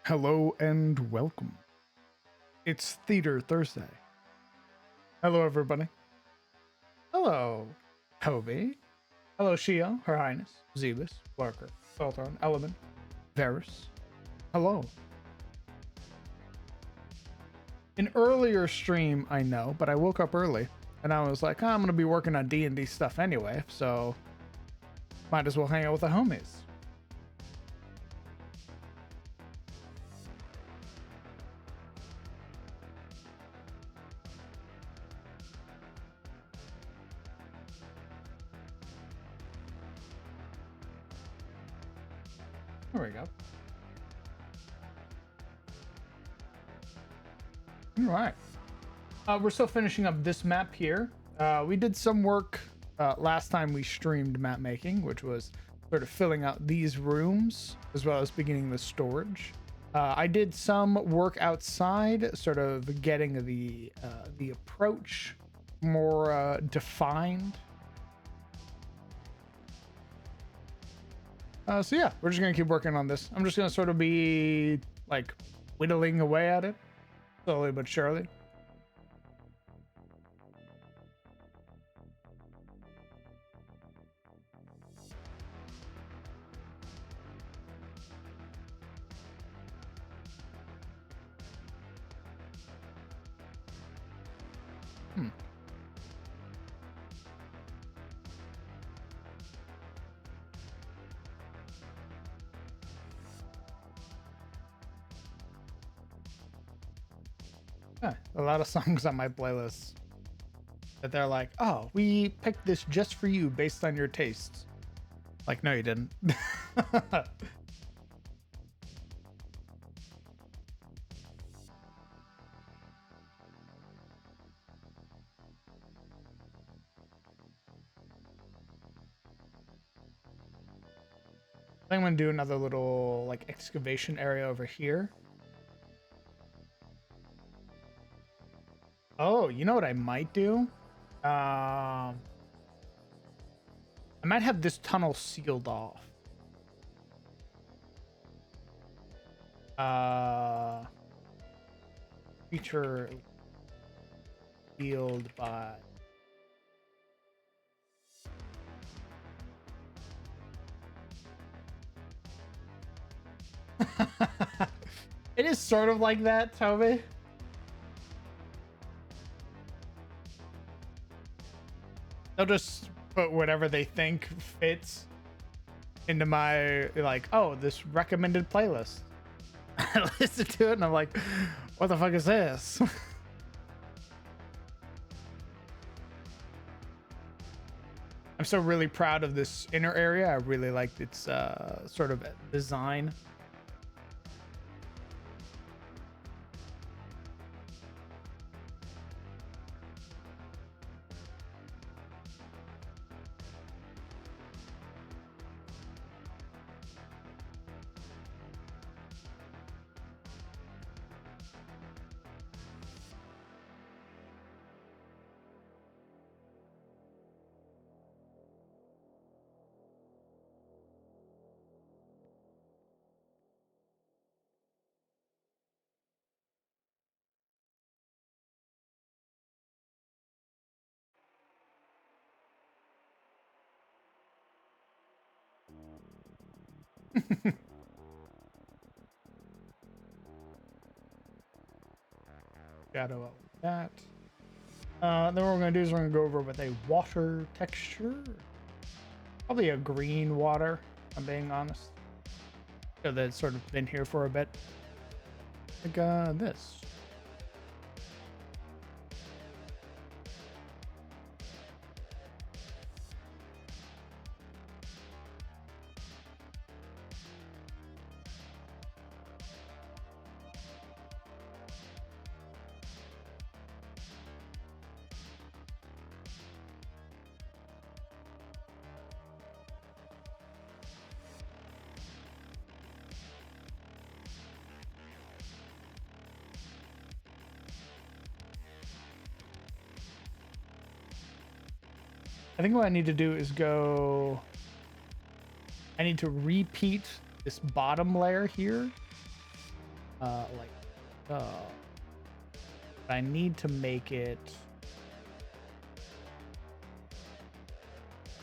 Hello and welcome. It's Theater Thursday. Hello, everybody. Hello, Toby. Hello, Shio, Her Highness, Zebus, Larker, Sultan, Element, Varus. Hello. An earlier stream, I know, but I woke up early and I was like, I'm going to be working on D&D stuff anyway, so might as well hang out with the homies. There we go. All right. We're still finishing up this map here. We did some work last time we streamed map making, which was sort of filling out these rooms as well as beginning the storage. I did some work outside, sort of getting the approach more defined. So yeah, we're just gonna keep working on this. I'm just gonna sort of be like whittling away at it slowly but surely. Yeah, a lot of songs on my playlist that they're like, oh, we picked this just for you based on your tastes. Like, no, you didn't. I'm gonna do another little like excavation area over here. Oh, you know what I might do? I might have this tunnel sealed off. Feature sealed by. It is sort of like that, Toby. They'll just put whatever they think fits into my, like, oh, this recommended playlist. I listen to it and I'm like, what the fuck is this? I'm so really proud of this inner area. I really like its sort of design. Shadow out like that. Then what we're gonna do is we're gonna go over with a water texture. Probably a green water, if I'm being honest. So that's sort of been here for a bit. Like this. I think what I need to do is go. I need to repeat this bottom layer here like so. But I need to make it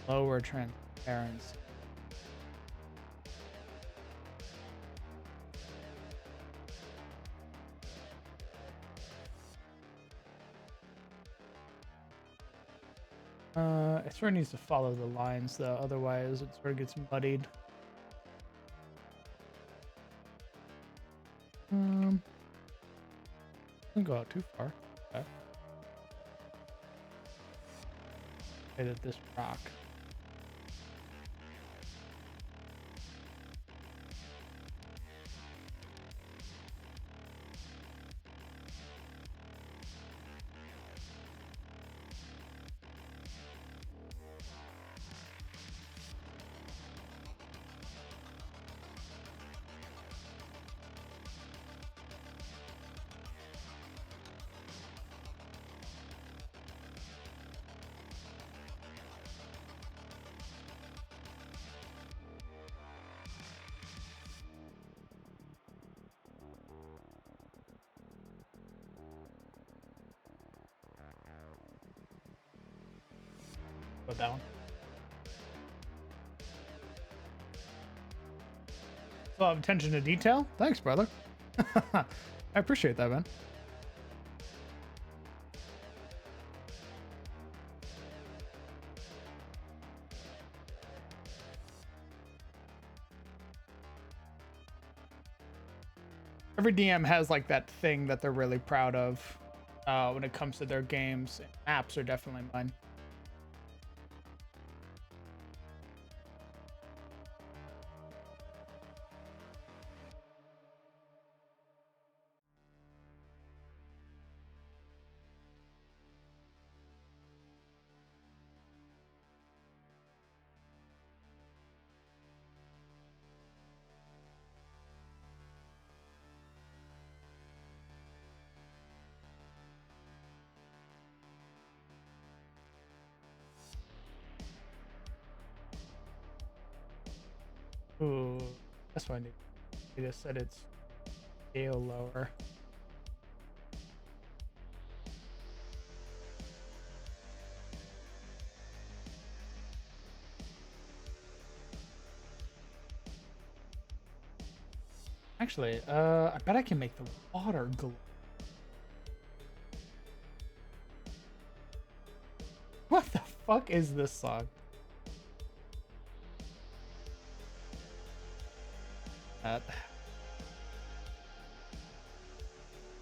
lower transparency. It sort of needs to follow the lines though, otherwise it sort of gets muddied. Doesn't go out too far. Okay. At this rock. Put that one. So I have attention to detail. Thanks, brother. I appreciate that, man. Every DM has like that thing that they're really proud of when it comes to their games. Apps are definitely mine. Ooh, that's what I need. I just said it's scale lower. Actually, I bet I can make the water glow. What the fuck is this song?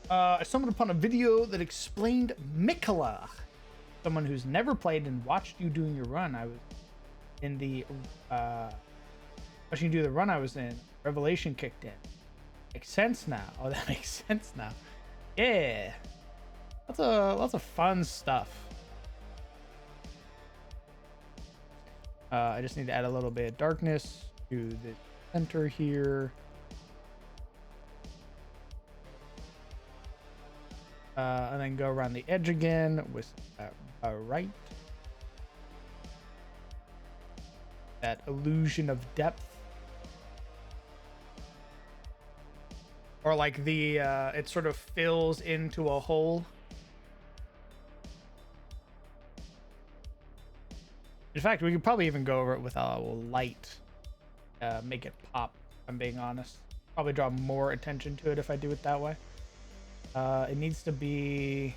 I stumbled upon a video that explained Mikola. Someone who's never played and watched you doing your run. I was in the watching you do the run I was in. Revelation kicked in. Makes sense now. Oh, that makes sense now. Yeah. Lots of fun stuff. I just need to add a little bit of darkness to the center here. And then go around the edge again with right. That illusion of depth. Or like the, it sort of fills into a hole. In fact, we could probably even go over it with a light. Make it pop, if I'm being honest. Probably draw more attention to it if I do it that way. It needs to be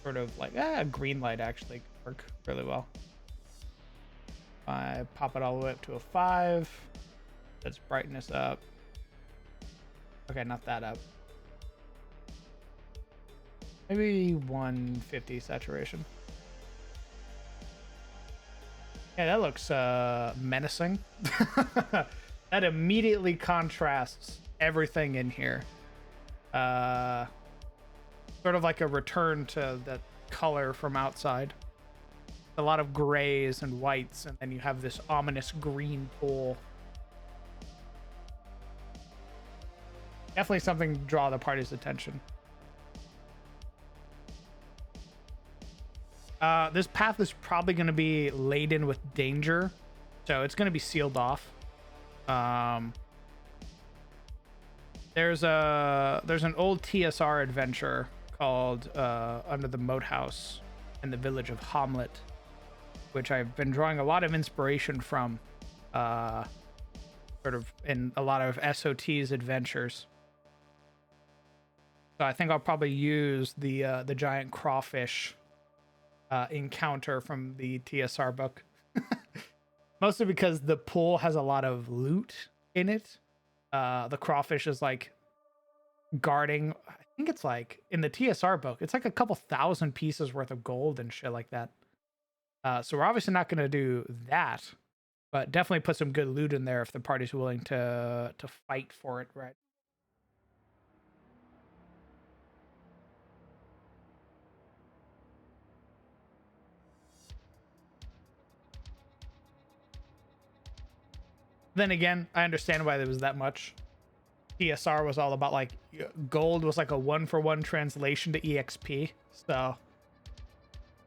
sort of like a green light actually could work really well. I pop it all the way up to a 5. Let's brightness up. Okay, not that up. Maybe 150 saturation. Yeah, that looks menacing. That immediately contrasts everything in here. Sort of like a return to that color from outside. A lot of grays and whites, and then you have this ominous green pool. Definitely something to draw the party's attention. This path is probably going to be laden with danger, so it's going to be sealed off. There's an old TSR adventure called Under the Moat House in the village of Hamlet, which I've been drawing a lot of inspiration from, sort of in a lot of SOT's adventures. So I think I'll probably use the giant crawfish encounter from the TSR book. Mostly because the pool has a lot of loot in it. The crawfish is like guarding, I think it's like in the TSR book, it's like a couple thousand pieces worth of gold and shit like that. So we're obviously not going to do that, but definitely put some good loot in there if the party's willing to fight for it, right? Then again, I understand why there was that much. TSR was all about like gold was like a 1-for-1 translation to EXP. So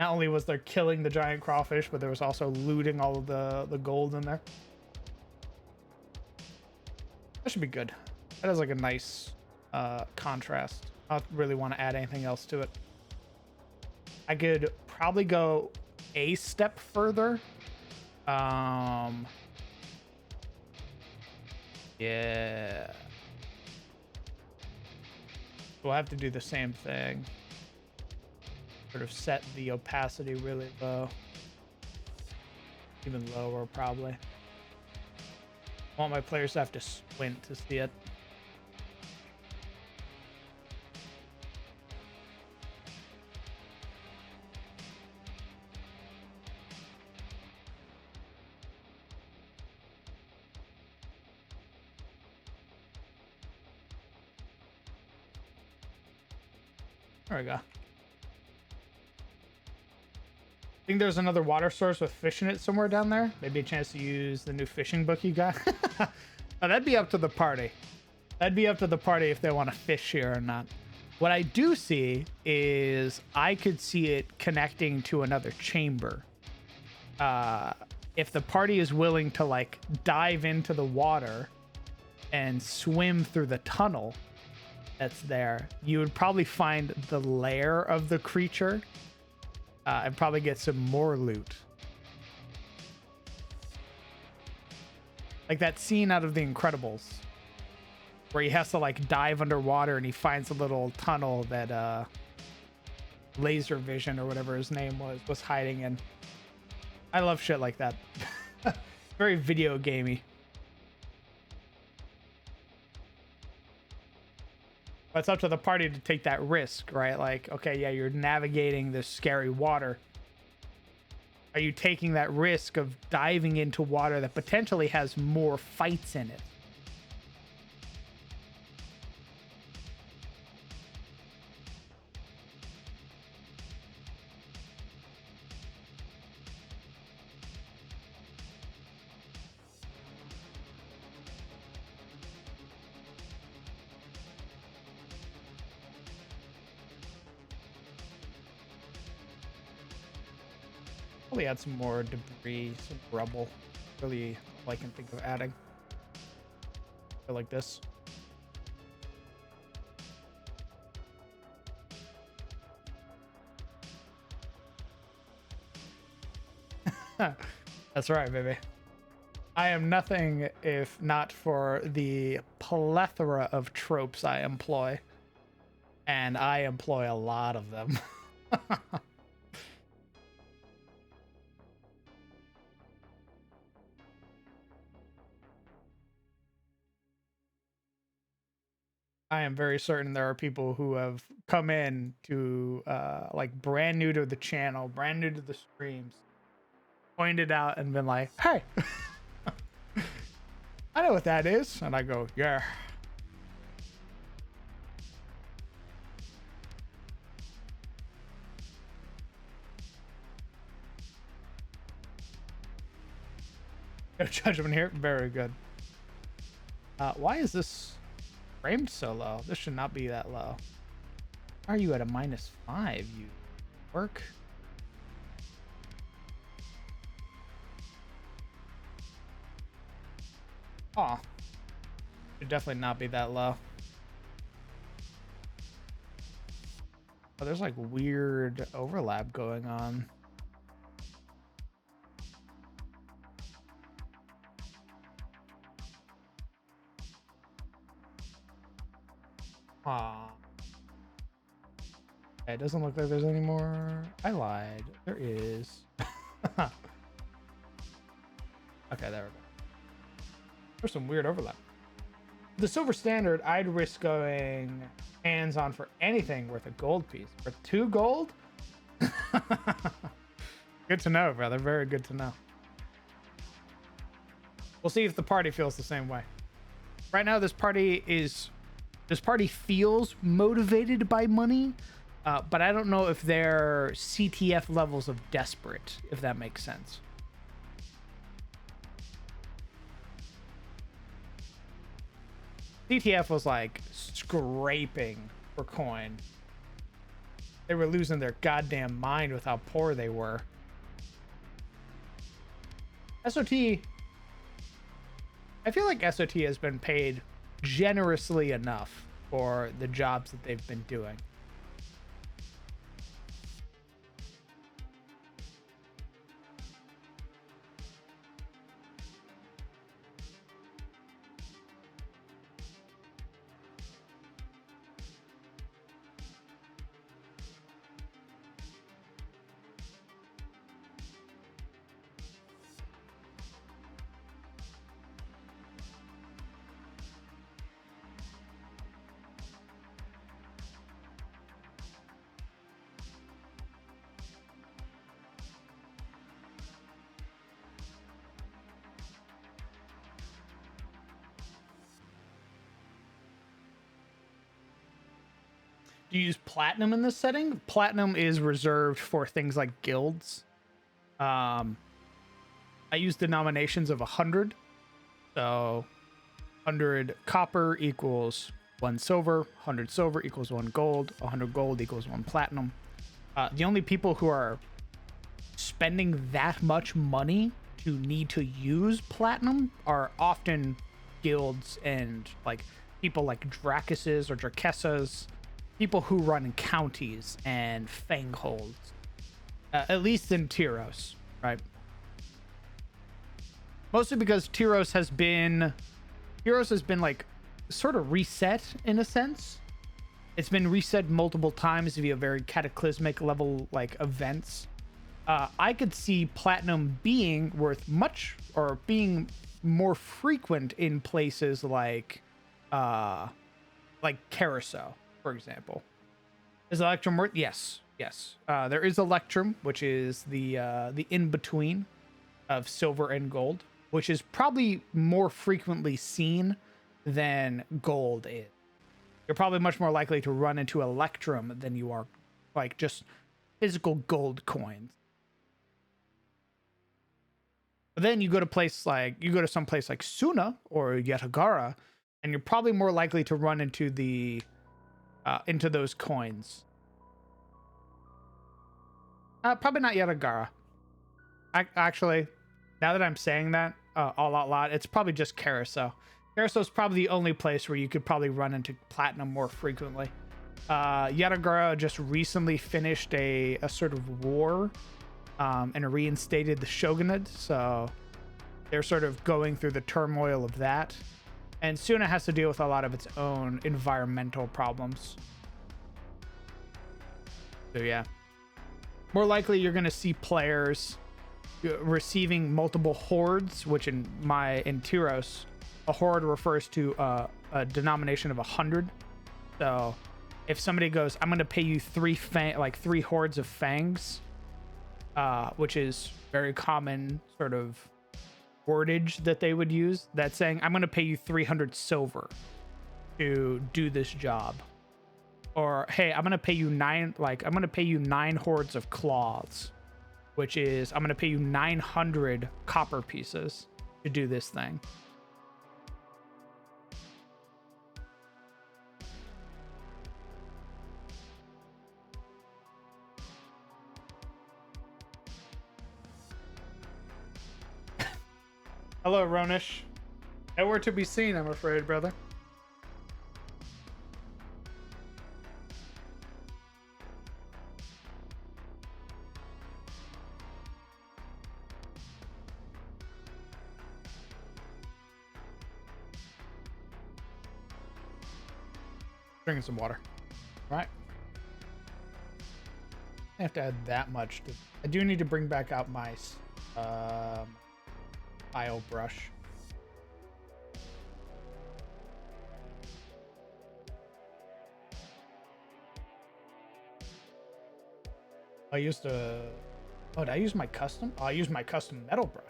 not only was there killing the giant crawfish, but there was also looting all of the gold in there. That should be good. That is like a nice contrast. I don't really want to add anything else to it. I could probably go a step further. Yeah. We'll have to do the same thing. Sort of set the opacity really low. Even lower, probably. I want my players to have to squint to see it. There we go. I think there's another water source with fish in it somewhere down there. Maybe a chance to use the new fishing book you got. Now, that'd be up to the party. That'd be up to the party if they want to fish here or not. What I do see is I could see it connecting to another chamber. If the party is willing to like dive into the water and swim through the tunnel that's there, you would probably find the lair of the creature and probably get some more loot. Like that scene out of The Incredibles where he has to like dive underwater and he finds a little tunnel that Laser Vision or whatever his name was hiding in. I love shit like that. Very video gamey. But it's up to the party to take that risk, right? Like, okay, yeah, you're navigating this scary water. Are you taking that risk of diving into water that potentially has more fights in it? Probably add some more debris, some rubble. Really all I can think of adding. I like this. That's right, baby. I am nothing if not for the plethora of tropes I employ. And I employ a lot of them. I am very certain there are people who have come in to like brand new to the channel, brand new to the streams, pointed out and been like, hey, I know what that is. And I go, yeah. No judgment here. Very good. Why is this framed so low? This should not be that low. Why are you at a -5? You work. Aw. Should definitely not be that low. Oh, there's like weird overlap going on. Ah. It doesn't look like there's any more. I lied. There is. Okay, there we go. There's some weird overlap. The silver standard, I'd risk going hands on for anything worth a gold piece. For 2 gold? Good to know, brother. Very good to know. We'll see if the party feels the same way. Right now, this party feels motivated by money, but I don't know if they're CTF levels of desperate, if that makes sense. CTF was like scraping for coin. They were losing their goddamn mind with how poor they were. SOT, I feel like SOT has been paid generously enough for the jobs that they've been doing. Do you use platinum in this setting? Platinum is reserved for things like guilds. I use denominations of 100. So 100 copper equals 1 silver, 100 silver equals 1 gold, 100 gold equals 1 platinum. The only people who are spending that much money to need to use platinum are often guilds and like people like Dracuses or Drakessas, people who run counties and fangholds, at least in Tyros, right? Mostly because Tyros has been like sort of reset in a sense. It's been reset multiple times via very cataclysmic level like events. I could see platinum being worth much or being more frequent in places like Carousel, for example. Is Electrum worth? Yes. There is Electrum, which is the in-between of silver and gold, which is probably more frequently seen than gold is. You're probably much more likely to run into Electrum than you are like just physical gold coins. But then you go to some place like Suna or Yatagara, and you're probably more likely to run into into those coins. Probably not Yatagara. Actually, now that I'm saying that all out loud, it's probably just Carousel. Carousel is probably the only place where you could probably run into platinum more frequently. Yatagara just recently finished a sort of war and reinstated the shogunate, so they're sort of going through the turmoil of that. And Suna has to deal with a lot of its own environmental problems. So yeah. More likely you're going to see players receiving multiple hordes, which in Tyros, a horde refers to a denomination of 100. So if somebody goes, I'm going to pay you 3 hordes of fangs, which is very common sort of wordage that they would use, that's saying, I'm going to pay you 300 silver to do this job. Or, hey, I'm going to pay you 9 hordes of claws, which is, I'm going to pay you 900 copper pieces to do this thing. Hello, Ronish. Nowhere to be seen, I'm afraid, brother. Drinking some water. All right. I have to add that much. I do need to bring back out my tile brush. I used a... Oh, did I use my custom? Oh, I used my custom metal brush.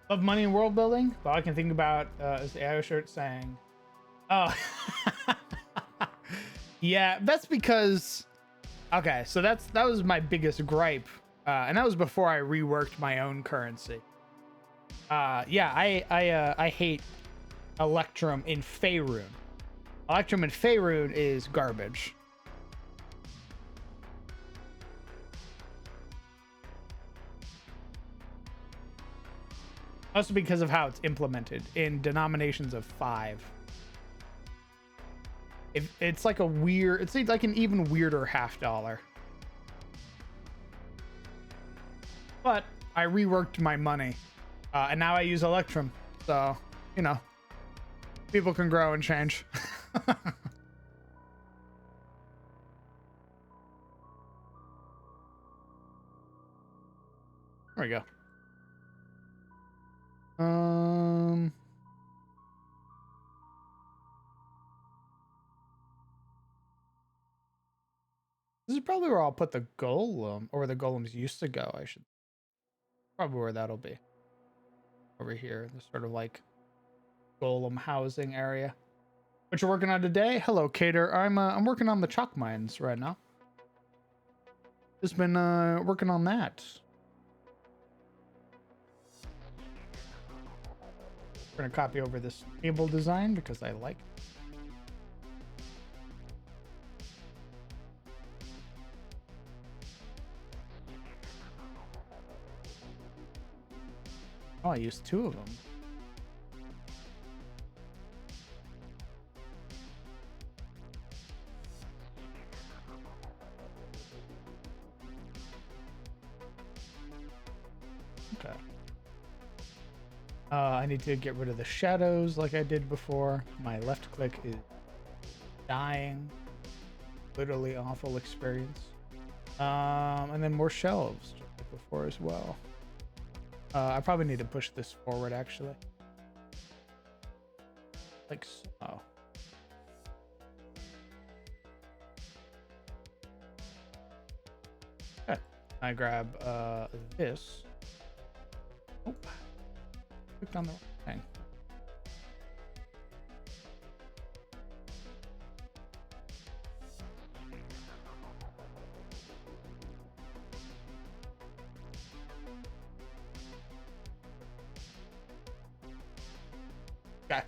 Love money in world building. All I can think about is the AO shirt saying, oh. Yeah, that's because... Okay, so that was my biggest gripe. And that was before I reworked my own currency. Yeah, I hate Electrum in Faerun. Electrum in Faerun is garbage. Also because of how it's implemented in denominations of 5. It's like a weird, it's like an even weirder $50. But I reworked my money, and now I use Electrum. So, you know, people can grow and change. There we go. This is probably where I'll put the golem, or where the golems used to go. I should probably where that'll be. Over here, this sort of like golem housing area. What you're working on today? Hello, Cater. I'm working on the chalk mines right now. Just been working on that. We're gonna copy over this table design because I like it. Oh, I used 2 of them. Okay. I need to get rid of the shadows like I did before. My left click is dying. Literally awful experience. And then more shelves just like before as well. I probably need to push this forward actually. Like so. Okay. I grab this. Oh. Clicked on the thing. Okay.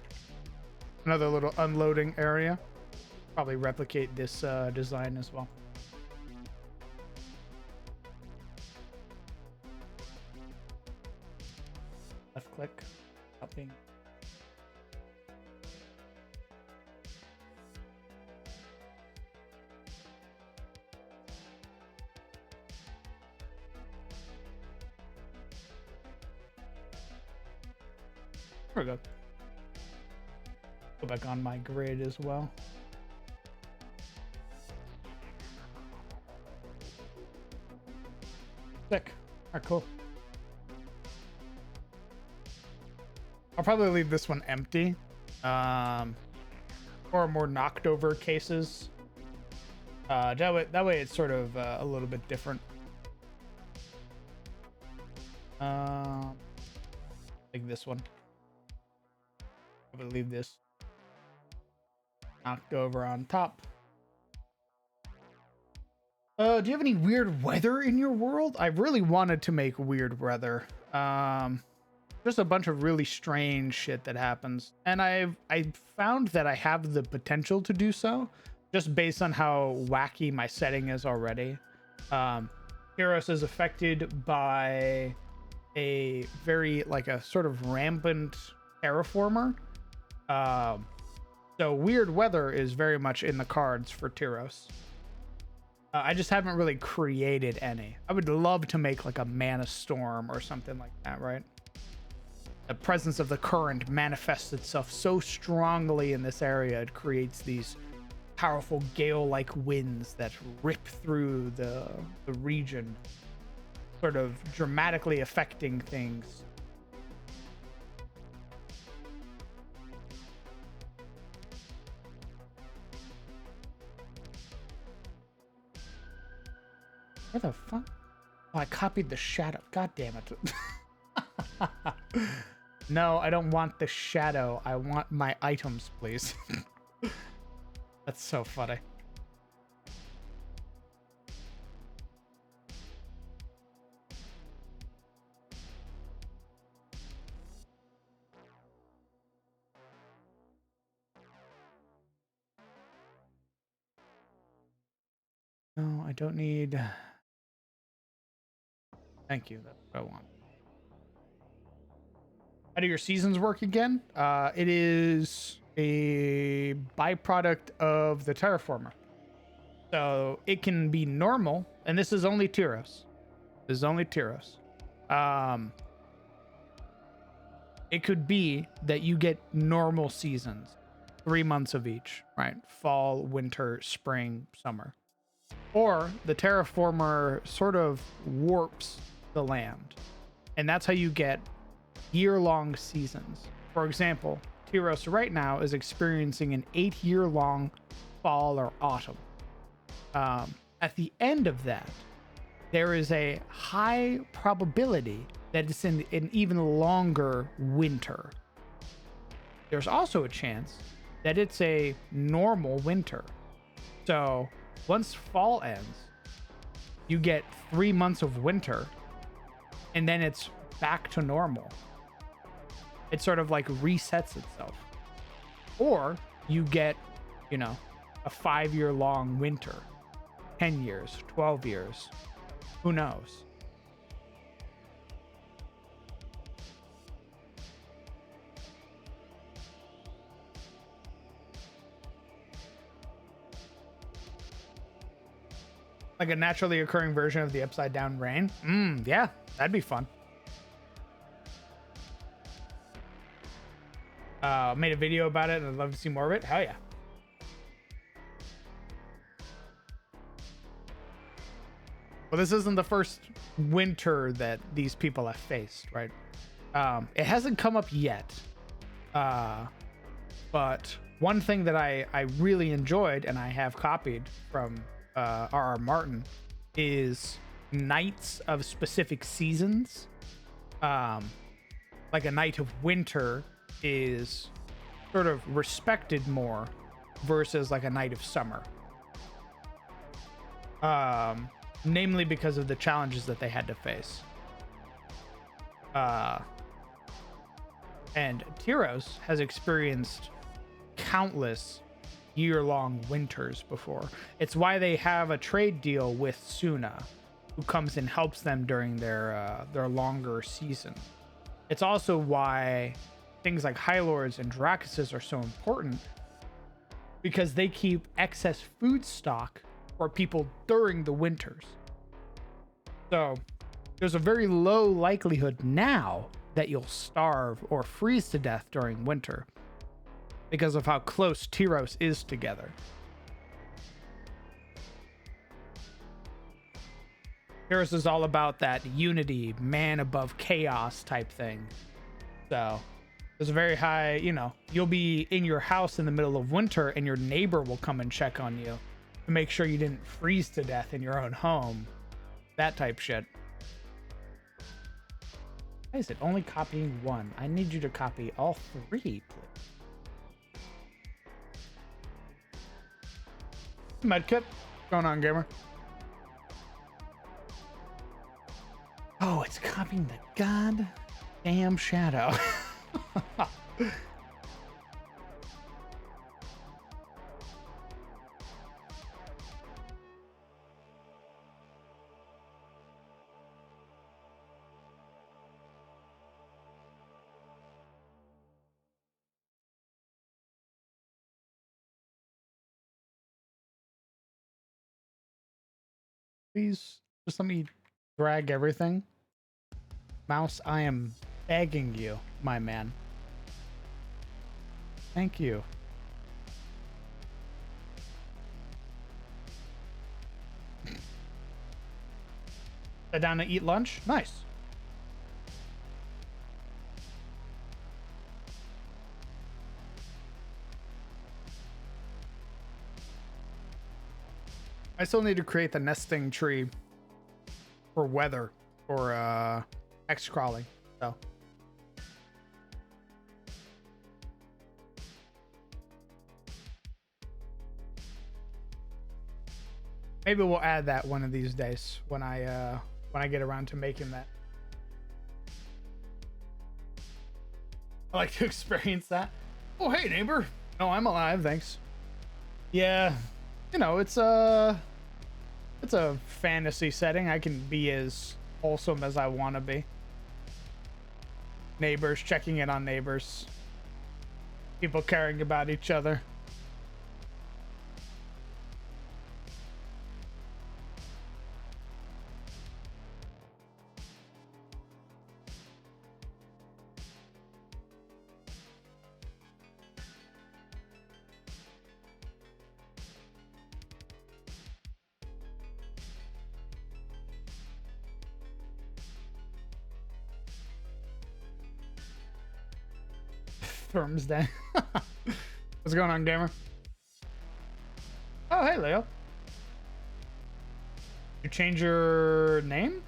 Another little unloading area. Probably replicate this design as well. Left click. Copying. There we go. Go back on my grid as well. Sick. Alright, cool. I'll probably leave this one empty. Or more knocked over cases. That way it's sort of a little bit different. Like this one. Probably leave this knocked over on top. Do you have any weird weather in your world? I really wanted to make weird weather. Just a bunch of really strange shit that happens, and I found that I have the potential to do so, just based on how wacky my setting is already. Heros is affected by a very like a sort of rampant terraformer. So weird weather is very much in the cards for Tyros. I just haven't really created any. I would love to make like a mana storm or something like that, right? the presence of the current manifests itself so strongly in this area. It creates these powerful gale-like winds that rip through the region, sort of dramatically affecting things. Where the fuck? Oh, I copied the shadow. God damn it. No, I don't want the shadow. I want my items, please. That's so funny. No, I don't need... Thank you. That's what I want. How do your seasons work again? It is a byproduct of the terraformer. So it can be normal, and this is only Tyros. This is only Tyros. It could be that you get normal seasons, 3 months of each, right? Fall, winter, spring, summer. Or the terraformer sort of warps the land. And that's how you get year-long seasons. For example, Tyros right now is experiencing an 8-year-long fall or autumn. At the end of that, there is a high probability that it's in an even longer winter. There's also a chance that it's a normal winter. So once fall ends, you get 3 months of winter, and then it's back to normal. It sort of like resets itself. Or you get, you know, a 5-year-long winter, 10 years, 12 years. Who knows? Like a naturally occurring version of the upside down rain? Yeah, that'd be fun. Made a video about it and I'd love to see more of it. Hell yeah. Well, this isn't the first winter that these people have faced, right? It hasn't come up yet. But one thing that I really enjoyed and I have copied from R.R. Martin is nights of specific seasons. Like a night of winter is sort of respected more versus like a night of summer. Namely because of the challenges that they had to face. And Tyros has experienced countless year-long winters before. It's why they have a trade deal with Suna, who comes and helps them during their longer season. It's also why things like High Lords and Dracuses are so important, because they keep excess food stock for people during the winters. So there's a very low likelihood now that you'll starve or freeze to death during winter because of how close Tyros is together. Tyros is all about that unity, man above chaos type thing. So there's a very high, you know, you'll be in your house in the middle of winter and your neighbor will come and check on you to make sure you didn't freeze to death in your own home. That type shit. Why is it only copying one? I need you to copy all 3, please. Medkit. What's going on, gamer? Oh, it's copying the goddamn shadow. Please just let me drag everything. Mouse, I am begging you, my man. Thank you. Sit down to eat lunch? Nice. I still need to create the nesting tree for weather or X crawling. So maybe we'll add that one of these days when I get around to making that. I like to experience that. Oh, hey neighbor. No, I'm alive, thanks. Yeah, you know, it's a fantasy setting. I can be as wholesome as I want to be. Neighbors, checking in on neighbors. People caring about each other. Therms day. What's going on, gamer? Oh, hey, Leo. You change your name?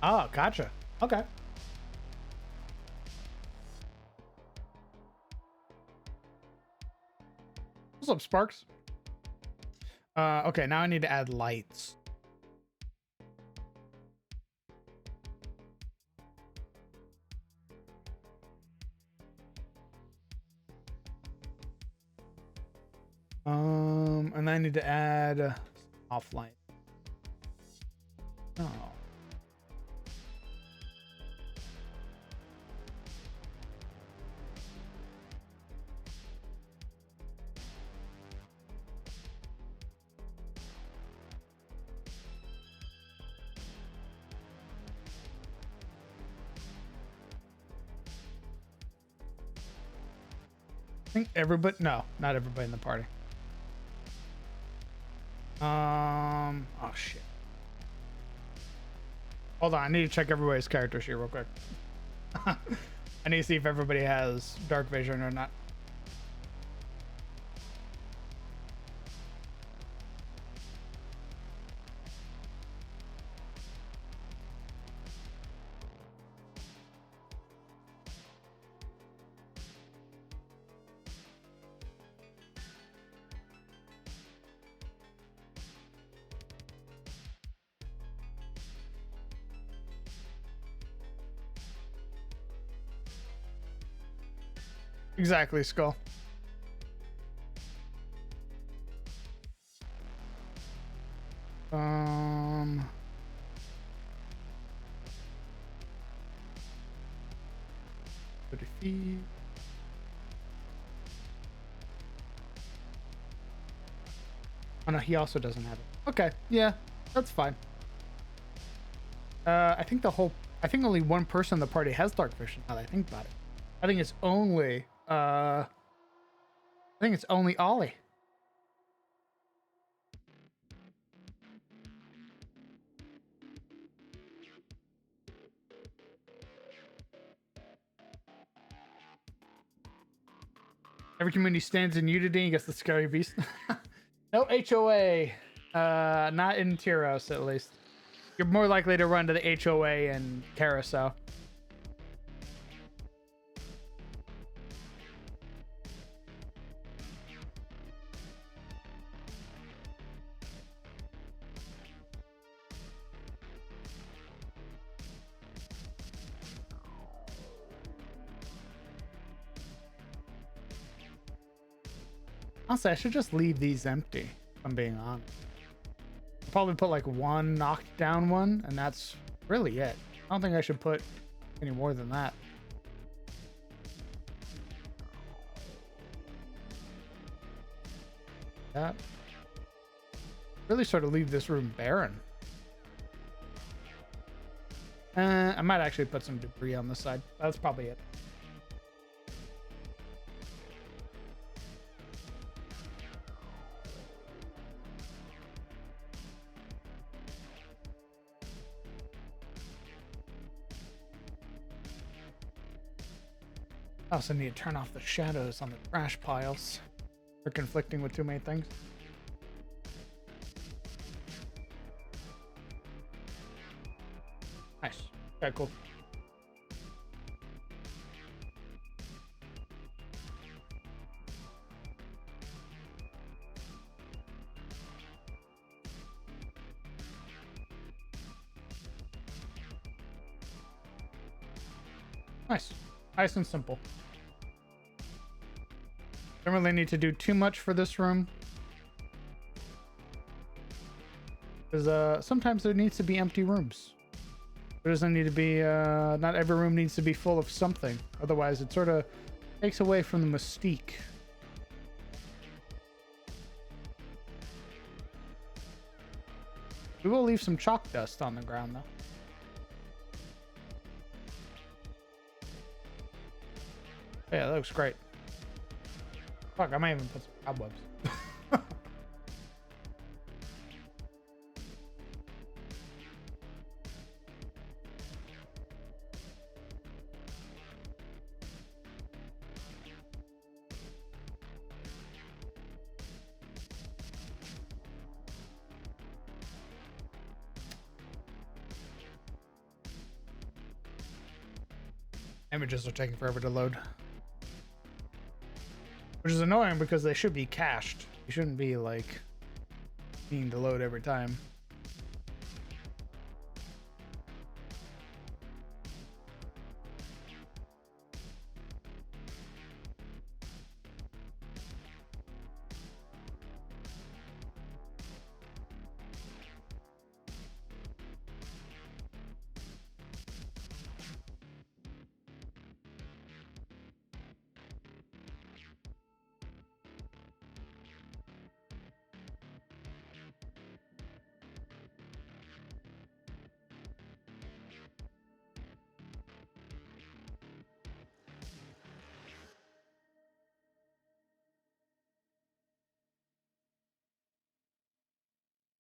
Oh, gotcha. Okay. What's up, Sparks? Okay, now I need to add lights. And I need to add off light. Oh. I think everybody, no, not everybody in the party. Oh shit. Hold on, I need to check everybody's character sheet real quick. I need to see if everybody has dark vision or not. Exactly, Skull. Um, 30 feet. Oh no, he also doesn't have it. Okay, yeah, that's fine. I think only one person in the party has dark vision now that I think about it. I think it's only Ollie. Every community stands in unity against the scary beast. No HOA. Not in Tyros, at least. You're more likely to run to the HOA in Carousel. Honestly, I should just leave these empty, if I'm being honest. I'll probably put like one knocked down one, and that's really it. I don't think I should put any more than that. that. Really sort of leave this room barren. I might actually put some debris on this side. That's probably it. I also need to turn off the shadows on the trash piles. They're conflicting with too many things. Nice. Okay, cool. Nice. Nice and simple. Don't really need to do too much for this room. Because sometimes there needs to be empty rooms. There doesn't need to be, not every room needs to be full of something. Otherwise, it sort of takes away from the mystique. We will leave some chalk dust on the ground, though. Yeah, that looks great. Fuck, I might even put some cobwebs. Images are taking forever to load. Which is annoying because they should be cached. You shouldn't be like needing to load every time.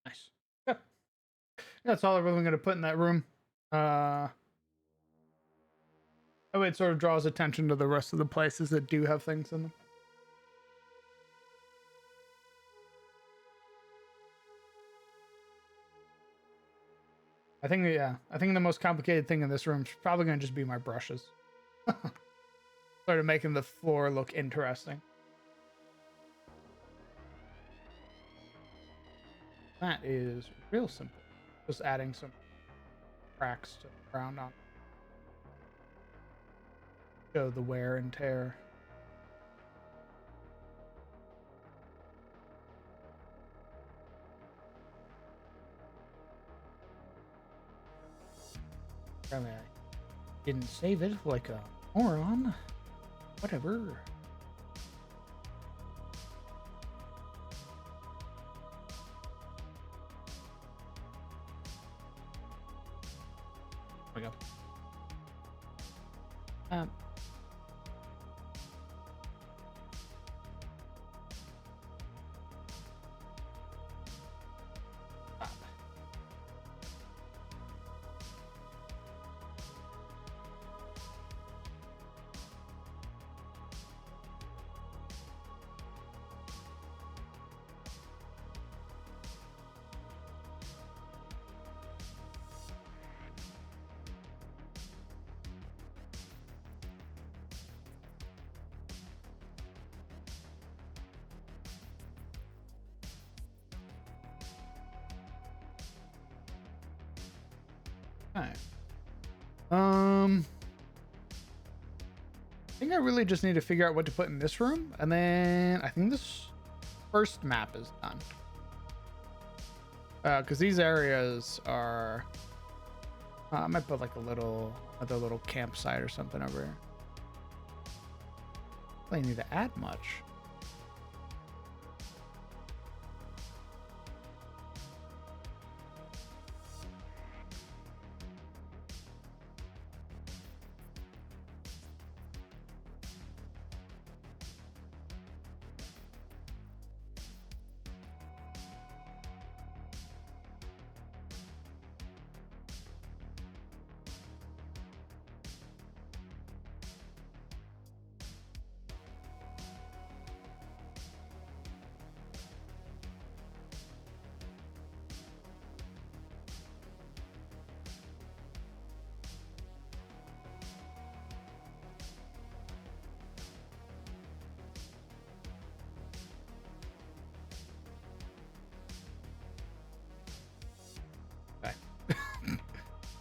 Nice. Yeah. That's all I'm really going to put in that room. That way it sort of draws attention to the rest of the places that do have things in them. I think, yeah, I think the most complicated thing in this room is probably going to just be my brushes. Sort of making the floor look interesting. That is real simple. Just adding some cracks to the ground on. Show the wear and tear. Apparently I didn't save it like a moron. Whatever. There we go. I think I really just need to figure out what to put in this room, and then I think this first map is done. Because these areas are... I might put like another little campsite or something over here. I need to add much.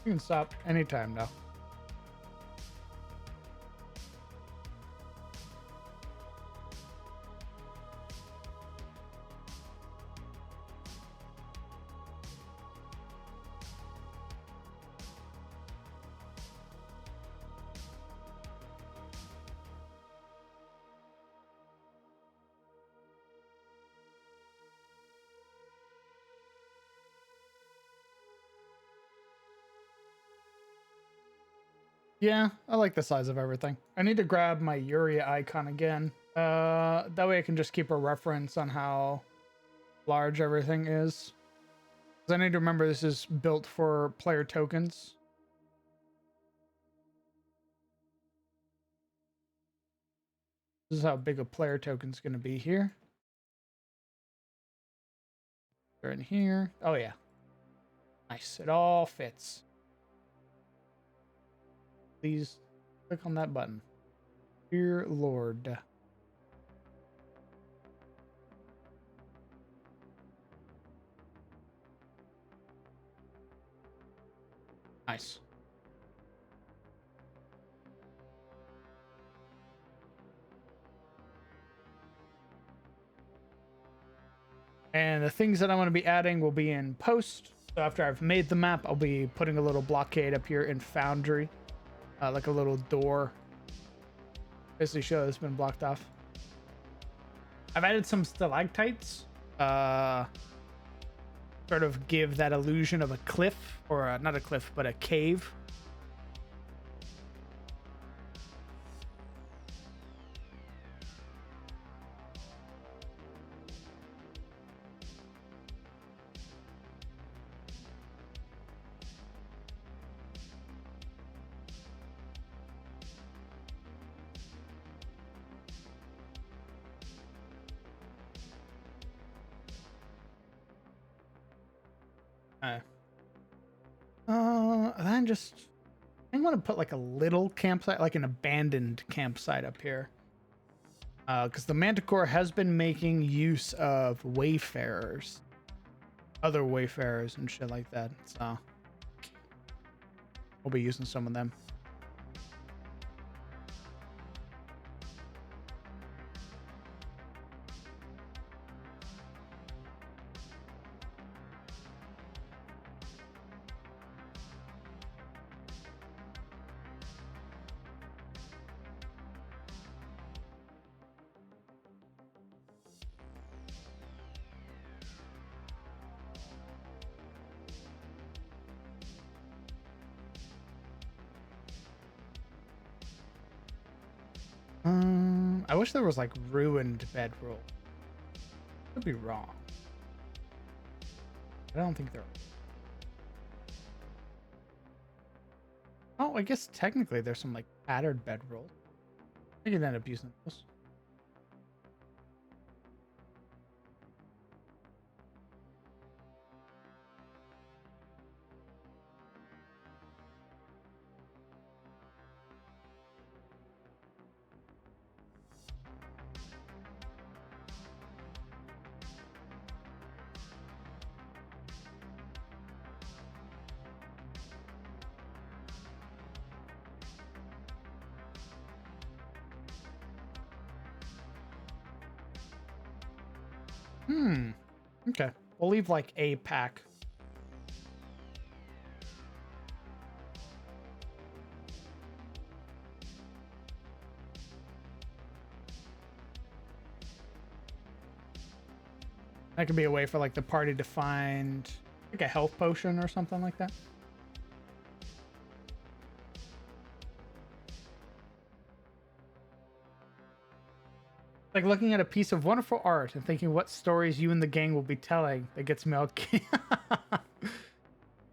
You can stop anytime now. Yeah, I like the size of everything. I need to grab my Yuri icon again. That way I can just keep a reference on how large everything is. Because I need to remember this is built for player tokens. This is how big a player token's going to be here. They're in here. Oh, yeah. Nice. It all fits. Please click on that button. Dear Lord. Nice. And the things that I'm going to be adding will be in post. So after I've made the map, I'll be putting a little blockade up here in Foundry. Like a little door. Basically show it's been blocked off. I've added some stalactites. Sort of give that illusion of a cliff. Or not a cliff, but a cave. Then just I want to put like a little campsite, like an abandoned campsite up here. Because the Manticore has been making use of wayfarers, other wayfarers and shit like that. So we'll be using some of them. I wish there was like ruined bedroll. Could be wrong. I don't think there are. Oh, I guess technically there's some like patterned bedroll. I could end up using those. Okay. We'll leave like a pack. That could be a way for like the party to find like a health potion or something like that. Like looking at a piece of wonderful art and thinking what stories you and the gang will be telling that gets milk.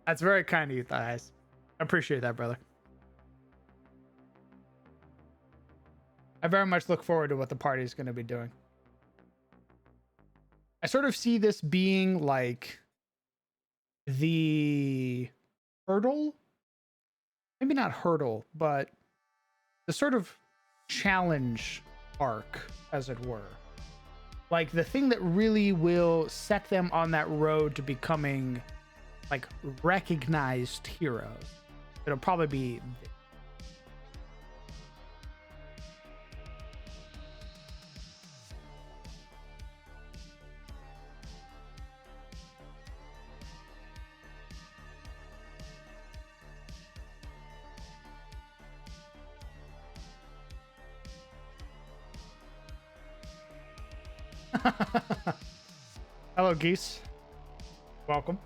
That's very kind of you, Thighs. I appreciate that, brother. I very much look forward to what the party is going to be doing. I sort of see this being like the hurdle. Maybe not hurdle, but the sort of challenge arc, as it were. Like the thing that really will set them on that road to becoming like recognized heroes. It'll probably be... Hello, Geese. Welcome.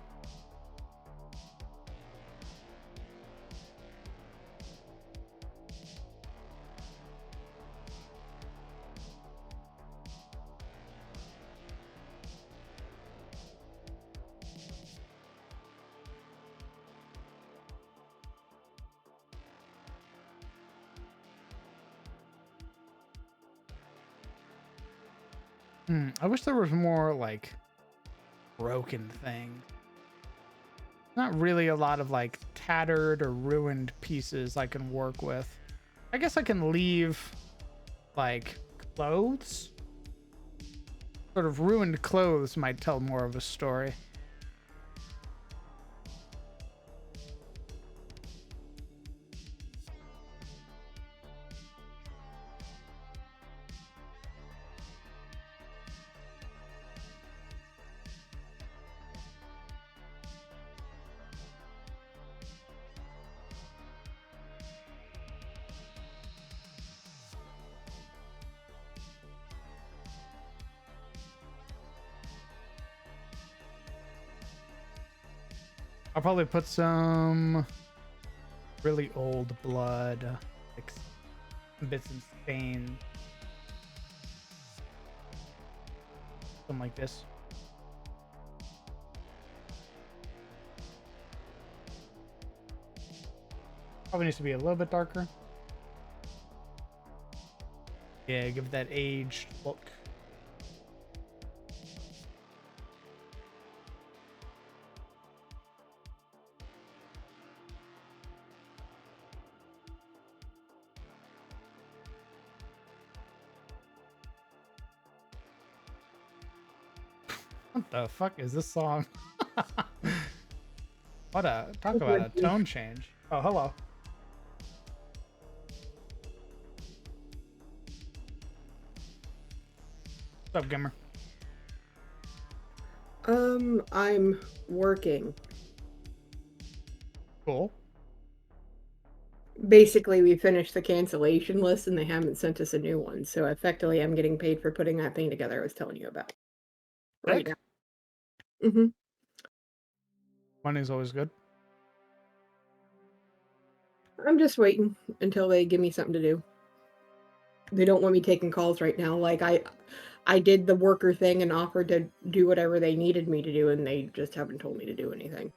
I wish there was more like broken thing. Not really a lot of like tattered or ruined pieces I can work with. I guess I can leave like clothes. Sort of ruined clothes might tell more of a story. I'll probably put some really old blood, like bits and stains. Something like this. Probably needs to be a little bit darker. Yeah, give it that aged look. What the fuck is this song? Talk about a tone change. Oh, hello. What's up, Gimmer? I'm working. Cool. Basically, we finished the cancellation list and they haven't sent us a new one. So effectively, I'm getting paid for putting that thing together I was telling you about. Right now. Mm-hmm. Money's always good. I'm just waiting until they give me something to do. They don't want me taking calls right now. Like I did the worker thing and offered to do whatever they needed me to do, and they just haven't told me to do anything.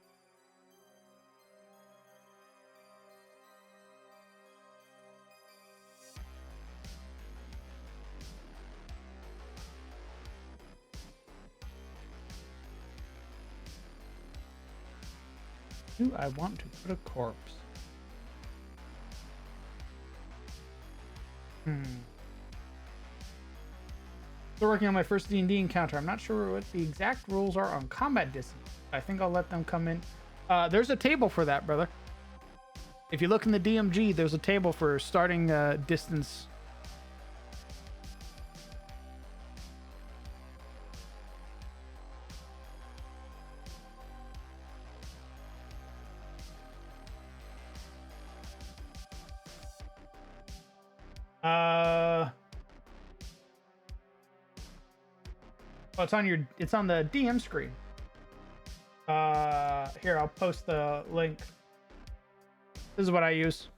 Do I want to put a corpse? Still working on my first D&D encounter. I'm not sure what the exact rules are on combat distance. I think I'll let them come in. There's a table for that, brother. If you look in the DMG, there's a table for starting distance. Oh, it's on the DM screen. Here, I'll post the link. This is what I use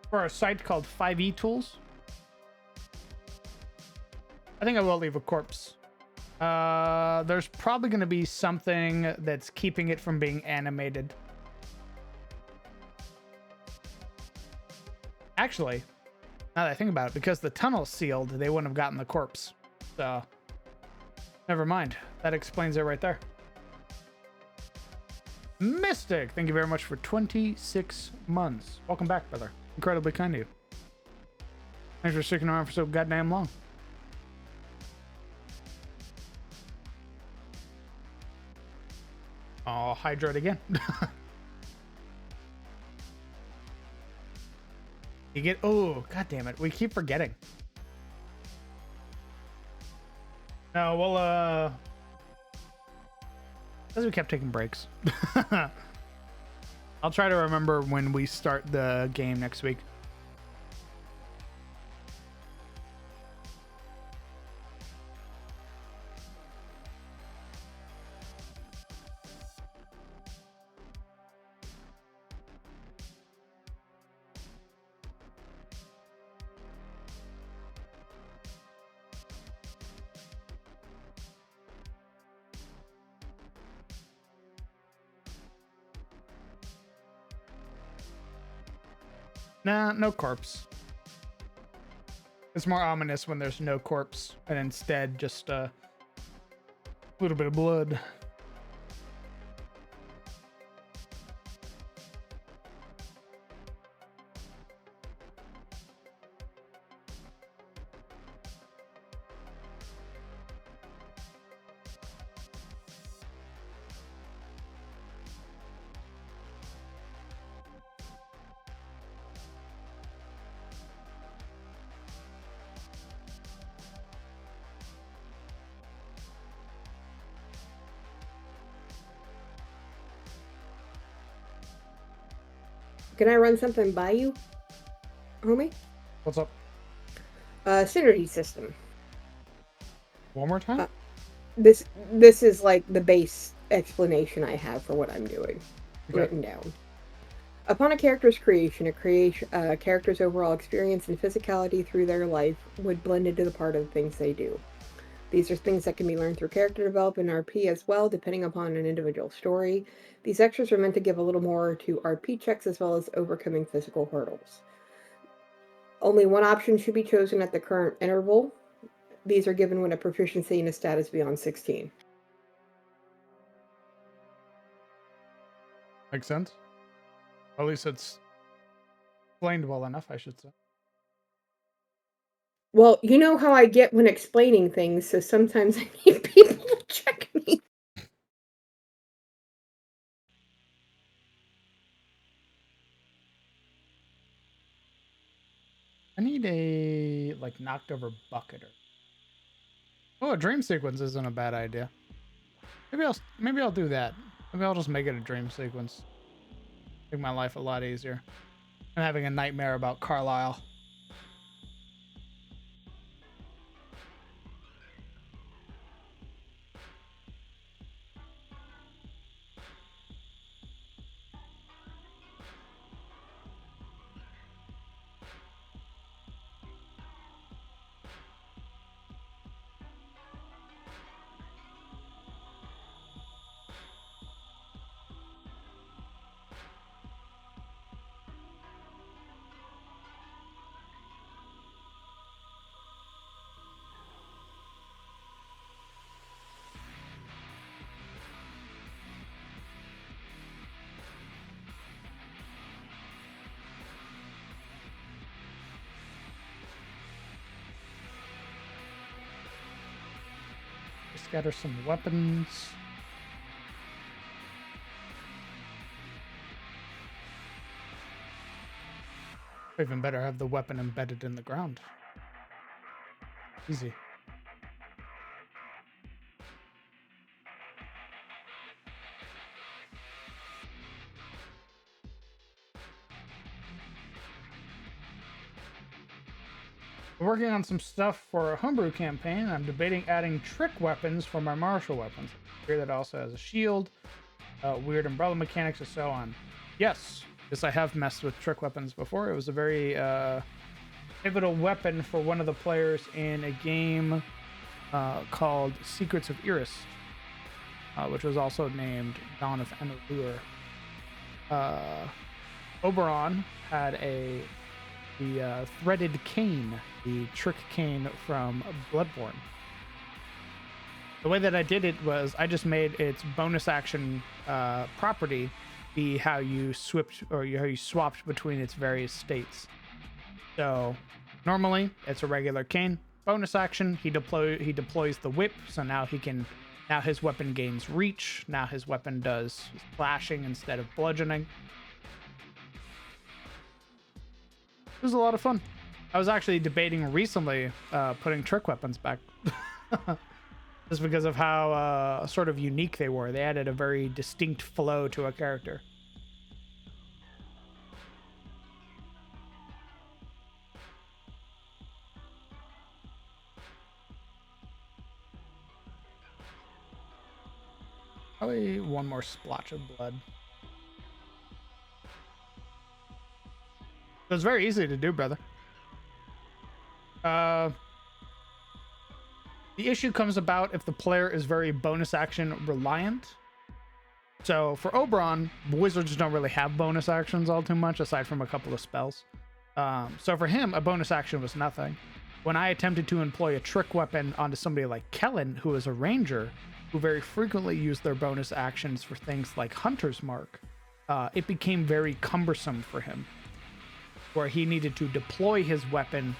for a site called 5e Tools. I think I will leave a corpse. There's probably going to be something that's keeping it from being animated. Actually, now that I think about it, because the tunnel's sealed, they wouldn't have gotten the corpse. So, never mind. That explains it right there. Mystic, thank you very much for 26 months. Welcome back, brother. Incredibly kind of you. Thanks for sticking around for so goddamn long. Oh, I'll hydro it again. You get, oh, god damn it. We keep forgetting. No, well, because we kept taking breaks. I'll try to remember when we start the game next week. Nah, no corpse. It's more ominous when there's no corpse and instead just a little bit of blood. Can I run something by you, homie? What's up? Synergy system. One more time? This is like the base explanation I have for what I'm doing, written down. Upon a character's creation, a character's overall experience and physicality through their life would blend into the part of the things they do. These are things that can be learned through character development and RP as well, depending upon an individual story. These extras are meant to give a little more to RP checks as well as overcoming physical hurdles. Only one option should be chosen at the current interval. These are given when a proficiency in a status beyond 16. Makes sense. At least it's explained well enough, I should say. Well, you know how I get when explaining things, so sometimes I need people to check me. I need a like knocked over bucket or a dream sequence isn't a bad idea. Maybe I'll do that. Maybe I'll just make it a dream sequence. Make my life a lot easier. I'm having a nightmare about Carlisle. Scatter some weapons. Even better, have the weapon embedded in the ground. Easy. We're working on some stuff for a homebrew campaign. I'm debating adding trick weapons for my martial weapons. Here that also has a shield, weird umbrella mechanics, and so on. Yes, I have messed with trick weapons before. It was a very pivotal weapon for one of the players in a game called Secrets of Iris, which was also named Dawn of Enelure. Oberon had the threaded cane, the trick cane from Bloodborne. The way that I did it was I just made its bonus action property be how you switched or how you swapped between its various states. So normally it's a regular cane. Bonus action, he deploys the whip, so now he can Now his weapon gains reach. Now his weapon does slashing instead of bludgeoning. It was a lot of fun. I was actually debating recently putting trick weapons back. Just because of how sort of unique they were. They added a very distinct flow to a character. Probably one more splotch of blood. It was very easy to do, brother. The issue comes about if the player is very bonus action reliant. So for Oberon, wizards don't really have bonus actions all too much, aside from a couple of spells. So for him, a bonus action was nothing. When I attempted to employ a trick weapon onto somebody like Kellen, who is a ranger, who very frequently used their bonus actions for things like Hunter's Mark, it became very cumbersome for him, where he needed to deploy his weapon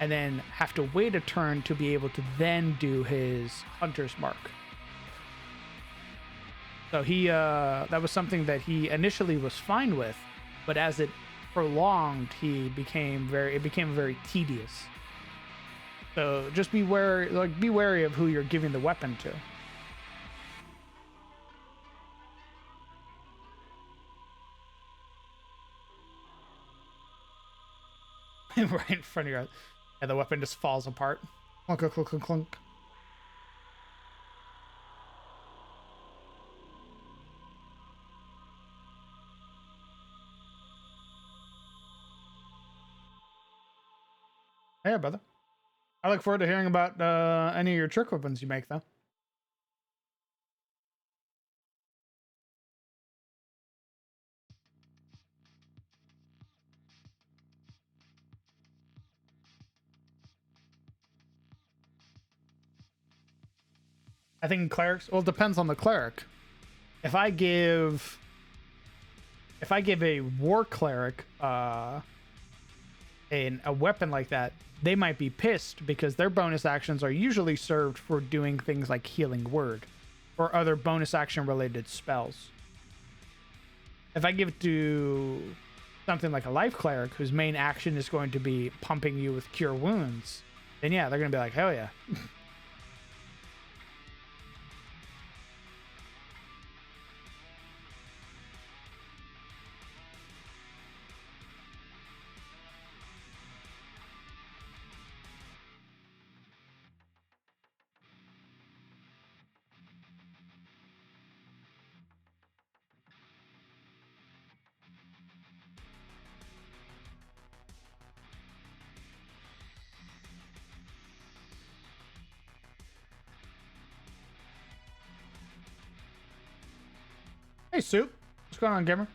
and then have to wait a turn to be able to then do his Hunter's Mark. So that was something that he initially was fine with, but as it prolonged, it became very tedious. So just be wary of who you're giving the weapon to. Right in front of your eyes. And the weapon just falls apart. Clunk, clunk, clunk, clunk. Yeah, brother. I look forward to hearing about any of your trick weapons you make, though. I think clerics. Well, it depends on the cleric. If I give a war cleric a weapon like that, they might be pissed because their bonus actions are usually served for doing things like healing word or other bonus action related spells. If I give it to something like a life cleric whose main action is going to be pumping you with cure wounds, then yeah, they're going to be like, hell yeah. Hey, Soup. What's going on, gamer?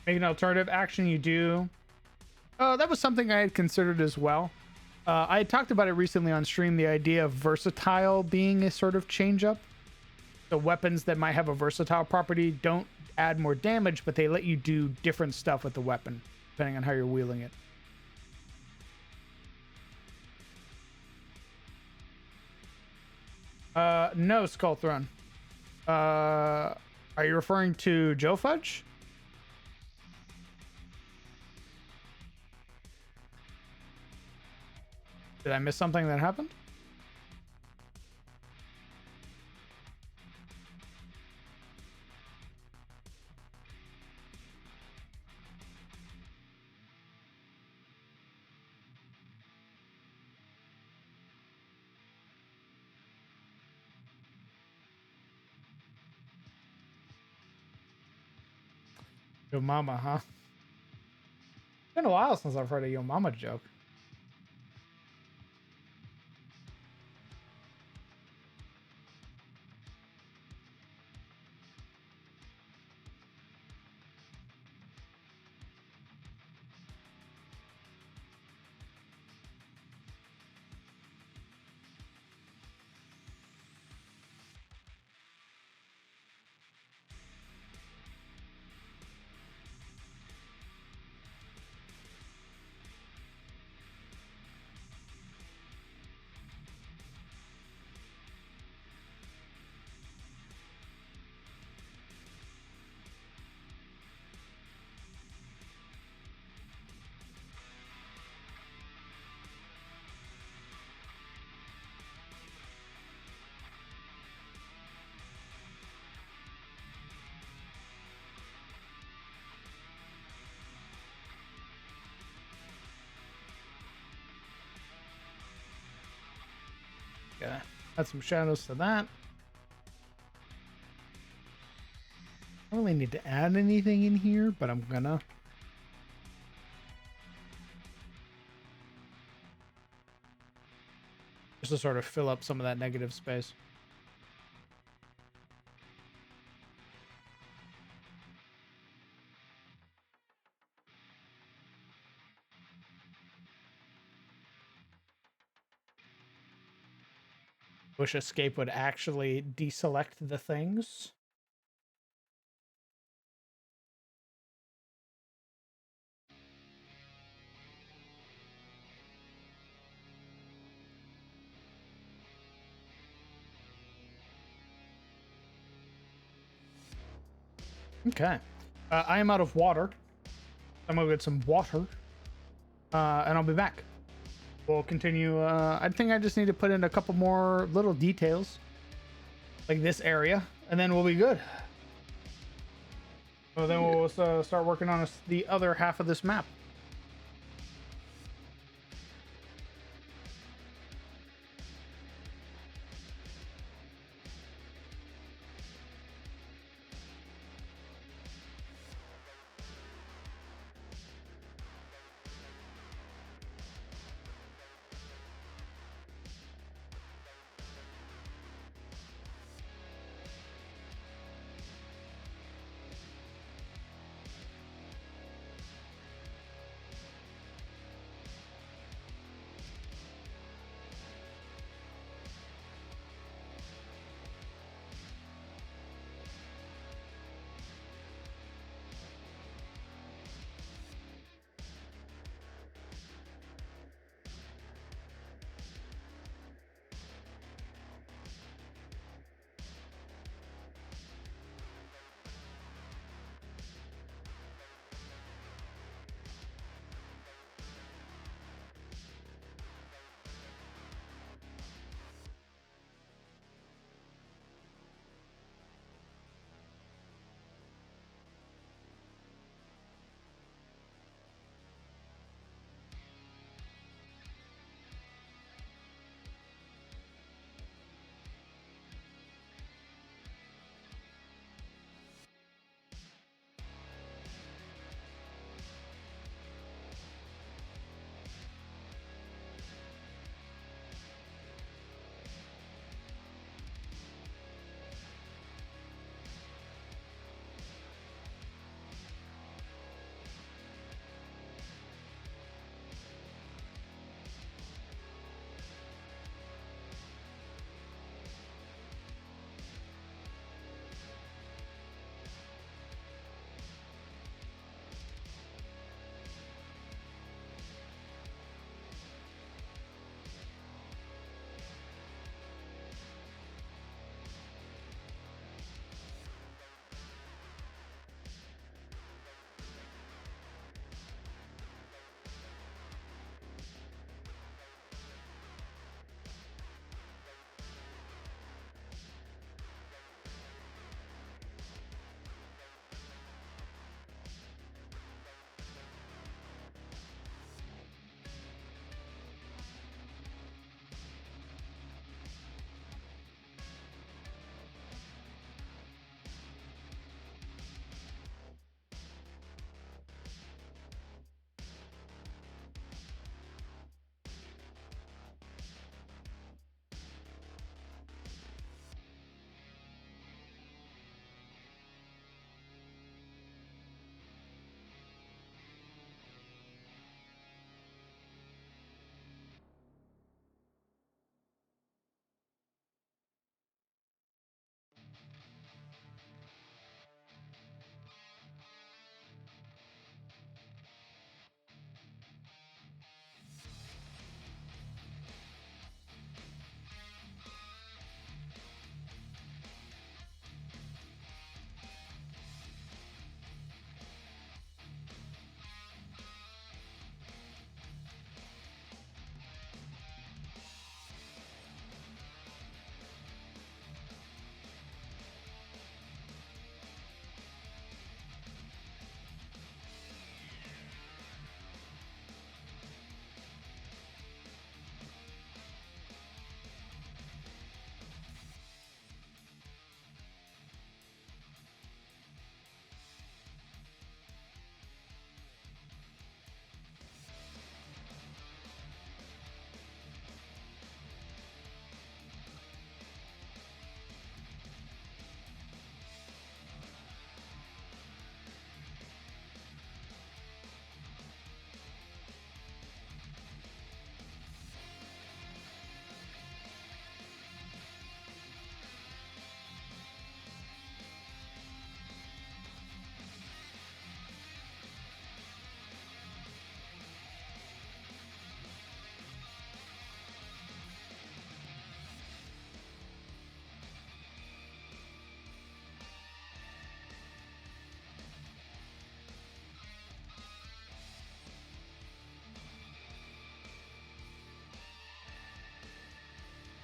Make an alternative action you do. That was something I had considered as well. I had talked about it recently on stream, the idea of versatile being a sort of change up. So weapons that might have a versatile property don't add more damage, but they let you do different stuff with the weapon, depending on how you're wielding it. No, Skull Throne. Are you referring to Joe Fudge? Did I miss something that happened? Yo mama, huh? It's been a while since I've heard a yo mama joke. Gotta add some shadows to that. I don't really need to add anything in here, but I'm gonna. Just to sort of fill up some of that negative space. Wish escape would actually deselect the things. Okay. I am out of water. I'm gonna get some water. And I'll be back. We'll continue. I think I just need to put in a couple more little details. Like this area. And then we'll be good. So then we'll start working on the other half of this map.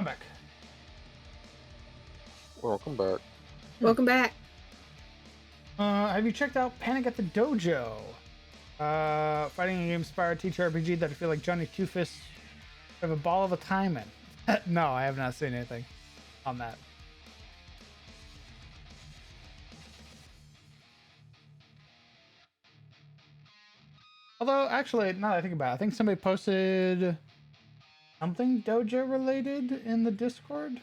back. Welcome back. Welcome back. Have you checked out Panic at the Dojo? Fighting game inspired TTRPG that I feel like Johnny Two-Fist have a ball of a time in. No, I have not seen anything on that. Although, actually, now that I think about it, I think somebody posted something dojo related in the Discord.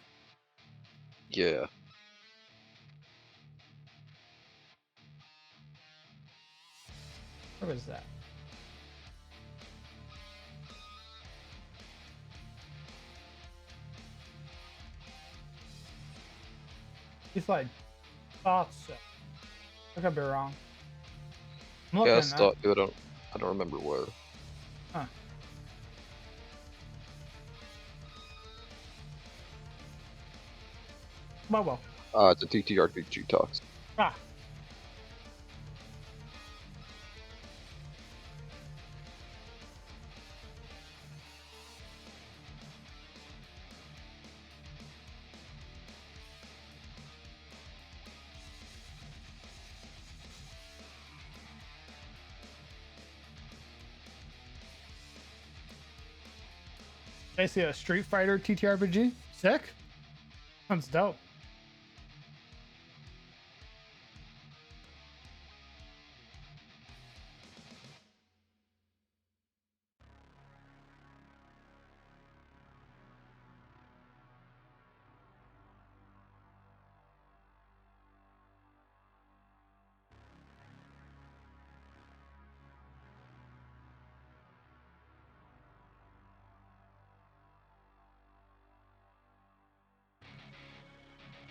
Yeah. Where was that? He's like, thought so. I could be wrong. I'm looking Yeah, I at thought I don't remember where. Huh. Well. It's a TTRPG talks. Ah. Basically a Street Fighter TTRPG. Sick. Sounds dope.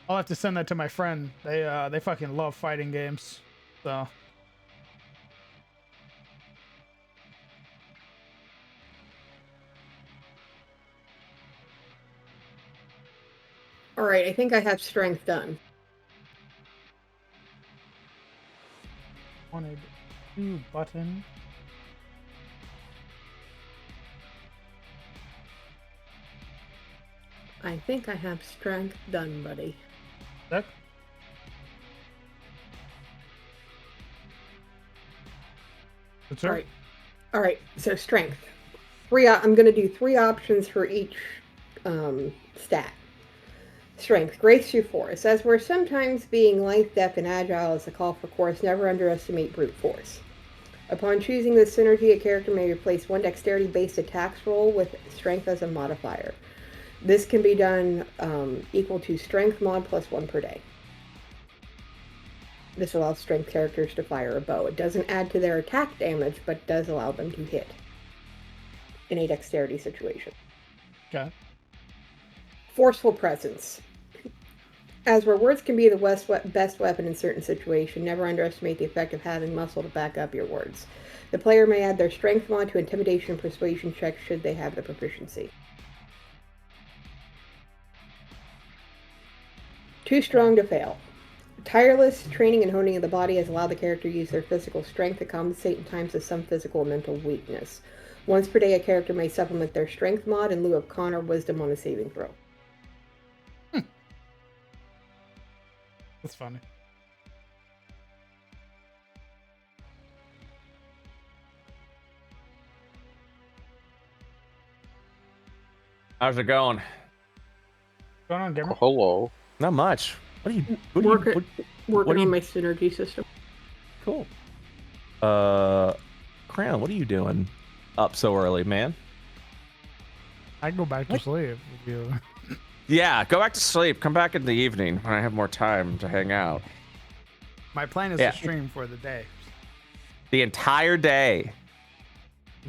I'll have to send that to my friend. They fucking love fighting games. So All right, I think I have strength done. wanted to button. I think I have strength done, buddy. Sick. That's right. All right. So strength. I'm going to do 3 options for each stat. Strength, grace through force. As we're sometimes being lithe, deft, and agile as a call for course, never underestimate brute force. Upon choosing this synergy, a character may replace one dexterity-based attacks roll with strength as a modifier. This can be done equal to strength mod plus 1 per day. This allows strength characters to fire a bow. It doesn't add to their attack damage, but does allow them to hit in a dexterity situation. Okay. Forceful presence. As where words can be the best weapon in certain situations, never underestimate the effect of having muscle to back up your words. The player may add their strength mod to intimidation and persuasion checks should they have the proficiency. Too strong to fail. Tireless training and honing of the body has allowed the character to use their physical strength to compensate in times of some physical and mental weakness. Once per day, a character may supplement their strength mod in lieu of con or wisdom on a saving throw. That's funny. How's it going? What's going on, gamer? Oh, hello. Not much. What are you? Working on my synergy system. Cool. Crown, what are you doing up so early, man? I can go back to sleep with you. Yeah, go back to sleep. Come back in the evening when I have more time to hang out. My plan is to stream for the day. The entire day.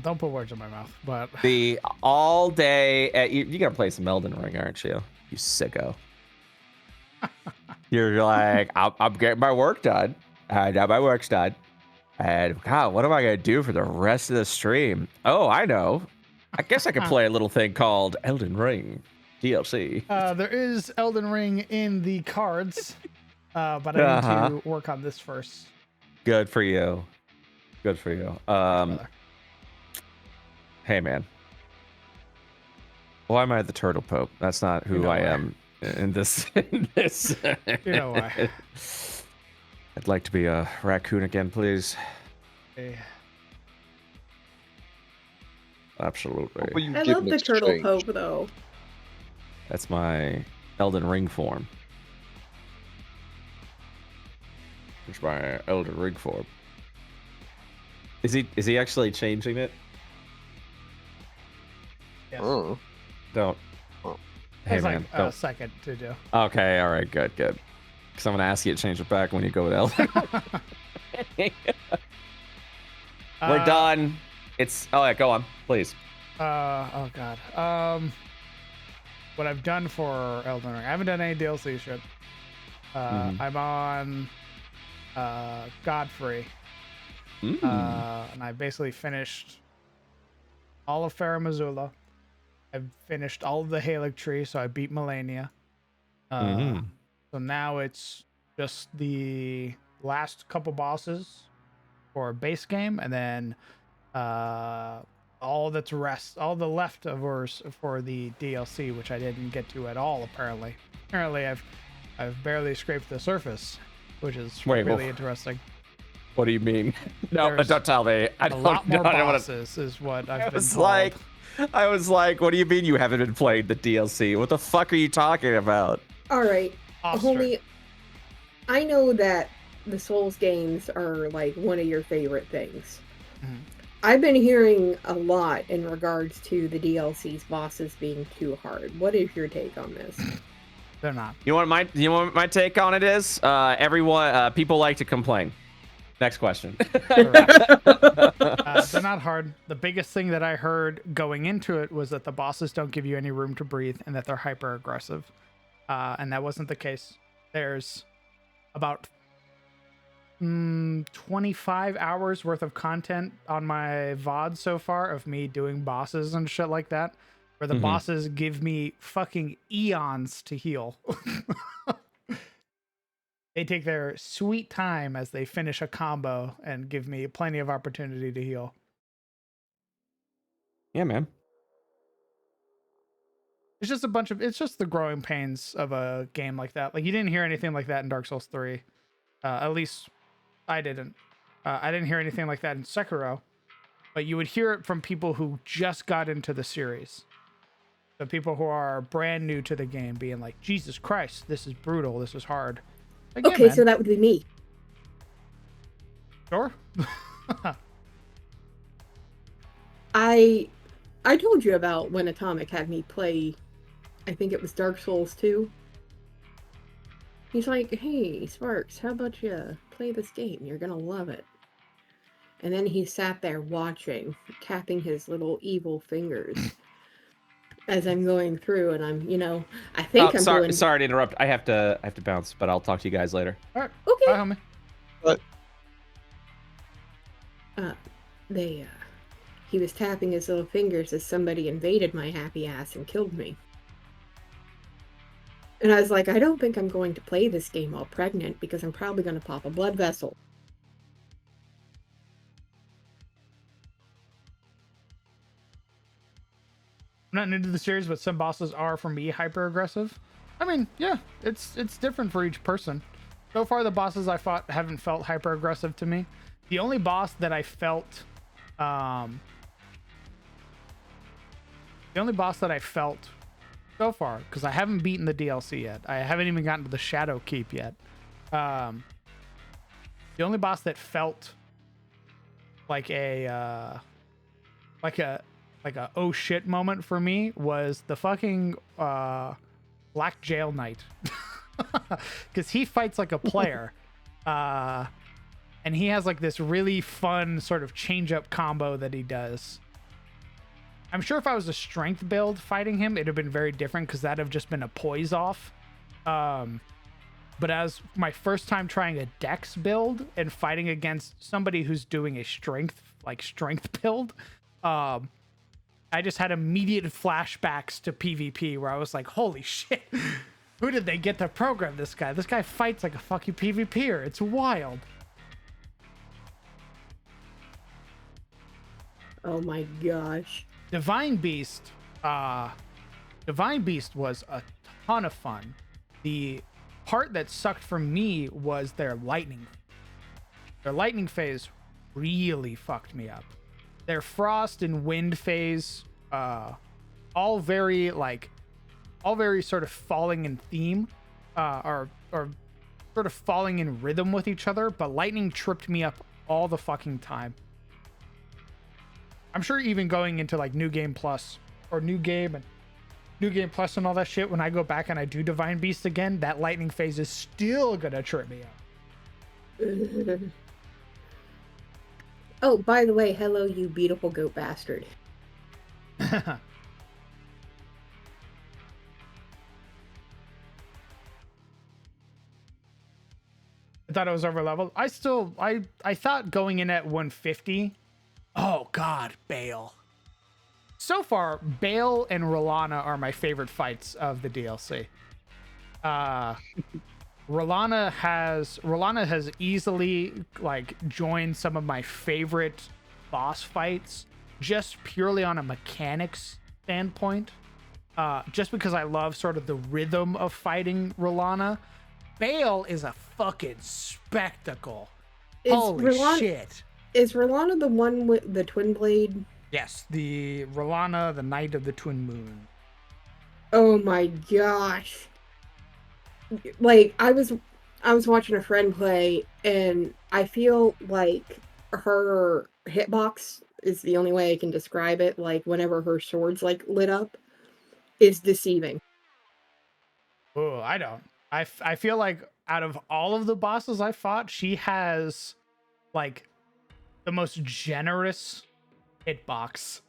Don't put words in my mouth, but The all day. You gotta play some Elden Ring, aren't you? You sicko. You're like, I'm getting my work done. I got my work's done. And God, what am I gonna do for the rest of the stream? Oh, I know. I guess I could play a little thing called Elden Ring DLC. there is Elden Ring in the cards, but I need to work on this first. Good for you. Good for you. Hey man, Why am I the turtle pope? That's not who You know I why. am in this. In this. You know why. I'd like to be a raccoon again, please. Okay. Absolutely. What will you I give love in the turtle exchange? pope though. That's my Elden Ring form. It's my Elden Ring form. Is he actually changing it? Yes. Oh. Don't. Oh. Hey It's man, like a don't. second to do. Okay, all right, good. Because I'm gonna ask you to change it back when you go with Elden. We're done. It's. Oh yeah, go on, please. Oh god. What I've done for Elden Ring, I haven't done any DLC shit. I'm on Godfrey. And I basically finished all of Farum Azula. I've finished all of the Erdtree, so I beat Melania. So now it's just the last couple bosses for base game, and then all the leftovers for the DLC, which I didn't get to at all. Apparently, I've barely scraped the surface, which is really interesting. What do you mean? No, There's don't tell me. I A don't lot more know. I don't wanna- bosses is what I've been was told. like, I was like, what do you mean you haven't been playing the DLC? What the fuck are you talking about? All right, Oster. Homie, I know that the Souls games are like one of your favorite things. Mhm. I've been hearing a lot in regards to the DLC's bosses being too hard. What is your take on this? They're not. You want my take on it is? Everyone, people like to complain. Next question. They're not hard. The biggest thing that I heard going into it was that the bosses don't give you any room to breathe and that they're hyper aggressive. And that wasn't the case. There's about 25 hours worth of content on my VOD so far of me doing bosses and shit like that, where the bosses give me fucking eons to heal. They take their sweet time as they finish a combo and give me plenty of opportunity to heal. Yeah, man. It's just the growing pains of a game like that. Like, you didn't hear anything like that in Dark Souls 3. At least I didn't. I didn't hear anything like that in Sekiro, but you would hear it from people who just got into the series. The people who are brand new to the game being like, Jesus Christ, this is brutal, this is hard. Like, Okay, yeah, so that would be me. sure. I told you about when Atomic had me play, I think it was Dark Souls 2. He's like, hey, Sparks, how about you play this game? You're gonna love it. And then he sat there watching, tapping his little evil fingers as I'm going through, and I'm, I think I'm doing... Sorry to interrupt. I have to bounce, but I'll talk to you guys later. All right. Okay. Bye, homie. He was tapping his little fingers as somebody invaded my happy ass and killed me. And I was like, I don't think I'm going to play this game while pregnant because I'm probably going to pop a blood vessel. I'm not new to the series, but some bosses are, for me, hyper aggressive. I mean, yeah, it's different for each person. So far, the bosses I fought haven't felt hyper aggressive to me. The only boss that I felt, so far, because I haven't beaten the DLC yet. I haven't even gotten to the Shadow Keep yet. The only boss that felt like a oh shit moment for me was the fucking Black Jail Knight. Because he fights like a player. And he has like this really fun sort of change up combo that he does. I'm sure if I was a strength build fighting him, it'd have been very different because that'd have just been a poise off. But as my first time trying a dex build and fighting against somebody who's doing a strength build, I just had immediate flashbacks to PvP where I was like, holy shit, who did they get to program this guy? This guy fights like a fucking PvPer. It's wild. Oh my gosh. Divine Beast Divine Beast was a ton of fun. The part that sucked for me was their lightning. Their lightning phase really fucked me up. Their frost and wind phase, all very sort of falling in theme, or sort of falling in rhythm with each other. But lightning tripped me up all the fucking time. I'm sure even going into like New Game Plus or New Game Plus and all that shit, when I go back and I do Divine Beast again, that lightning phase is still gonna trip me up. Oh, by the way, hello, you beautiful goat bastard. I thought it was over leveled. I thought going in at 150. Oh god, Bale. So far, Bale and Rolana are my favorite fights of the DLC. Rolana has easily like joined some of my favorite boss fights just purely on a mechanics standpoint. Just because I love sort of the rhythm of fighting Rolana. Bale is a fucking spectacle. Holy shit. Is Rolana the one with the twin blade? Yes, the Rolana, the Knight of the Twin Moon. Oh my gosh. Like, I was watching a friend play, and I feel like her hitbox is the only way I can describe it. Like, whenever her sword's like lit up, is deceiving. Oh, I don't. I feel like out of all of the bosses I fought, she has like the most generous hitbox.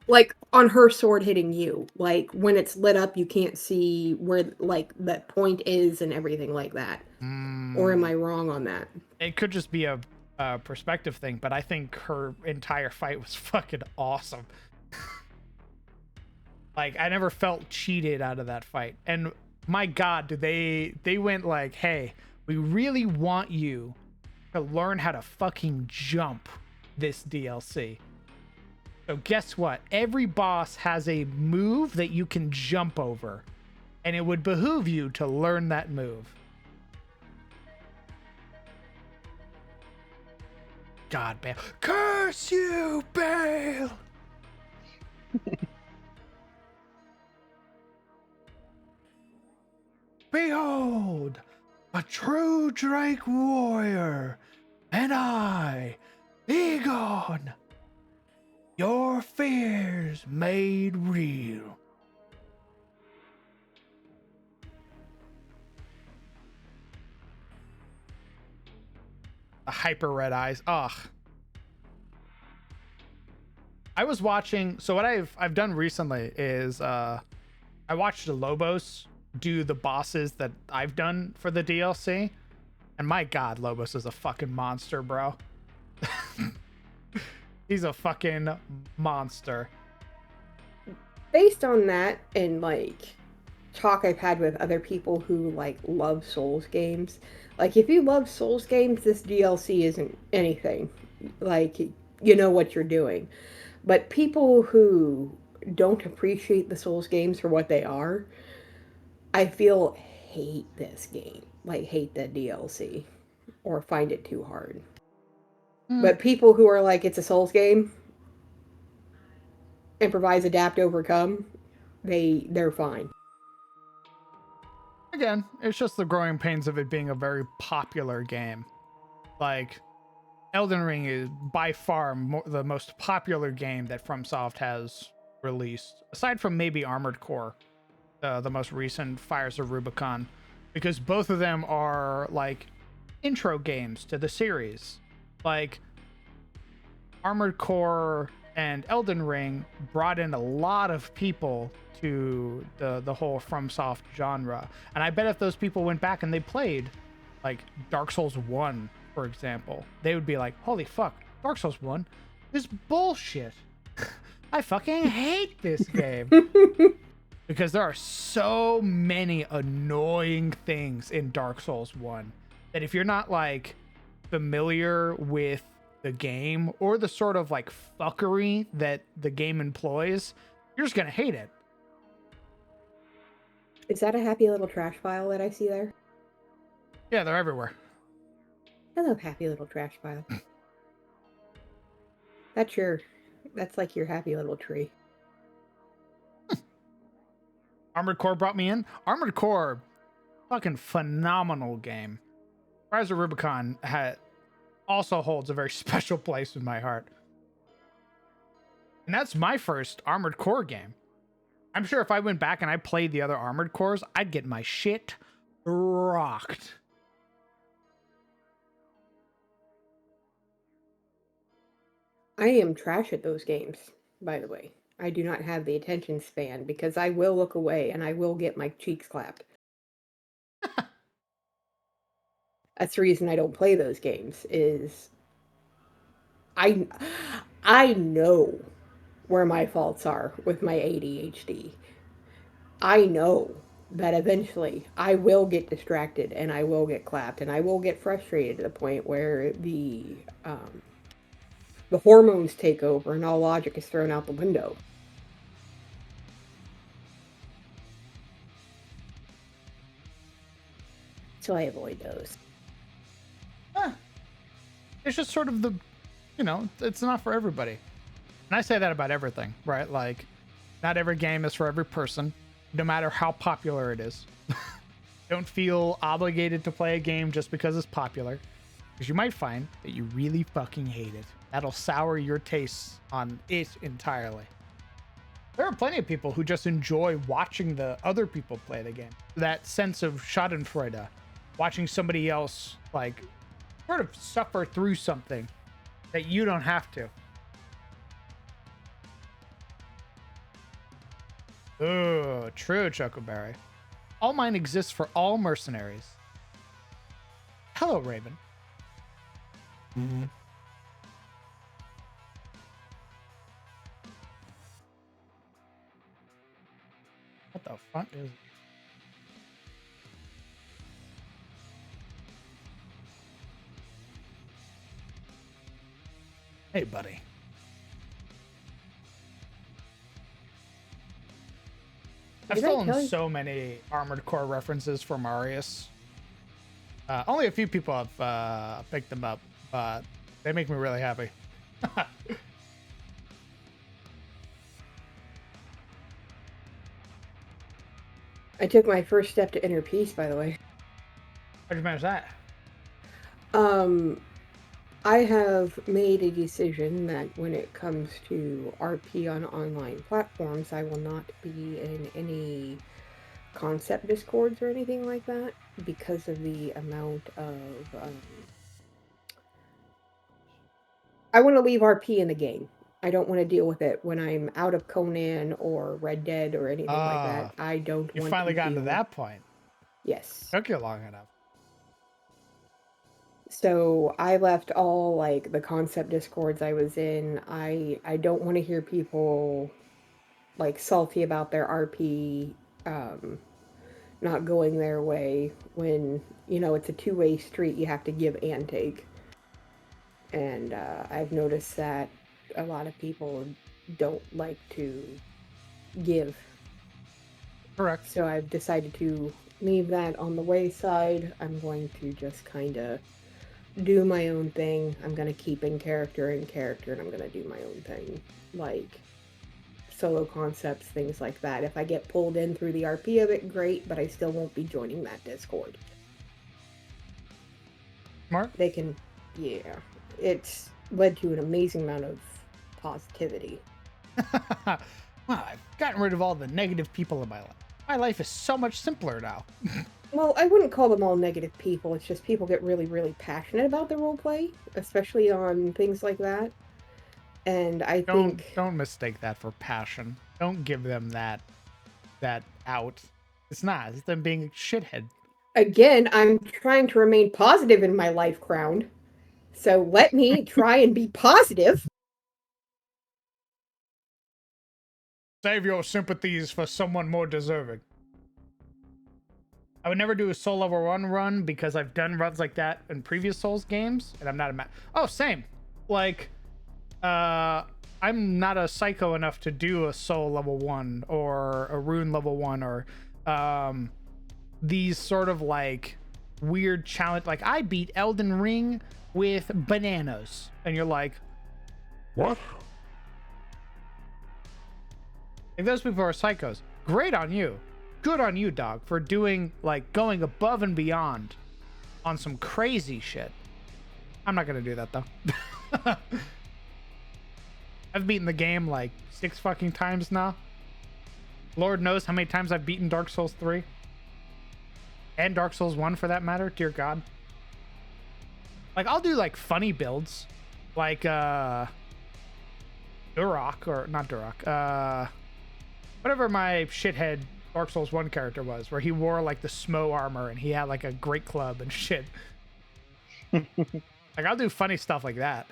Like, on her sword hitting you. Like, when it's lit up, you can't see where, like, that point is and everything like that. Or am I wrong on that? It could just be a perspective thing, but I think her entire fight was fucking awesome. Like, I never felt cheated out of that fight. And my god, they went like, hey, we really want you to learn how to fucking jump this DLC. So guess what? Every boss has a move that you can jump over, and it would behoove you to learn that move. God, Bale. Curse you, Bale! Behold, a true Drake warrior, and I, Egon, your fears made real. The hyper red eyes. Ugh. I was watching. So what I've done recently is I watched the Lobos do the bosses that I've done for the DLC, and my god, Lobos is a fucking monster, bro. He's a fucking monster. Based on that and like talk I've had with other people who like love Souls games, like if you love Souls games, this DLC isn't anything. Like, you know what you're doing. But people who don't appreciate the Souls games for what they are, I feel hate this game. Like, hate the DLC or find it too hard. But people who are like, it's a Souls game, improvise, adapt, overcome, they're fine. Again, it's just the growing pains of it being a very popular game. Like, Elden Ring is by far the most popular game that FromSoft has released, aside from maybe Armored Core, the most recent Fires of Rubicon, because both of them are like intro games to the series. Like, Armored Core and Elden Ring brought in a lot of people to the whole FromSoft genre. And I bet if those people went back and they played like Dark Souls 1, for example, they would be like, holy fuck, Dark Souls 1 is bullshit. I fucking hate this game. Because there are so many annoying things in Dark Souls 1 that if you're not like familiar with the game or the sort of like fuckery that the game employs, you're just gonna hate it. Is that a happy little trash pile that I see there? Yeah, they're everywhere. Hello, happy little trash pile. That's like your happy little tree. Armored Core brought me in. Armored Core, fucking phenomenal game. Rise of Rubicon also holds a very special place in my heart. And that's my first Armored Core game. I'm sure if I went back and I played the other Armored Cores, I'd get my shit rocked. I am trash at those games, by the way. I do not have the attention span because I will look away and I will get my cheeks clapped. That's the reason I don't play those games is I know where my faults are with my ADHD. I know that eventually I will get distracted and I will get clapped and I will get frustrated to the point where the hormones take over and all logic is thrown out the window. So I avoid those. It's just sort of it's not for everybody. And I say that about everything, right? Like, not every game is for every person, no matter how popular it is. Don't feel obligated to play a game just because it's popular, because you might find that you really fucking hate it. That'll sour your tastes on it entirely. There are plenty of people who just enjoy watching the other people play the game. That sense of schadenfreude, watching somebody else like sort of suffer through something that you don't have to. Ooh, true, Chocoberry. All mine exists for all mercenaries. Hello, Raven. Mm-hmm. What the fuck is... Hey, buddy. I've stolen so many Armored Core references from Arius. Only a few people have picked them up, but they make me really happy. I took my first step to inner peace, by the way. How'd you manage that? I have made a decision that when it comes to RP on online platforms, I will not be in any concept discords or anything like that because of the amount of... I want to leave RP in the game. I don't want to deal with it when I'm out of Conan or Red Dead or anything like that. I don't want to. You finally gotten to that point. Yes. Took you long enough. So I left all like the concept discords I was in. I don't want to hear people like salty about their RP not going their way when, you know, it's a two-way street. You have to give and take. And I've noticed that a lot of people don't like to give. Correct. So I've decided to leave that on the wayside. I'm going to just kind of do my own thing. I'm going to keep in character, and I'm going to do my own thing. Like solo concepts, things like that. If I get pulled in through the RP of it, great, but I still won't be joining that Discord. Mark? They can, yeah. It's led to an amazing amount of positivity. Wow, I've gotten rid of all the negative people in my life. My life is so much simpler now. Well, I wouldn't call them all negative people. It's just people get really, really passionate about the roleplay, especially on things like that. And I think... Don't mistake that for passion. Don't give them that out. It's not. It's them being a shithead. Again, I'm trying to remain positive in my life, Crown. So let me try and be positive. Save your sympathies for someone more deserving. I would never do a Soul Level 1 run because I've done runs like that in previous Souls games, and I'm not a Oh, same. like, I'm not a psycho enough to do a soul level 1 or a rune level 1 or these sort of like weird challenge. Like, I beat Elden Ring with bananas, and you're like, what? Like, those people are psychos. Great on you. Good on you, dog, for doing, like, going above and beyond on some crazy shit. I'm not gonna do that though. I've beaten the game like 6 fucking times now. Lord knows how many times I've beaten Dark Souls 3. And Dark Souls 1 for that matter, dear God. Like, I'll do like funny builds. Like Durok, or not Durok, whatever my shithead Dark Souls 1 character was, where he wore like the Smo armor and he had like a great club and shit. Like, I'll do funny stuff like that.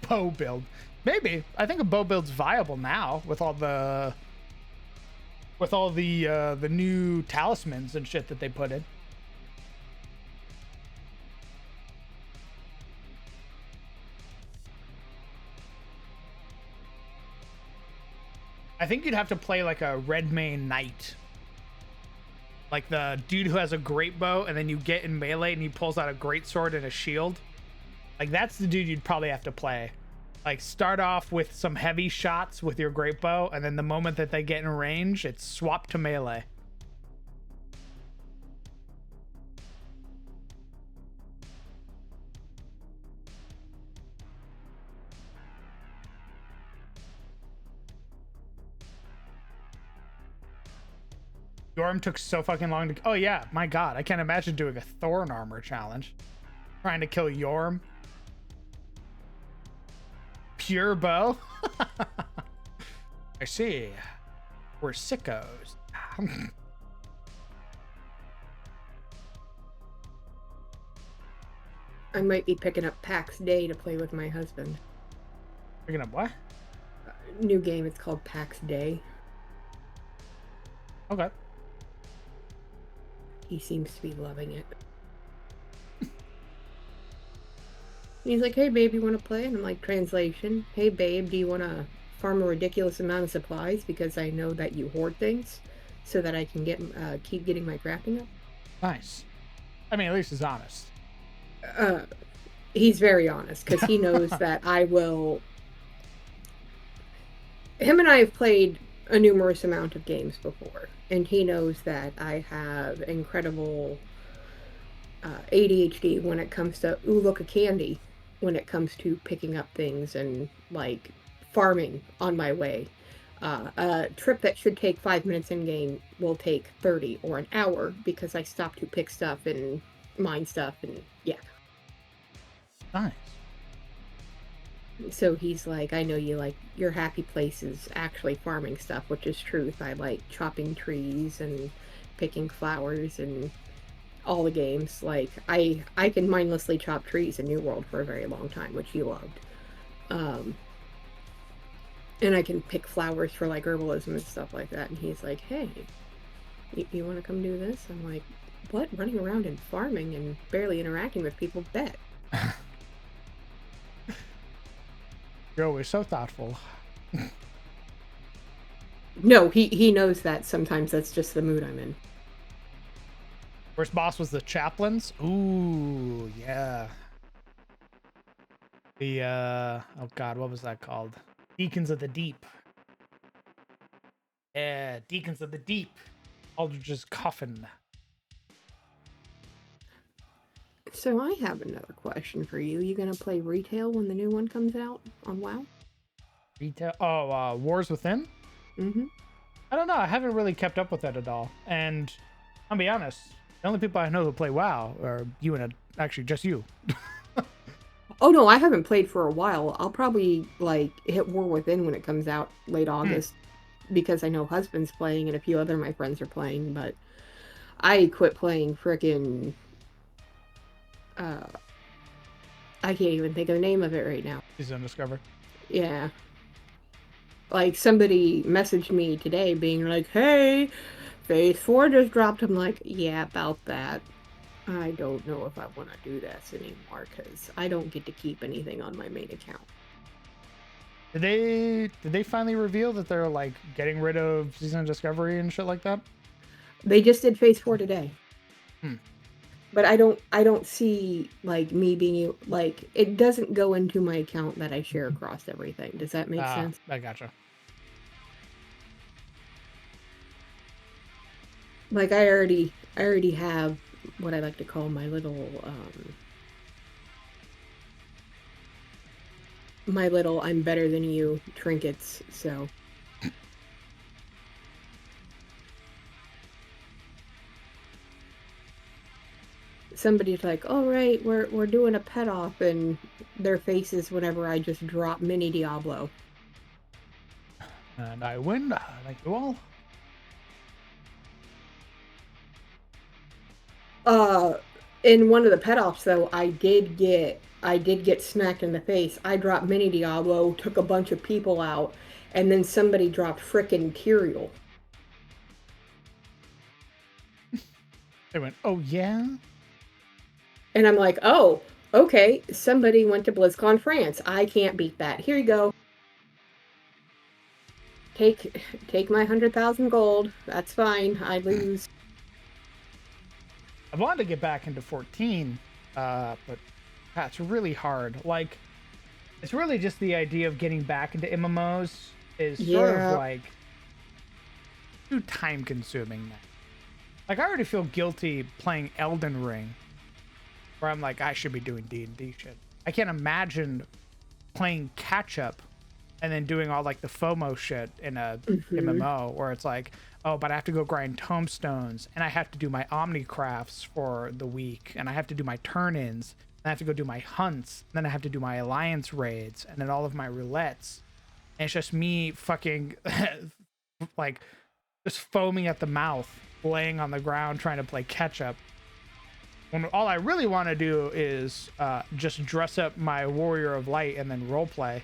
Bow build. Maybe. I think a bow build's viable now with all the new talismans and shit that they put in. I think you'd have to play like a red main knight. Like the dude who has a great bow, and then you get in melee and he pulls out a great sword and a shield. Like, that's the dude you'd probably have to play. Like, start off with some heavy shots with your great bow, and then the moment that they get in range, it's swap to melee. Yorm took so fucking long to... Oh, yeah. My God. I can't imagine doing a Thorn armor challenge. Trying to kill Yorm. Pure bow? I see. We're sickos. I might be picking up PAX Day to play with my husband. Picking up what? New game, it's called PAX Day. Okay. He seems to be loving it. He's like, hey babe, you want to play? And I'm like, translation. Hey babe, do you want to farm a ridiculous amount of supplies? Because I know that you hoard things so that I can get keep getting my crafting up. Nice. I mean, at least he's honest. He's very honest because he knows that I will... Him and I have played a numerous amount of games before, and he knows that I have incredible ADHD when it comes to, ooh, look, a candy, when it comes to picking up things and, like, farming on my way. A trip that should take 5 minutes in-game will take 30 or an hour because I stop to pick stuff and mine stuff, and yeah. Nice. So he's like, I know you like, your happy place is actually farming stuff, which is truth. I like chopping trees and picking flowers and all the games. Like, I can mindlessly chop trees in New World for a very long time, which he loved. And I can pick flowers for, like, herbalism and stuff like that. And he's like, hey, you want to come do this? I'm like, what? Running around and farming and barely interacting with people? Bet. You're always so thoughtful. No, he knows that sometimes that's just the mood I'm in. First boss was the chaplains. Ooh, yeah. The oh god, what was that called? Deacons of the Deep. Yeah, Deacons of the Deep. Aldrich's Coffin. So I have another question for you. You gonna play retail when the new one comes out on WoW? Retail? Oh, Wars Within? Mm-hmm. I don't know. I haven't really kept up with that at all. And I'll be honest, the only people I know who play WoW are you and actually just you. Oh no, I haven't played for a while. I'll probably like hit War Within when it comes out late August because I know husband's playing and a few other of my friends are playing, but I quit playing frickin' I can't even think of the name of it right now. He's Undiscovered. Yeah. Like, somebody messaged me today being like, hey, Phase 4 just dropped. I'm like, yeah, about that. I don't know if I want to do this anymore because I don't get to keep anything on my main account. Did they finally reveal that they're like getting rid of Season of Discovery and shit like that? They just did Phase 4 today. Hmm. But I don't see like me being like, it doesn't go into my account that I share across everything. Does that make sense? I gotcha. Like I already have what I like to call my little I'm better than you trinkets, so somebody's like, all right, we're doing a pet off, and their faces whenever I just drop mini Diablo. And I win. Thank you all. In one of the pet offs though, I did get smacked in the face. I dropped mini Diablo, took a bunch of people out, and then somebody dropped frickin' Tyrael. They went, oh yeah? And I'm like, oh, okay, somebody went to BlizzCon France. I can't beat that. Here you go. Take my 100,000 gold. That's fine. I lose. I wanted to get back into 14, but it's really hard. Like, it's really just the idea of getting back into MMOs is sort of like too time consuming now. Like, I already feel guilty playing Elden Ring, where I'm like, I should be doing D&D shit. I can't imagine playing catch up and then doing all like the FOMO shit in a MMO where it's like, oh, but I have to go grind tomestones and I have to do my Omnicrafts for the week and I have to do my turn-ins and I have to go do my hunts and then I have to do my alliance raids and then all of my roulettes. And it's just me fucking like just foaming at the mouth, laying on the ground trying to play catch up. When all I really want to do is just dress up my Warrior of Light and then roleplay.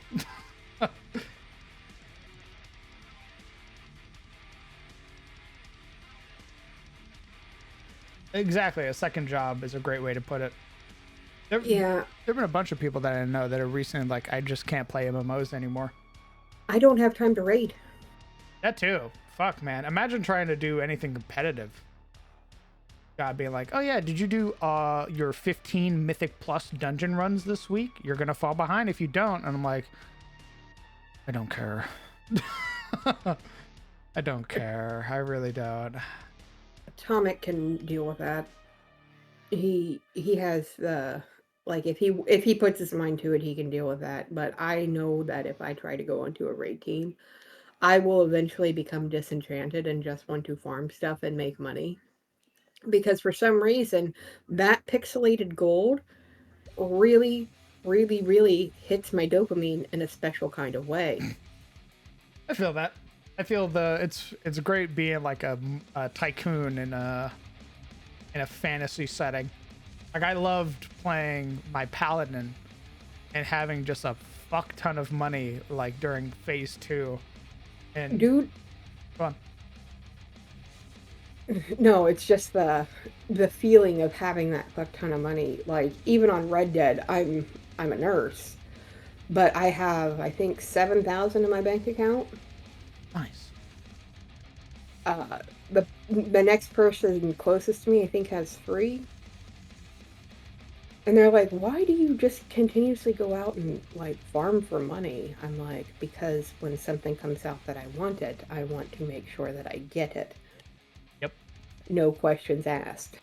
Exactly, a second job is a great way to put it. There've been a bunch of people that I know that are recently like, I just can't play MMOs anymore. I don't have time to raid. That too. Fuck, man. Imagine trying to do anything competitive. God, being like, oh yeah, did you do your 15 Mythic Plus dungeon runs this week? You're gonna fall behind if you don't. And I'm like, I don't care. I don't care. I really don't. Atomic can deal with that. He has the like if he puts his mind to it, he can deal with that. But I know that if I try to go into a raid team, I will eventually become disenchanted and just want to farm stuff and make money. Because for some reason, that pixelated gold really, really, really hits my dopamine in a special kind of way. I feel that. I feel it's great being like a tycoon in a fantasy setting. Like I loved playing my paladin and having just a fuck ton of money like during phase 2. And dude, go on. No, it's just the feeling of having that fuck ton of money. Like even on Red Dead, I'm a nurse, but I have I think 7,000 in my bank account. Nice. The next person closest to me I think has 3. And they're like, why do you just continuously go out and like farm for money? I'm like, because when something comes out that I want it, I want to make sure that I get it. Yep. No questions asked.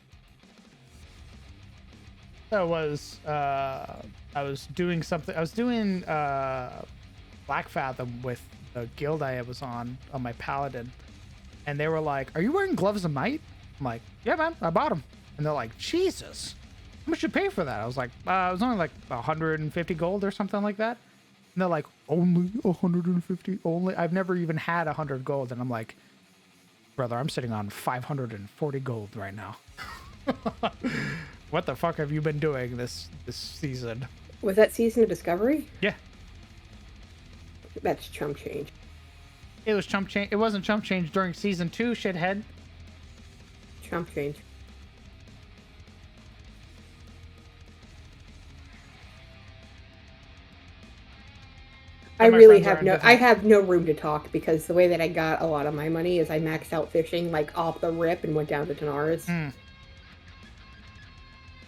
I was doing something. I was doing Black Fathom with the guild I was on my paladin, and they were like, "Are you wearing gloves of might?" I'm like, "Yeah, man, I bought them." And they're like, "Jesus, how much you pay for that?" I was like, "It was only like 150 gold or something like that." And they're like, "Only 150? Only? I've never even had 100 gold." And I'm like, "Brother, I'm sitting on 540 gold right now." What the fuck have you been doing this season? Was that Season of Discovery? Yeah. That's chump change. It was chump change. It wasn't chump change during season 2, shithead. Chump change. I my really friends are have in no. I different- have no room to talk because the way that I got a lot of my money is I maxed out fishing like off the rip and went down to Tanaris. Hmm.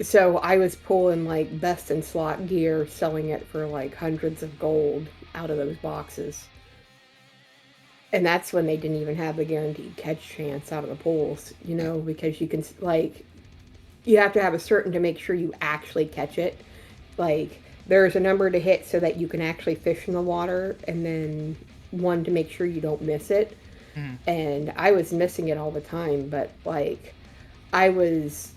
So I was pulling like best in slot gear, selling it for like hundreds of gold out of those boxes. And that's when they didn't even have the guaranteed catch chance out of the pools, you know, because you can like you have to have a certain to make sure you actually catch it. Like there's a number to hit so that you can actually fish in the water, and then one to make sure you don't miss it. Mhm. And I was missing it all the time, but like I was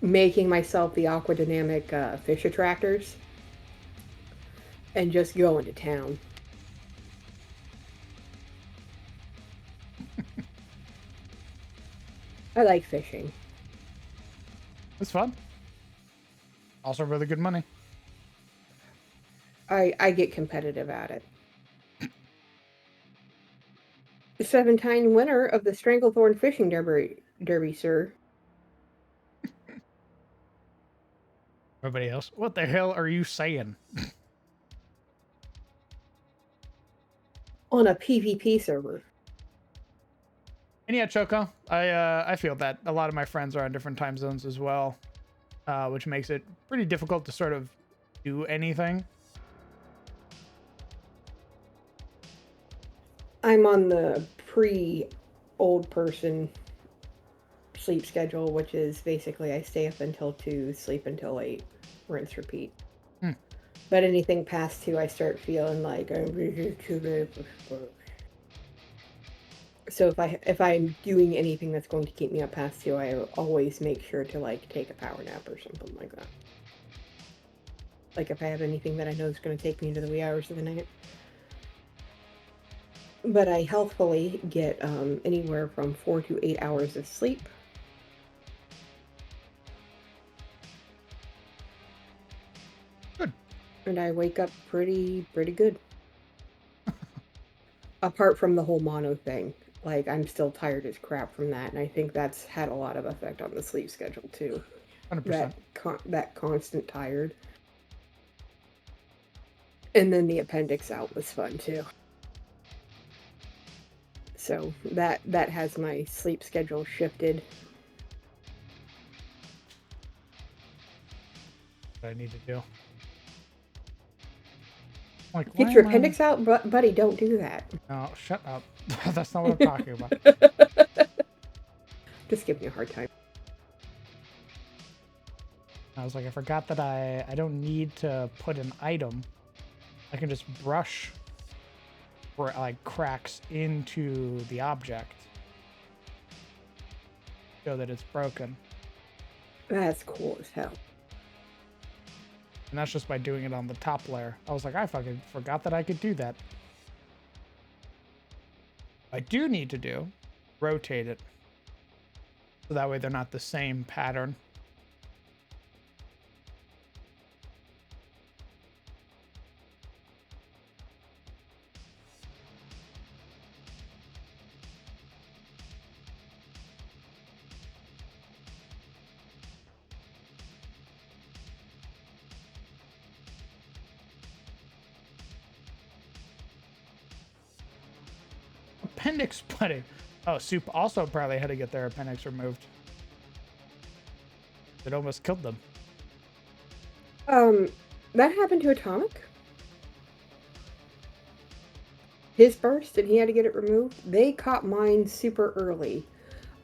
making myself the aquadynamic fish attractors and just going to town. I like fishing. It's fun. Also really good money. I get competitive at it. The 7-time winner of the Stranglethorn Fishing Derby, sir. Everybody else, what the hell are you saying? On a PvP server. And yeah, Choco, I feel that a lot of my friends are on different time zones as well, which makes it pretty difficult to sort of do anything. I'm on the pre-old person sleep schedule, which is basically I stay up until 2, sleep until 8, rinse, repeat. Hmm. But anything past 2, I start feeling like I'm too late for work. So if I'm doing anything that's going to keep me up past 2, I always make sure to like take a power nap or something like that. Like if I have anything that I know is going to take me into the wee hours of the night. But I healthfully get anywhere from 4 to 8 hours of sleep. Good. And I wake up pretty good. Apart from the whole mono thing. Like, I'm still tired as crap from that, and I think that's had a lot of effect on the sleep schedule, too. 100%. That constant tired. And then the appendix out was fun, too. So, that has my sleep schedule shifted. What I need to do. Like, Get why your am I- appendix out, buddy, don't do that. No, shut up. That's not what I'm talking about. Just give me a hard time. I was like, I forgot that I don't need to put an item. I can just brush where it like cracks into the object. Show that it's broken. That's cool as hell. And that's just by doing it on the top layer. I was like, I fucking forgot that I could do that. I do need to do, rotate it. So that way they're not the same pattern. Appendix splitting. Oh, Soup also probably had to get their appendix removed. It almost killed them. That happened to Atomic. His burst, and he had to get it removed. They caught mine super early.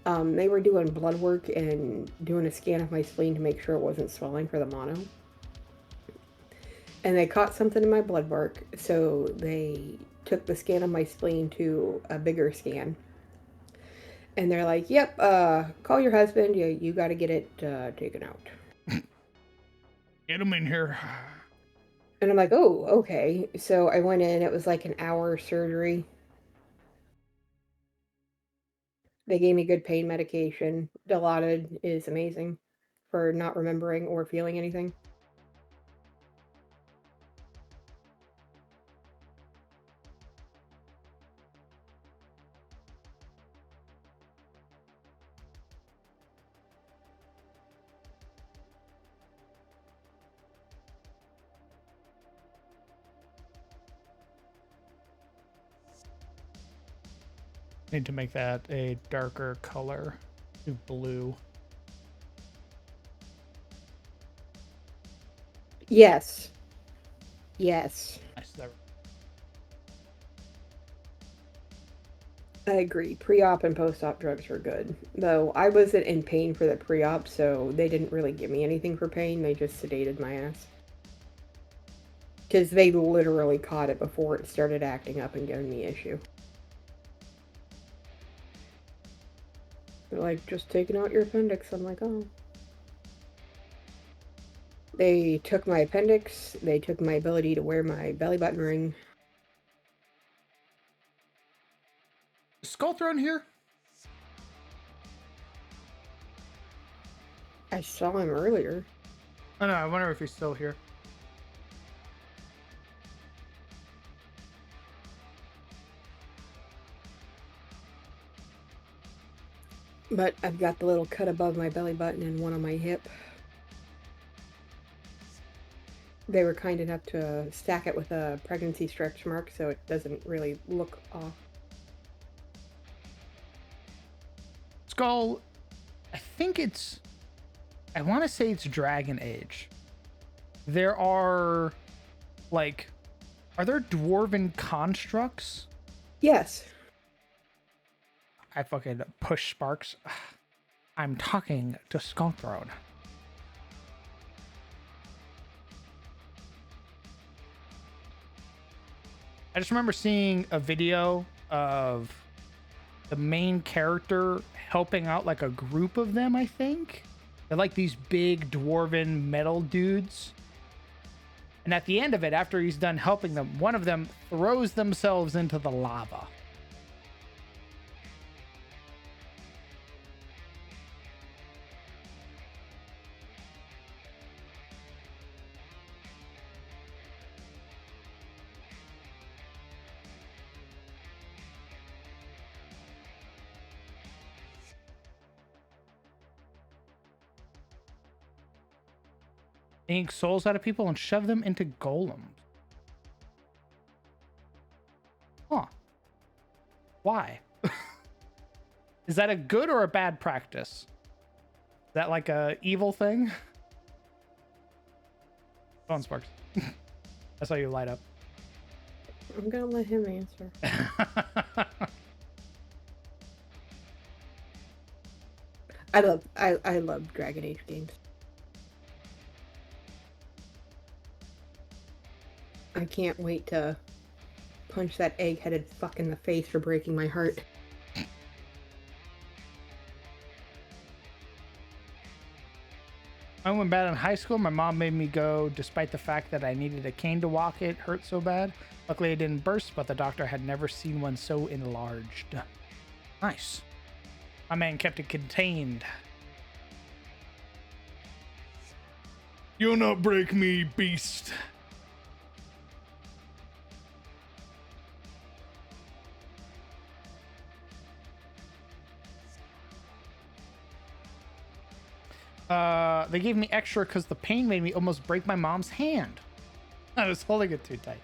They were doing blood work and doing a scan of my spleen to make sure it wasn't swelling for the mono. And they caught something in my blood work, so they took the scan of my spleen to a bigger scan. And they're like, yep, call your husband. You got to get it taken out. Get them in here. And I'm like, oh, okay. So I went in. It was like an hour surgery. They gave me good pain medication. Dilaudid is amazing for not remembering or feeling anything. Need to make that a darker color to blue. Yes. Yes. Nice. There. I agree. Pre-op and post-op drugs are good. Though I wasn't in pain for the pre-op, so they didn't really give me anything for pain. They just sedated my ass. Because they literally caught it before it started acting up and giving me issue. They're like, just taking out your appendix. I'm like, oh. They took my appendix. They took my ability to wear my belly button ring. Is Skull Throne here? I saw him earlier. Oh no, I wonder if he's still here. But I've got the little cut above my belly button and one on my hip. They were kind enough to stack it with a pregnancy stretch mark so it doesn't really look off. Skull, I think it's, I want to say it's Dragon Age. There are, like, are there dwarven constructs? Yes. I fucking push sparks. I'm talking to Skull Throne. I just remember seeing a video of the main character helping out like a group of them, I think. They're like these big dwarven metal dudes. And at the end of it, after he's done helping them, one of them throws themselves into the lava. Ink souls out of people and shove them into golems. Huh. Why? Is that a good or a bad practice? Is that like a evil thing? Phone sparks. I saw you light up. I'm gonna let him answer. I love Dragon Age games. I can't wait to punch that egg-headed fuck in the face for breaking my heart. I went bad in high school. My mom made me go despite the fact that I needed a cane to walk. It hurt so bad. Luckily, it didn't burst, but the doctor had never seen one so enlarged. Nice. My man kept it contained. You'll not break me, beast. They gave me extra because the pain made me almost break my mom's hand. I was holding it too tight.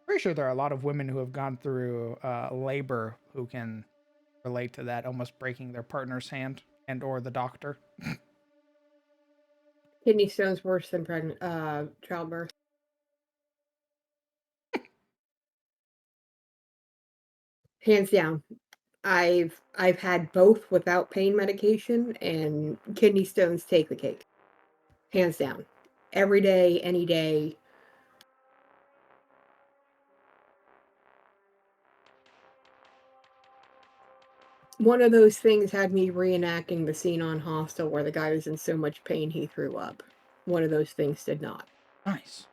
Pretty sure there are a lot of women who have gone through labor who can relate to that, almost breaking their partner's hand and or the doctor. Kidney stone's worse than childbirth. Hands down. I've had both without pain medication, and kidney stones take the cake. Hands down. Every day, any day. One of those things had me reenacting the scene on Hostel where the guy was in so much pain he threw up. One of those things did not. Nice.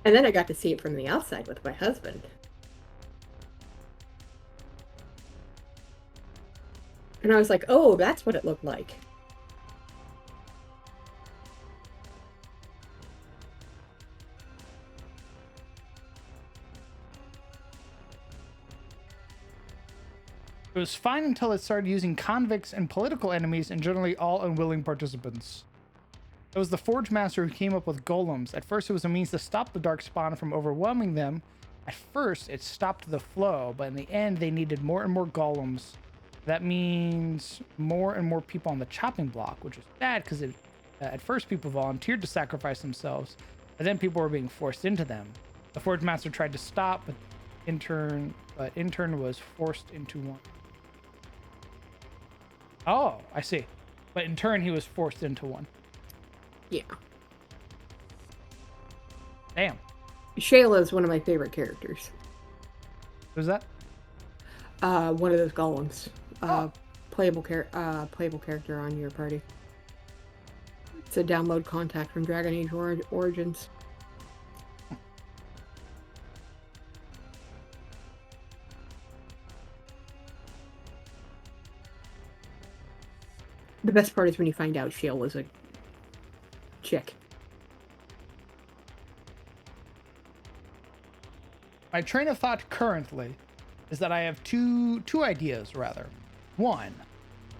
And then I got to see it from the outside with my husband. And I was like, oh, that's what it looked like. It was fine until it started using convicts and political enemies and generally all unwilling participants. It was the Forge Master who came up with golems. At first, it was a means to stop the Darkspawn from overwhelming them. At first, it stopped the flow, but in the end, they needed more and more golems. That means more and more people on the chopping block, which was bad because at first people volunteered to sacrifice themselves, but then people were being forced into them. The Forge Master tried to stop, but intern was forced into one. Oh, I see. But in turn, he was forced into one. Yeah. Damn. Shayla is one of my favorite characters. Who's that? One of those golems. Oh. Playable character on your party. It's a download contact from Dragon Age Origins. The best part is when you find out Shayla's a chick. My train of thought currently is that I have two ideas, rather. One,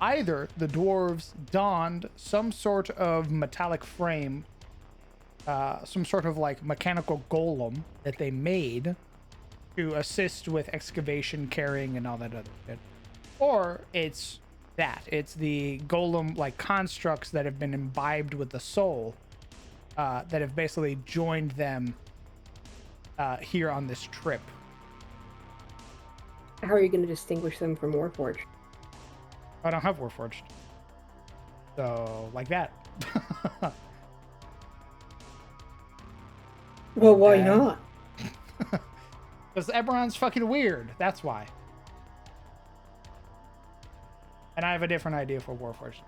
either the dwarves donned some sort of metallic frame, some sort of like mechanical golem that they made to assist with excavation, carrying, and all that other shit. Or it's the golem like constructs that have been imbibed with the soul, that have basically joined them here on this trip. How are you going to distinguish them from Warforged? I don't have Warforged. So, like that. Well, why not? Because Eberron's fucking weird. That's why. And I have a different idea for Warforged.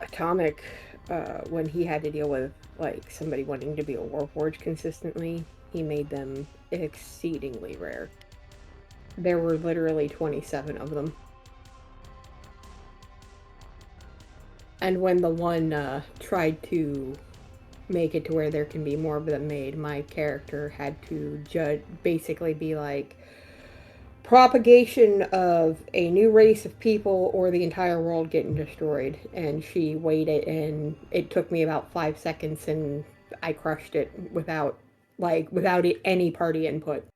Atomic, when he had to deal with like somebody wanting to be a Warforged consistently, he made them exceedingly rare. There were literally 27 of them. And when the one tried to make it to where there can be more of them made, my character had to basically be like, propagation of a new race of people or the entire world getting destroyed. And she waited, and it took me about 5 seconds, and I crushed it without any party input.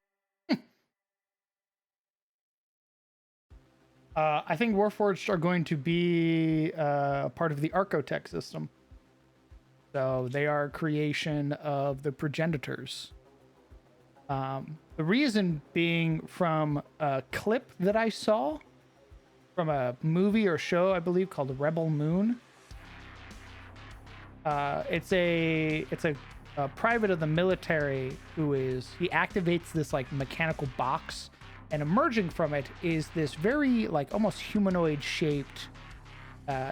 I think Warforged are going to be part of the Archotech system. So they are a creation of the progenitors. The reason being from a clip that I saw from a movie or show, I believe, called Rebel Moon. It's a private of the military he activates this like mechanical box, and emerging from it is this very like almost humanoid shaped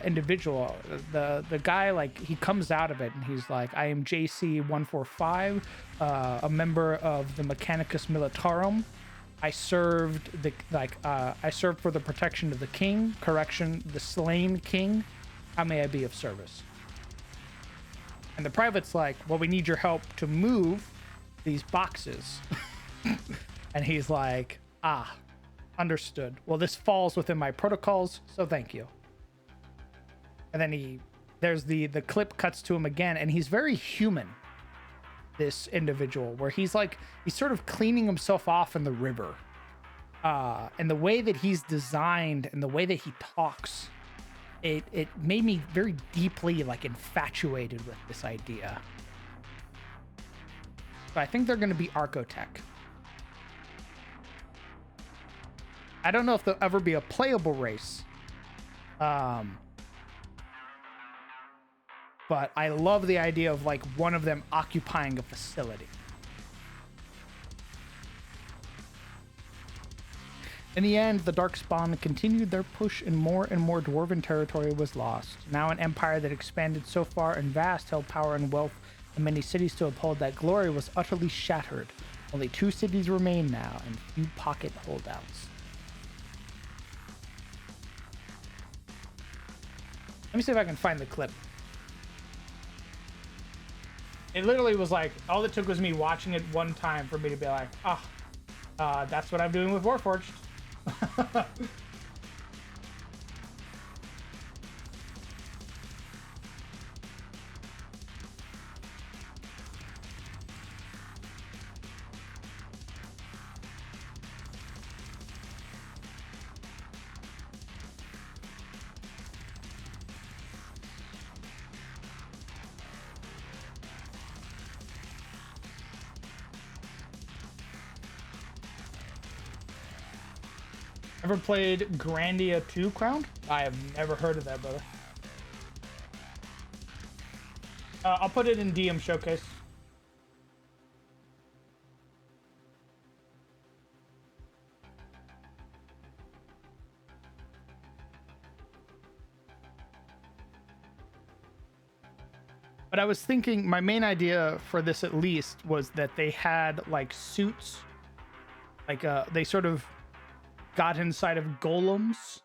individual. The guy, like, he comes out of it and he's like, I am JC-145, a member of the Mechanicus Militarum. I served for the protection of the king, the slain king. How may I be of service? And the private's like, well, we need your help to move these boxes. And he's like, understood. Well, this falls within my protocols, so thank you. And then there's the clip cuts to him again, and he's very human, this individual, where he's sort of cleaning himself off in the river. And the way that he's designed and the way that he talks, it made me very deeply like infatuated with this idea. So I think they're going to be Archotech. I don't know if there'll ever be a playable race. But I love the idea of like one of them occupying a facility. In the end, the Darkspawn continued their push, and more dwarven territory was lost. Now an empire that expanded so far and vast, held power and wealth and many cities to uphold that glory, was utterly shattered. Only 2 cities remain now, and few pocket holdouts. Let me see if I can find the clip. It literally was like, all it took was me watching it one time for me to be like, that's what I'm doing with Warforged. Ever played Grandia 2 Crown? I have never heard of that, brother. I'll put it in DM Showcase. But I was thinking my main idea for this at least was that they had like suits, like they sort of got inside of golems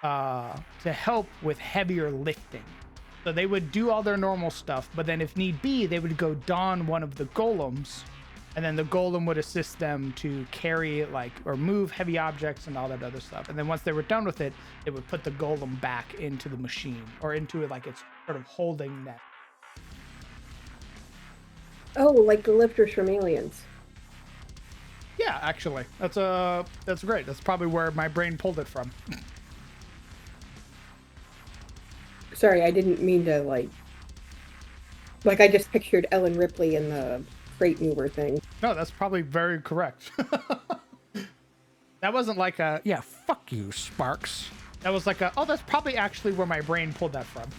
to help with heavier lifting. So they would do all their normal stuff, but then if need be, they would go don one of the golems, and then the golem would assist them to carry like or move heavy objects and all that other stuff. And then once they were done with it, they would put the golem back into the machine or into it like it's sort of holding net. Oh, like the lifters from Aliens. Yeah, actually, that's great. That's probably where my brain pulled it from. Sorry, I didn't mean to like I just pictured Ellen Ripley in the freight mover thing. No, that's probably very correct. That wasn't like a yeah, fuck you, Sparks. That was like a oh, that's probably actually where my brain pulled that from.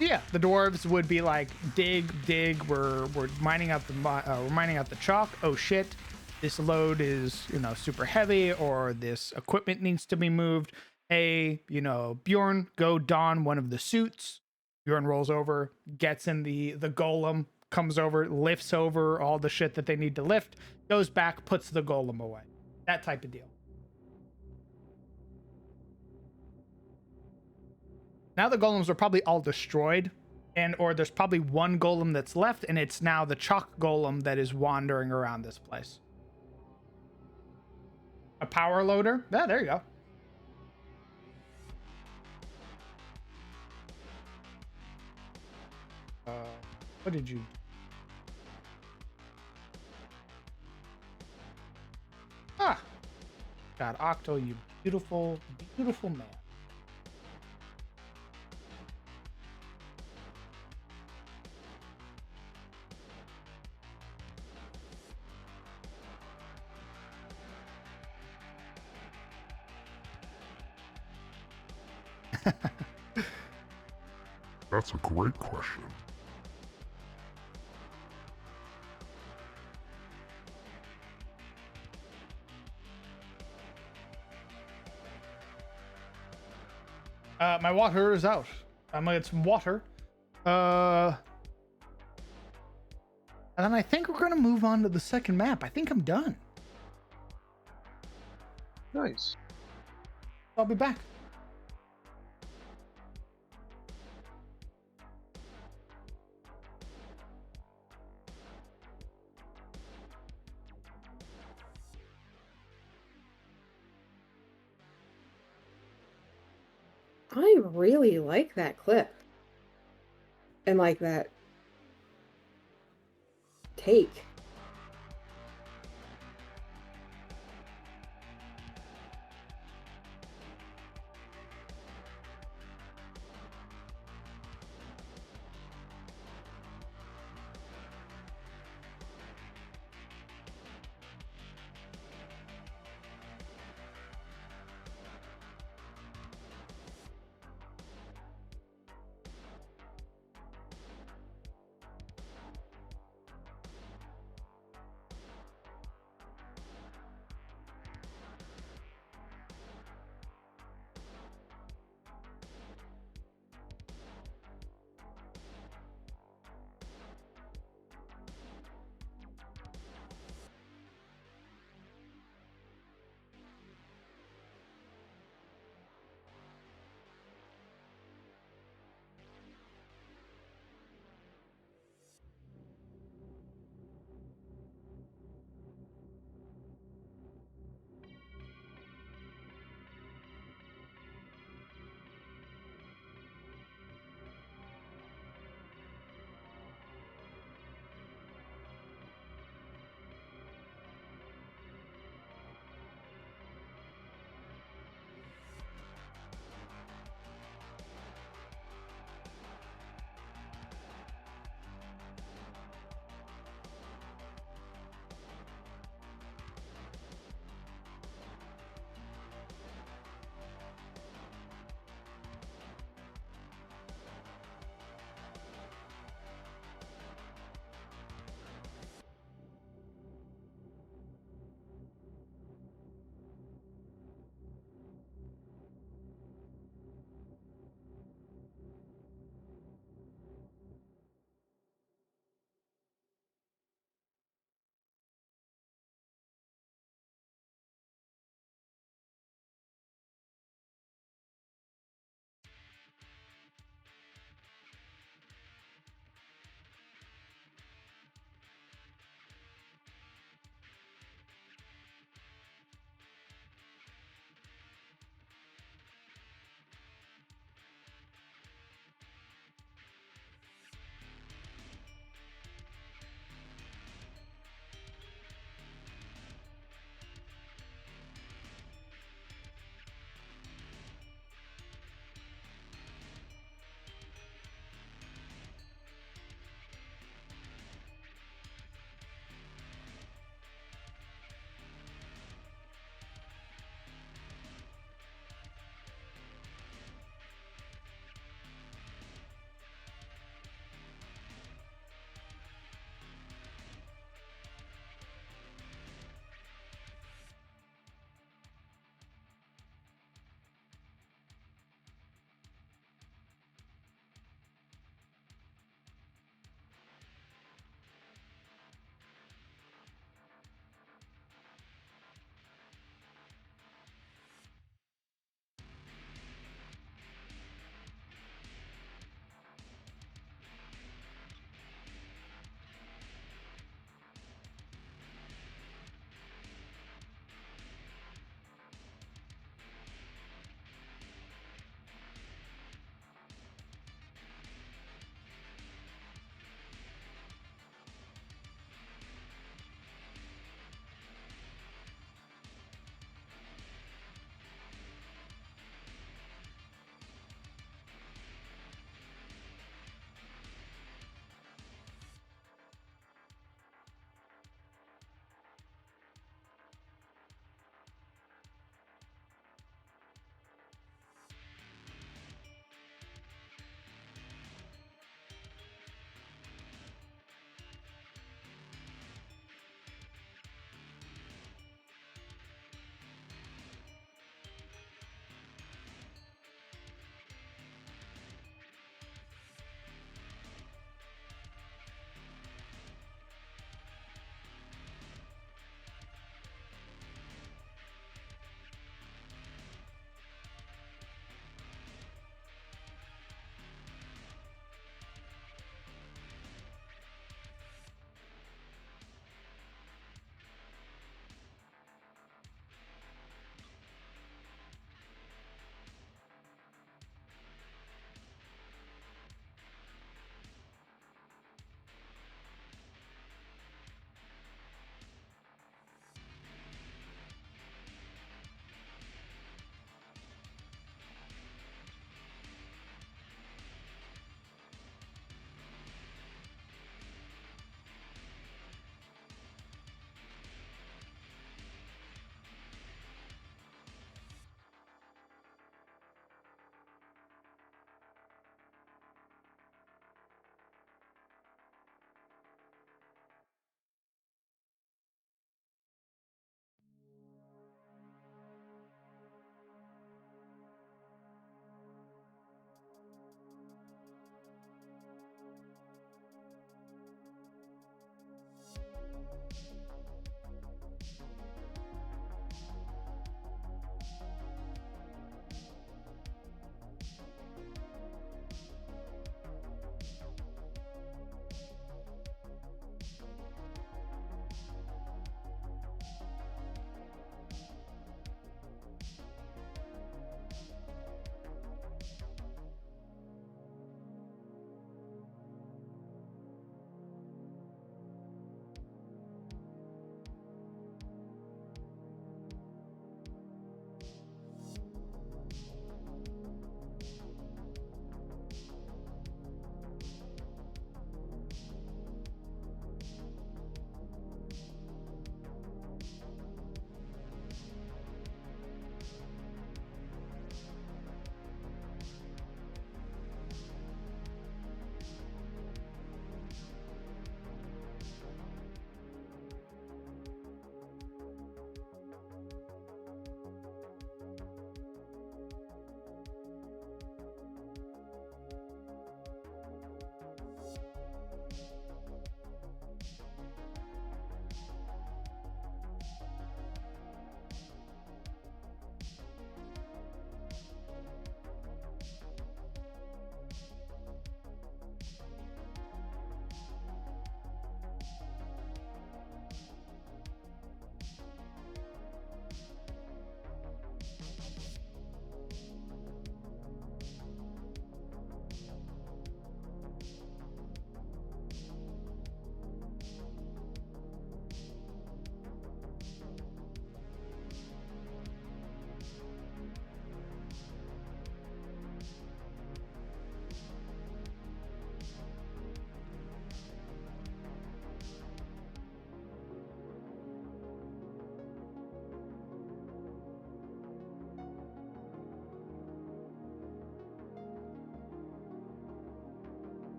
Yeah, the dwarves would be like, dig, we're mining out the chalk. Oh shit, this load is super heavy, or this equipment needs to be moved. Hey, Bjorn, go don one of the suits. Bjorn rolls over, gets in the golem, comes over, lifts over all the shit that they need to lift, goes back, puts the golem away. That type of deal. Now the golems are probably all destroyed, or there's probably one golem that's left, and it's now the chalk golem that is wandering around this place. A power loader? Yeah, there you go. What did you... Ah! God, Octo, you beautiful, beautiful man. That's a great question. My water is out. I'm gonna get some water. And then I think we're gonna move on to the second map. I think I'm done. Nice. I'll be back. I really like that clip. And like that take.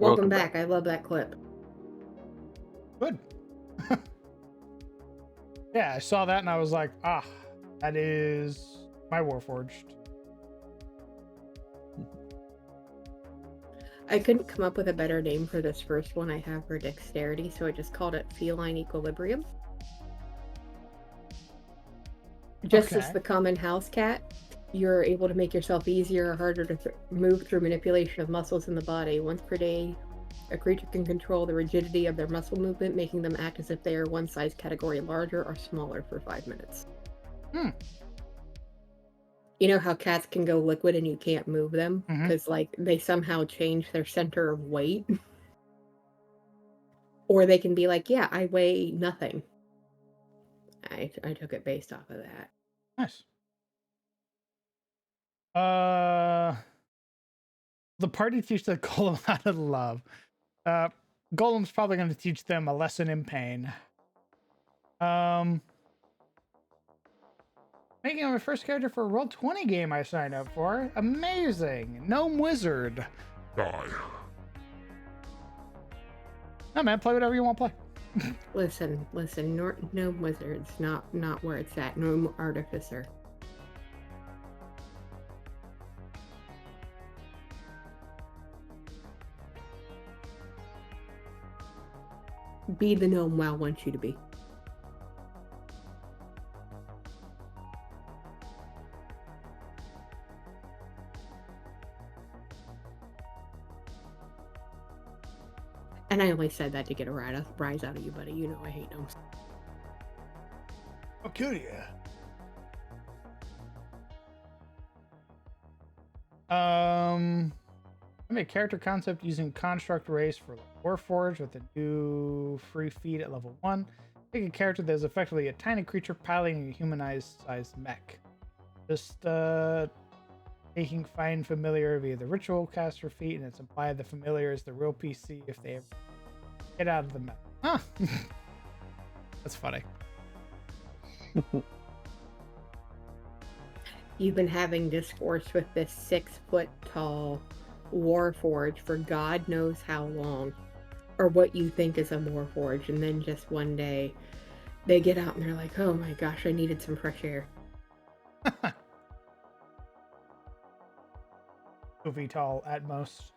Welcome back. I love that clip. Good. Yeah, I saw that and I was like, that is my Warforged. I couldn't come up with a better name for this first one I have for dexterity, so I just called it Feline Equilibrium. Just as Okay. the common house cat, you're able to make yourself easier or harder to move through manipulation of muscles in the body. Once per day, a creature can control the rigidity of their muscle movement, making them act as if they are one size category larger or smaller for 5 minutes. You know how cats can go liquid and you can't move them? Because, like, they somehow change their center of weight? Or they can be like, yeah, I weigh nothing. I took it based off of that. Nice. The party teach the golem how to love. Golem's probably going to teach them a lesson in pain. Making my first character for a Roll20 game I signed up for. Amazing. Gnome Wizard. Die. No, man, play whatever you want to play. Listen, Gnome Wizard's not where it's at. Gnome Artificer. Be the gnome WoW wants you to be. And I only said that to get a rise out of you, buddy. You know I hate gnomes. I'll kill you. I made a character concept using construct race for Warforged with a new free feed at level 1. Make a character that is effectively a tiny creature piloting a humanized sized mech. Just taking find familiar via the ritual caster feat, and it's implied the familiar is the real PC if they ever get out of the mech. Huh. That's funny. You've been having discourse with this 6-foot-tall Warforged for God knows how long, or what you think is a Warforged, and then just one day they get out and they're like, oh my gosh, I needed some fresh air. 2 feet tall at most.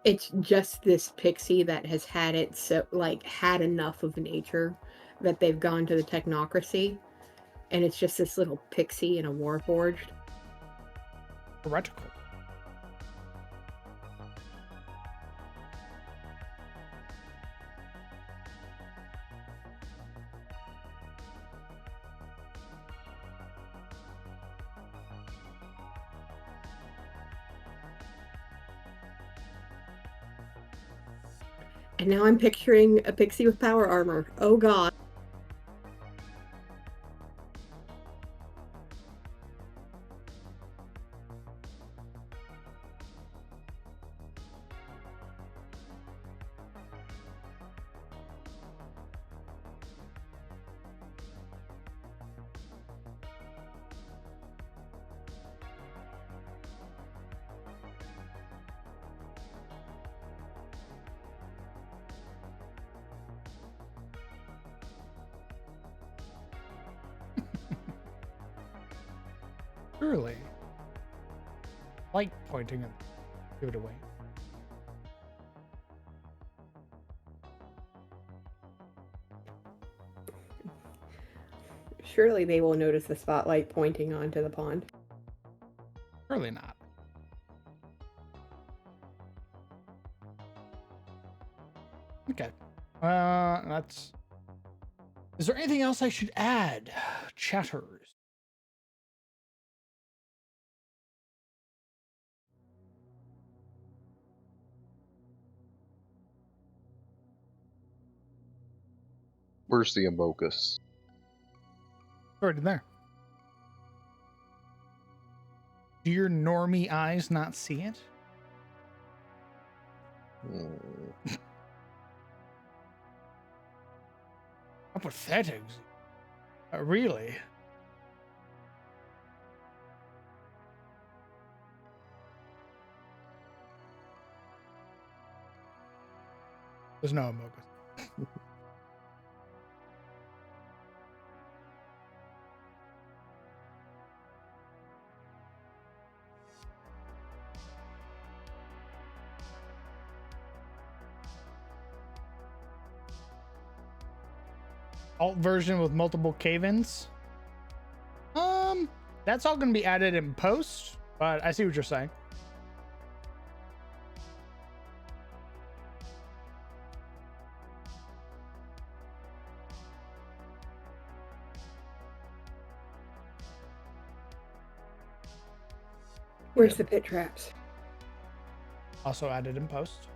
It's just this pixie that has had it so, like, had enough of nature that they've gone to the technocracy, and it's just this little pixie in a Warforged. Heretical. And now I'm picturing a pixie with power armor. Oh god. Surely. Light pointing and give it away. Surely they will notice the spotlight pointing onto the pond. Surely not. Okay. That's... Is there anything else I should add? Chatters. Where's the Amogus? Right in there. Do your normie eyes not see it? How pathetic. Really? There's no Amogus. Alt version with multiple cave-ins. That's all going to be added in post, but I see what you're saying. Where's the pit traps? Also added in post.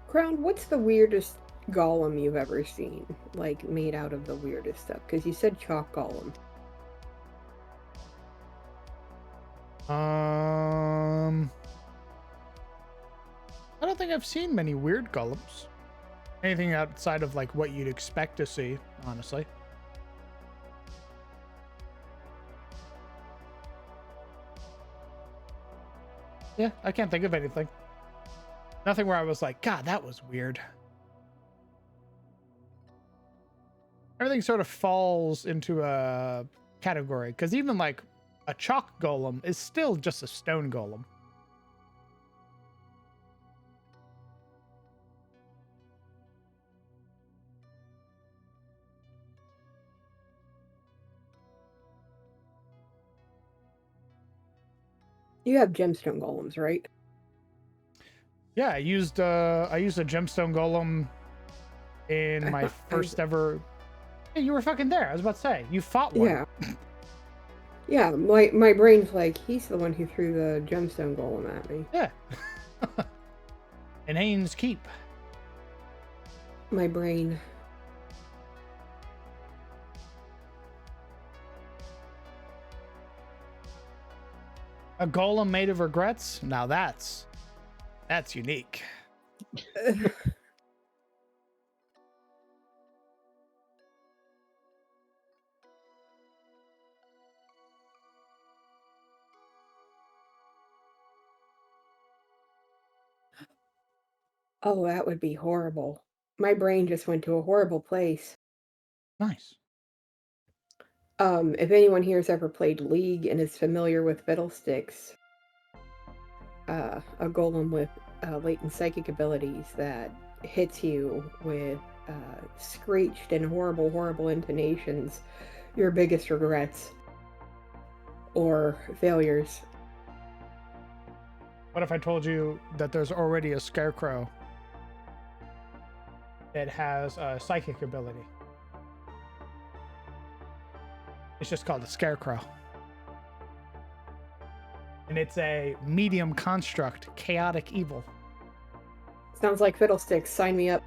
Crown, what's the weirdest golem you've ever seen? Like, made out of the weirdest stuff? Because you said chalk golem. I don't think I've seen many weird golems. Anything outside of like what you'd expect to see, honestly. Yeah, I can't think of anything. Nothing where I was like, God, that was weird. Everything sort of falls into a category, because even like a chalk golem is still just a stone golem. You have gemstone golems, right? Yeah, I used a gemstone golem in my first ever. Hey, you were fucking there. I was about to say you fought one. Yeah. Yeah, my brain's like, he's the one who threw the gemstone golem at me. Yeah. In Haynes Keep. My brain. A golem made of regrets? Now that's unique. Oh, that would be horrible. My brain just went to a horrible place. Nice. If anyone here has ever played League and is familiar with Fiddlesticks, a golem with latent psychic abilities that hits you with screeched and horrible intonations, your biggest regrets or failures. What if I told you that there's already a scarecrow that has a psychic ability? It's just called a scarecrow. And it's a medium construct, chaotic evil. Sounds like Fiddlesticks. Sign me up.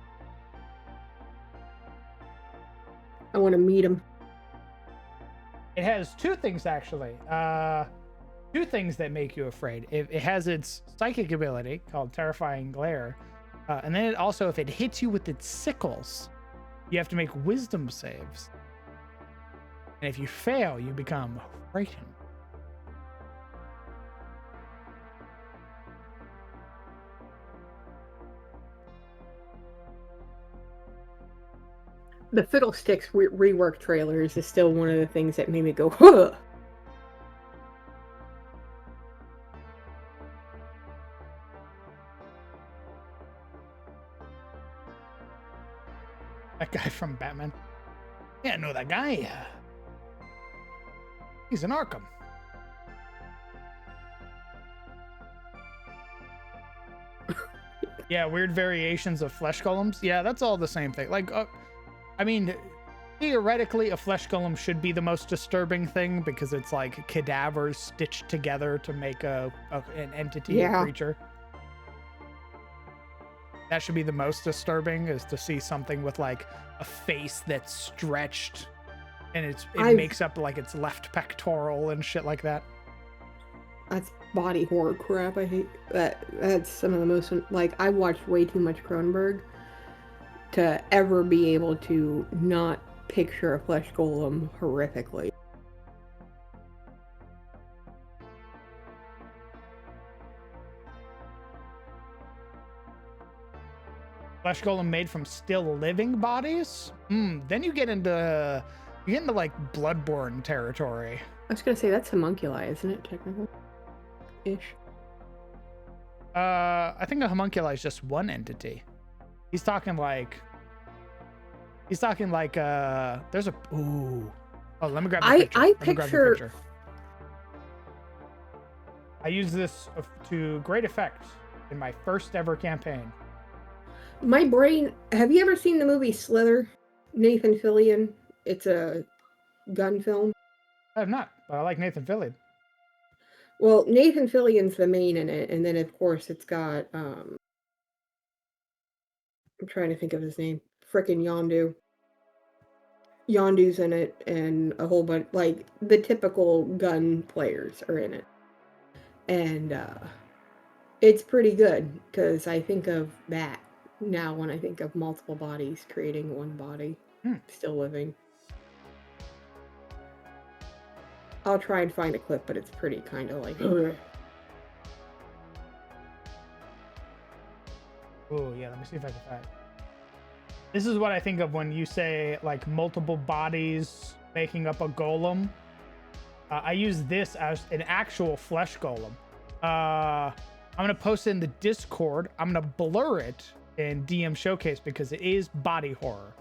I want to meet him. It has two things, actually. Two things that make you afraid. It has its psychic ability called Terrifying Glare. And then it also, if it hits you with its sickles, you have to make wisdom saves. And if you fail, you become frightened. The Fiddlesticks rework trailers is still one of the things that made me go, huh. That guy from Batman. Yeah, I know that guy. He's in Arkham. Yeah, weird variations of flesh golems. Yeah, that's all the same thing. Like, I mean, theoretically, a flesh golem should be the most disturbing thing because it's like cadavers stitched together to make an entity, a creature. That should be the most disturbing, is to see something with like a face that's stretched and it I've- makes up like its left pectoral and shit like that. That's body horror crap. I hate that. That's some of the most, like, I watched way too much Cronenberg to ever be able to not picture a flesh golem horrifically. Flesh golem made from still living bodies. Then you get into like Bloodborne territory. I was gonna say that's homunculi, isn't it, technically? Ish. I think a homunculi is just one entity. He's talking like there's a ooh. Oh, let me grab the picture. I Let me grab the picture- picture. I use this to great effect in my first ever campaign. My brain. Have you ever seen the movie Slither? Nathan Fillion. It's a gun film. I have not, but I like Nathan Fillion. Well, Nathan Fillion's the main in it, and then of course it's got I'm trying to think of his name. Frickin' Yondu. Yondu's in it, and a whole bunch, like, the typical gun players are in it. And it's pretty good, because I think of that now when I think of multiple bodies creating one body, still living. I'll try and find a clip, but it's pretty kind of like... Ugh. Oh yeah, let me see if I can find it. This is what I think of when you say like multiple bodies making up a golem. I use this as an actual flesh golem. I'm gonna post it in the Discord. I'm gonna blur it in DM Showcase because it is body horror.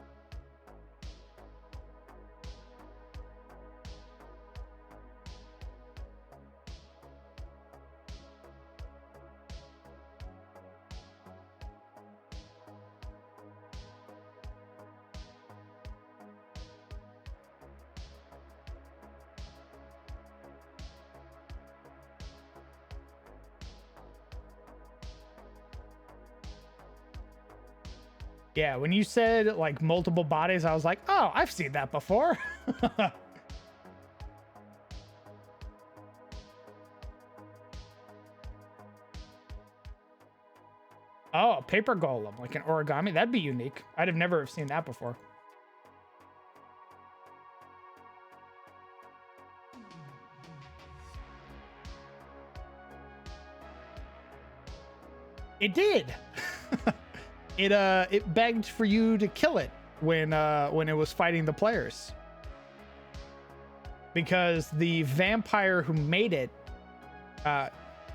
Yeah, when you said like multiple bodies, I was like, oh, I've seen that before. Oh, a paper golem, like an origami. That'd be unique. I'd have never have seen that before. It did. It begged for you to kill it when it was fighting the players. Because the vampire who made it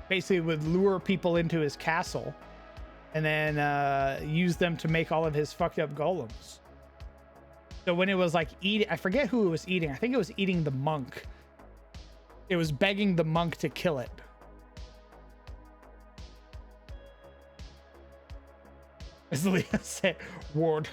basically would lure people into his castle and then use them to make all of his fucked up golems. So when it was like eating, I forget who it was eating. I think it was eating the monk. It was begging the monk to kill it. As Leah said, Ward.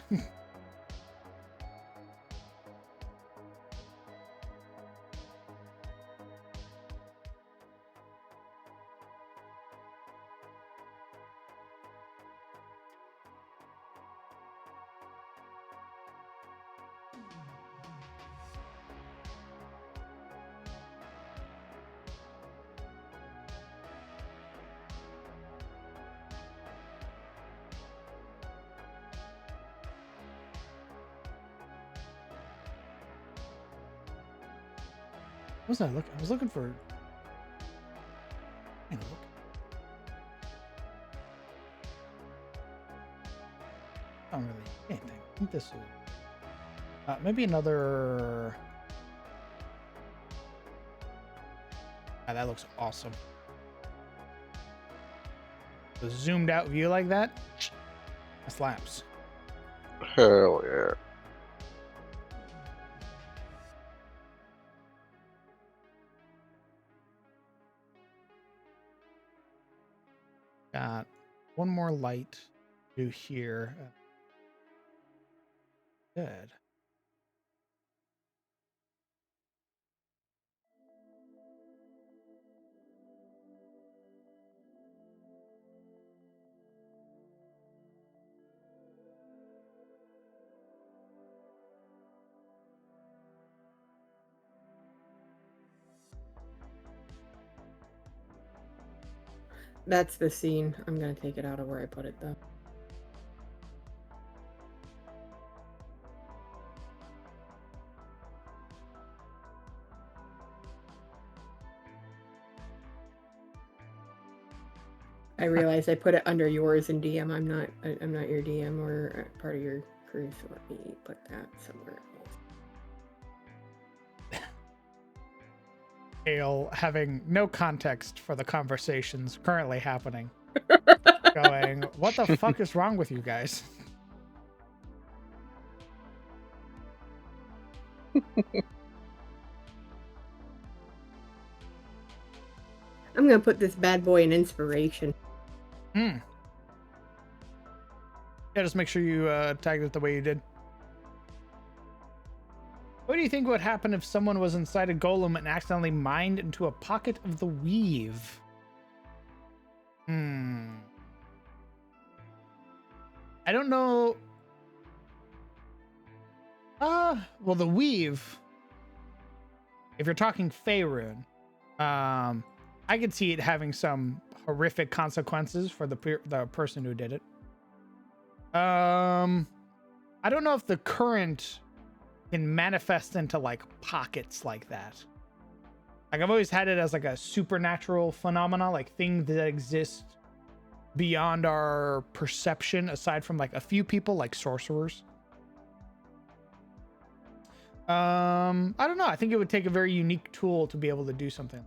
What was I looking? I was looking for. I look. I don't really anything. I think this is maybe another. Ah, that looks awesome. The zoomed out view like that. That slaps. Hell yeah. Got one more light to here. Good. That's the scene. I'm gonna take it out of where I put it though. I realized I put it under yours in DM. I'm not your DM or part of your crew, so let me put that somewhere else. Ale having no context for the conversations currently happening. Going, what the fuck is wrong with you guys? I'm gonna put this bad boy in inspiration. Yeah, just make sure you tagged it the way you did. What do you think would happen if someone was inside a golem and accidentally mined into a pocket of the weave? I don't know. Well, the weave, if you're talking Faerun, I could see it having some horrific consequences for the person who did it. I don't know if the current can manifest into like pockets like that. Like I've always had it as like a supernatural phenomena, like things that exist beyond our perception, aside from like a few people, like sorcerers. I don't know. I think it would take a very unique tool to be able to do something.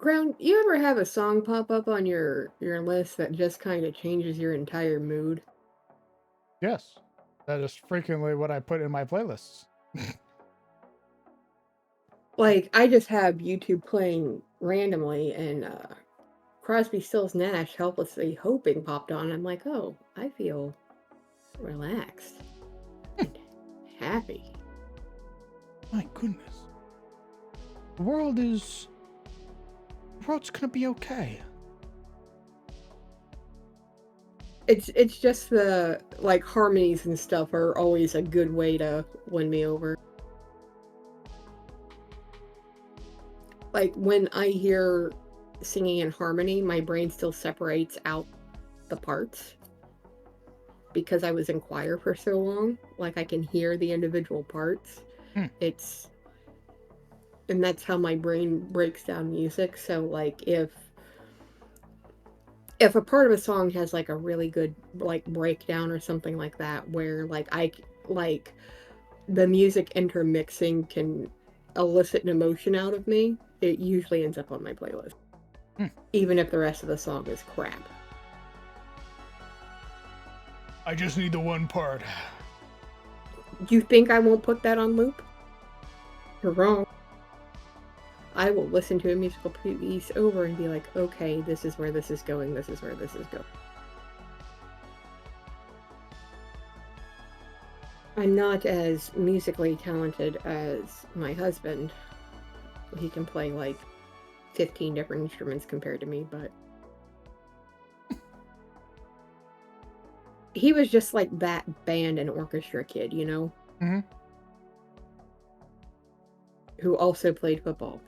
Ground, you ever have a song pop up on your list that just kind of changes your entire mood? Yes, that is frequently what I put in my playlists. Like, I just have YouTube playing randomly, and Crosby, Stills, Nash, Helplessly Hoping popped on. I'm like, oh, I feel relaxed and happy. My goodness. The world's gonna be okay. It's just the, like, harmonies and stuff are always a good way to win me over. Like, when I hear singing in harmony, my brain still separates out the parts. Because I was in choir for so long, like, I can hear the individual parts. And that's how my brain breaks down music. So, like, if a part of a song has, like, a really good, like, breakdown or something like that, where, like, the music intermixing can elicit an emotion out of me, it usually ends up on my playlist. Even if the rest of the song is crap. I just need the one part. Do you think I won't put that on loop? You're wrong. I will listen to a musical piece over and be like, okay, this is where this is going, this is where this is going. I'm not as musically talented as my husband. He can play like 15 different instruments compared to me, but he was just like that band and orchestra kid, you know? Mm-hmm. Who also played football.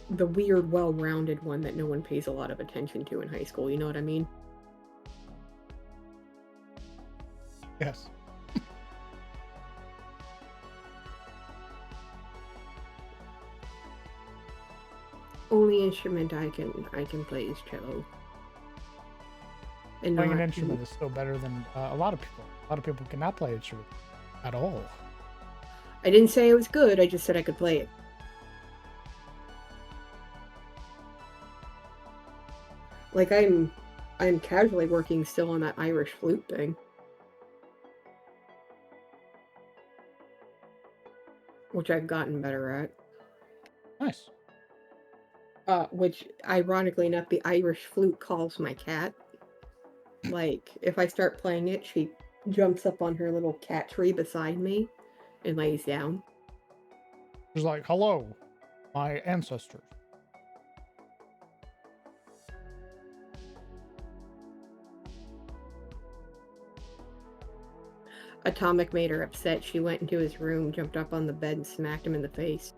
The weird, well-rounded one that no one pays a lot of attention to in high school, you know what I mean? Yes. Only instrument I can play is cello. And Playing an not- instrument is still better than a lot of people. A lot of people cannot play instrument at all. I didn't say it was good, I just said I could play it. Like I'm casually working still on that Irish flute thing. Which I've gotten better at. Nice. Which ironically enough, the Irish flute calls my cat. Like, if I start playing it, she jumps up on her little cat tree beside me and lays down. It's like, hello, my ancestors. Atomic made her upset. She went into his room, jumped up on the bed, and smacked him in the face.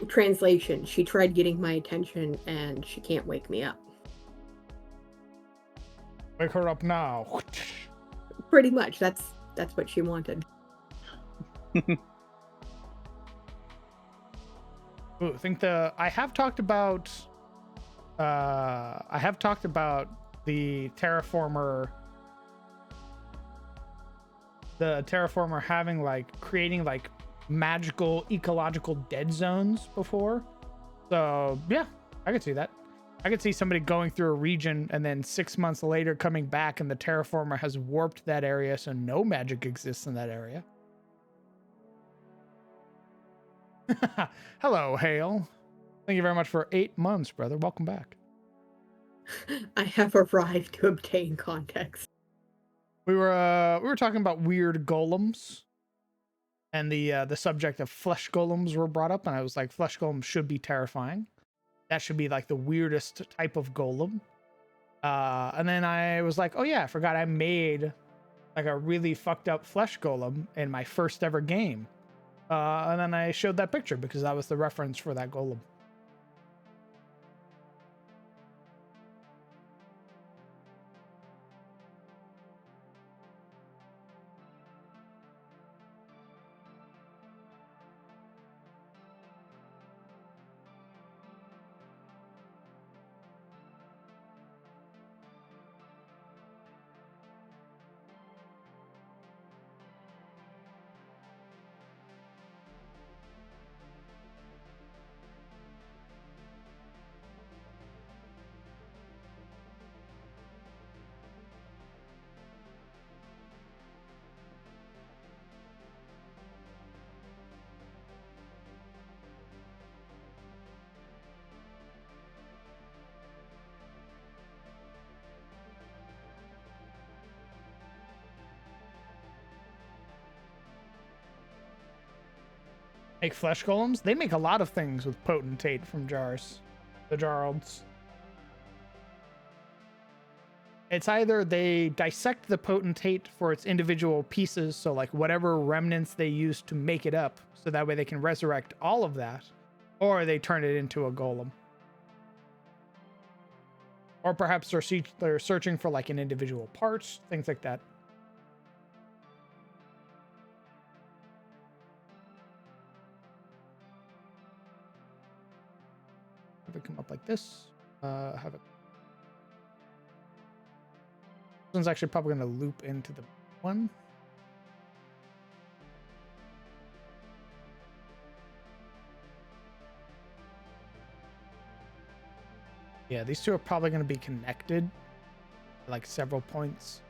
Translation. She tried getting my attention and she can't wake me up. Wake her up now. Pretty much. That's what she wanted. Ooh, I have talked about the terraformer having like creating like magical ecological dead zones before. So yeah, I could see that. I could see somebody going through a region and then 6 months later coming back and the terraformer has warped that area so no magic exists in that area. Hello, Hale. Thank you very much for 8 months, brother. Welcome back. I have arrived to obtain context. We were talking about weird golems, and the subject of flesh golems were brought up, and I was like, flesh golems should be terrifying. That should be like the weirdest type of golem. And then I was like, oh yeah, I forgot I made like a really fucked up flesh golem in my first ever game. And then I showed that picture because that was the reference for that golem. Make flesh golems? They make a lot of things with potentate from jars. The Jarlds. It's either they dissect the potentate for its individual pieces, so like whatever remnants they use to make it up, so that way they can resurrect all of that, or they turn it into a golem. Or perhaps they're searching for like an individual part, things like that. Have it come up like this. Have it. This one's actually probably going to loop into the one. Yeah, these two are probably going to be connected, like several points.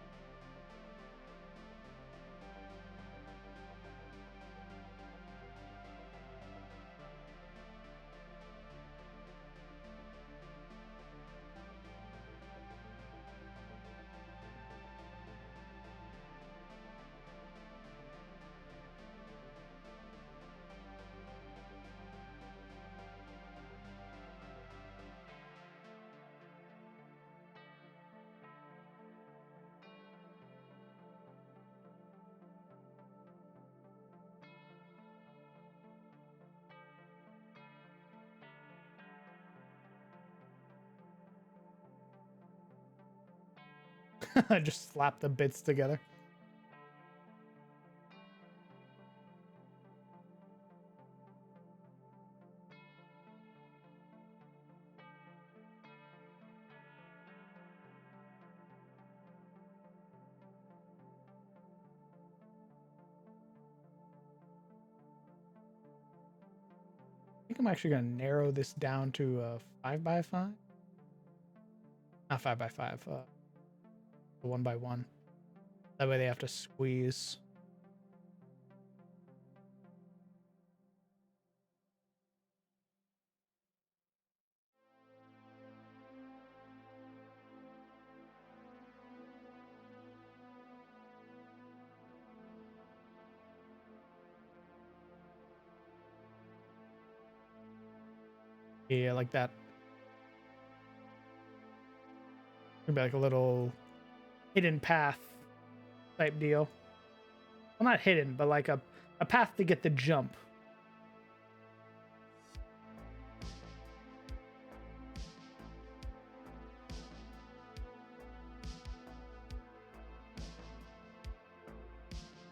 I just slap the bits together. I think I'm actually going to narrow this down to a 5x5. Not 5x5, 1x1. That way they have to squeeze. Yeah, like that. Maybe like a little hidden path type deal. Well, not hidden, but like a path to get the jump.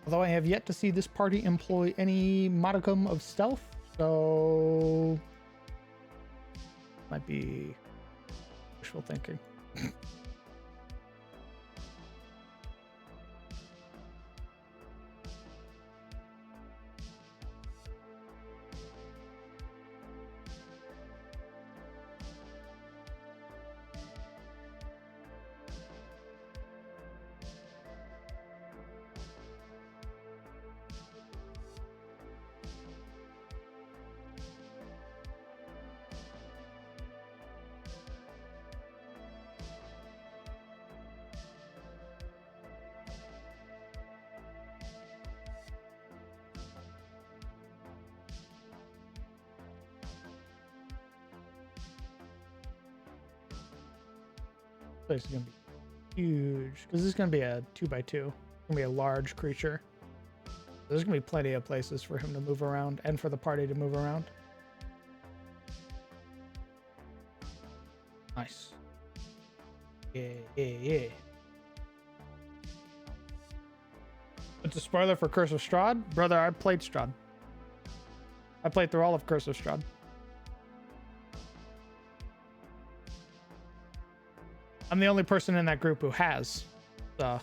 Although I have yet to see this party employ any modicum of stealth, so might be wishful thinking. Place is gonna be huge because this is gonna be a 2x2. It's gonna be a large creature. There's gonna be plenty of places for him to move around and for the party to move around. Nice. Yeah. It's a spoiler for Curse of Strahd. Brother, I played Strahd. I played through all of Curse of Strahd. I'm the only person in that group who has. So.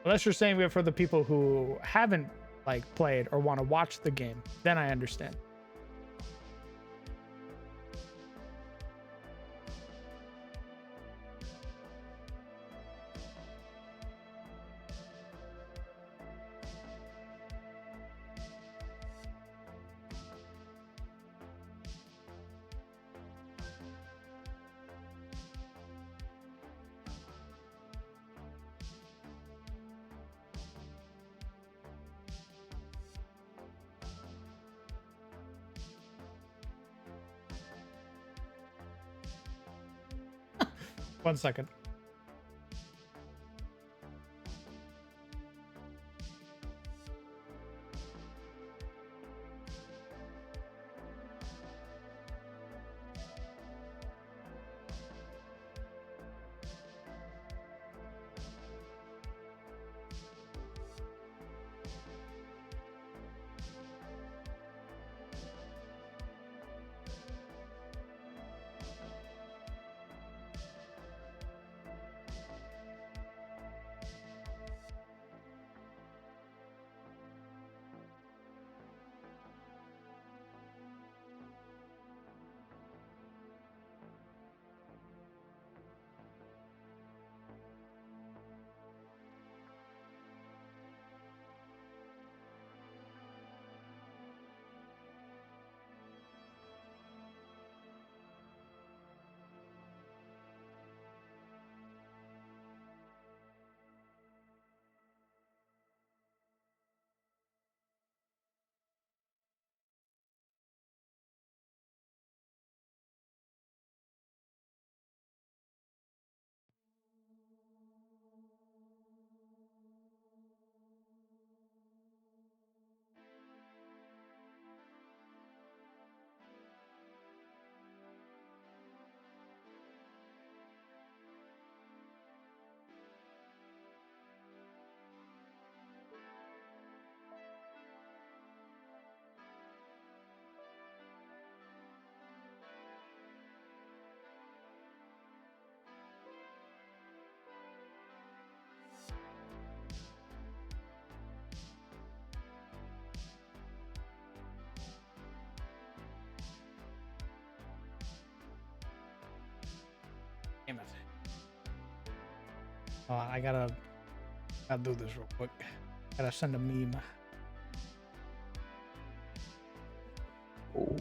Unless you're saying it for the people who haven't like played or want to watch the game, then I understand. One second. I gotta do this real quick. Gotta send a meme. Oh.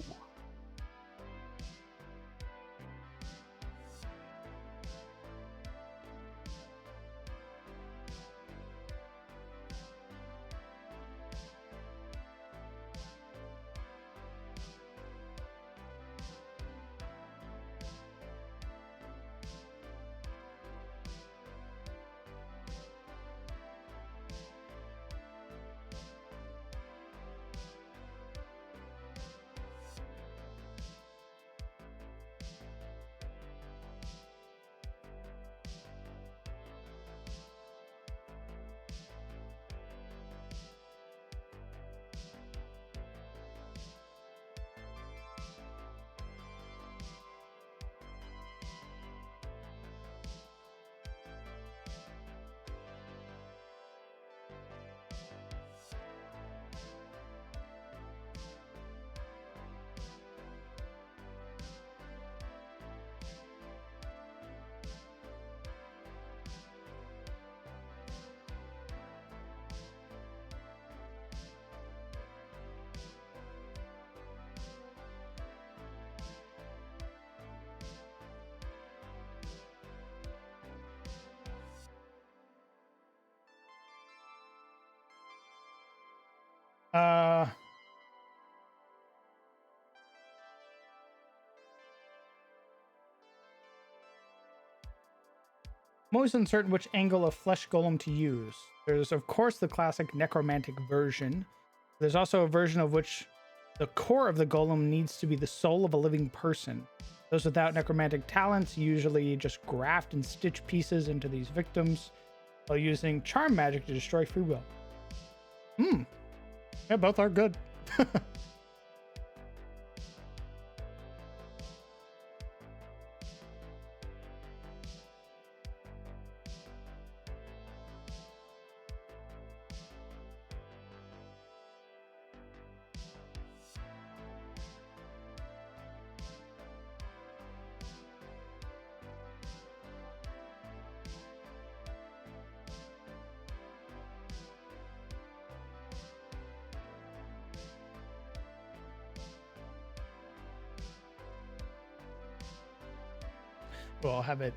I'm always uncertain which angle of flesh golem to use. There's, of course, the classic necromantic version. There's also a version of which the core of the golem needs to be the soul of a living person. Those without necromantic talents usually just graft and stitch pieces into these victims while using charm magic to destroy free will. Yeah, both are good. Well, I'll have it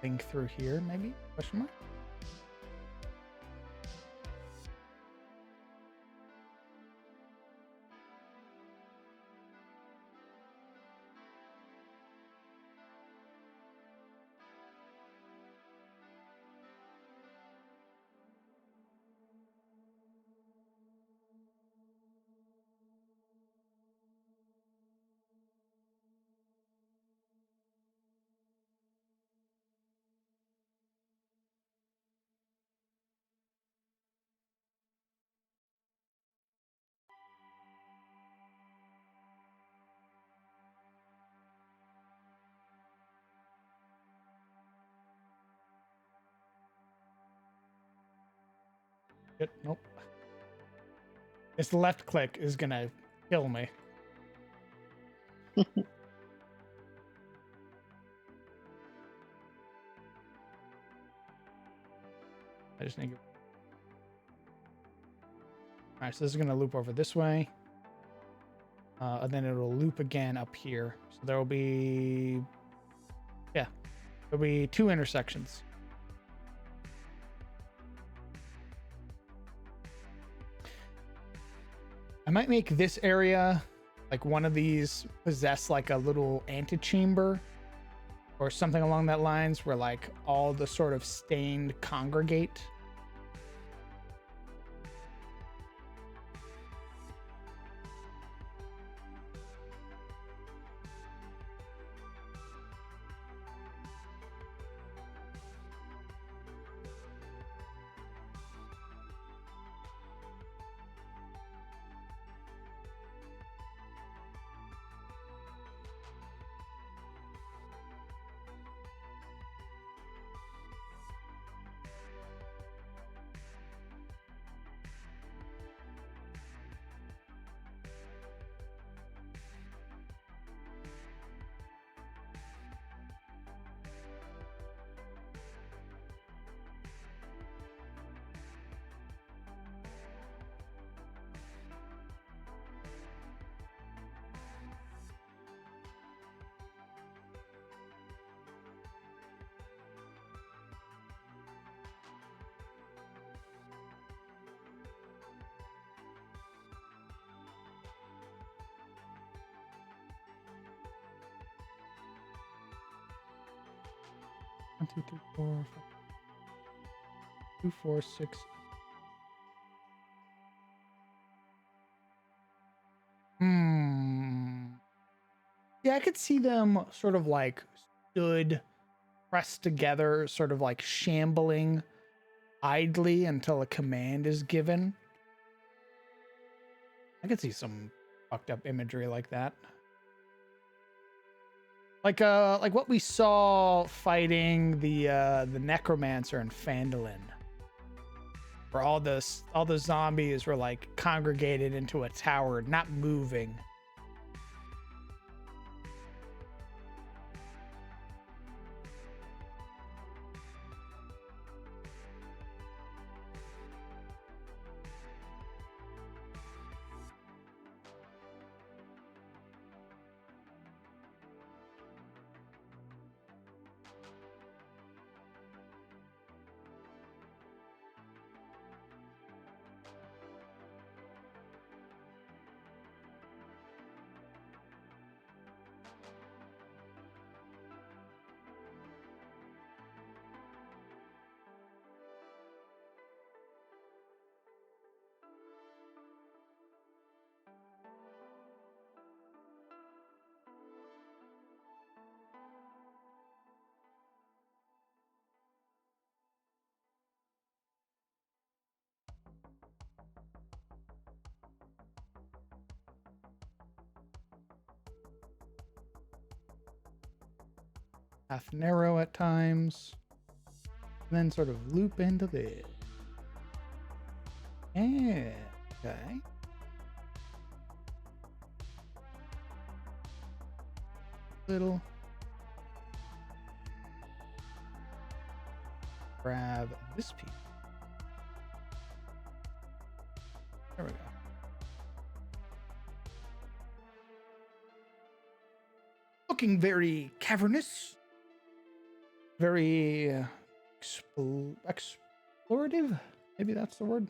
link through here, maybe? Question mark? Nope. This left click is gonna kill me. I just need to... Alright, so this is gonna loop over this way. And then it'll loop again up here. So there will be... Yeah. There'll be 2 intersections. I might make this area, like one of these, possess like a little antechamber or something along that lines where like all the sort of stained congregate. 1, 2, 3, 4, 5, 2, 4, 6. Yeah, I could see them sort of like stood pressed together, sort of like shambling idly until a command is given. I could see some fucked up imagery like that. Like what we saw fighting the necromancer in Phandalin, where all the zombies were like congregated into a tower, not moving. Half narrow at times, and then sort of loop into this. Yeah, okay. Little. Grab this piece. There we go. Looking very cavernous. Very explorative. Maybe that's the word.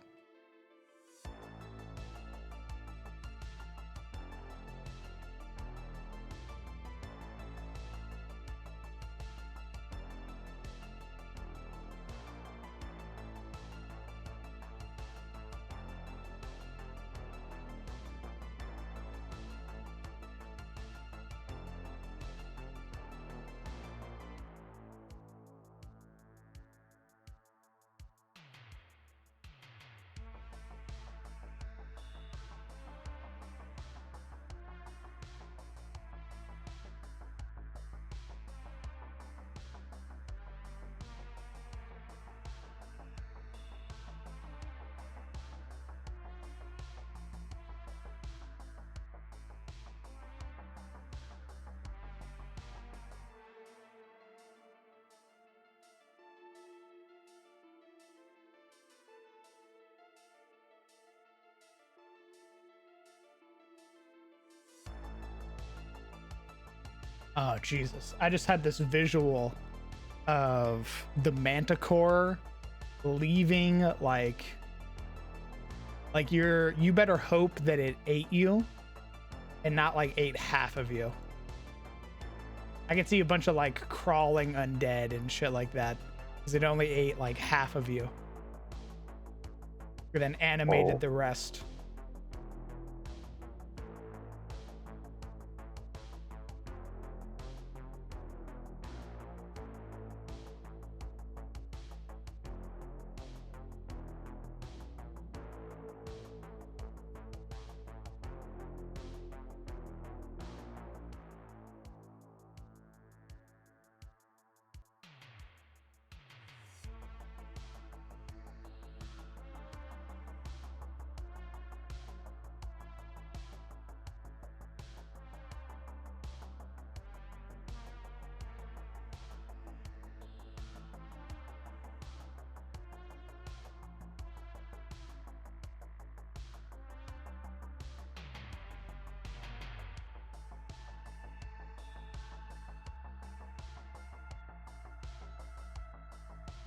Oh, Jesus. I just had this visual of the manticore leaving, like you better hope that it ate you and not like ate half of you. I could see a bunch of like crawling undead and shit like that because it only ate like half of you. And then animated the rest.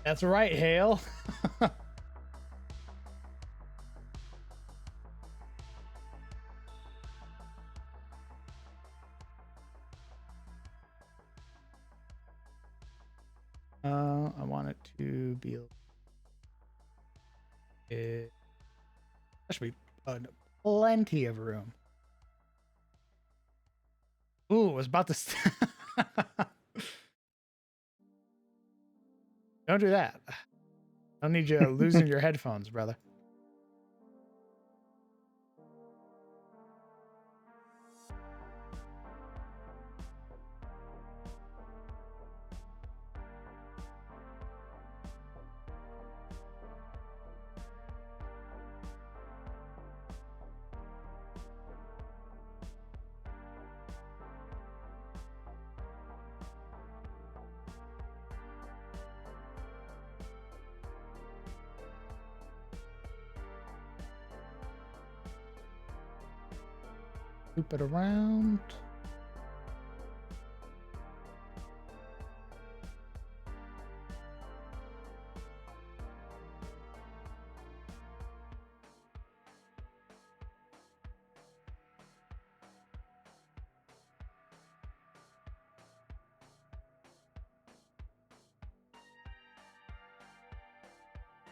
That's right, Hale. I want it to be. There should be plenty of room. Ooh, I was about to. Don't do that. I don't need you losing your headphones, brother. Loop it around.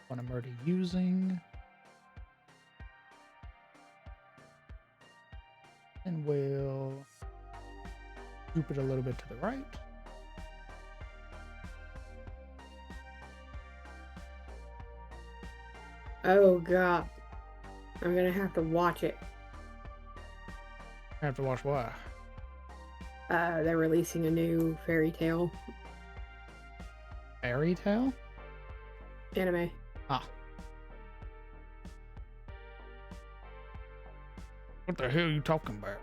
One I'm already using. And we'll group it a little bit to the right. Oh god. I'm gonna have to watch it. I have to watch what? They're releasing a new fairy tale Fairy tale? anime. Ah. What the hell are you talking about?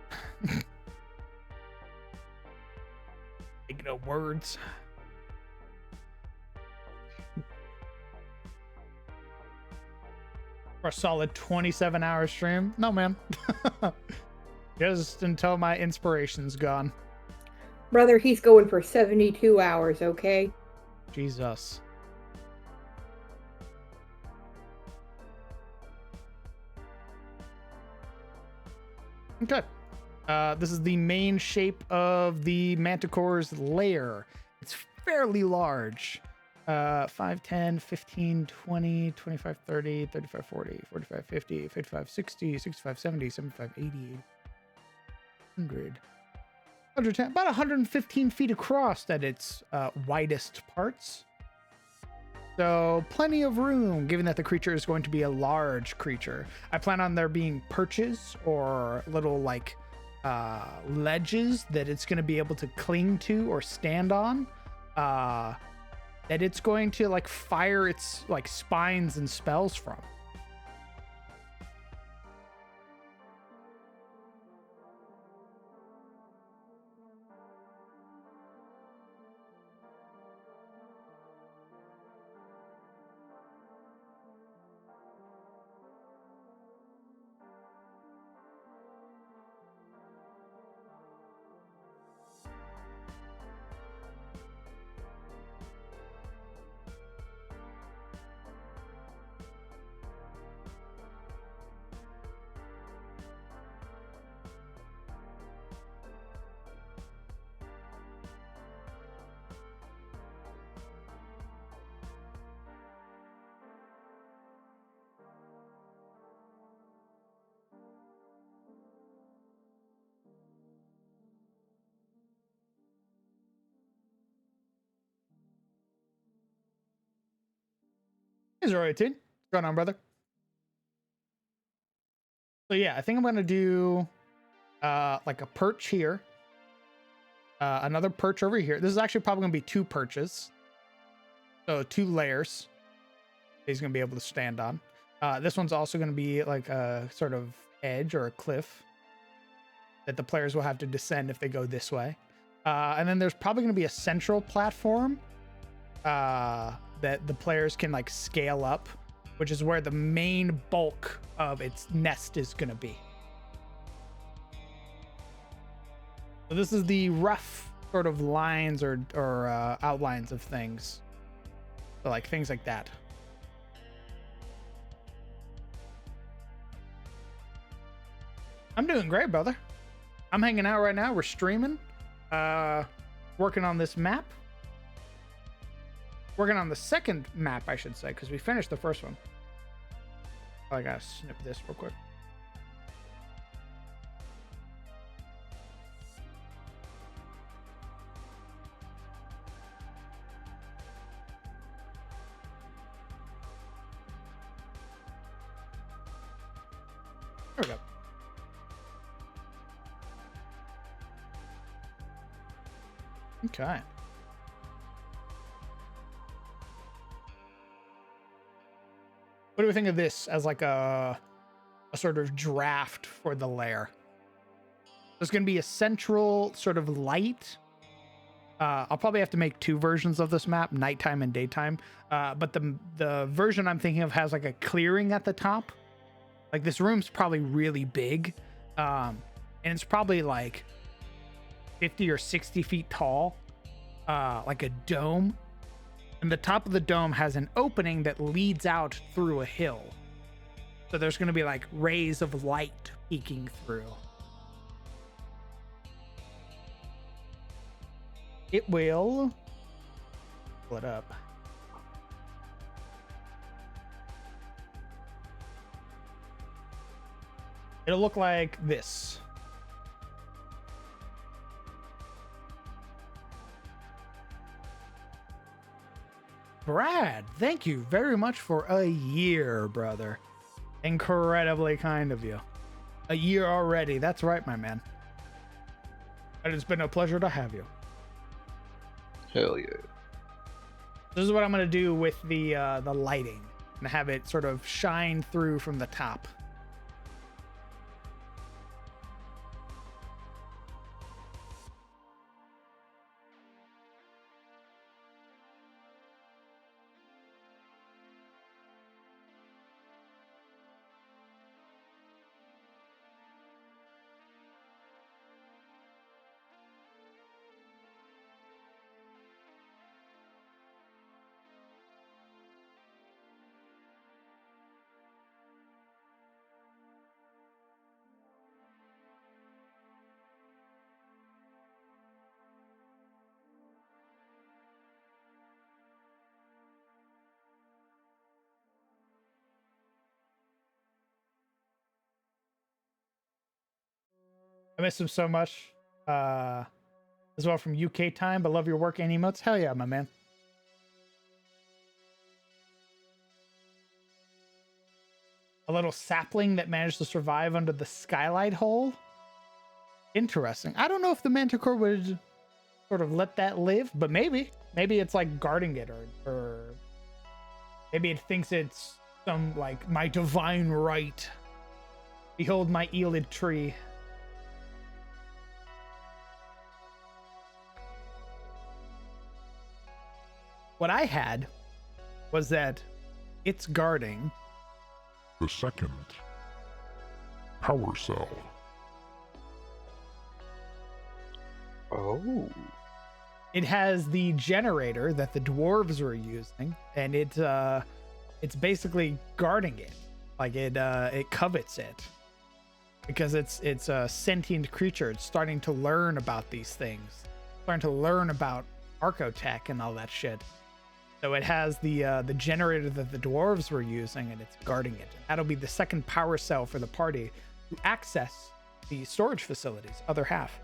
Making up words. For a solid 27-hour stream? No, man. Just until my inspiration's gone. Brother, he's going for 72 hours, okay? Jesus. Okay. This is the main shape of the Manticore's lair. It's fairly large. 5, 10, 15, 20, 25, 30, 35, 40, 45, 50, 55, 60, 65, 70, 75, 80, 100. 110, about 115 feet across at its widest parts. So plenty of room, given that the creature is going to be a large creature. I plan on there being perches or little like ledges that it's going to be able to cling to or stand on. That it's going to like fire its like spines and spells from. Is alright, dude. What's going on, brother? So yeah, I think I'm gonna do like a perch here. Another perch over here. This is actually probably gonna be 2 perches. So 2 layers he's gonna be able to stand on. This one's also gonna be like a sort of edge or a cliff that the players will have to descend if they go this way. And then there's probably gonna be a central platform that the players can like scale up, which is where the main bulk of its nest is going to be. So this is the rough sort of lines or outlines of things. So like things like that. I'm doing great, brother. I'm hanging out right now. We're streaming, working on this map. working on the second map, I should say, because we finished the first one. Oh, I gotta snip this real quick. There we go. Okay. What do we think of this as like a sort of draft for the lair? There's going to be a central sort of light. I'll probably have to make two versions of this map, nighttime and daytime. But the version I'm thinking of has like a clearing at the top. Like this room's probably really big. And it's probably like 50 or 60 feet tall, like a dome. And the top of the dome has an opening that leads out through a hill. So there's going to be like rays of light peeking through. It will pull it up. It'll look like this. Brad, thank you very much for a year, brother. Incredibly kind of you. A year already. That's right, my man. And it's been a pleasure to have you. Hell yeah. This is what I'm going to do with the lighting and have it sort of shine through from the top. I miss him so much. As well from UK time, but love your work and emotes. Hell yeah, my man. A little sapling that managed to survive under the skylight hole. Interesting. I don't know if the Manticore would sort of let that live, but maybe. Maybe it's like guarding it, or maybe it thinks it's some like my divine right. Behold my Erdtree. What I had was that it's guarding The second power cell. Oh. it has the generator that the dwarves were using, and it's basically guarding it. Like it covets it because it's a sentient creature. It's starting to learn about these things, starting to learn about archotech and all that shit. So it has the generator that the dwarves were using, and it's guarding it. That'll be the second power cell for the party to access the storage facilities, other half.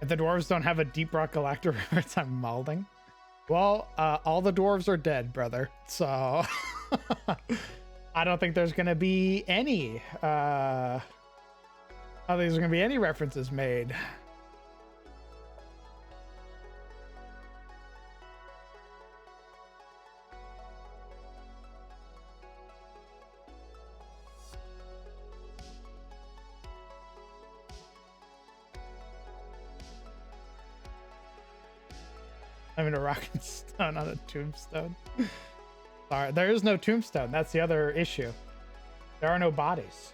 If the dwarves don't have a deep rock galactor reference, I'm malding. Well, all the dwarves are dead, brother. So I don't think there's gonna be any. I don't think there's gonna be any references made. I'm in a rock and stone on a tombstone. Sorry, there is no tombstone. That's the other issue. There are no bodies.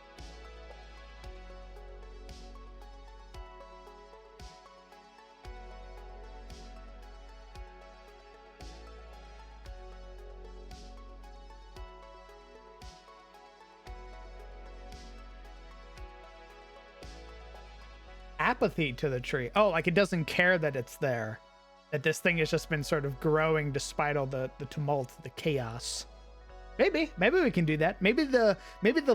apathy to the tree. Oh, like it doesn't care that it's there. That this thing has just been sort of growing despite all the tumult, the chaos. Maybe we can do that. Maybe the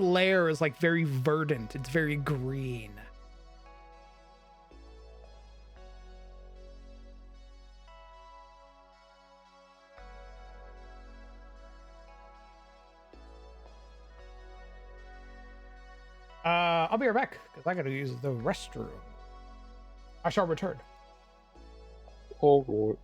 lair is like very verdant. It's very green. I'll be right back because I gotta use the restroom. I shall return. Alright.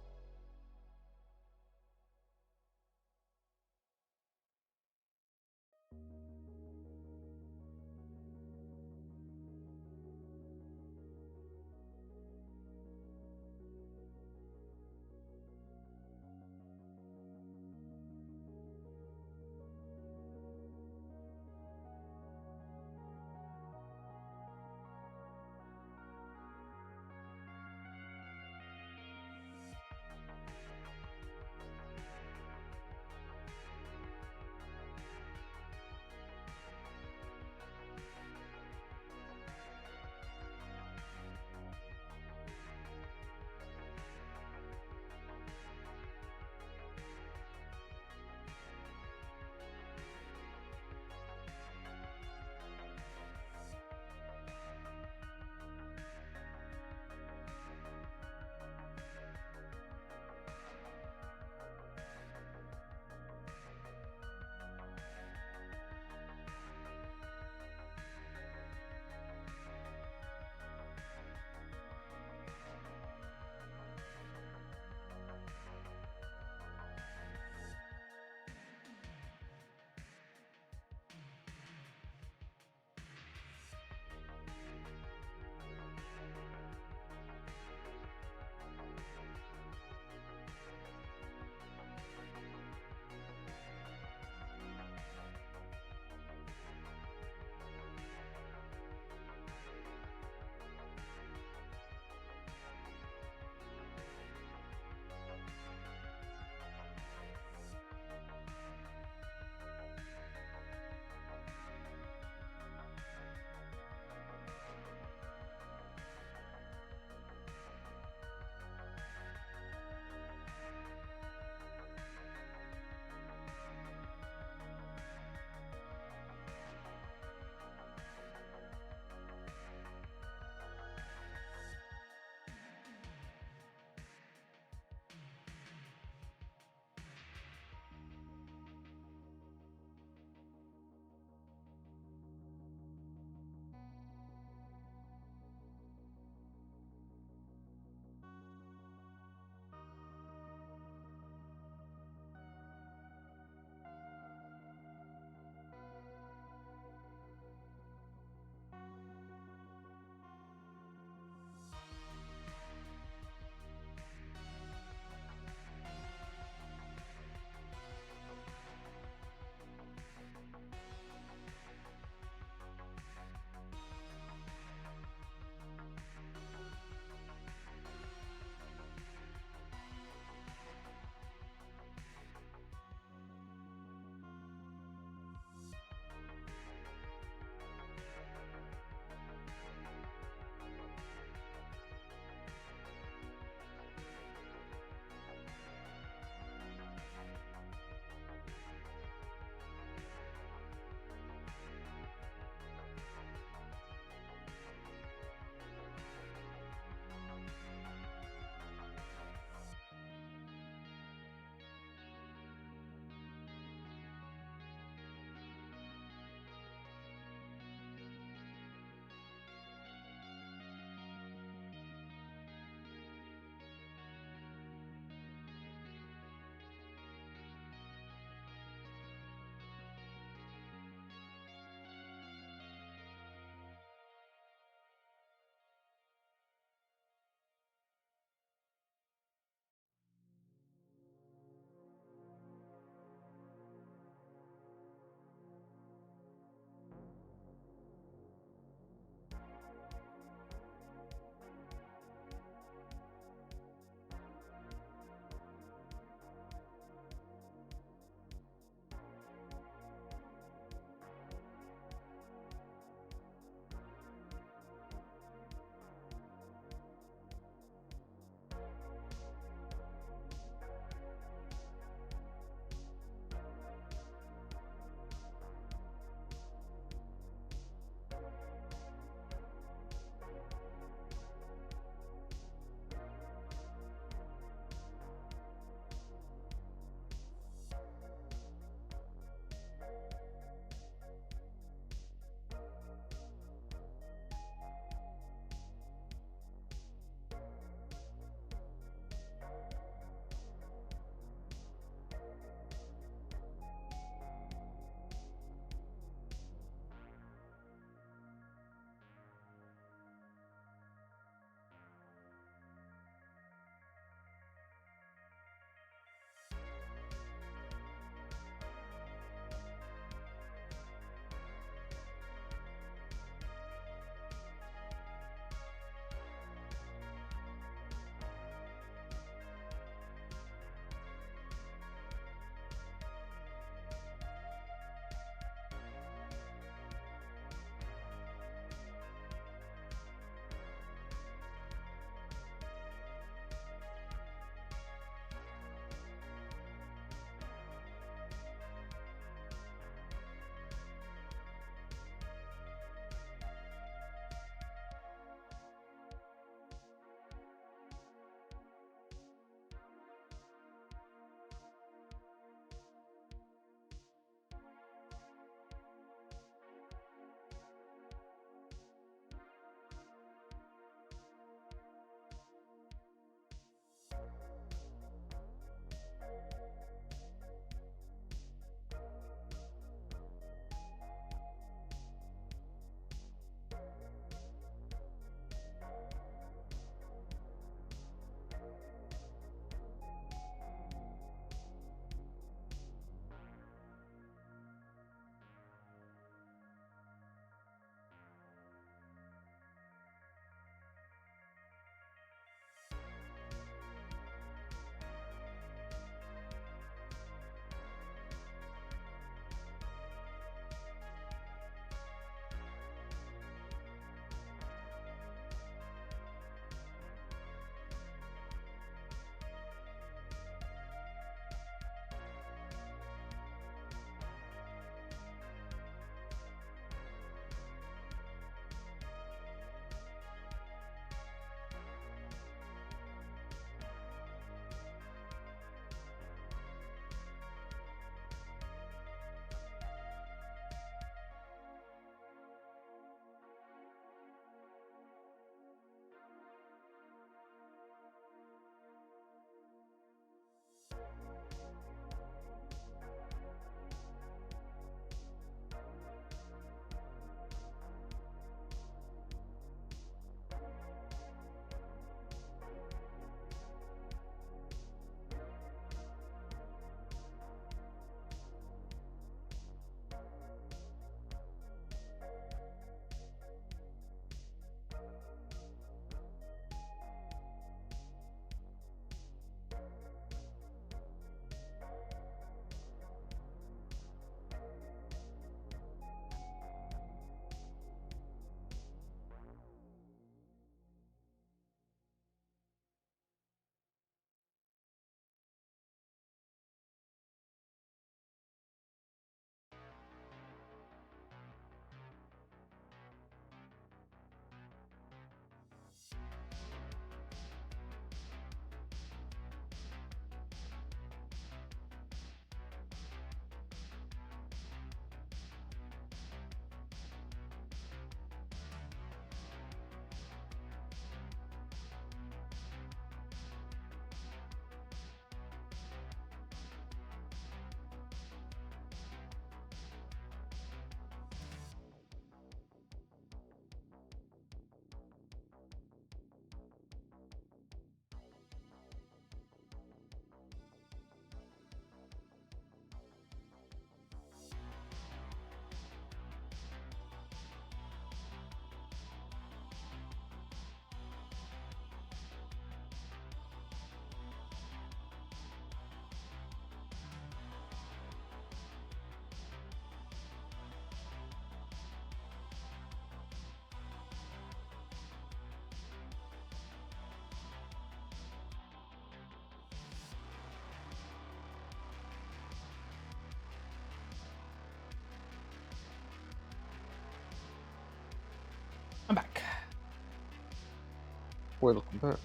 Welcome back.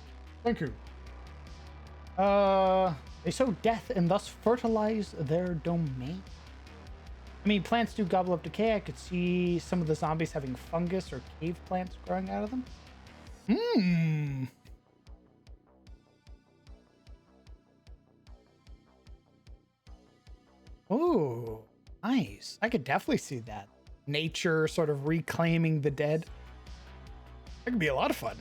Thank you. They sow death and thus fertilize their domain. I mean, plants do gobble up decay. I could see some of the zombies having fungus or cave plants growing out of them. Hmm. Ooh, nice. I could definitely see that. Nature sort of reclaiming the dead. That could be a lot of fun.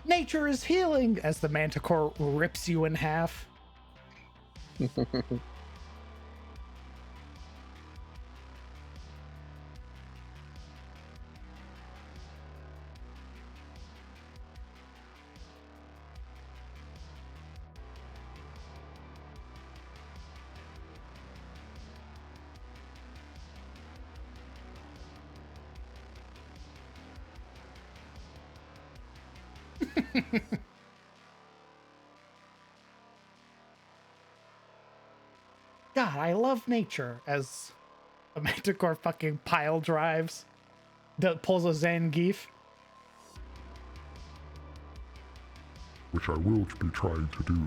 Nature is healing as the manticore rips you in half. God, I love nature as the manticore fucking pile drives. Pulls a Zangief. Which I will be trying to do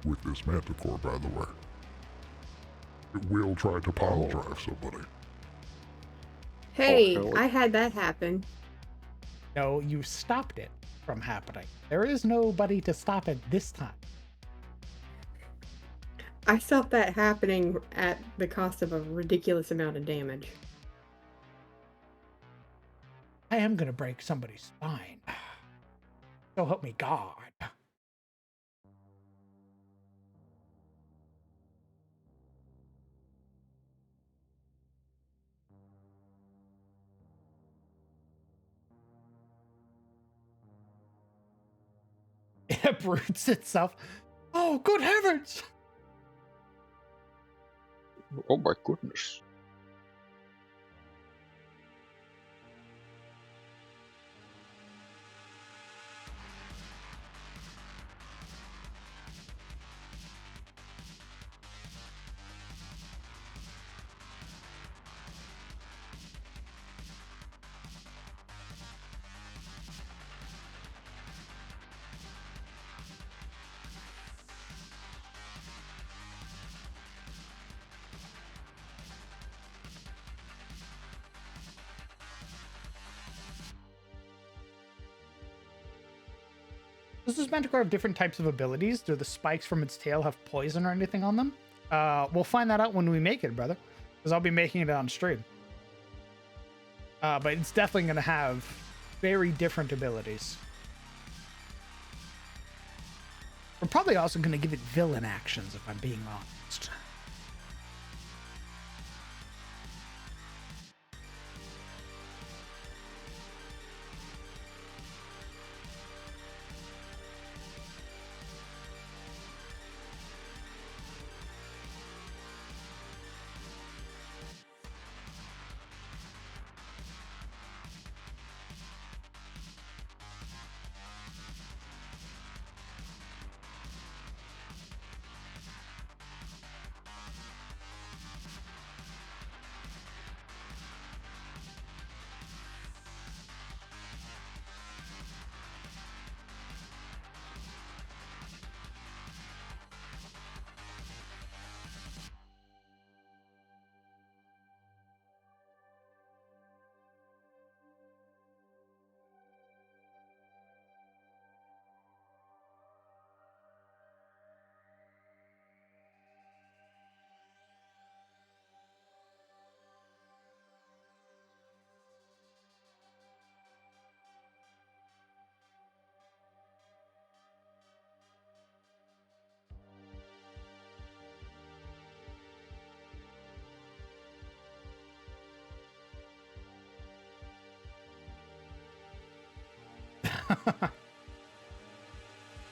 with this manticore, by the way. It will try to pile drive somebody. Hey, hell. I had that happen. No, you stopped it from happening. There is nobody to stop it this time. I stopped that happening at the cost of a ridiculous amount of damage. I am gonna break somebody's spine. So help me God. It uproots itself. Oh, good heavens! Oh my goodness. Does this manticore have different types of abilities? Do the spikes from its tail have poison or anything on them? We'll find that out when we make it, brother. Because I'll be making it on stream. But it's definitely going to have very different abilities. We're probably also going to give it villain actions, if I'm being honest.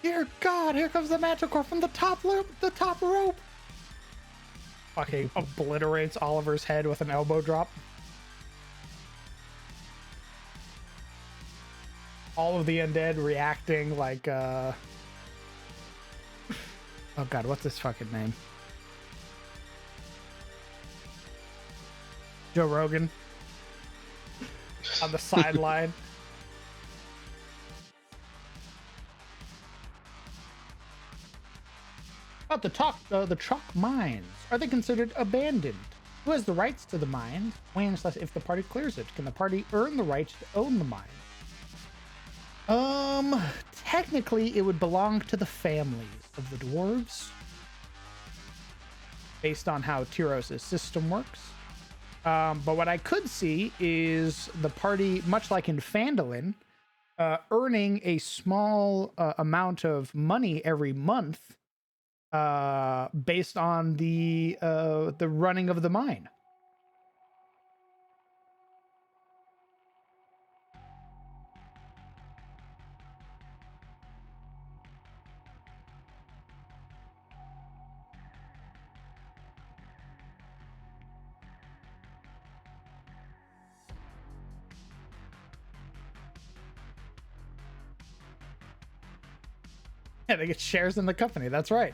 Dear God, here comes the manticore from the top loop, the top rope. Fucking obliterates Oliver's head with an elbow drop. all of the undead reacting like oh god, what's this fucking name? Joe Rogan on the sideline. About the chalk mines. Are they considered abandoned? Who has the rights to the mines? When if the party clears it, can the party earn the right to own the mine? Technically, it would belong to the families of the dwarves, based on how Tyros' system works. But what I could see is the party, much like in Phandalin, earning a small amount of money every month based on the running of the mine. Yeah, they get shares in the company. That's right.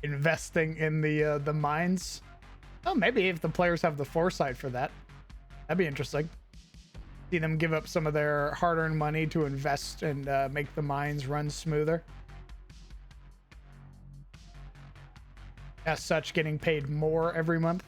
Investing in the mines. Oh, maybe if the players have the foresight for that, that'd be interesting. See them give up some of their hard-earned money to invest and make the mines run smoother. As such, getting paid more every month.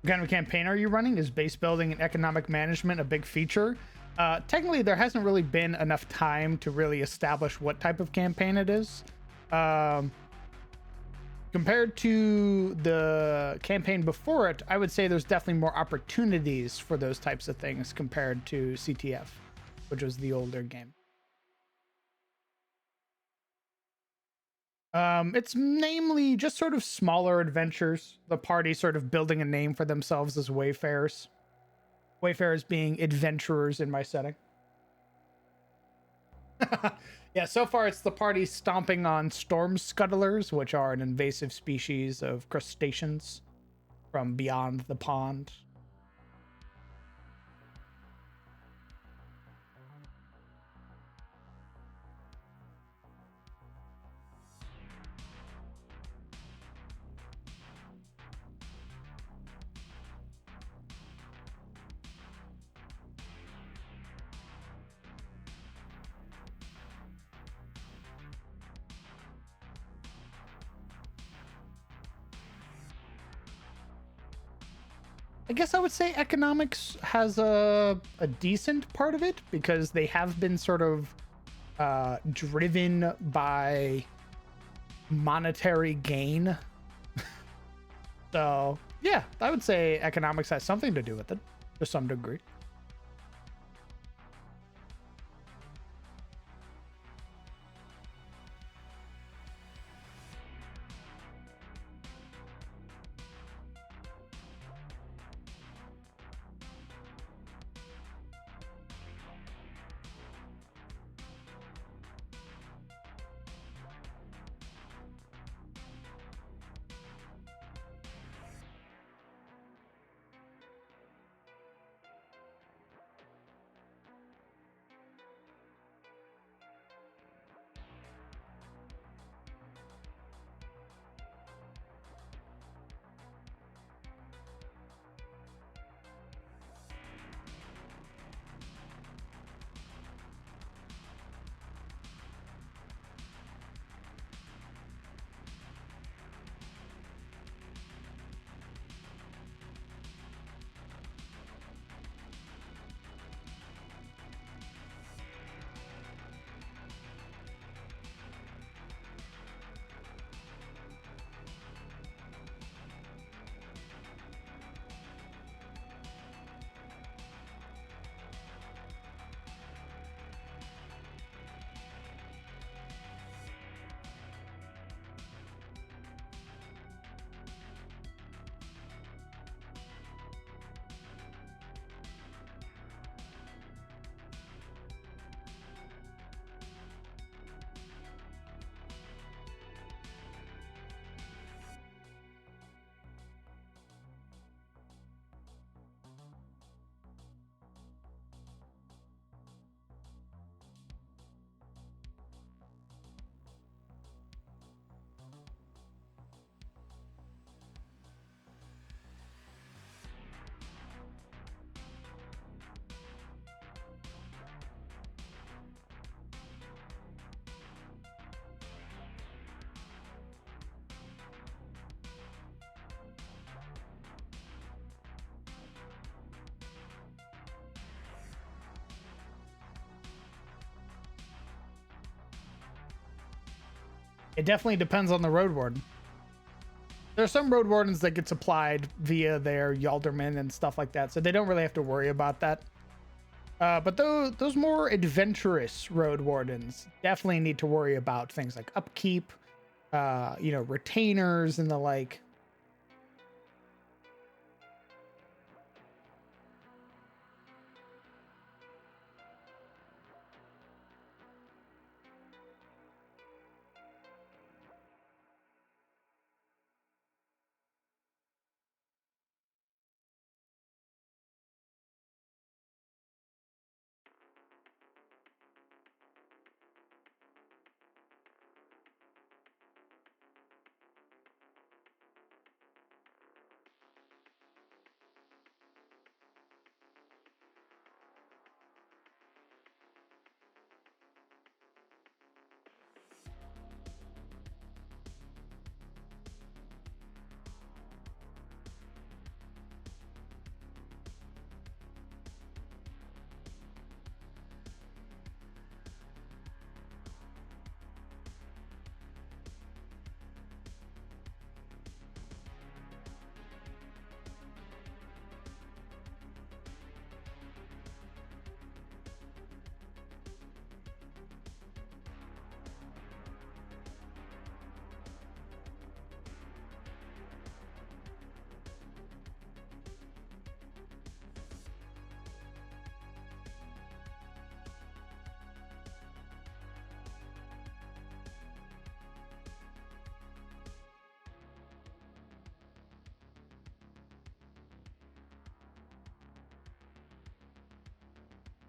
What kind of campaign are you running? Is base building and economic management a big feature? Technically, there hasn't really been enough time to really establish what type of campaign it is. Compared to the campaign before it, I would say there's definitely more opportunities for those types of things compared to CTF, which was the older game. It's namely just sort of smaller adventures. The party sort of building a name for themselves as wayfarers. Wayfarers being adventurers in my setting. Yeah, so far it's the party stomping on storm scuttlers, which are an invasive species of crustaceans from beyond the pond. I guess I would say economics has a decent part of it because they have been sort of driven by monetary gain. So yeah, I would say economics has something to do with it to some degree. It definitely depends on the road warden. There are some road wardens that gets applied via their Yalderman and stuff like that, so they don't really have to worry about that. But those more adventurous road wardens definitely need to worry about things like upkeep, retainers and the like.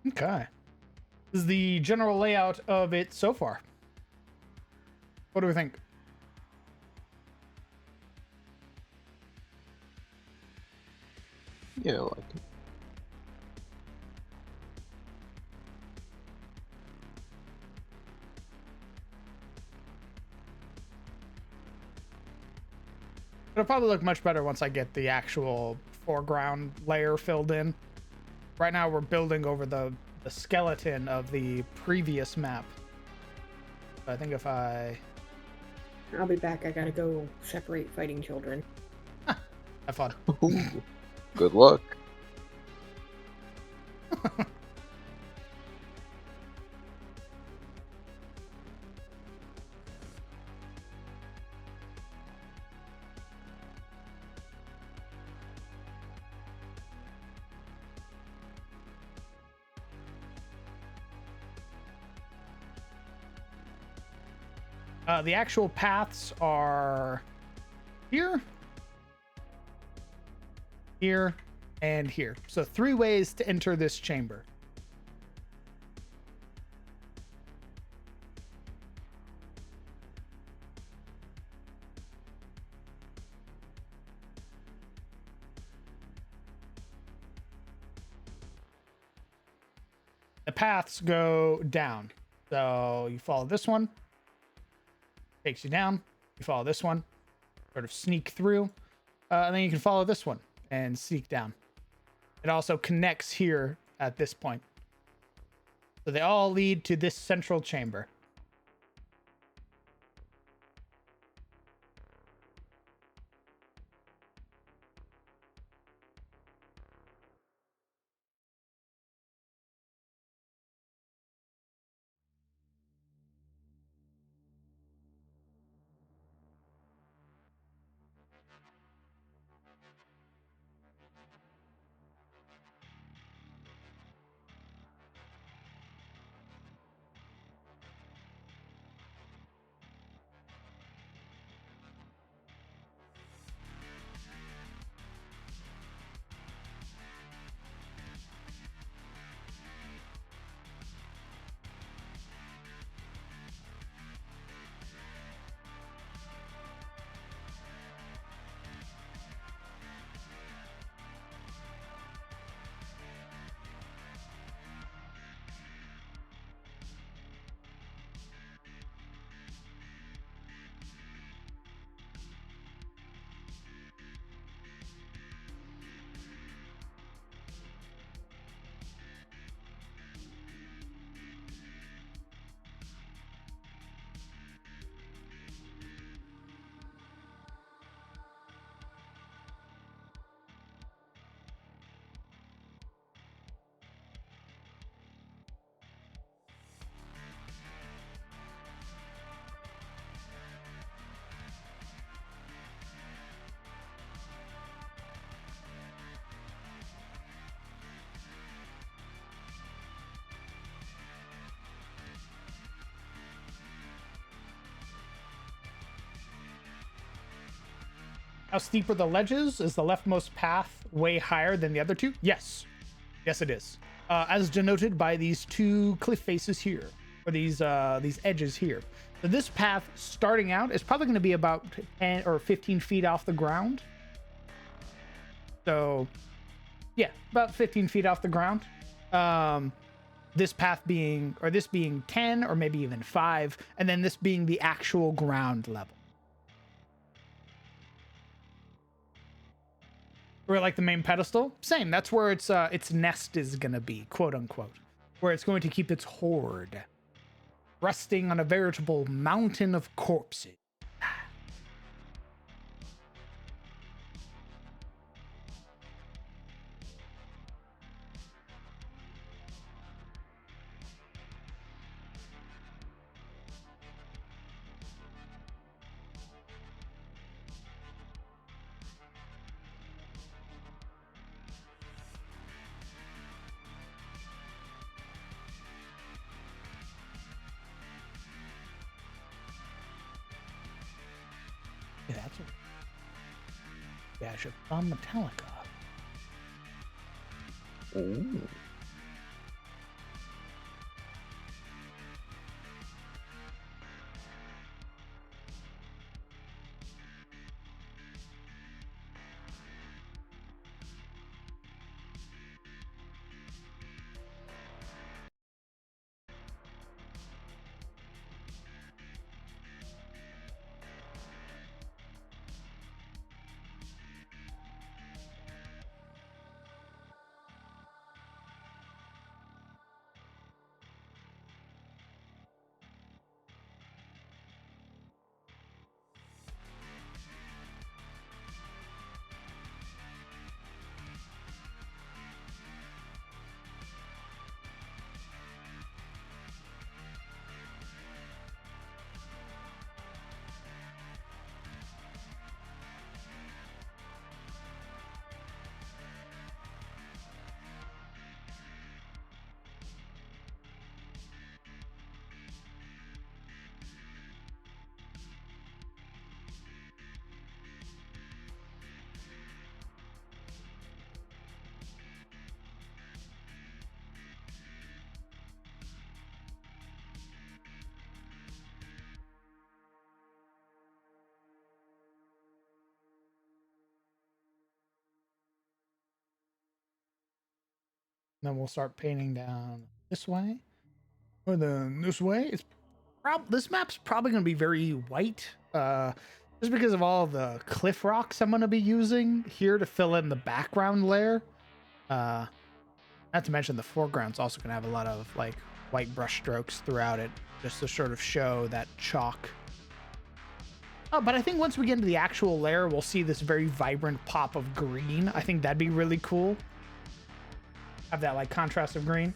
Okay. This is the general layout of it so far. What do we think? Yeah, I like it. But it'll probably look much better once I get the actual foreground layer filled in. Right now we're building over the skeleton of the previous map. So I think if I'll be back. I gotta go separate fighting children. have fun. Ooh, good luck. The actual paths are here, here, and here. So 3 ways to enter this chamber. The paths go down. So you follow this one, takes you down. You follow this one, sort of sneak through, and then you can follow this one and sneak down. It also connects here at this point. So they all lead to this central chamber. How steep are the ledges? Is the leftmost path way higher than the other two? Yes. Yes, it is. As denoted by these 2 cliff faces here, or these edges here. So this path starting out is probably going to be about 10 or 15 feet off the ground. So yeah, about 15 feet off the ground. This path being, or this being 10 or maybe even 5, and then this being the actual ground level. Or like the main pedestal, same. That's where its nest is gonna be, quote unquote, where it's going to keep its hoard, resting on a veritable mountain of corpses. Yeah, that's what. Dash of Thumb Metallica. Ooh. then we'll start painting down this way. Or then this way. This map's probably going to be very white. Just because of all the cliff rocks I'm going to be using here to fill in the background layer. Not to mention the foreground's also going to have a lot of like white brush strokes throughout it, just to sort of show that chalk. Oh, but I think once we get into the actual layer, we'll see this very vibrant pop of green. I think that'd be really cool. Have that like contrast of green.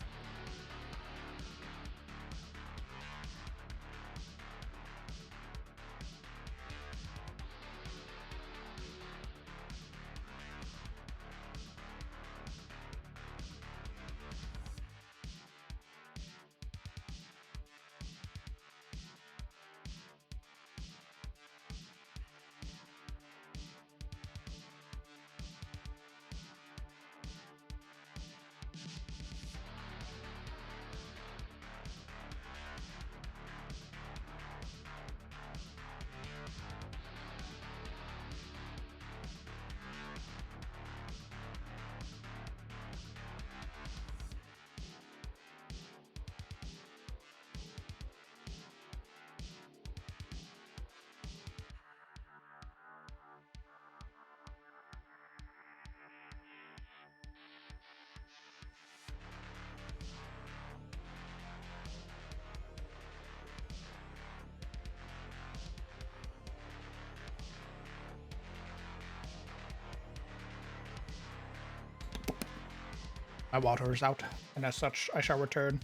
My water is out, and as such, I shall return.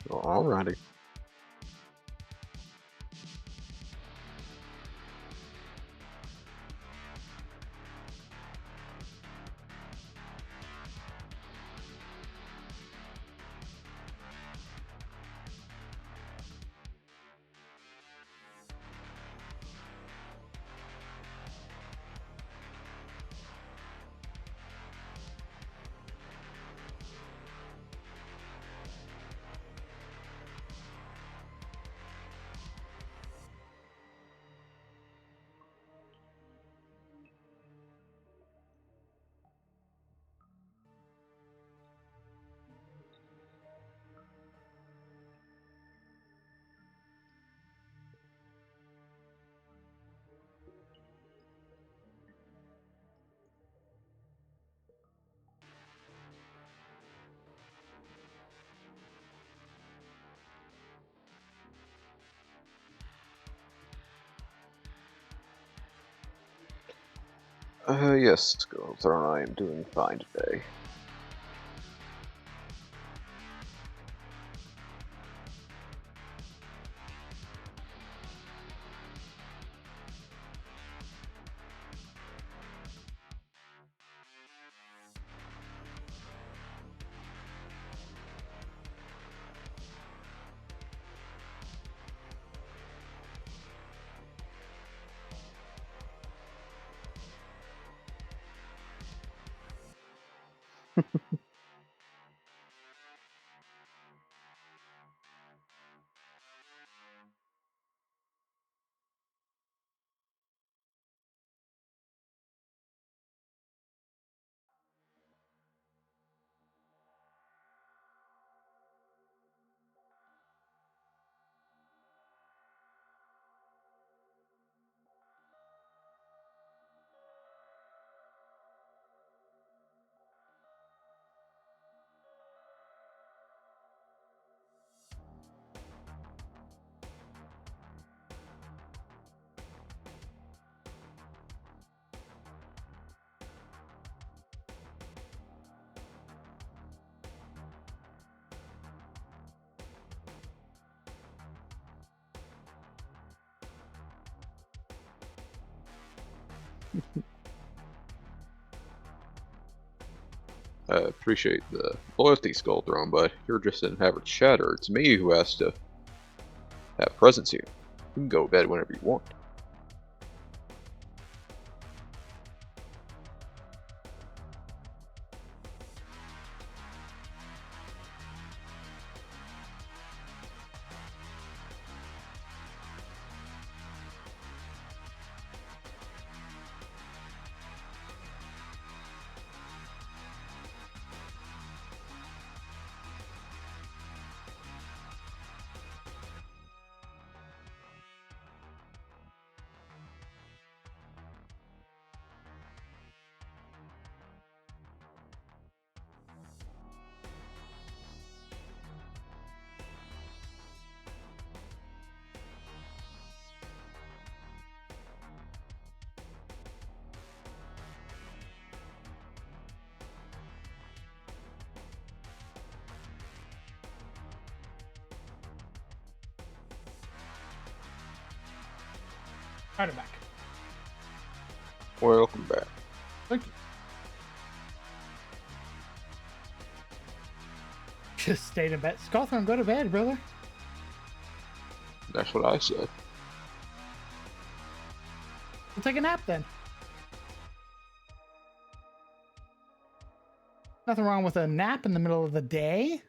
Alrighty. Yes, Goldthorn, I am doing fine today. I appreciate the loyalty, Skullthrone, but you're just an average chatter. It's me who has to have presence here. You can go to bed whenever you want. Right back. Welcome back. Thank you. Just stayed in bed. Scawthorne, go to bed, brother. That's what I said. We'll take a nap then. Nothing wrong with a nap in the middle of the day.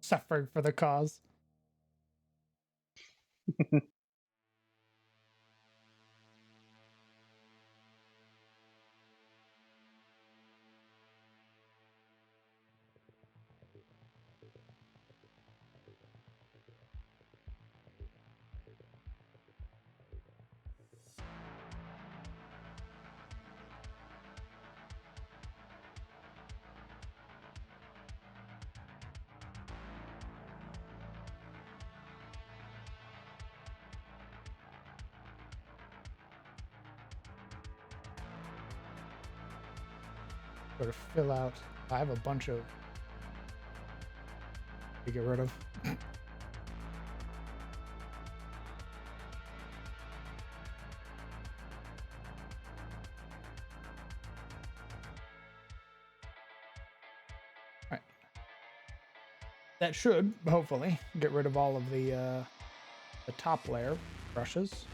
Suffering for the cause. Sort of fill out. I have a bunch of to get rid of. Right. That should hopefully get rid of all of the top layer brushes.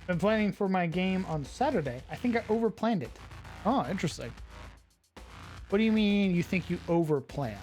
Been planning for my game on Saturday. I think I overplanned it. Oh, interesting. What do you mean you think you overplan?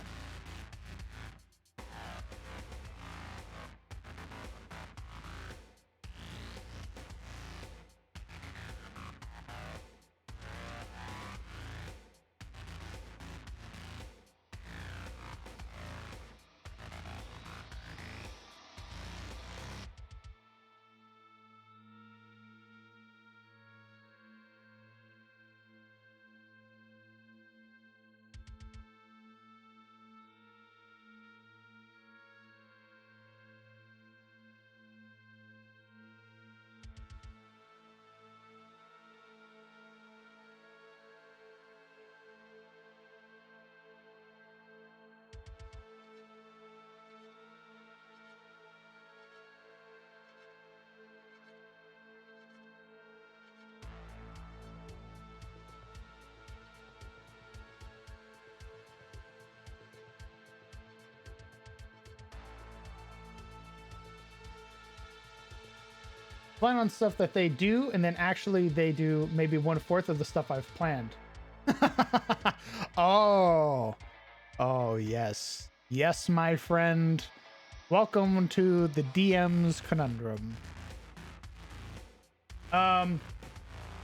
plan on stuff that they do, and then actually they do maybe 1/4 of the stuff I've planned. Oh, yes. Yes, my friend. Welcome to the DM's conundrum.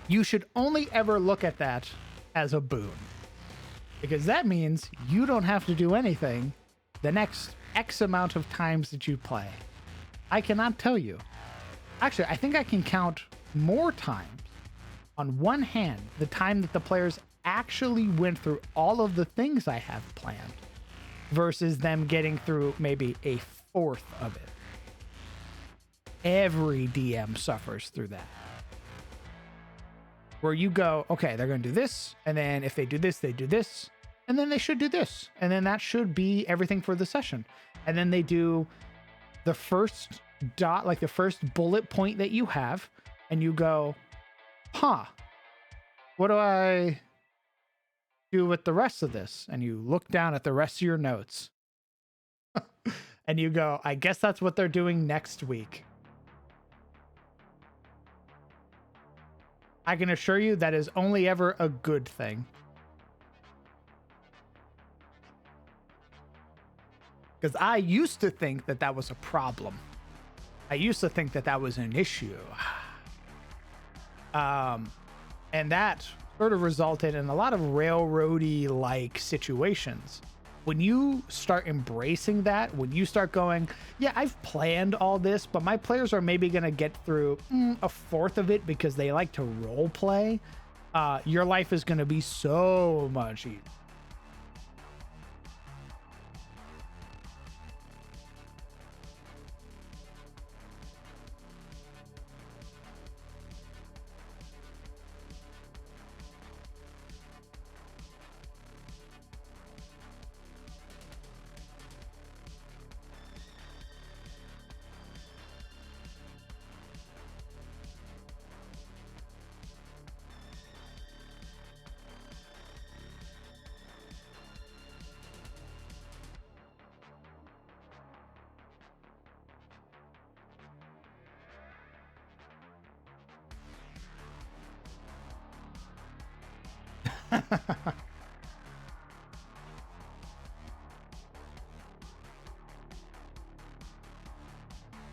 You should only ever look at that as a boon, because that means you don't have to do anything the next X amount of times that you play. I cannot tell you. Actually, I think I can count more times on one hand the time that the players actually went through all of the things I have planned versus them getting through maybe 1/4 of it. Every DM suffers through that. Where you go, okay, they're going to do this, and then if they do this, they do this, and then they should do this, and then that should be everything for the session. And then they do the first dot, like the first bullet point that you have, and you go, huh, what do I do with the rest of this? And you look down at the rest of your notes and you go, I guess that's what they're doing next week. I can assure you that is only ever a good thing. Because I used to think that that was a problem. I used to think that that was an issue. And that sort of resulted in a lot of railroady like situations. When you start embracing that, when you start going, yeah, I've planned all this, but my players are maybe going to get through 1/4 of it because they like to role play, your life is going to be so much easier.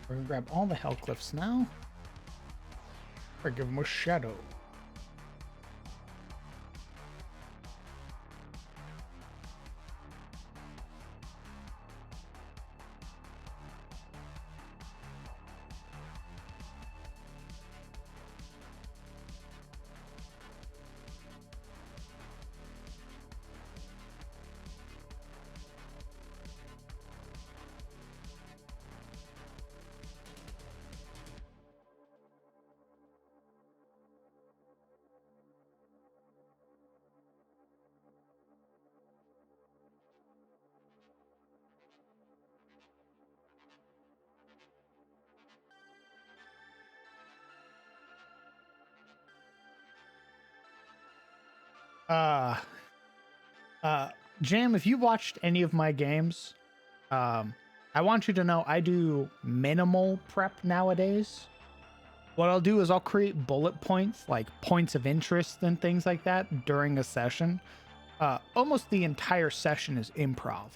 We're gonna grab all the Hellcliffs now. Or give them a shadow. Jam, if you watched any of my games, I want you to know I do minimal prep nowadays. What I'll do is I'll create bullet points, like points of interest and things like that during a session. Almost the entire session is improv.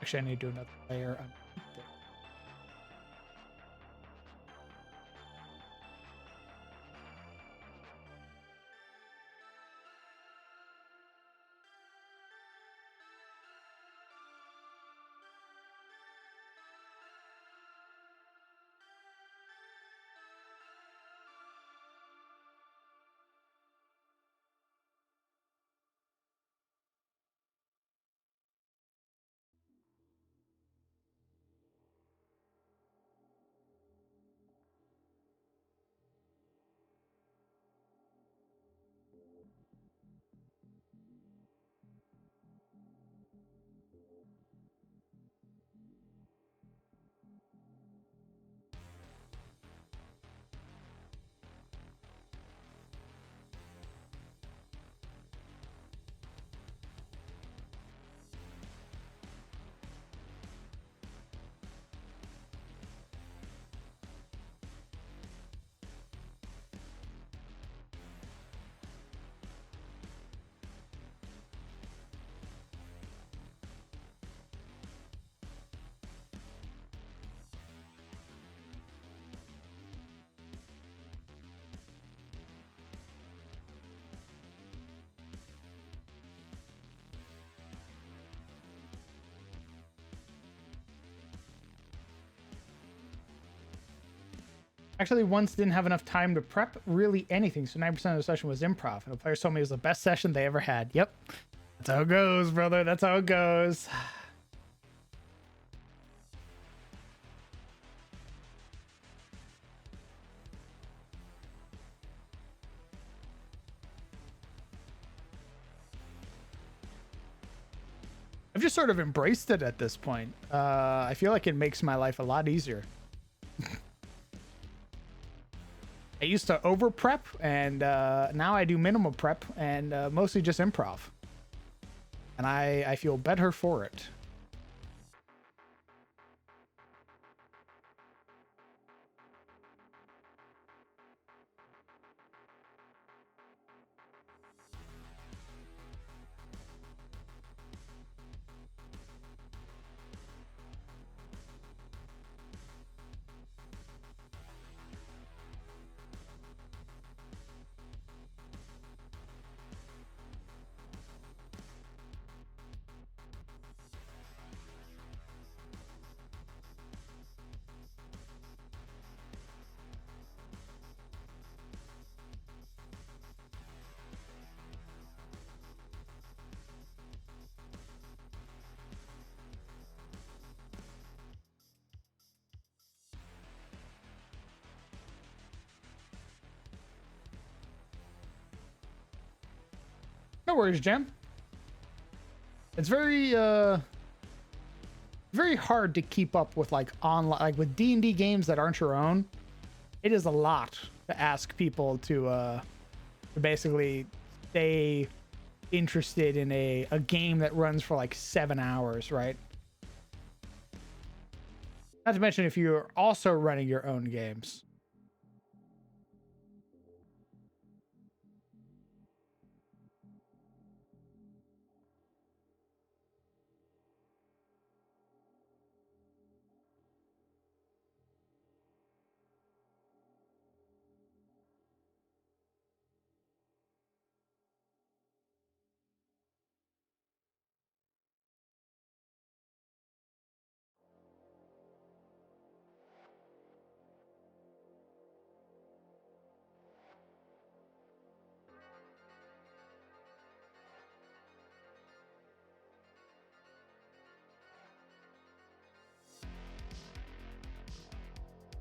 Actually, I need to do another layer underneath there. Actually, once didn't have enough time to prep really anything, so 9% of the session was improv. And the players told me it was the best session they ever had. Yep. That's how it goes, brother. That's how it goes. I've just sort of embraced it at this point. I feel like it makes my life a lot easier. I used to over prep, and now I do minimal prep and mostly just improv. And I feel better for it. No worries, Jem. It's very hard to keep up with like online, like with D&D games that aren't your own. It is a lot to ask people to basically stay interested in a game that runs for like 7 hours, right? Not to mention if you're also running your own games.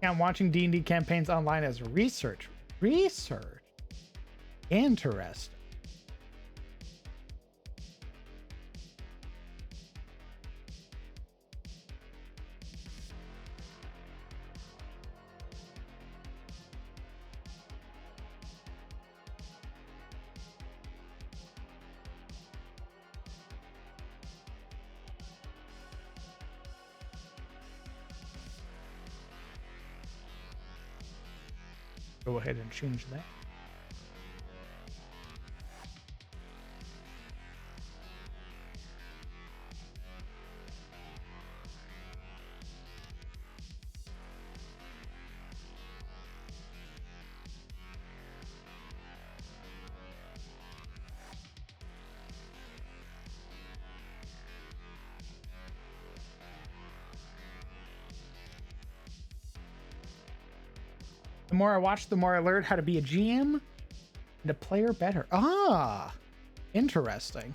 I'm watching D&D campaigns online as research. Research? Interesting. Go ahead and change that. The more I watched, the more I learned how to be a GM and a player better. Ah, interesting.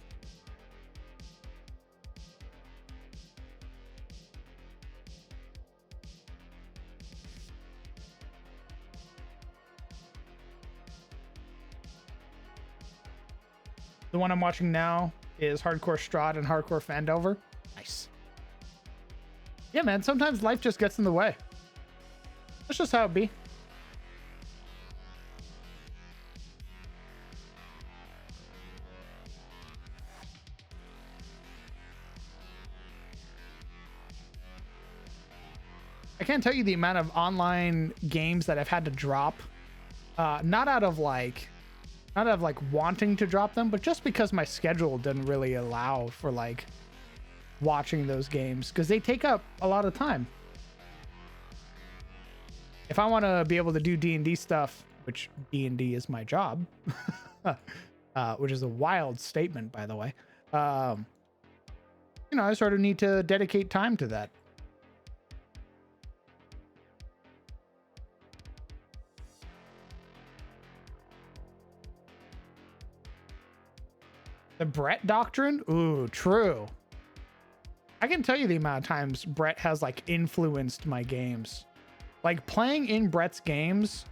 The one I'm watching now is Hardcore Strahd and Hardcore Fandover. Nice. Yeah, man, sometimes life just gets in the way. That's just how it be. I can't tell you the amount of online games that I've had to drop. Not out of like wanting to drop them, but just because my schedule didn't really allow for like watching those games, because they take up a lot of time. If I want to be able to do D&D stuff, which D&D is my job, which is a wild statement, by the way, you know, I sort of need to dedicate time to that. The Brett doctrine? Ooh, true. I can tell you the amount of times Brett has like influenced my games. Like playing in Brett's games,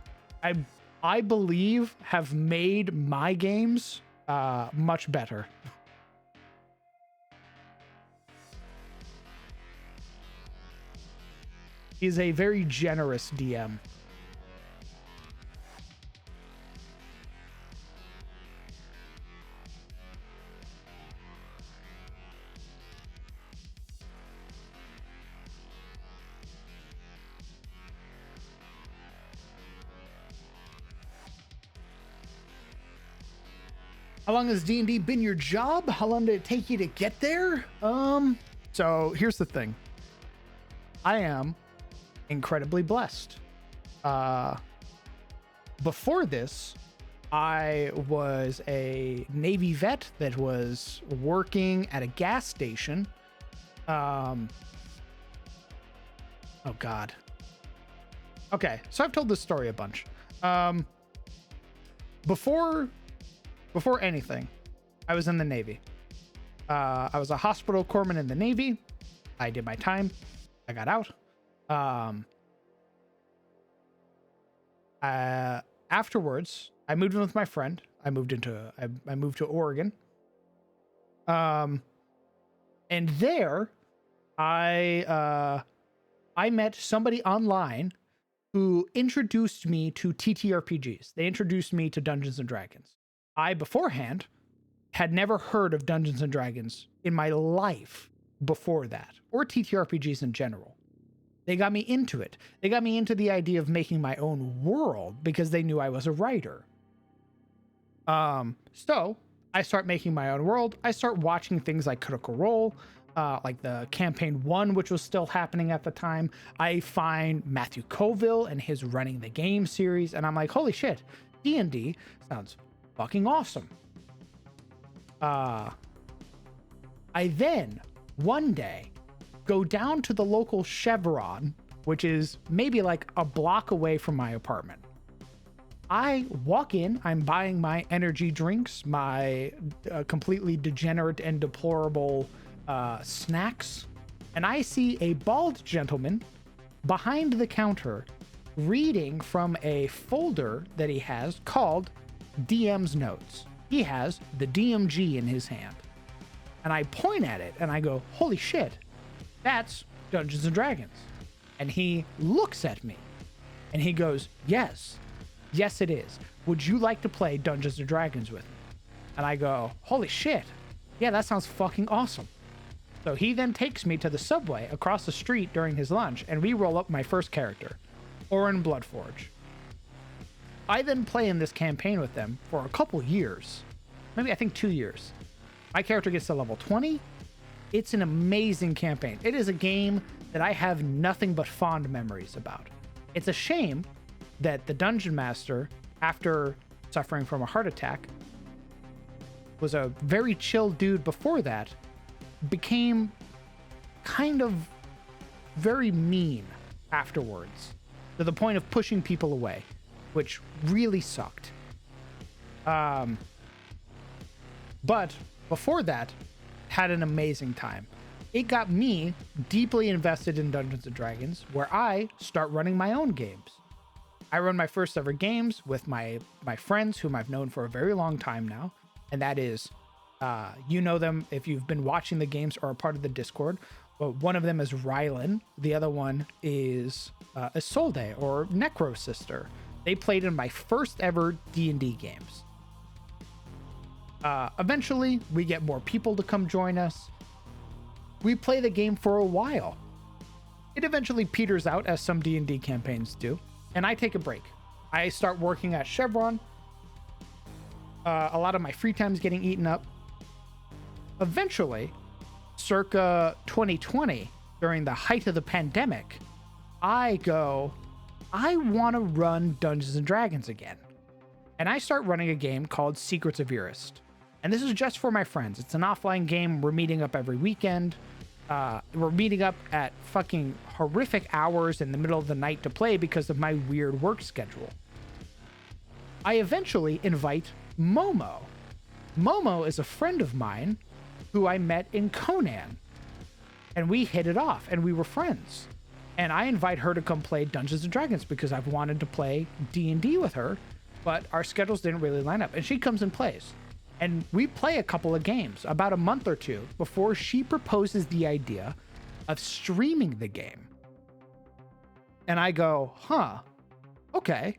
I believe have made my games much better. He's a very generous DM. How long has D&D been your job? How long did it take you to get there? So here's the thing. I am incredibly blessed. Before this, I was a Navy vet that was working at a gas station. Oh God. Okay, so I've told this story a bunch. Before anything, I was in the Navy. I was a hospital corpsman in the Navy. I did my time. I got out. Afterwards, I moved in with my friend. I moved to Oregon. And there, I met somebody online who introduced me to TTRPGs. They introduced me to Dungeons and Dragons. I beforehand had never heard of Dungeons and Dragons in my life before that, or TTRPGs in general. They got me into it. They got me into the idea of making my own world because they knew I was a writer. So I start making my own world. I start watching things like Critical Role, like the campaign 1, which was still happening at the time. I find Matthew Colville and his Running the Game series, and I'm like, holy shit, D&D sounds fucking awesome. I then, one day, go down to the local Chevron, which is maybe like a block away from my apartment. I walk in, I'm buying my energy drinks, my completely degenerate and deplorable snacks, and I see a bald gentleman behind the counter reading from a folder that he has called DM's Notes. He has the DMG in his hand. And I point at it and I go, holy shit, that's Dungeons and Dragons. And he looks at me and he goes, yes, it is. Would you like to play Dungeons and Dragons with me? And I go, holy shit. Yeah, that sounds fucking awesome. So he then takes me to the subway across the street during his lunch and we roll up my first character, Orin Bloodforge. I then play in this campaign with them for a couple years, maybe I think 2 years. My character gets to level 20. It's an amazing campaign. It is a game that I have nothing but fond memories about. It's a shame that the Dungeon Master, after suffering from a heart attack, was a very chill dude before that, became kind of very mean afterwards, to the point of pushing people away. which really sucked. But before that, had an amazing time. It got me deeply invested in Dungeons & Dragons, where I start running my own games. I run my first ever games with my friends whom I've known for a very long time now. And that is, you know them if you've been watching the games or a part of the Discord. Well, one of them is Rylan. The other one is Isolde or Necro Sister. They played in my first ever D&D games. Eventually, we get more people to come join us. We play the game for a while. It eventually peters out, as some D&D campaigns do, and I take a break. I start working at Chevron. A lot of my free time is getting eaten up. Eventually, circa 2020, during the height of the pandemic, I want to run Dungeons & Dragons again. And I start running a game called Secrets of Eurist. And this is just for my friends. It's an offline game. We're meeting up every weekend. We're meeting up at fucking horrific hours in the middle of the night to play because of my weird work schedule. I eventually invite Momo. Momo is a friend of mine who I met in Conan. And we hit it off and we were friends. And I invite her to come play Dungeons & Dragons because I've wanted to play D&D with her, but our schedules didn't really line up. And she comes and plays. And we play a couple of games about a month or two before she proposes the idea of streaming the game. And I go, okay,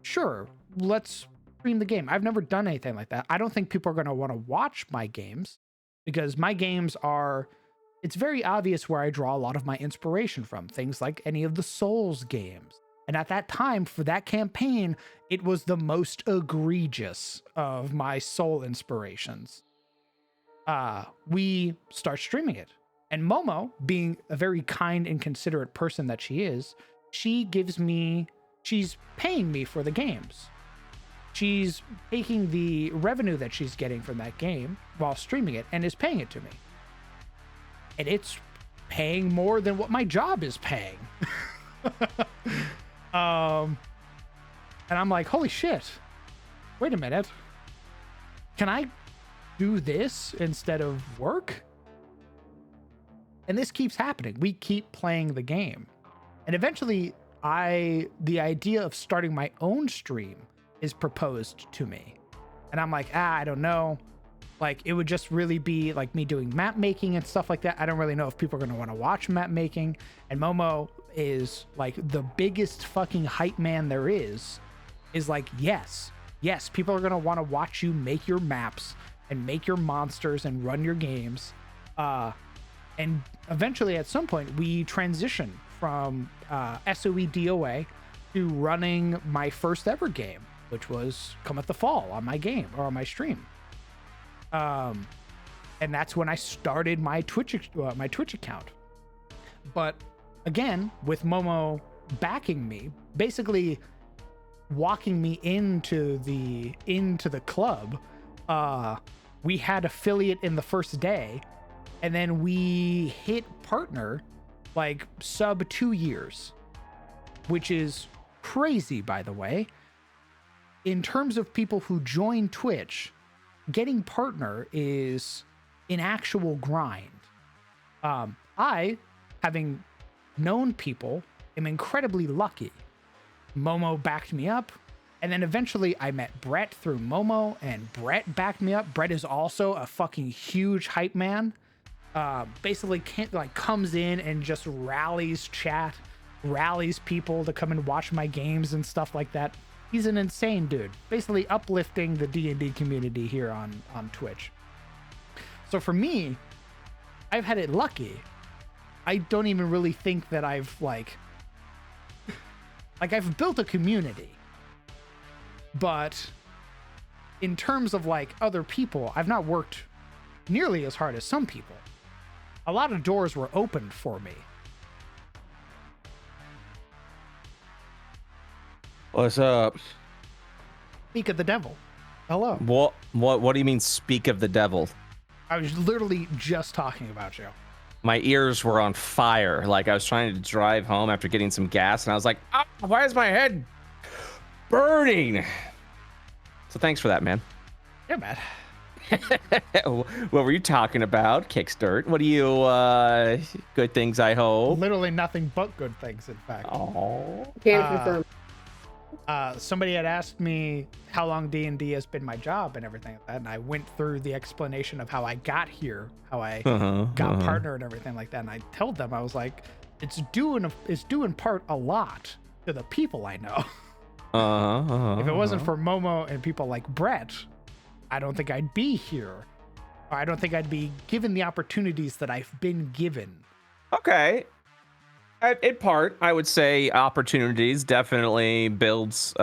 sure, let's stream the game. I've never done anything like that. I don't think people are going to want to watch my games because my games are, it's very obvious where I draw a lot of my inspiration from. Things like any of the Souls games. And at that time, for that campaign, it was the most egregious of my soul inspirations. We start streaming it. And Momo, being a very kind and considerate person that she is, she's paying me for the games. She's taking the revenue that she's getting from that game while streaming it and is paying it to me. And it's paying more than what my job is paying. And I'm like, holy shit, wait a minute. Can I do this instead of work? And this keeps happening. We keep playing the game. And eventually the idea of starting my own stream is proposed to me. And I'm like, I don't know. Like, it would just really be like me doing map making and stuff like that. I don't really know if people are going to want to watch map making. And Momo is like the biggest fucking hype man there is like, yes, people are going to want to watch you make your maps and make your monsters and run your games. And eventually at some point we transition from SOE DOA to running my first ever game, which was Cometh the Fall on my game or on my stream. And that's when I started my Twitch account. But again, with Momo backing me, basically walking me into the club, we had affiliate in the first day, and then we hit partner like sub 2 years, which is crazy, by the way. In terms of people who join Twitch, getting partner is an actual grind. I, having known people, am incredibly lucky. Momo backed me up, and then eventually I met Brett through Momo, and Brett backed me up. Brett is also a fucking huge hype man. Basically comes in and just rallies chat, rallies people to come and watch my games and stuff like that. He's an insane dude, basically uplifting the D&D community here on Twitch. So for me, I've had it lucky. I don't even really think that I've I've built a community, but in terms of like other people, I've not worked nearly as hard as some people. A lot of doors were opened for me. What's up? Speak of the devil. Hello. What do you mean, speak of the devil? I was literally just talking about you. My ears were on fire. Like, I was trying to drive home after getting some gas, and I was like, why is my head burning. So thanks for that, man. Yeah, man. What were you talking about? Kickstart. What do you, good things, I hope? Literally nothing but good things, in fact. Oh. Can confirm. Somebody had asked me how long D&D has been my job and everything like that, and I went through the explanation of how I got here, how I got partner and everything like that, and I told them, I was like, it's due in part a lot to the people I know. If it wasn't for Momo and people like Brett, I don't think I'd be here. Or I don't think I'd be given the opportunities that I've been given. Okay. In part, I would say opportunities definitely builds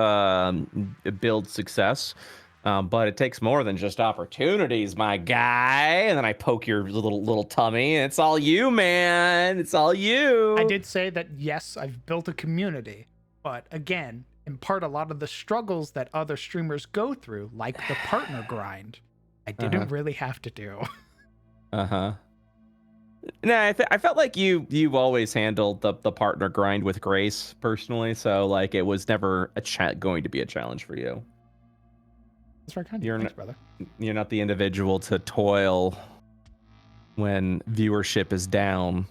success, but it takes more than just opportunities, my guy. And then I poke your little tummy, and it's all you, man. It's all you. I did say that yes, I've built a community, but again, in part, a lot of the struggles that other streamers go through, like the partner grind, I didn't really have to do. No, I felt like you've always handled the partner grind with grace personally, so like it was never going to be a challenge for you. That's right, kind of. You're Thanks, brother. You're not the individual to toil when viewership is down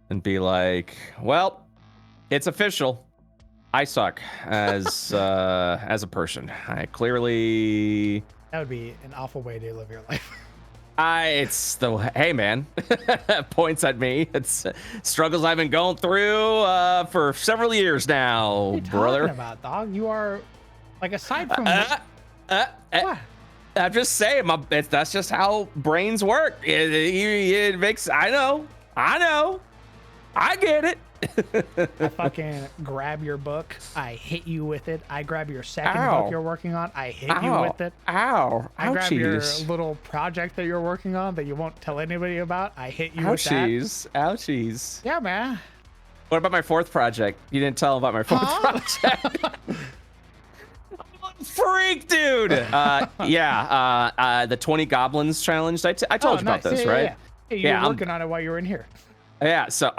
and be like, well, it's official. I suck as a person. I clearly. That would be an awful way to live your life. Hey man, points at me. It's struggles I've been going through for several years now, What are you brother. talking about, dog? You are, like, aside from what? I'm just saying, that's just how brains work. It makes. I know. I get it. I fucking grab your book, I hit you with it. I grab your second Ow. book you're working on, I hit you with it. Ow. I grab your Ouchies. little project that you're working on that you won't tell anybody about, I hit you with that. Ouchies. Yeah, man. What about my fourth project? You didn't tell about my fourth project. Freak, dude. The 20 goblins challenge. I told you about this, right? Yeah, you were working on it while you were in here. Yeah, so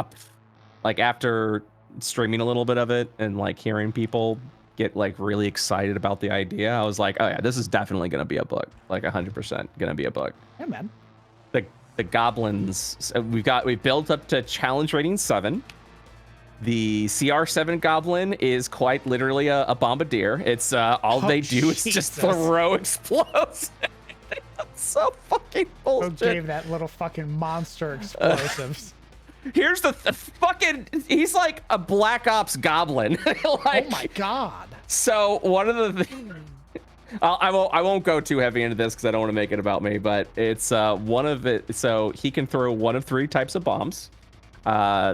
like after streaming a little bit of it and like hearing people get like really excited about the idea, I was like, oh yeah, this is definitely gonna be a book, like 100% gonna be a book. Yeah, man. The goblins, so we built up to challenge rating 7. The CR7 goblin is quite literally a bombardier. It's they do is just throw explosives. That's so fucking bullshit. Who gave that little fucking monster explosives? Here's the fucking. He's like a Black Ops goblin. Oh my god. So one of the things. I won't go too heavy into this because I don't want to make it about me. But it's one of it. So he can throw one of 3 types of bombs.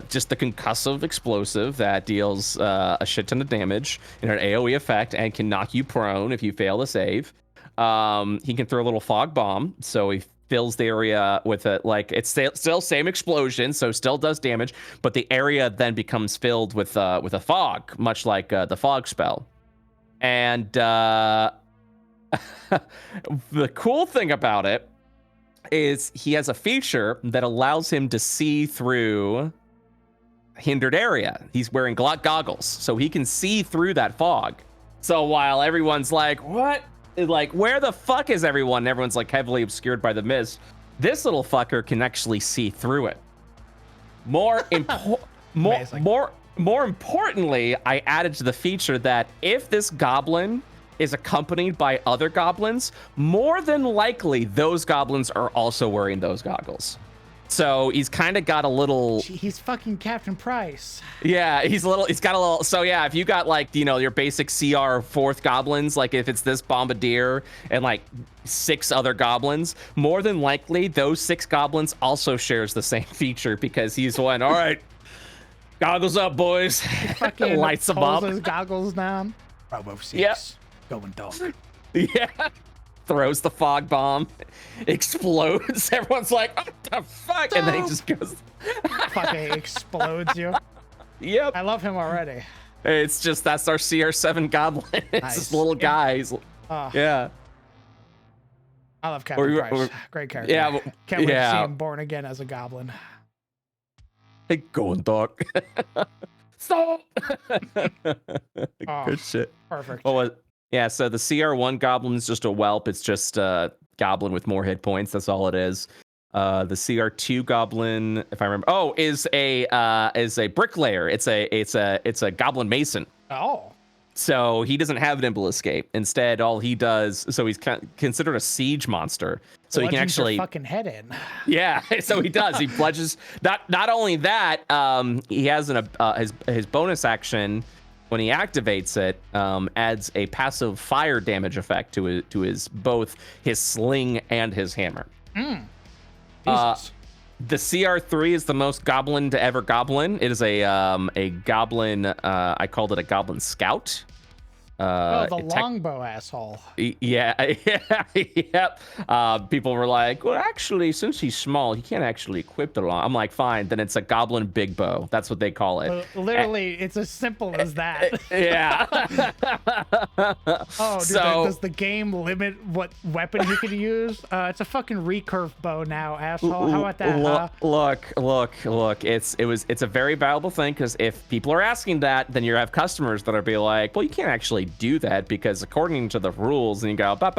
Just the concussive explosive that deals a shit ton of damage in an AoE effect and can knock you prone if you fail to save. He can throw a little fog bomb, so he fills the area with it. Like it's still same explosion, so still does damage, but the area then becomes filled with a fog, much like the fog spell. And the cool thing about it is he has a feature that allows him to see through hindered area. He's wearing goggles, so he can see through that fog. So while everyone's like, what? Like, where the fuck is everyone? And everyone's like heavily obscured by the mist. This little fucker can actually see through it. More importantly, I added to the feature that if this goblin is accompanied by other goblins, more than likely those goblins are also wearing those goggles. So he's kind of got a little. He's fucking Captain Price. Yeah, he's got a little. So yeah, if you got like, your basic CR 4th goblins, like if it's this bombardier and like 6 other goblins, more than likely those 6 goblins also shares the same feature because he's one. All right, goggles up, boys. Fucking lights them up. His goggles down. Robo 6. Yep. Going dog. Yeah. Throws the fog bomb, explodes. Everyone's like, what the fuck? And then he just goes. Fucking explodes you. Yep. I love him already. It's just, that's our CR7 goblin. It's Nice. this little guy. Yeah. I love Captain Price. Great character. Yeah. Can't wait to see him born again as a goblin. Hey, going, dog. Stop. Oh, Good shit. Perfect. What Yeah, so the CR1 goblin is just a whelp. It's just a goblin with more hit points. That's all it is. The CR2 goblin, if I remember, is a bricklayer. It's a goblin mason. Oh. So he doesn't have nimble escape. Instead, all he does, so he's considered a siege monster. So he can actually fucking head in. Yeah, so he does. He bludges. Not only that, he has his bonus action when he activates it, adds a passive fire damage effect to his both his sling and his hammer. Jesus. The CR3 is the most goblin to ever goblin. It is a goblin. I called it a goblin scout. The longbow asshole. Yeah, yep. People were like, well, actually, since he's small, he can't actually equip the long. I'm like, fine, then it's a goblin big bow. That's what they call it. Literally, it's as simple as that. Yeah. Oh, dude, does the game limit what weapon he can use? It's a fucking recurve bow now, asshole. How about that? Look. It's a very valuable thing, because if people are asking that, then you have customers that are be like, well, you can't actually do that because according to the rules, and you go shut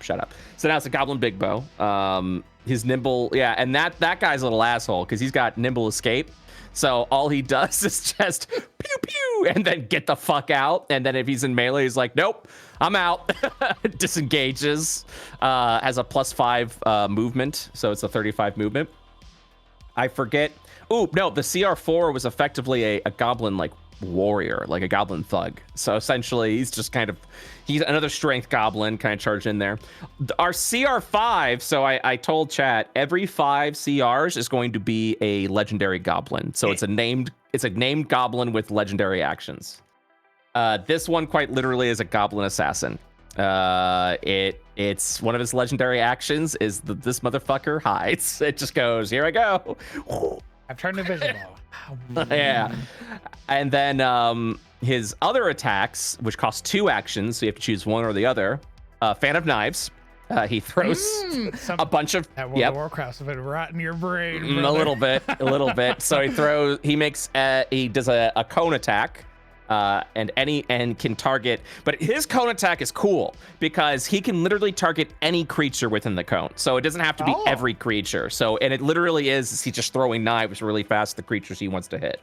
up. So now it's a goblin big bow. His nimble, and that guy's a little asshole because he's got nimble escape. So all he does is just pew pew and then get the fuck out. And then if he's in melee, he's like, nope, I'm out. Disengages. Has a +5 movement, so it's a 35 movement. I forget. Oh no, the CR4 was effectively a goblin like warrior, like a goblin thug. So essentially he's another strength goblin kind of charged in there. Our CR5, so I told chat, every 5 CRs is going to be a legendary goblin. So it's a named goblin with legendary actions. This one quite literally is a goblin assassin. It's one of his legendary actions is this motherfucker hides. It just goes, here I go. I've turned invisible. Yeah. And then his other attacks, which cost 2 actions, so you have to choose one or the other. Fan of Knives. He throws a bunch of that World of Warcraft's been rotting your brain. A little bit. So he does a cone attack. And can target, but his cone attack is cool because he can literally target any creature within the cone. So it doesn't have to be every creature. So, and it literally is he's just throwing knives really fast at the creatures he wants to hit.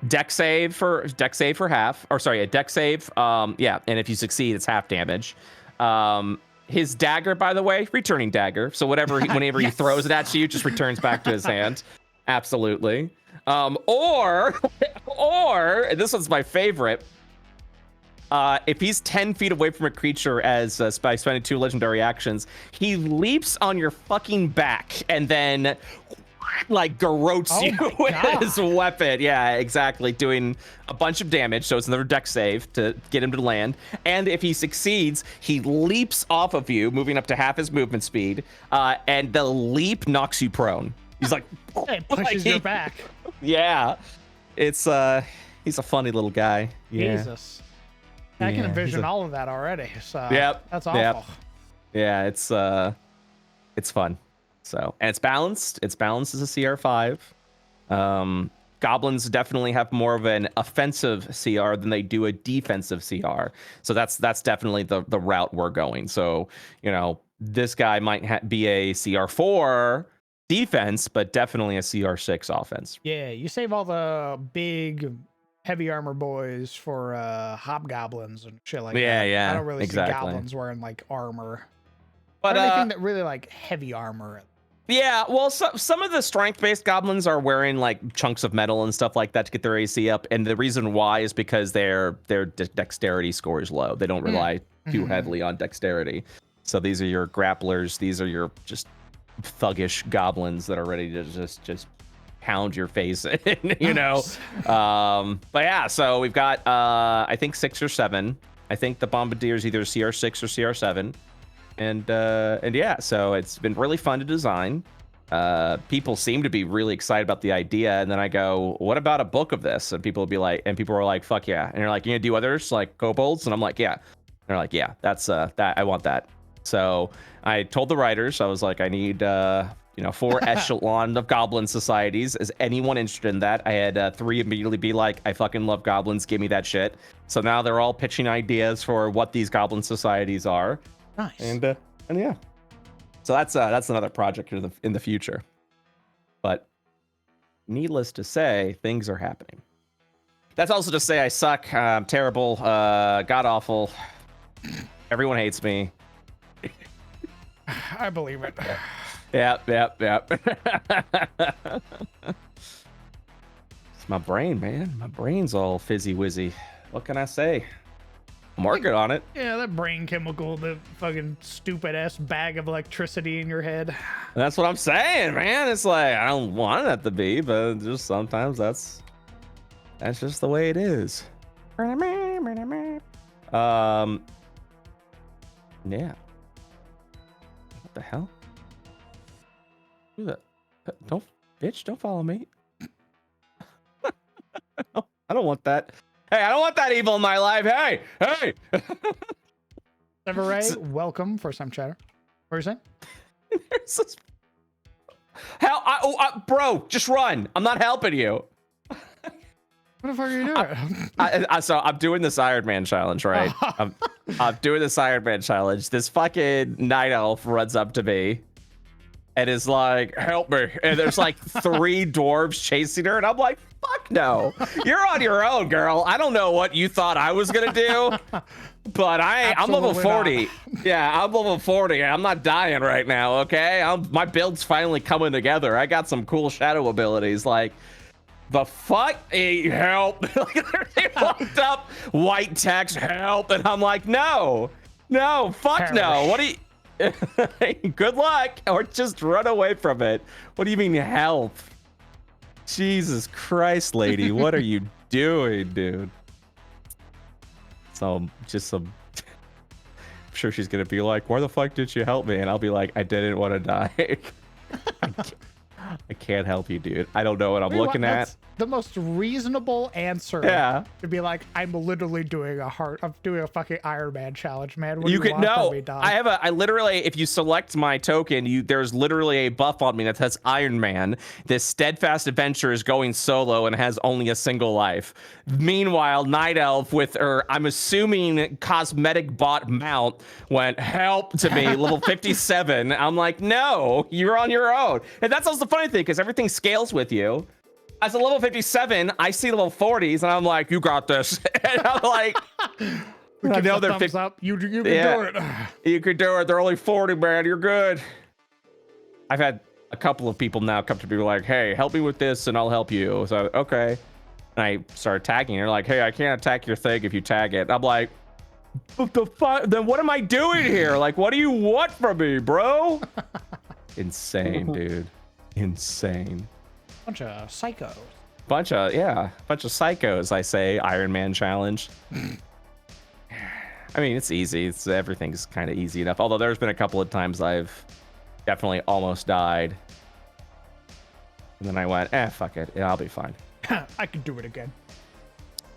Deck save for half, or sorry, a deck save. And if you succeed, it's half damage. His dagger, by the way, returning dagger. So whenever he throws it at you, it just returns back to his hand. Absolutely. Or this one's my favorite. If he's 10 feet away from a creature by spending 2 legendary actions, he leaps on your fucking back and then like garrotes you with his weapon. Yeah, exactly. Doing a bunch of damage. So it's another deck save to get him to land. And if he succeeds, he leaps off of you, moving up to half his movement speed. And the leap knocks you prone. He's like, it pushes your back. Yeah, it's he's a funny little guy. Yeah. Jesus, I can envision all of that already. So that's awful. Yep. Yeah, it's fun. So, and it's balanced. It's balanced as a CR5. Goblins definitely have more of an offensive CR than they do a defensive CR. So that's definitely the route we're going. So this guy might be a CR4 defense, but definitely a CR6 offense. Yeah, you save all the big heavy armor boys for hobgoblins and shit like that. Yeah, I don't really see goblins wearing like armor. But anything that really like heavy armor. Yeah, well, some of the strength-based goblins are wearing like chunks of metal and stuff like that to get their AC up, and the reason why is because their dexterity score is low. They don't rely too heavily on dexterity. So these are your grapplers. These are your just thuggish goblins that are ready to just pound your face in, but yeah, so we've got I think 6 or 7. I think the bombardier is either CR6 or CR7, and yeah, so it's been really fun to design. People seem to be really excited about the idea, and then I go, what about a book of this? And people were like, fuck yeah. And they're like, you gonna do others like kobolds? And I'm like, yeah. And they're like, yeah, that's that, I want that. So I told the writers, I was like, I need 4 echelon of goblin societies. Is anyone interested in that? I had 3 immediately be like, I fucking love goblins, give me that shit. So now they're all pitching ideas for what these goblin societies are. Nice. And yeah. So that's another project in the future. But needless to say, things are happening. That's also to say I suck, I'm terrible, god awful. Everyone hates me. I believe it. Yep. It's my brain, man. My brain's all fizzy wizzy. What can I say? I'm working on it. Yeah, that brain chemical, the fucking stupid ass bag of electricity in your head. That's what I'm saying, man. It's like I don't want that to be, but just sometimes that's just the way it is. Yeah. What the hell? Who the? Don't, bitch! Don't follow me. I don't want that. Hey, I don't want that evil in my life. Hey. Severay, welcome, first time chatter. What are you saying? Hell, bro, just run. I'm not helping you. What the fuck are you doing? So I'm doing this Iron Man challenge, right? I'm doing this Iron Man challenge. This fucking night elf runs up to me and is like, help me. And there's like 3 dwarves chasing her. And I'm like, fuck no. You're on your own, girl. I don't know what you thought I was going to do, but I'm level 40. Yeah, I'm level 40. I'm not dying right now, okay? My build's finally coming together. I got some cool shadow abilities. Like, the fuck? Hey, help. They walked up, white text, help. And I'm like, no, fuck Perish. no. What do you... Good luck, or just run away from it. What do you mean help? Jesus Christ, lady. What are you doing, dude? So, I'm sure she's going to be like, why the fuck did you help me? And I'll be like, I didn't want to die. I can't help you, dude. I don't know what I'm looking at. That's the most reasonable answer. Yeah. To be like, I'm literally doing I'm doing a fucking Iron Man challenge, man. What do You could want no. from me, dog? I literally, if you select my token, there's literally a buff on me that says Iron Man. This steadfast adventure is going solo and has only a single life. Meanwhile, Night Elf with her, I'm assuming cosmetic bot mount, went help to me, level 57. I'm like, no, you're on your own. And that's also the funny thing, because everything scales with you. As a level 57, I see level 40s, and I'm like, you got this. And I'm like, I know they're thumbs up. You can do it. You could do it. They're only 40, man. You're good. I've had a couple of people now come to me like, hey, help me with this, and I'll help you. So, okay. And I started tagging. They're like, hey, I can't attack your thing if you tag it. I'm like, what the fuck? Then what am I doing here? Like, what do you want from me, bro? Insane, dude. Insane. Bunch of psychos. Bunch of psychos, I say. Iron Man challenge. I mean, it's easy. Everything's kind of easy enough. Although there's been a couple of times I've definitely almost died. And then I went, fuck it. Yeah, I'll be fine. I could do it again.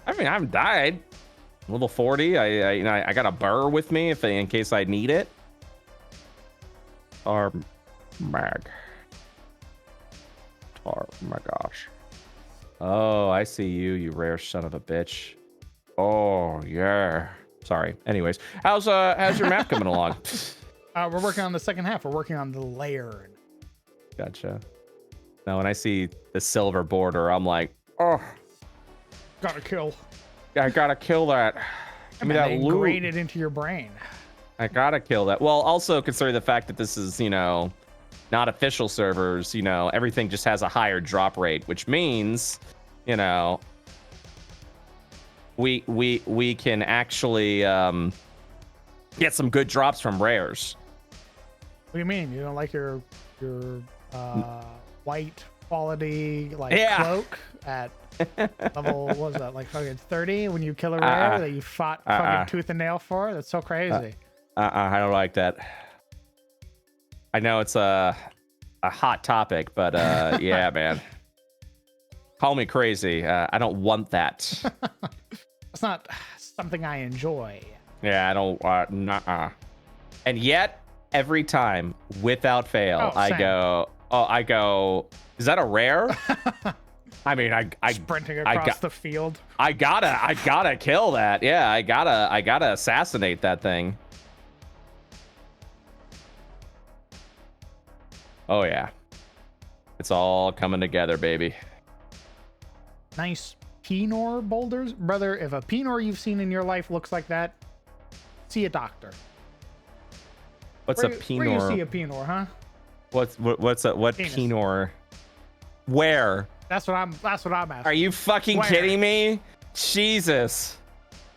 I mean, I haven't died. Level 40. I got a burr with me in case I need it. Or mag. Oh my gosh. Oh, I see you rare son of a bitch. Oh yeah. Sorry. Anyways, how's your map coming along? We're working on the second half. We're working on the layer. Gotcha. Now when I see the silver border, I'm like, oh, Gotta kill. I gotta kill that. Give me that loot. Ingrain it into your brain. I gotta kill that. Well, also considering the fact that this is, not official servers, everything just has a higher drop rate, which means, we can actually get some good drops from rares. What do you mean? You don't like your white quality cloak at level, what was that, like fucking 30 when you kill a rare that you fought fucking tooth and nail for? That's so crazy. I don't like that. I know it's a hot topic, but yeah, man. Call me crazy. I don't want that. It's not something I enjoy. Yeah, I don't. Nuh-uh. And yet, every time, without fail, I go. Is that a rare? I mean, I sprinting across the field. I gotta kill that. Yeah, I gotta assassinate that thing. Oh yeah, it's all coming together, baby. Nice Pinor boulders, brother. If a Pinor you've seen in your life looks like that, see a doctor. What's a Pinor? Where you see a Pinor, huh? What Penis. Pinor? Where? That's what I'm asking. Are you fucking Where? kidding me? Jesus.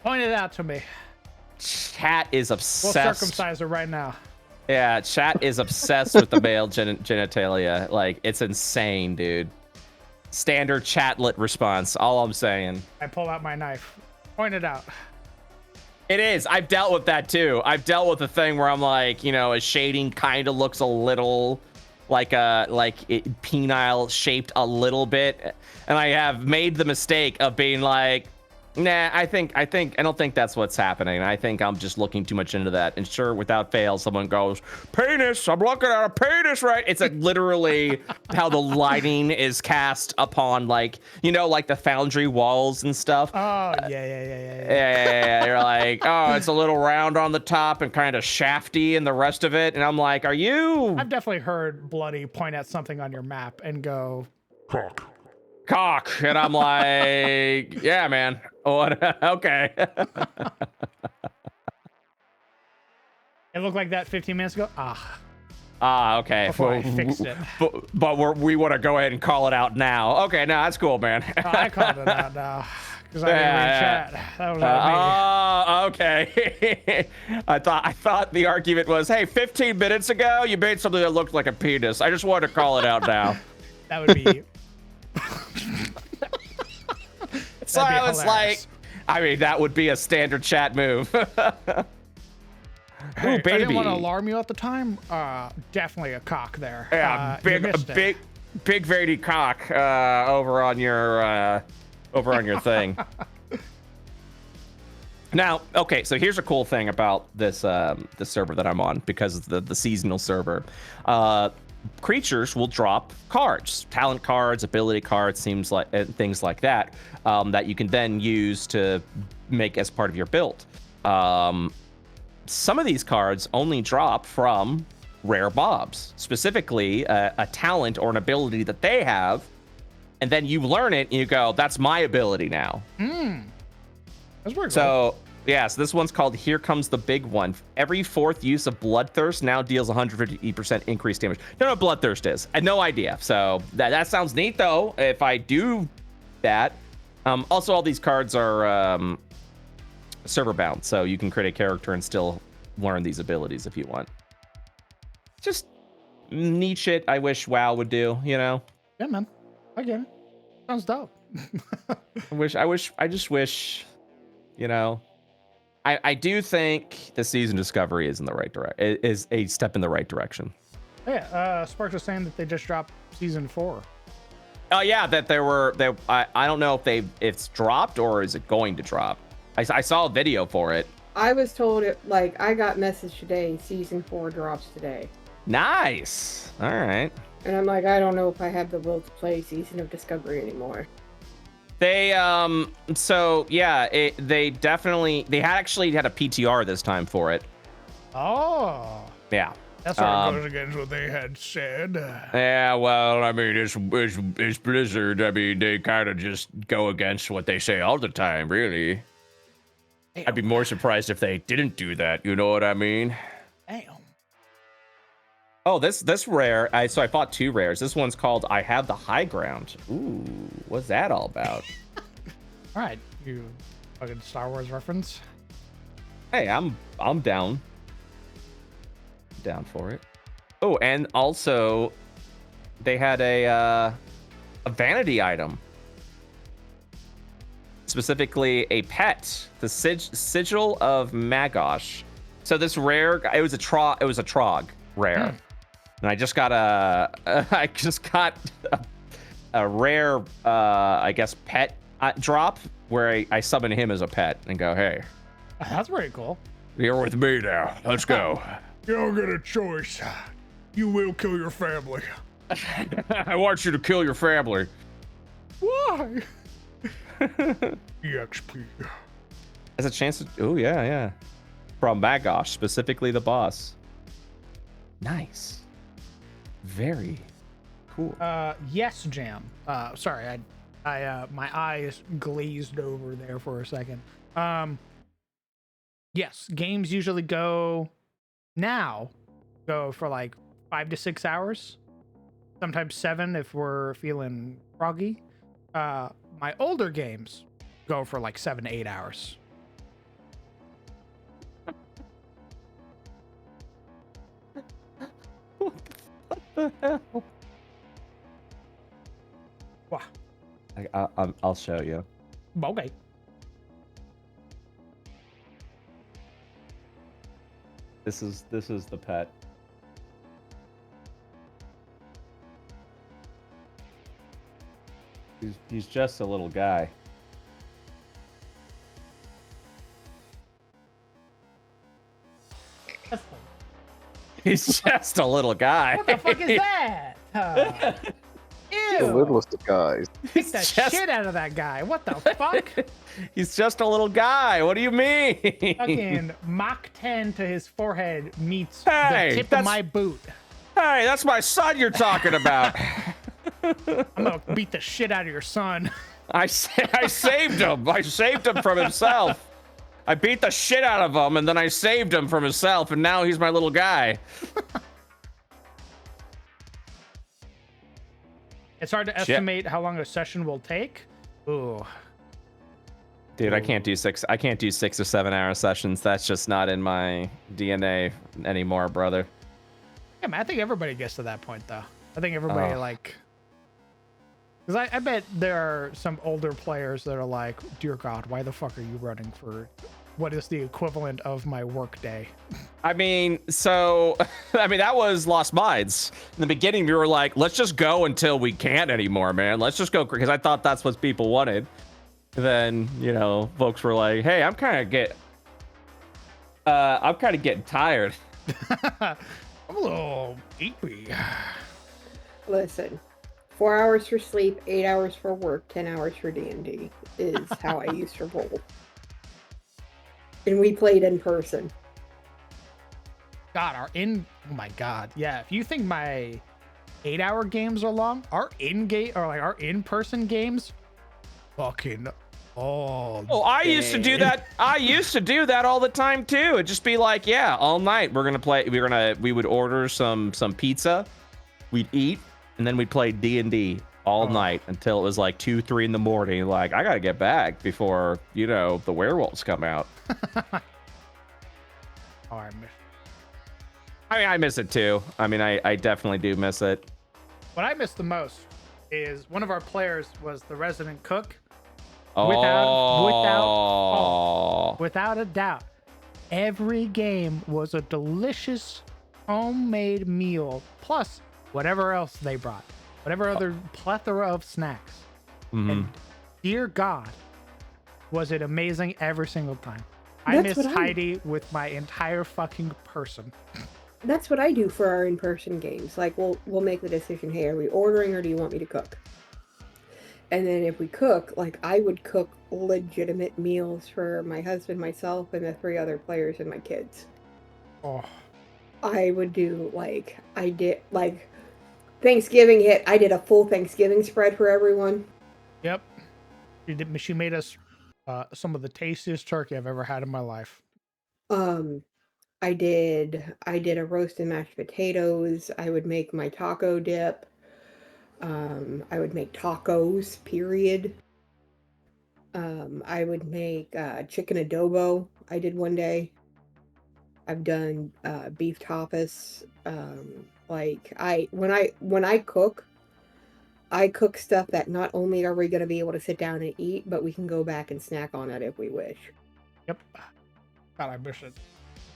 Point it out to me. Chat is We'll obsessed. circumcise her right now. Yeah, chat is obsessed with the male genitalia. Like, it's insane, dude. Standard chatlet response. All I'm saying. I pull out my knife. Point it out. It is. I've dealt with that too. I've dealt with the thing where I'm like, you know, a shading kind of looks a little like penile shaped a little bit, and I have made the mistake of being like, nah, I don't think that's what's happening. I think I'm just looking too much into that. And sure, without fail, someone goes, penis, I'm looking at a penis, right? It's like literally how the lighting is cast upon, like, you know, like the foundry walls and stuff. Oh, yeah. Yeah. You're like, oh, it's a little round on the top and kind of shafty in the rest of it. And I'm like, are you? I've definitely heard Bloody point at something on your map and go, cock. And I'm like, yeah, man. What? Okay. It looked like that 15 minutes ago. Okay. Before I fixed it. But we want to go ahead and call it out now. Okay, no, that's cool, man. I called it out now because I didn't read chat. That was on me. Okay. I thought the argument was, hey, 15 minutes ago you made something that looked like a penis. I just wanted to call it out now. That would be. So I was like, I mean, that would be a standard chat move. Hey, Ooh, baby. I didn't want to alarm you at the time. Definitely a cock there. Yeah, you missed it. big veiny cock over on your thing. Now, okay, so here's a cool thing about this the server that I'm on, because it's the seasonal server. Creatures will drop cards, talent cards, ability cards, things like that, that you can then use to make as part of your build. Some of these cards only drop from rare mobs, specifically a talent or an ability that they have, and then you learn it and you go, that's my ability now. That's pretty So yeah, so this one's called Here Comes the Big One. Every fourth use of Bloodthirst now deals 150% increased damage. Don't know what Bloodthirst is. I had no idea. So that sounds neat, though, if I do that. Also, all these cards are server bound, so you can create a character and still learn these abilities if you want. Just neat shit I wish WoW would do, you know? Yeah, man. I get it. Sounds dope. I just wish, you know... I do think the season discovery is in the right is a step in the right direction. Yeah, Sparks was saying that they just dropped season 4. Oh yeah, that I don't know if it's dropped or is it going to drop. I saw a video for it. I was told it, like, I got message today, season 4 drops today. Nice. All right. And I'm like, I don't know if I have the will to play Season of Discovery anymore. They so yeah, they actually had a PTR this time for it. Oh. Yeah. That's what goes against what they had said. Yeah, well, I mean, it's Blizzard. I mean, they kind of just go against what they say all the time, really. Damn. I'd be more surprised if they didn't do that. You know what I mean? Damn. Oh, this rare. So I fought 2 rares. This one's called I Have the High Ground. Ooh, what's that all about? All right, you fucking Star Wars reference. Hey, I'm down. Down for it. Oh, and also they had a vanity item. Specifically a pet, the Sigil of Magosh. So this rare, it was a Trog rare. And I just got a rare, I guess, pet drop where I summon him as a pet and go, hey. That's pretty cool. You're with me now. Let's go. You don't get a choice. You will kill your family. I want you to kill your family. Why? EXP. Has a chance to. Oh yeah, yeah. From Magosh, specifically the boss. Nice. Very cool. Yes, Jam. Sorry, I my eyes glazed over there for a second. Yes, games usually go for like 5 to 6 hours, sometimes 7 if we're feeling froggy. My older games go for like 7 to 8 hours. What the hell? Wow. I'll show you. Okay. This is the pet. He's just a little guy. He's just a little guy. What the fuck is that? The Ew. littlest of guys. Beat the shit out of that guy. What the fuck? He's just a little guy. What do you mean? Fucking Mach 10 to his forehead meets Hey, the tip of that's- my boot. Hey, that's my son you're talking about. I'm gonna beat the shit out of your son. I saved him. I saved him from himself. I beat the shit out of him, and then I saved him from himself, and now he's my little guy. It's hard to estimate how long a session will take. Ooh. Dude, I can't do 6 or 7 hour sessions. That's just not in my DNA anymore, brother. Yeah, man, I think everybody gets to that point, though. I think everybody, because I bet there are some older players that are like, dear God, why the fuck are you running for what is the equivalent of my work day? I mean, that was Lost Minds. In the beginning, we were like, let's just go until we can't anymore, man. Let's just go, because I thought that's what people wanted. Then, folks were like, hey, I'm kind of getting tired. I'm a little sleepy. Listen, 4 hours for sleep, 8 hours for work, 10 hours for D&D is how I used to roll. And we played in person. God, oh my God. Yeah, if you think my 8-hour games are long, our in-person games, fucking all I day. used to do that. I used to do that all the time too. It'd just be like, yeah, all night we're gonna play. We would order some pizza, we'd eat, and then we'd play D&D all night until it was like 2, 3 in the morning. Like, I gotta get back before the werewolves come out. Oh, I miss. I mean, I miss it too. I mean, I definitely do miss it. What I miss the most is one of our players was the resident cook. Oh. Without a doubt, every game was a delicious homemade meal, plus whatever else they brought, whatever other plethora of snacks. Mm-hmm. And dear God, was it amazing every single time. That's I miss what Heidi with my entire fucking person. That's what I do for our in-person games. Like, we'll make the decision, hey, are we ordering or do you want me to cook? And then if we cook, like, I would cook legitimate meals for my husband, myself, and the 3 other players and my kids. Oh, I would do, Thanksgiving hit, I did a full Thanksgiving spread for everyone. yep. She made us some of the tastiest turkey I've ever had in my life. I did a roasted mashed potatoes. I would make my taco dip. I would make tacos, period. I would make chicken adobo. I did one day. I've done beef tapas. When I cook stuff that not only are we going to be able to sit down and eat, but we can go back and snack on it if we wish. Yep. God, I miss it.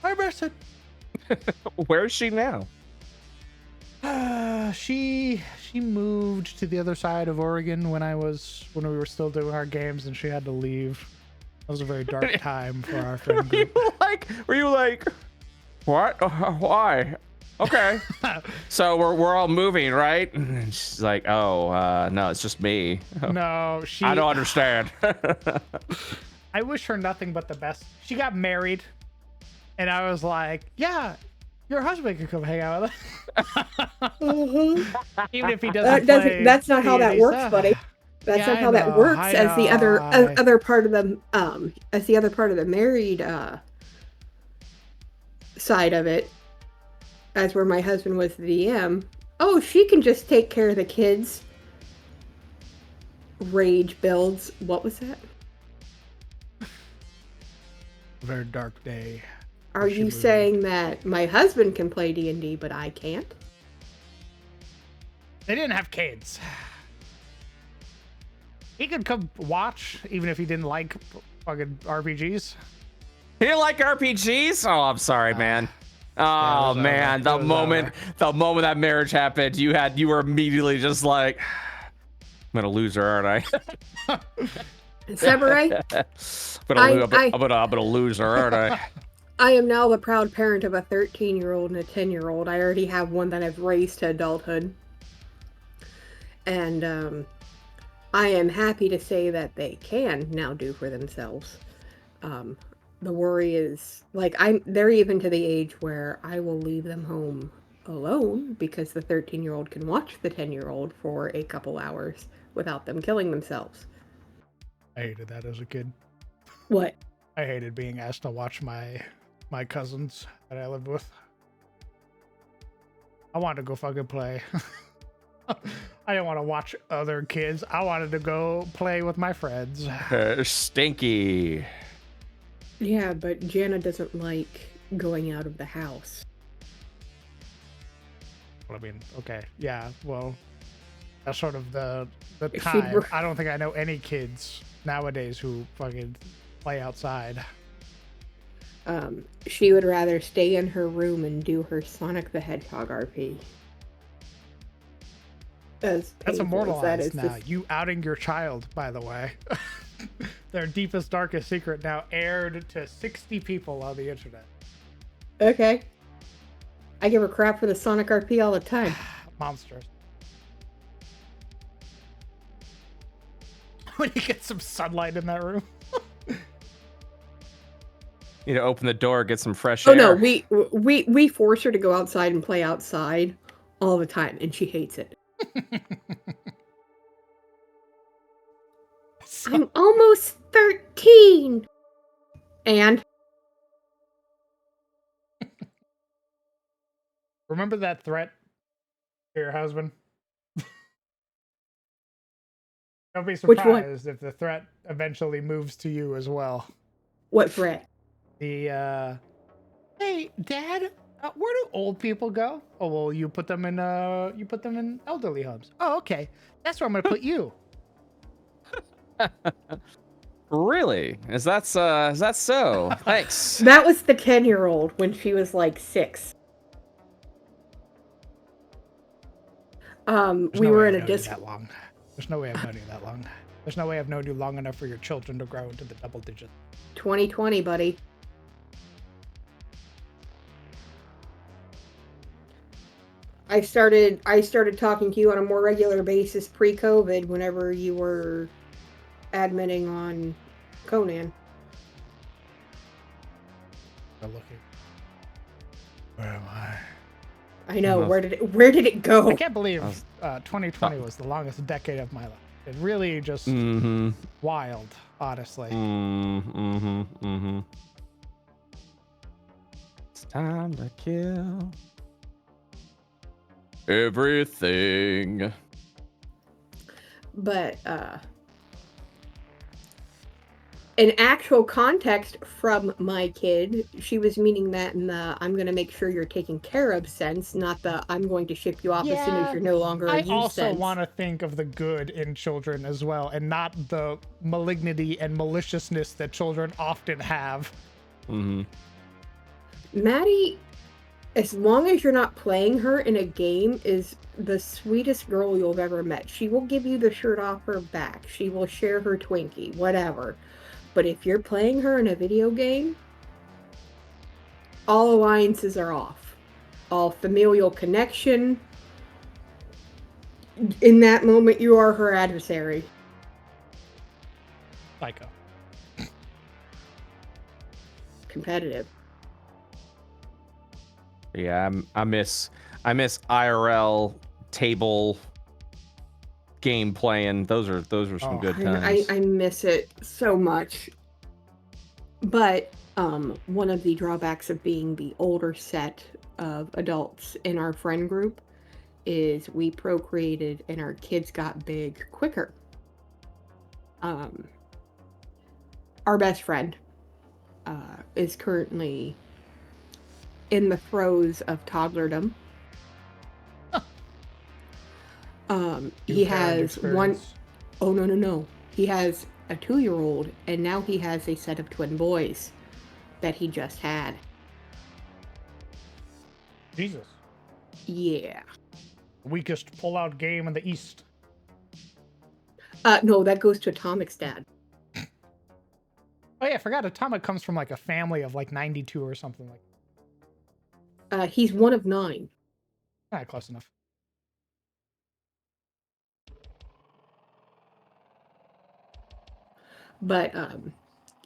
I miss it. Where is she now? She moved to the other side of Oregon when we were still doing our games, and she had to leave. That was a very dark time for our friend group. Were you like, what? Why? Okay. So we're all moving, right? And she's like, oh, no, it's just me. No, she. I don't understand. I wish her nothing but the best. She got married, and I was like, yeah, your husband could come hang out with us. Even if he doesn't play. That's not how that D&D works, stuff. buddy. That's Yeah, not I how that know, works. I As the know, other part of the married side of it, as where my husband was the DM. Oh, she can just take care of the kids. Rage builds. What was that? Very dark day. Are you saying that my husband can play D&D, but I can't? They didn't have kids. He could come watch, even if he didn't like fucking RPGs. You didn't like RPGs? Oh, I'm sorry, man. Oh was man, over. the moment that marriage happened, you were immediately just like, I'm gonna lose her, aren't I? Samurai? I'm gonna lose her, aren't I? I am now the proud parent of a 13-year-old and a 10-year-old. I already have one that I've raised to adulthood. And I am happy to say that they can now do for themselves. The worry is, like, they're even to the age where I will leave them home alone because the 13-year-old can watch the 10-year-old for a couple hours without them killing themselves. I hated that as a kid. What? I hated being asked to watch my cousins that I lived with. I wanted to go fucking play. I didn't want to watch other kids. I wanted to go play with my friends. Stinky. Yeah, but Jana doesn't like going out of the house. I mean, okay, yeah, well, that's sort of the time. I don't think I know any kids nowadays who fucking play outside. She would rather stay in her room and do her Sonic the Hedgehog RP. That's immortalized now. You outing your child, by the way. Their deepest, darkest secret now aired to 60 people on the internet. Okay. I give her crap for the Sonic RP all the time. Monsters. When you get some sunlight in that room. You know, open the door, get some fresh air. Oh no, we force her to go outside and play outside all the time, and she hates it. I'm almost 13. And remember that threat to your husband? Don't be surprised if the threat eventually moves to you as well. What threat? The hey, Dad, where do old people go? Oh well, you put them in elderly homes. Oh, okay, that's where I'm gonna put you. Really? Is that so? Thanks. That was the 10-year-old when she was like 6. We were in a that long. There's no way I've known you that long. There's no way I've known you long enough for your children to grow into the double digits. 2020, buddy. I started talking to you on a more regular basis pre-COVID whenever you were admitting on Conan. Looking. Where am I? I know. Where did it go? I can't believe 2020 was the longest decade of my life. It really just wild, honestly. It's time to kill everything. But in actual context from my kid, she was meaning that in the I'm going to make sure you're taken care of sense, not the I'm going to ship you off as soon as you're no longer a use sense. I also want to think of the good in children as well, and not the malignity and maliciousness that children often have. Maddie, as long as you're not playing her in a game, is the sweetest girl you've ever met. She will give you the shirt off her back. She will share her Twinkie, whatever. But if you're playing her in a video game, all alliances are off. all familial connection. In that moment, you are her adversary. Psycho. Competitive. Yeah, I miss IRL table game playing. Those were some good times. I miss it so much. But one of the drawbacks of being the older set of adults in our friend group is we procreated and our kids got big quicker. Our best friend is currently in the throes of toddlerdom. He has one. Oh, no. He has a 2-year-old, and now he has a set of twin boys that he just had. Jesus. Yeah. Weakest pull-out game in the East. No, that goes to Atomic's dad. Oh yeah, I forgot Atomic comes from like a family of like 92 or something like. He's one of 9. Close enough. But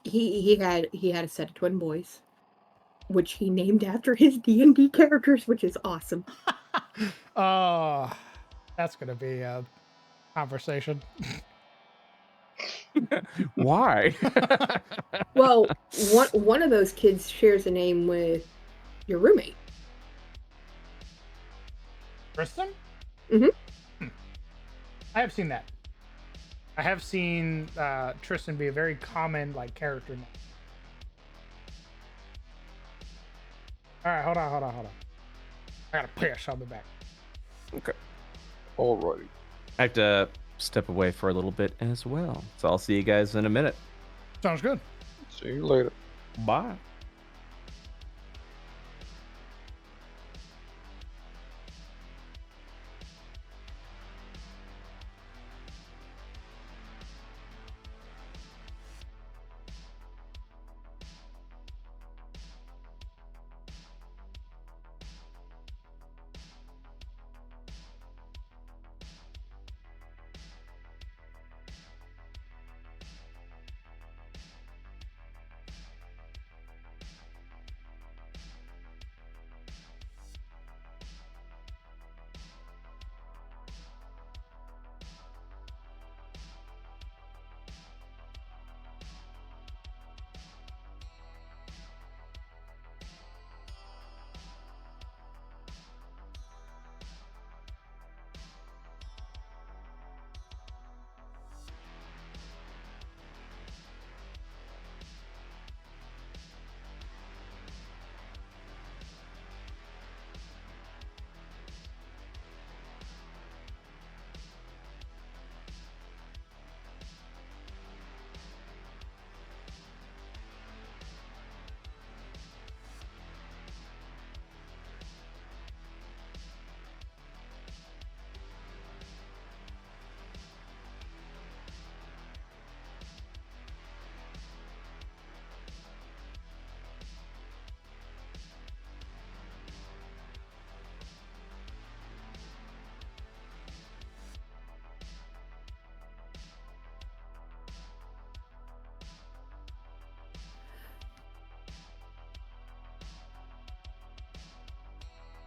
he had a set of twin boys, which he named after his D&D characters, which is awesome. Oh, that's gonna be a conversation. Why? Well, one of those kids shares a name with your roommate. Tristan? Mm-hmm. I have seen that. I have seen Tristan be a very common like character name. All right, hold on. I gotta piss. I'll be back. Okay. Alrighty. I have to step away for a little bit as well. So I'll see you guys in a minute. Sounds good. See you later. Bye.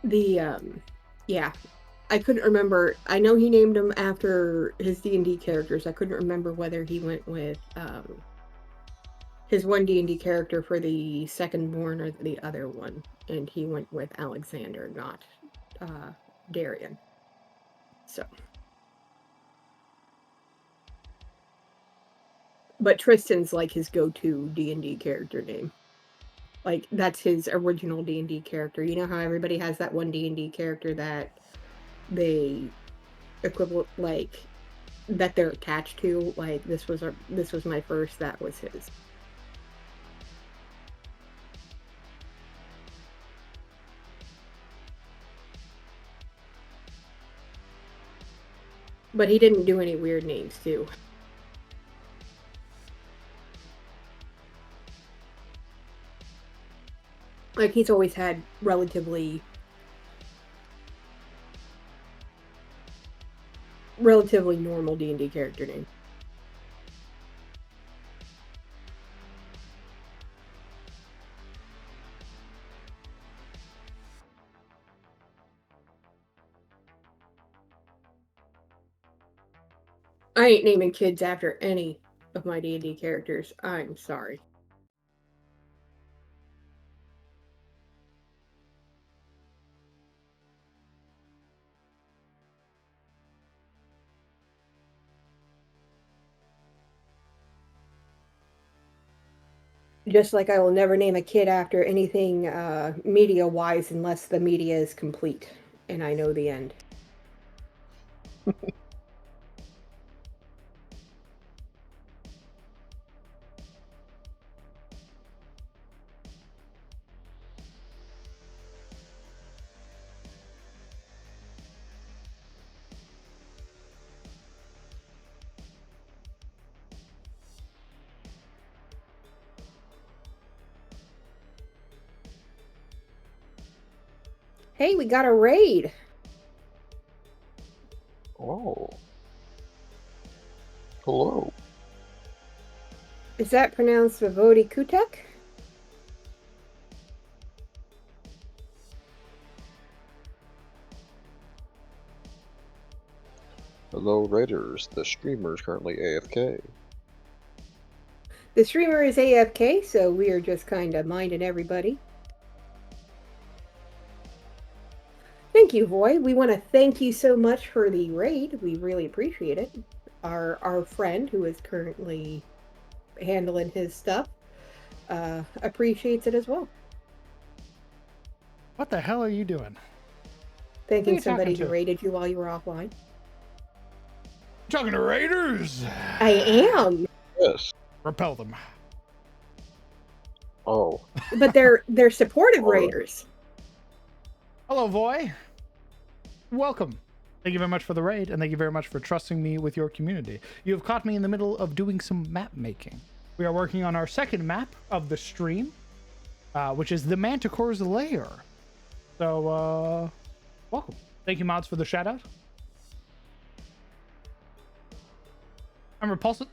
Yeah, I couldn't remember. I know he named him after his D&D characters. I couldn't remember whether he went with his one D&D character for the second born or the other one, and he went with Alexander, not Darian. So, but Tristan's like his go-to D&D character name. Like, that's his original D&D character. You know how everybody has that one D&D character that they equivalent, like, that they're attached to? Like, this was my first, that was his. But he didn't do any weird names, too. Like, he's always had relatively relatively normal D&D character name. I ain't naming kids after any of my D&D characters. I'm sorry. Just like I will never name a kid after anything media-wise unless the media is complete and I know the end. Hey, we got a raid. Oh. Hello. Is that pronounced Vivodi Kutek? Hello, Raiders. The streamer is currently AFK. The streamer is AFK, so we are just kind of minding everybody. Thank you, Voy. We want to thank you so much for the raid. We really appreciate it. Our friend, who is currently handling his stuff, appreciates it as well. What the hell are you doing? Thanking you somebody talking who to? raided you while you were offline. Talking to raiders. I am, Yes. Repel them. Oh. but they're supportive All right. raiders. Hello, Voy. Welcome. Thank you very much for the raid, and thank you very much for trusting me with your community. You have caught me in the middle of doing some map making. We are working on our second map of the stream, which is the Manticore's Lair. So, welcome. Thank you, mods, for the shout out. I'm repulsive.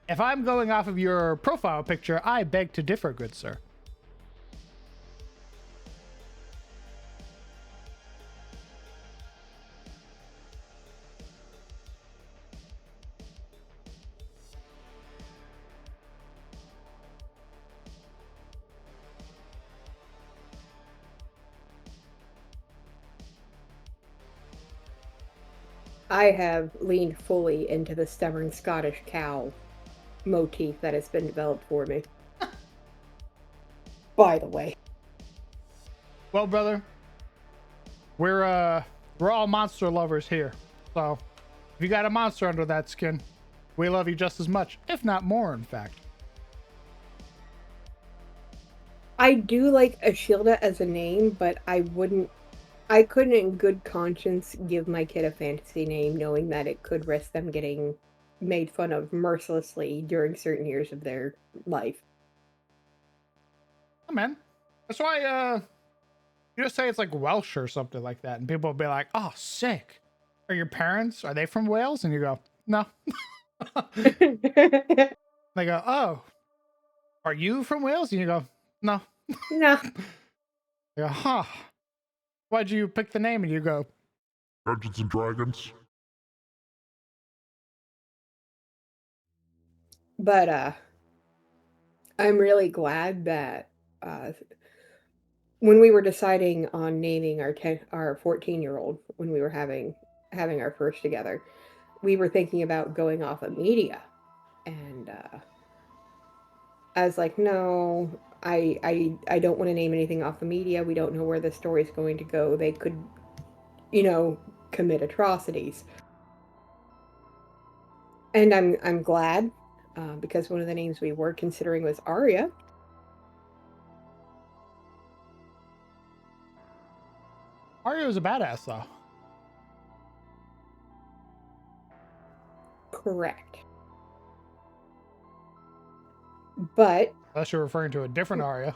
If I'm going off of your profile picture, I beg to differ, good sir. I have leaned fully into the stubborn Scottish cow motif that has been developed for me. By the way. Well, brother, we're all monster lovers here. So, if you got a monster under that skin, we love you just as much, if not more, in fact. I do like Ashilda as a name, but I couldn't in good conscience give my kid a fantasy name knowing that it could risk them getting made fun of mercilessly during certain years of their life. Oh, man. That's why, you just say it's like Welsh or something like that, and people will be like, oh, sick. Are your parents, are they from Wales? And you go, no. They go, oh, are you from Wales? And you go, no. No. They go, huh. Why'd you pick the name? And you go, Dungeons and Dragons. But I'm really glad that when we were deciding on naming our 14-year-old, when we were having our first together, we were thinking about going off of media, and I was like, no, I don't want to name anything off the media. We don't know where the story's going to go. They could, commit atrocities. And I'm glad, because one of the names we were considering was Arya. Arya was a badass, though. Correct. But Unless you're referring to a different Arya.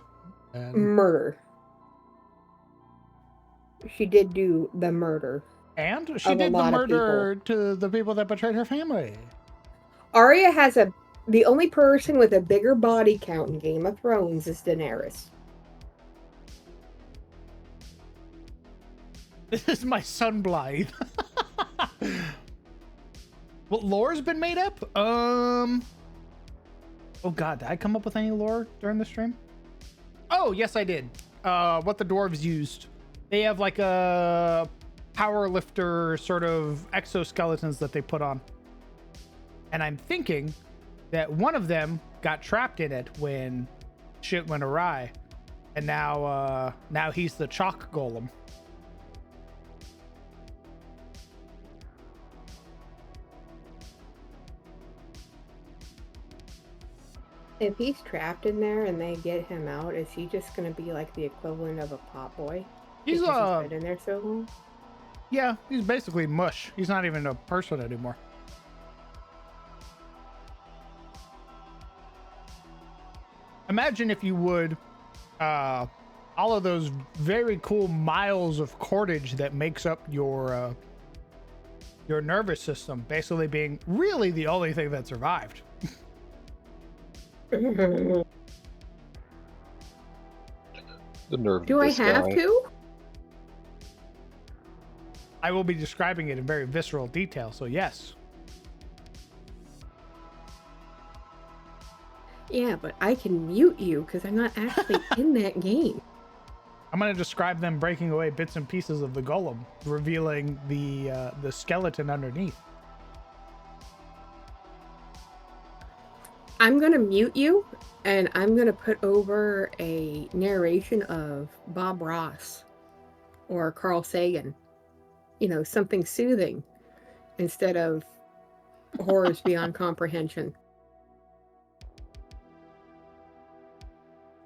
And murder. she did do the murder. And she Of a did the lot of murder to the people that betrayed her family. Arya has the only person with a bigger body count in Game of Thrones is Daenerys. This is my son Blythe. What lore's been made up? Oh god, did I come up with any lore during the stream? Oh, yes I did. What the dwarves used. They have like a power lifter sort of exoskeletons that they put on. And I'm thinking that one of them got trapped in it when shit went awry. And now he's the chalk golem. If he's trapped in there and they get him out, is he just going to be like the equivalent of a pot boy? He's Because he's been in there so long? Yeah, he's basically mush. He's not even a person anymore. Imagine if you would all of those very cool miles of cordage that makes up your nervous system basically being really the only thing that survived. The nerve. Do I have to? I will be describing it in very visceral detail, so yes. Yeah, but I can mute you because I'm not actually in that game. I'm going to describe them breaking away bits and pieces of the golem, revealing the skeleton underneath. I'm going to mute you, and I'm going to put over a narration of Bob Ross or Carl Sagan. You know, something soothing instead of horrors beyond comprehension.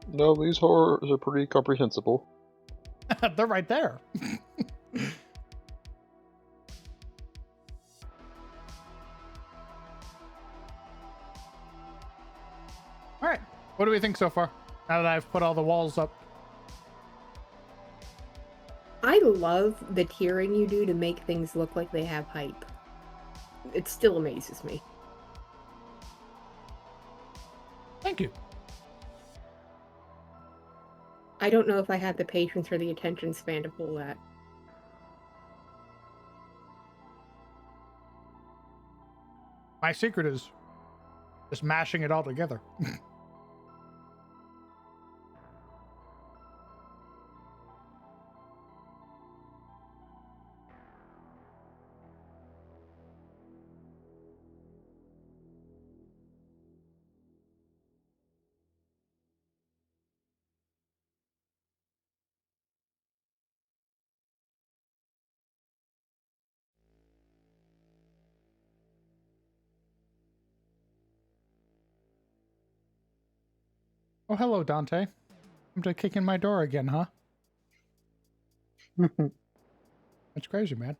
No, these horrors are pretty comprehensible. They're right there. All right. What do we think so far? Now that I've put all the walls up. I love the tiering you do to make things look like they have hype. It still amazes me. Thank you. I don't know if I have the patience or the attention span to pull that. My secret is just mashing it all together. Oh, hello, Dante. I'm just kicking my door again, huh? That's crazy, man.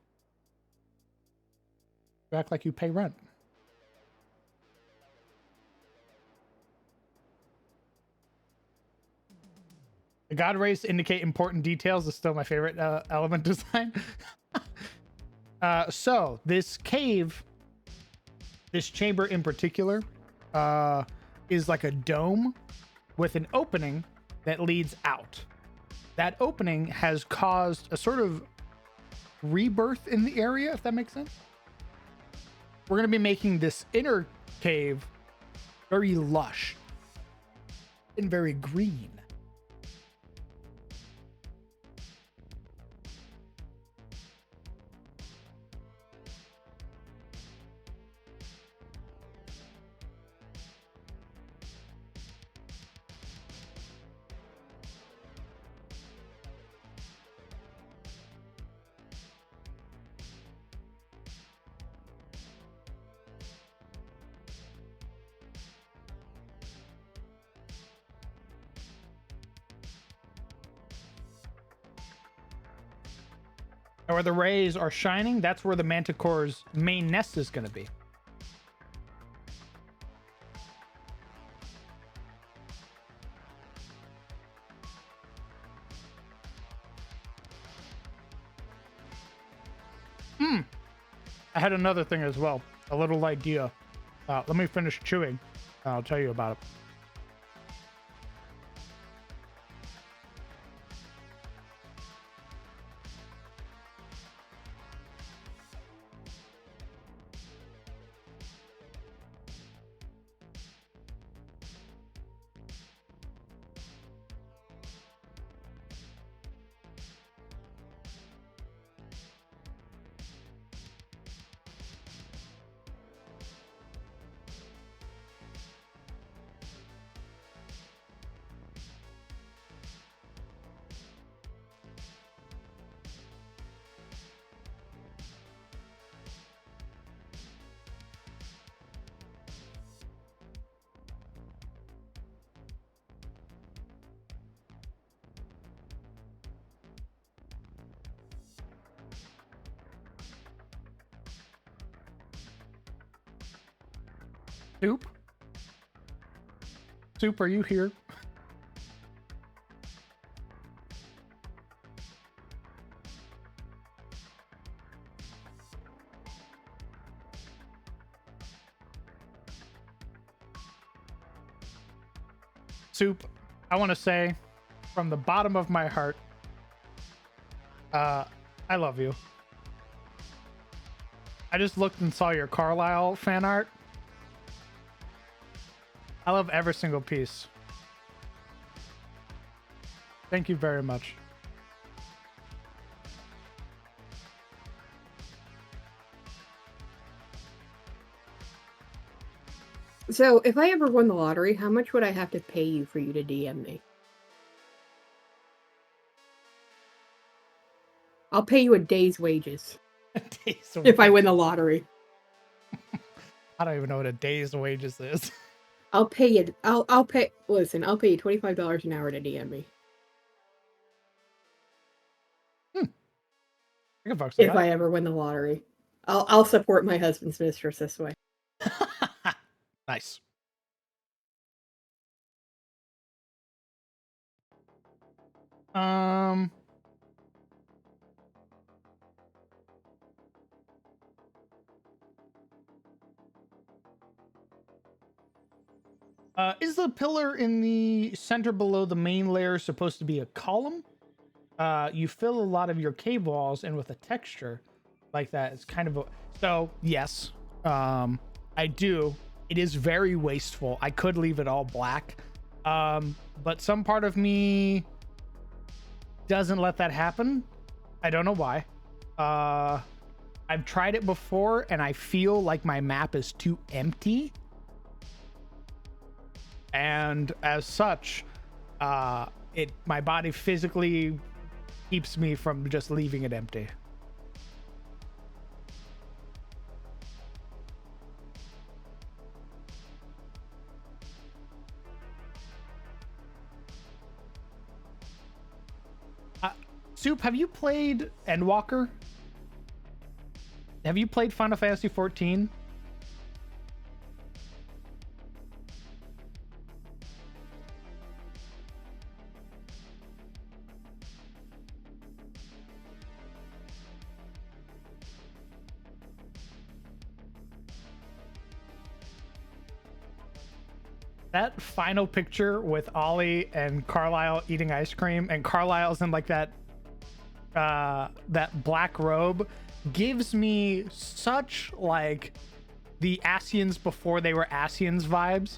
You act like you pay rent. The god rays to indicate important details is still my favorite element design. So this cave, this chamber in particular, is like a dome with an opening that leads out. That opening has caused a sort of rebirth in the area, if that makes sense. We're going to be making this inner cave very lush and very green. And where the rays are shining, that's where the manticore's main nest is going to be. I had another thing as well. A little idea. Let me finish chewing. I'll tell you about it. Soup? Soup, are you here? Soup, I want to say from the bottom of my heart, I love you. I just looked and saw your Carlisle fan art. I love every single piece. Thank you very much. So, if I ever won the lottery, how much would I have to pay you for you to DM me? I'll pay you a day's wages if I win the lottery. I don't even know what a day's wages is. I'll pay you. I'll pay. Listen, I'll pay you $25 an hour to DM me if I ever win the lottery. I'll support my husband's mistress this way. Nice. Is the pillar in the center below the main layer supposed to be a column? You fill a lot of your cave walls, and with a texture like that, it's kind of a... So, yes, I do. It is very wasteful. I could leave it all black. But some part of me doesn't let that happen. I don't know why. I've tried it before, and I feel like my map is too empty. And as such, my body physically keeps me from just leaving it empty. Soup, have you played Endwalker? Have you played Final Fantasy 14? That final picture with Ollie and Carlisle eating ice cream, and Carlisle's in like that black robe, gives me such like the Asians before they were Asians vibes.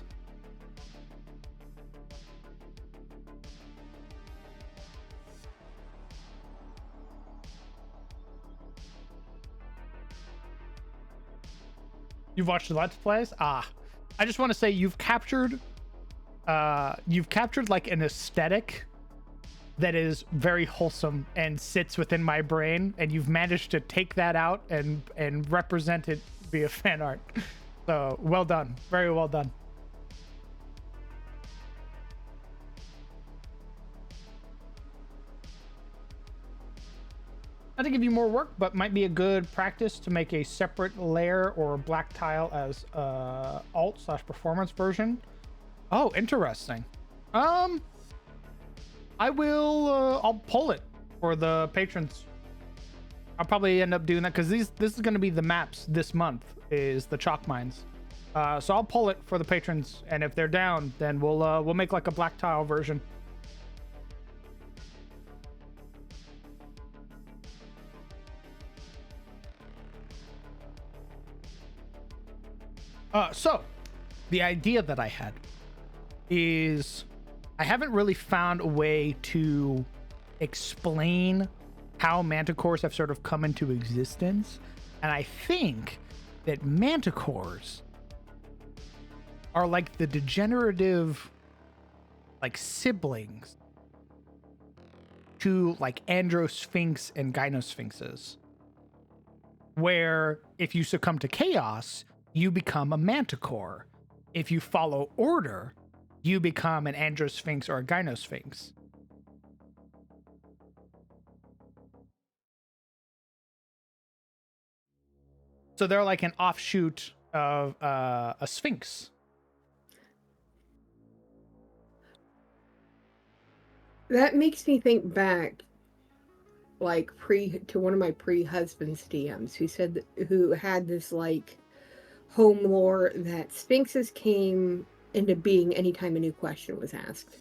You've watched the Let's Plays? I just want to say you've captured like an aesthetic that is very wholesome and sits within my brain, and you've managed to take that out and represent it via fan art. So well done. Very well done. Not to give you more work, but might be a good practice to make a separate layer or black tile as alt/performance version. Oh, interesting. I will, I'll pull it for the patrons. I'll probably end up doing that because this is going to be the maps this month is the chalk mines. So I'll pull it for the patrons, and if they're down, then we'll make like a black tile version. So the idea that I had is I haven't really found a way to explain how manticores have sort of come into existence, and I think that manticores are like the degenerative like siblings to like androsphinx and gynosphinxes, where if you succumb to chaos, you become a manticore. If you follow order, you become an androsphinx or a gynosphinx. So they're like an offshoot of a sphinx. That makes me think back, like to one of my pre-husband's DMs, who had this like home lore that sphinxes came into being anytime a new question was asked.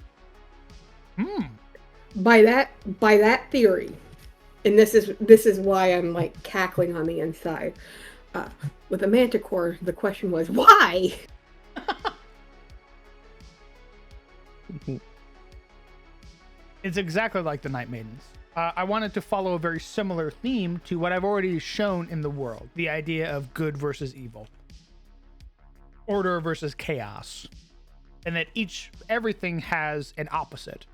By that theory, and this is why I'm like cackling on the inside. With a manticore, the question was why. It's exactly like the Night Maidens. I wanted to follow a very similar theme to what I've already shown in the world. The idea of good versus evil. Order versus chaos. And that everything has an opposite.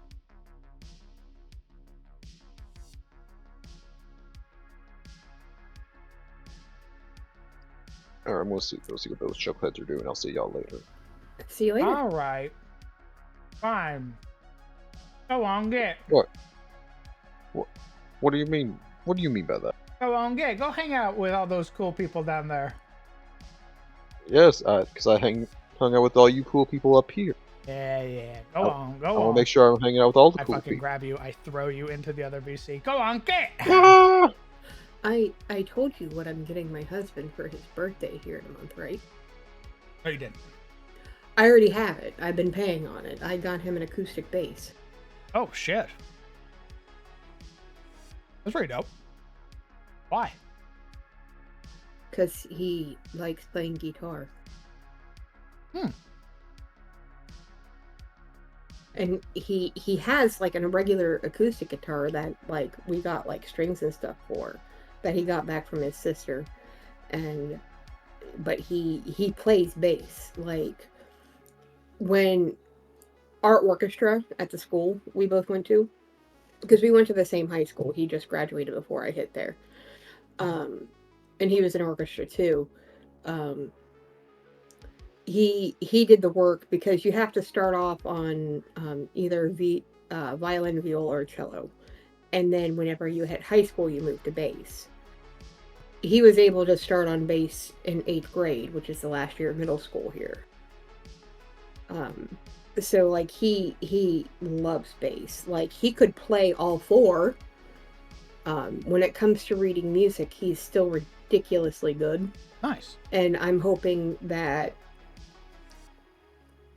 Alright, I'm gonna see what those chuckleheads are doing. I'll see y'all later. See you later. All right. Fine. Go on, get. What? What do you mean? What do you mean by that? Go on, get. Go hang out with all those cool people down there. Yes, because I hung out with all you cool people up here. Yeah. Go on. I want to make sure I'm hanging out with all the I cool fucking people. grab you. I throw you into the other VC. Go on, get. Ah! I told you what I'm getting my husband for his birthday here in a month, right? No, you didn't. I already have it. I've been paying on it. I got him an acoustic bass. Oh, shit. That's pretty dope. Why? Because he likes playing guitar. And he has like a regular acoustic guitar that like we got like strings and stuff for, that he got back from his sister, but he plays bass. Like when our orchestra at the school we both went to, because we went to the same high school. He just graduated before I hit there, and he was in orchestra too. He did the work because you have to start off on either violin, viol, or cello, and then whenever you hit high school, you move to bass. He was able to start on bass in 8th grade, which is the last year of middle school here. So like he loves bass. Like he could play all four. When it comes to reading music, he's still ridiculously good. Nice. And I'm hoping that,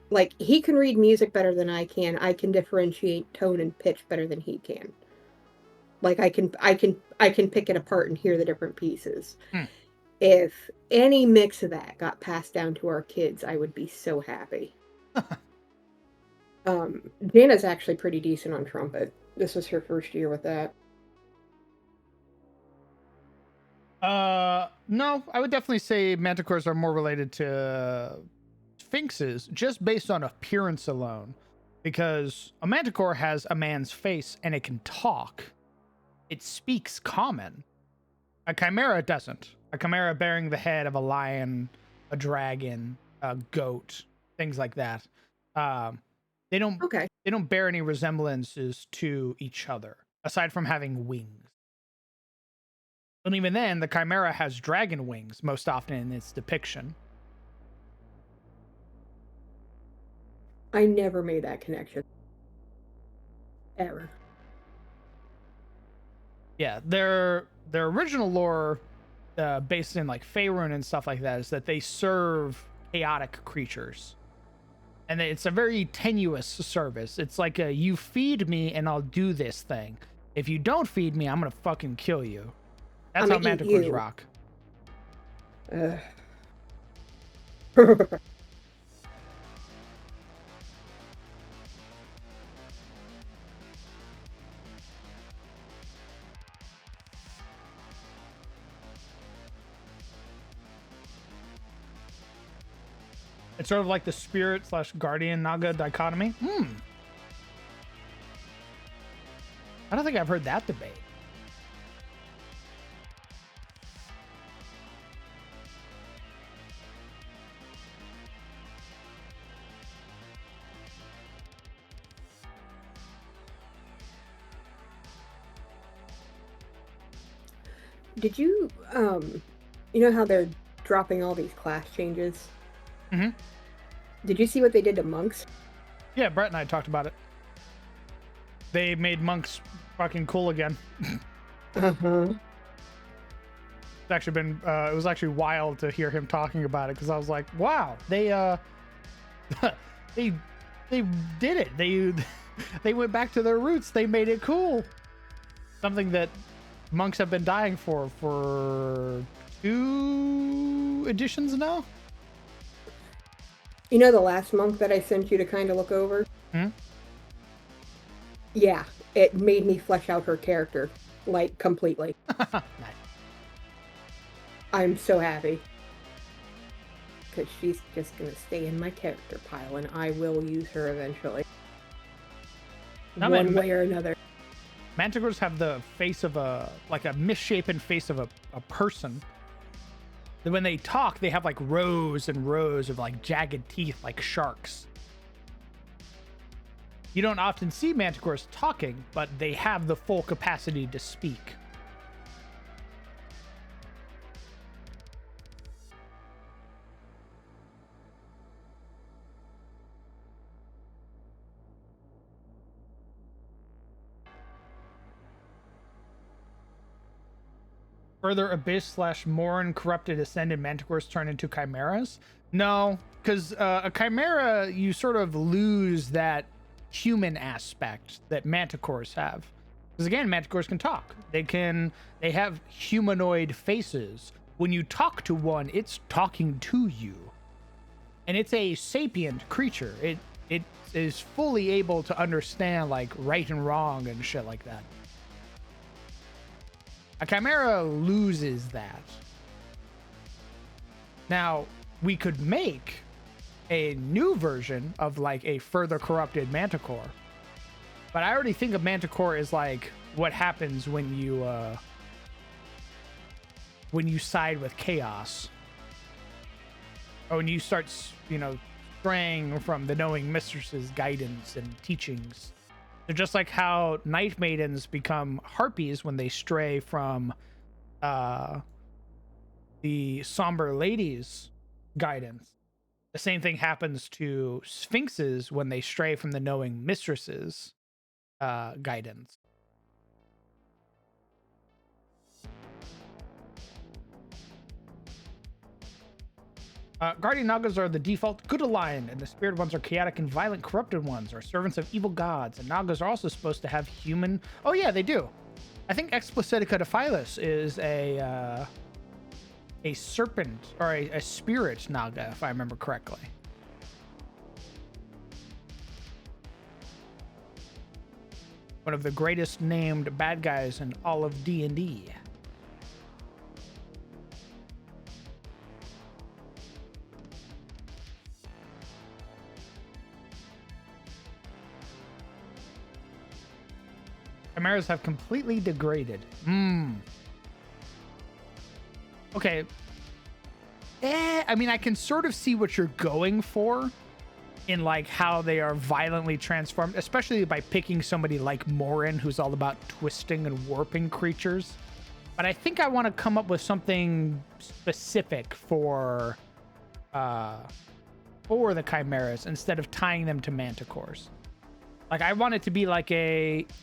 like, he can read music better than I can. I can differentiate tone and pitch better than he can. Like I can pick it apart and hear the different pieces. If any mix of that got passed down to our kids, I would be so happy. Jana's actually pretty decent on trumpet. This was her first year with that. No, I would definitely say manticores are more related to sphinxes just based on appearance alone, because a manticore has a man's face and it can talk. It speaks common. A chimera doesn't. A chimera bearing the head of a lion, a dragon, a goat, things like that. They don't bear any resemblances to each other aside from having wings. And even then, the chimera has dragon wings most often in its depiction. I never made that connection. Ever. Yeah, their original lore, based in like Faerun and stuff like that, is that they serve chaotic creatures, and it's a very tenuous service. It's like you feed me and I'll do this thing. If you don't feed me, I'm gonna fucking kill you. That's how I'ma eat manticores you. rock. Ugh. It's sort of like the spirit / guardian naga dichotomy. I don't think I've heard that debate. Did you, you know how they're dropping all these class changes? Mm-hmm. Did you see what they did to monks? Yeah, Brett and I talked about it. They made monks fucking cool again. Uh-huh. It's actually been, it was actually wild to hear him talking about it, because I was like, wow, they they did it. They went back to their roots. They made it cool. Something that monks have been dying for 2 editions now. You know the last monk that I sent you to kind of look over? Hmm? Yeah, it made me flesh out her character, like, completely. Nice. I'm so happy. Because she's just going to stay in my character pile, and I will use her eventually. One way or another. Manticores have the face of a misshapen face of a person. Then when they talk, they have like rows and rows of like jagged teeth like sharks. You don't often see manticores talking, but they have the full capacity to speak. Further abyss / Morin corrupted ascended manticores turn into chimeras? No, because a chimera, you sort of lose that human aspect that manticores have. Because again, manticores can talk. They have humanoid faces. When you talk to one, it's talking to you. And it's a sapient creature. It is fully able to understand like right and wrong and shit like that. A chimera loses that. Now, we could make a new version of like a further corrupted manticore. But I already think of manticore as like what happens when you side with chaos. Or when you start, straying from the knowing mistress's guidance and teachings. They're just like how night maidens become harpies when they stray from the somber lady's guidance. The same thing happens to sphinxes when they stray from the knowing mistress's guidance. Guardian Nagas are the default good aligned, and the spirit ones are chaotic and violent corrupted ones, or servants of evil gods. And Nagas are also supposed to have human... Oh yeah, they do. I think Explicitica Dephilus is a serpent, or a spirit Naga, if I remember correctly. One of the greatest named bad guys in all of D&D. Chimeras have completely degraded. Okay. I mean, I can sort of see what you're going for in like how they are violently transformed, especially by picking somebody like Morin, who's all about twisting and warping creatures. But I think I want to come up with something specific for the chimeras instead of tying them to manticores. Like, I want it to be like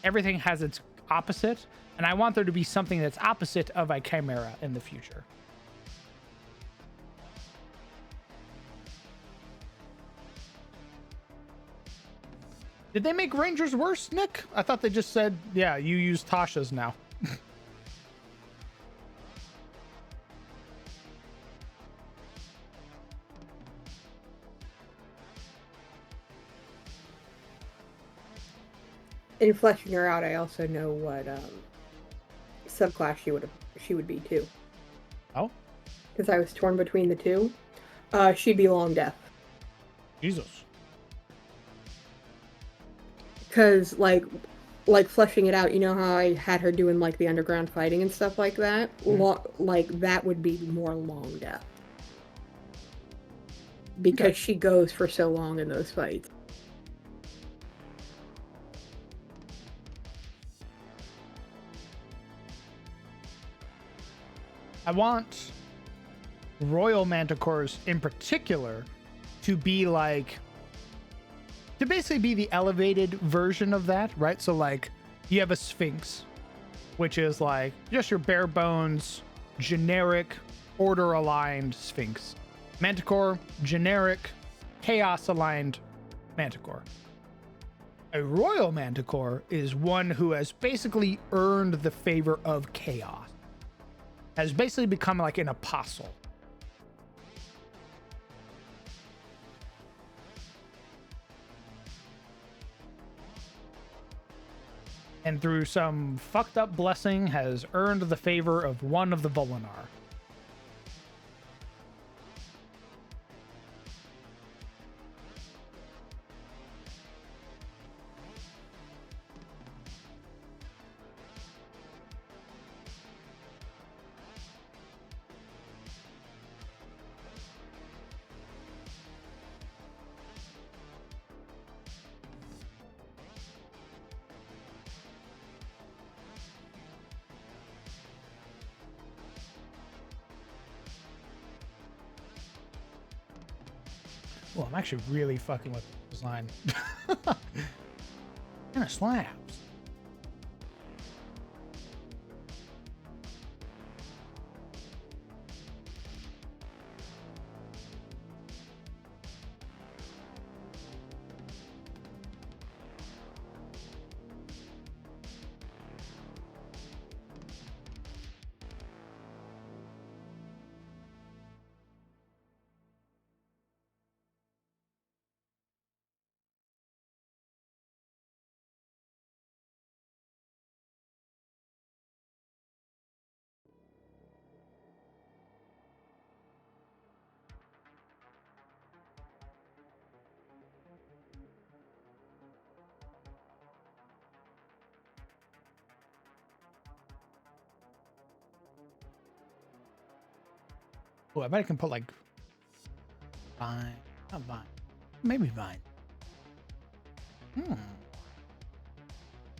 everything has its opposite, and I want there to be something that's opposite of a chimera in the future. Did they make Rangers worse, Nick? I thought they just said, yeah, you use Tasha's now. In fleshing her out, I also know what subclass she would be too. Oh, Because I was torn between the two. She'd be Long Death. Jesus. Because like fleshing it out, you know how I had her doing like the underground fighting and stuff like that. Like that would be more Long Death. Because she goes for so long in those fights. I want royal manticores in particular to be like, to basically be the elevated version of that, right? So like you have a Sphinx, which is like just your bare bones, generic, order aligned Sphinx. Manticore, generic, chaos aligned Manticore. A royal Manticore is one who has basically earned the favor of chaos. Has basically become like an apostle. And through some fucked up blessing has earned the favor of one of the Volinar. Well, I'm actually really fucking with the design. Kind of slabs. Oh, I bet I can put like vine, not vine, maybe vine.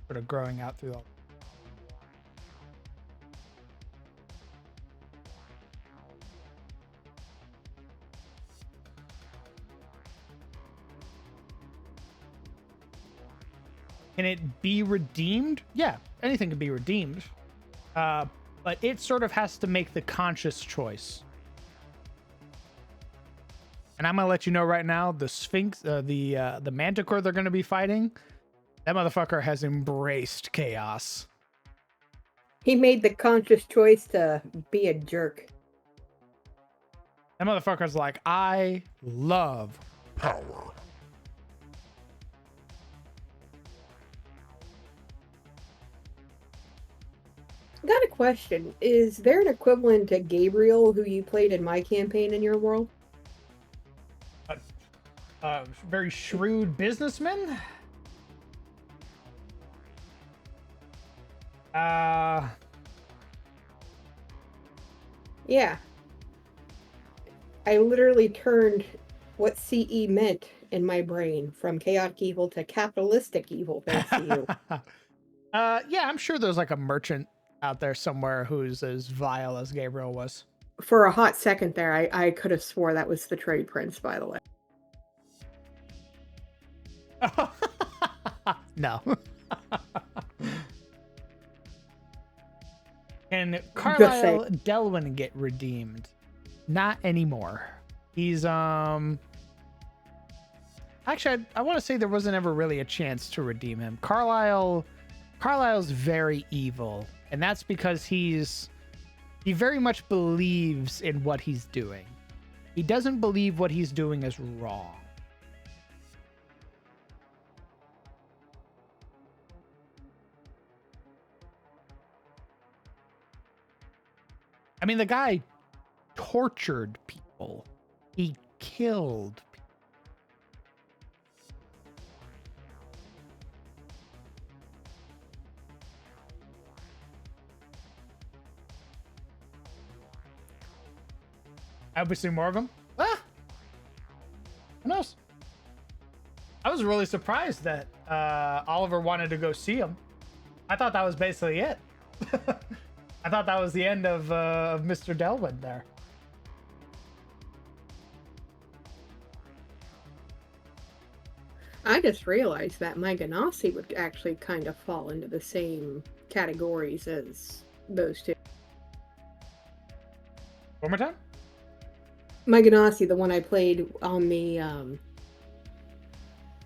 Sort of growing out through all. Can it be redeemed? Yeah, anything can be redeemed. But it sort of has to make the conscious choice. And I'm gonna let you know right now, the Sphinx, the Manticore they're gonna be fighting, that motherfucker has embraced chaos. He made the conscious choice to be a jerk. That motherfucker's like, I love Power. Got a question. Is there an equivalent to Gabriel who you played in my campaign in your world? very shrewd businessman. Yeah. I literally turned what CE meant in my brain from chaotic evil to capitalistic evil, thanks to you. Yeah, I'm sure there's like a merchant out there somewhere who's as vile as Gabriel was. For a hot second there, I could have swore that was the trade prince, by the way. No. Can Just Carlisle Delwyn get redeemed? Not anymore. He's actually I want to say there wasn't ever really a chance to redeem him. Carlisle's very evil, and that's because he very much believes in what he's doing. He doesn't believe what he's doing is wrong. I mean, the guy tortured people. He killed people. Have we seen more of him? Who knows? I was really surprised that Oliver wanted to go see him. I thought that was basically it. I thought that was the end of Mr. Delwood there. I just realized that my Ganassi would actually kind of fall into the same categories as those two. One more time? My Ganassi, the one I played on the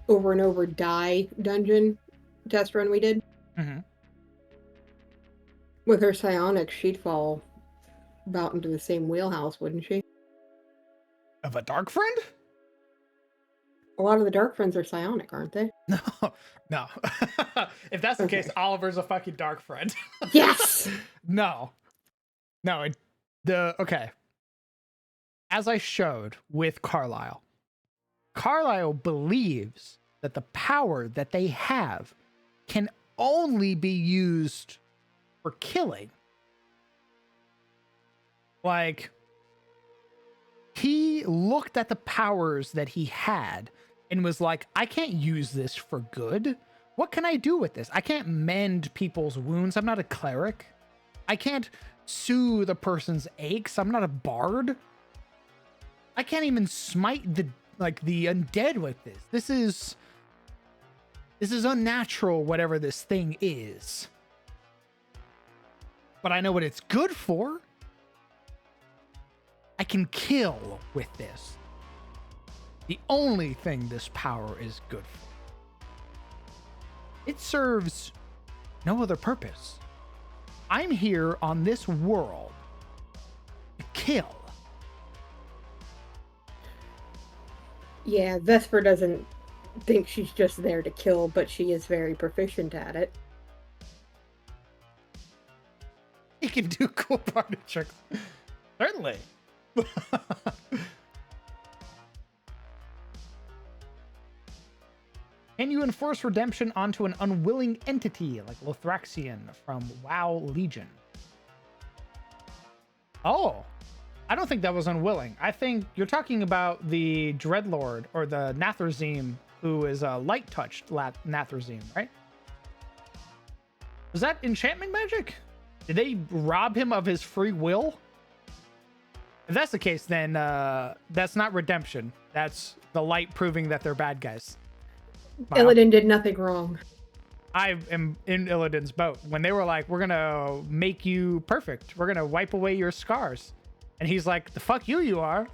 over and over die dungeon test run we did. Mm-hmm. With her psionics, she'd fall about into the same wheelhouse, wouldn't she? Of a dark friend? A lot of the dark friends are psionic, aren't they? No, no. If that's the case, Oliver's a fucking dark friend. Yes! No. Okay. As I showed with Carlisle believes that the power that they have can only be used for killing. Like, he looked at the powers that he had and was like, I can't use this for good. What can I do with this? I can't mend people's wounds. I'm not a cleric. I can't soothe a person's aches. I'm not a bard. I can't even smite the undead with this. This is unnatural, whatever this thing is. But I know what it's good for. I can kill with this. The only thing this power is good for. It serves no other purpose. I'm here on this world to kill. Yeah, Vesper doesn't think she's just there to kill, but she is very proficient at it. He can do cool party tricks. Certainly. Can you enforce redemption onto an unwilling entity like Lothraxian from WoW Legion? Oh, I don't think that was unwilling. I think you're talking about the Dreadlord or the Nathrazim, who is a light touched Nathrazim, right? Was that enchantment magic? Did they rob him of his free will? If that's the case, then that's not redemption. That's the light proving that they're bad guys. Wow. Illidan did nothing wrong. I am in Illidan's boat. When they were like, we're going to make you perfect. We're going to wipe away your scars. And he's like, the fuck you are.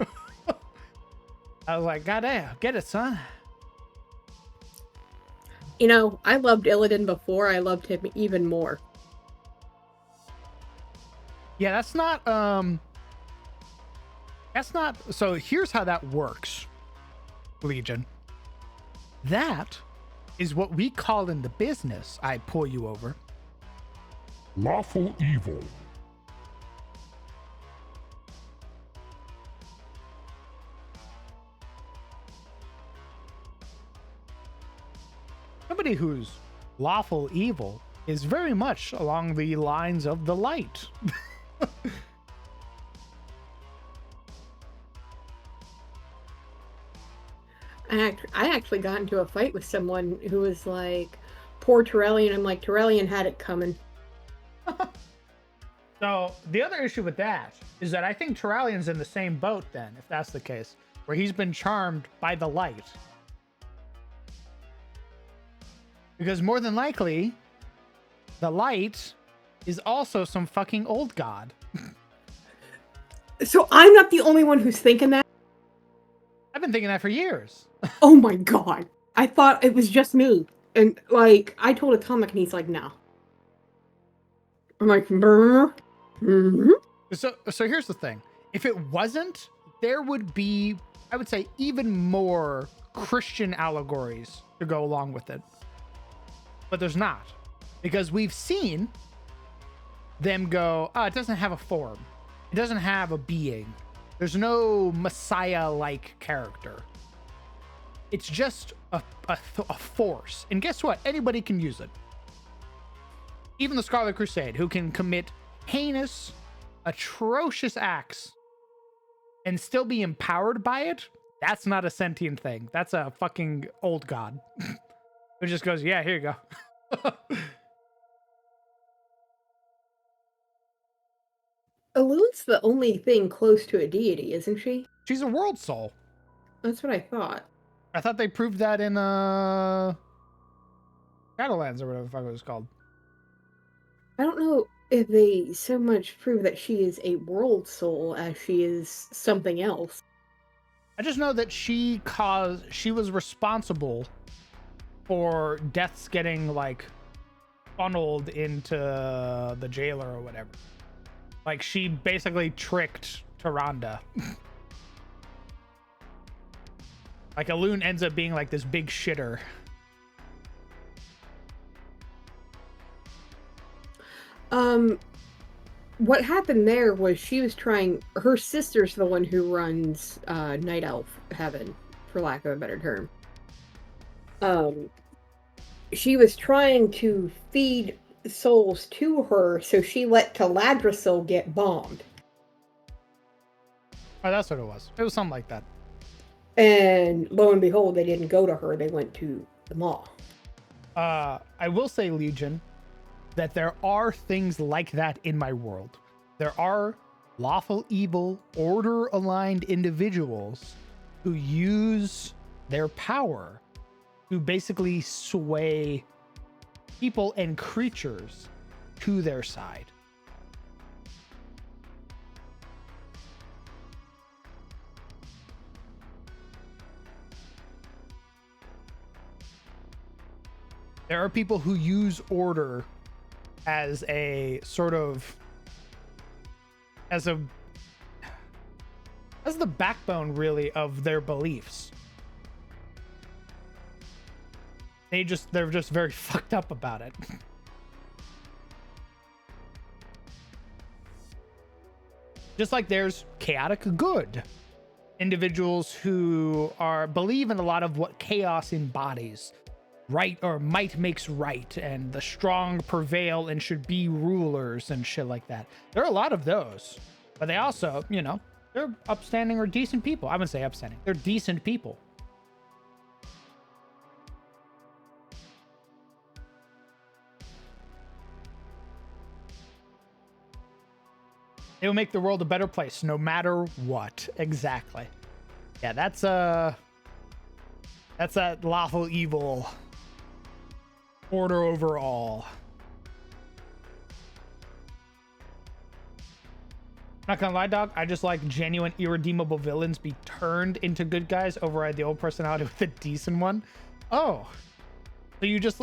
I was like, goddamn, get it, son. You know, I loved Illidan before. I loved him even more. Yeah, that's not, so here's how that works, Legion. That is what we call in the business, I pull you over, lawful evil. somebody who's lawful evil is very much along the lines of the light. I actually got into a fight with someone who was like, poor Torellian. I'm like, Torellian had it coming. So the other issue with that is that I think Turalian's in the same boat then, if that's the case, where he's been charmed by the light. Because more than likely, the light is also some fucking old god. So I'm not the only one who's thinking that? I've been thinking that for years. Oh my god. I thought it was just me. And, like, I told Atomic and he's like, no. I'm like, mm-hmm. So here's the thing. If it wasn't, there would be, I would say, even more Christian allegories to go along with it. But there's not. Because we've seen them go, oh, it doesn't have a form. It doesn't have a being. There's no Messiah-like character. It's just a force. And guess what? Anybody can use it. Even the Scarlet Crusade, who can commit heinous, atrocious acts and still be empowered by it, that's not a sentient thing. That's a fucking old god. Who just goes, yeah, here you go. Elune's the only thing close to a deity, isn't she? She's a world soul. That's what I thought. I thought they proved that in Shadowlands or whatever the fuck it was called. I don't know if they so much prove that she is a world soul as she is something else. I just know that she was responsible for deaths getting like funneled into the jailer or whatever. Like she basically tricked Tyrande. Like Elune ends up being like this big shitter. What happened there was she was trying, her sister's the one who runs Night Elf Heaven, for lack of a better term. She was trying to feed souls to her, so she let Galadriel get bombed. Oh, that's what it was. It was something like that. And lo and behold, they didn't go to her, they went to the Maw. I will say, Legion, that there are things like that in my world. There are lawful evil, order-aligned individuals who use their power to basically sway people and creatures to their side. There are people who use order as a sort of as the backbone really of their beliefs. They're just very fucked up about it. Just like there's chaotic good individuals who believe in a lot of what chaos embodies. Right or might makes right, and the strong prevail and should be rulers and shit like that. There are a lot of those, but they also, they're upstanding or decent people. I wouldn't say upstanding. They're decent people. They will make the world a better place no matter what. Exactly. Yeah, that's that lawful evil. Order overall. Not gonna lie, dog. I just like genuine, irredeemable villains be turned into good guys, override the old personality with a decent one. Oh, so you just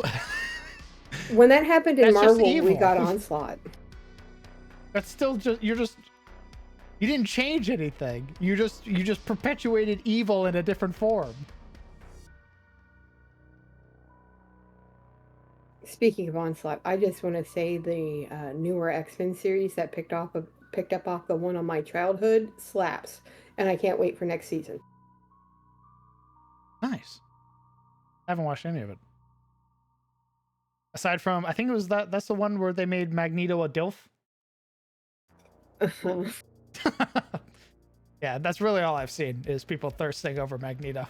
when that happened in Marvel, evil. We got Onslaught. That's still you didn't change anything. You just perpetuated evil in a different form. Speaking of Onslaught, I just want to say the newer X-Men series that picked up off the one on my childhood slaps, and I can't wait for next season. Nice. I haven't watched any of it. Aside from, I think it was that's the one where they made Magneto a DILF. Yeah, that's really all I've seen is people thirsting over Magneto.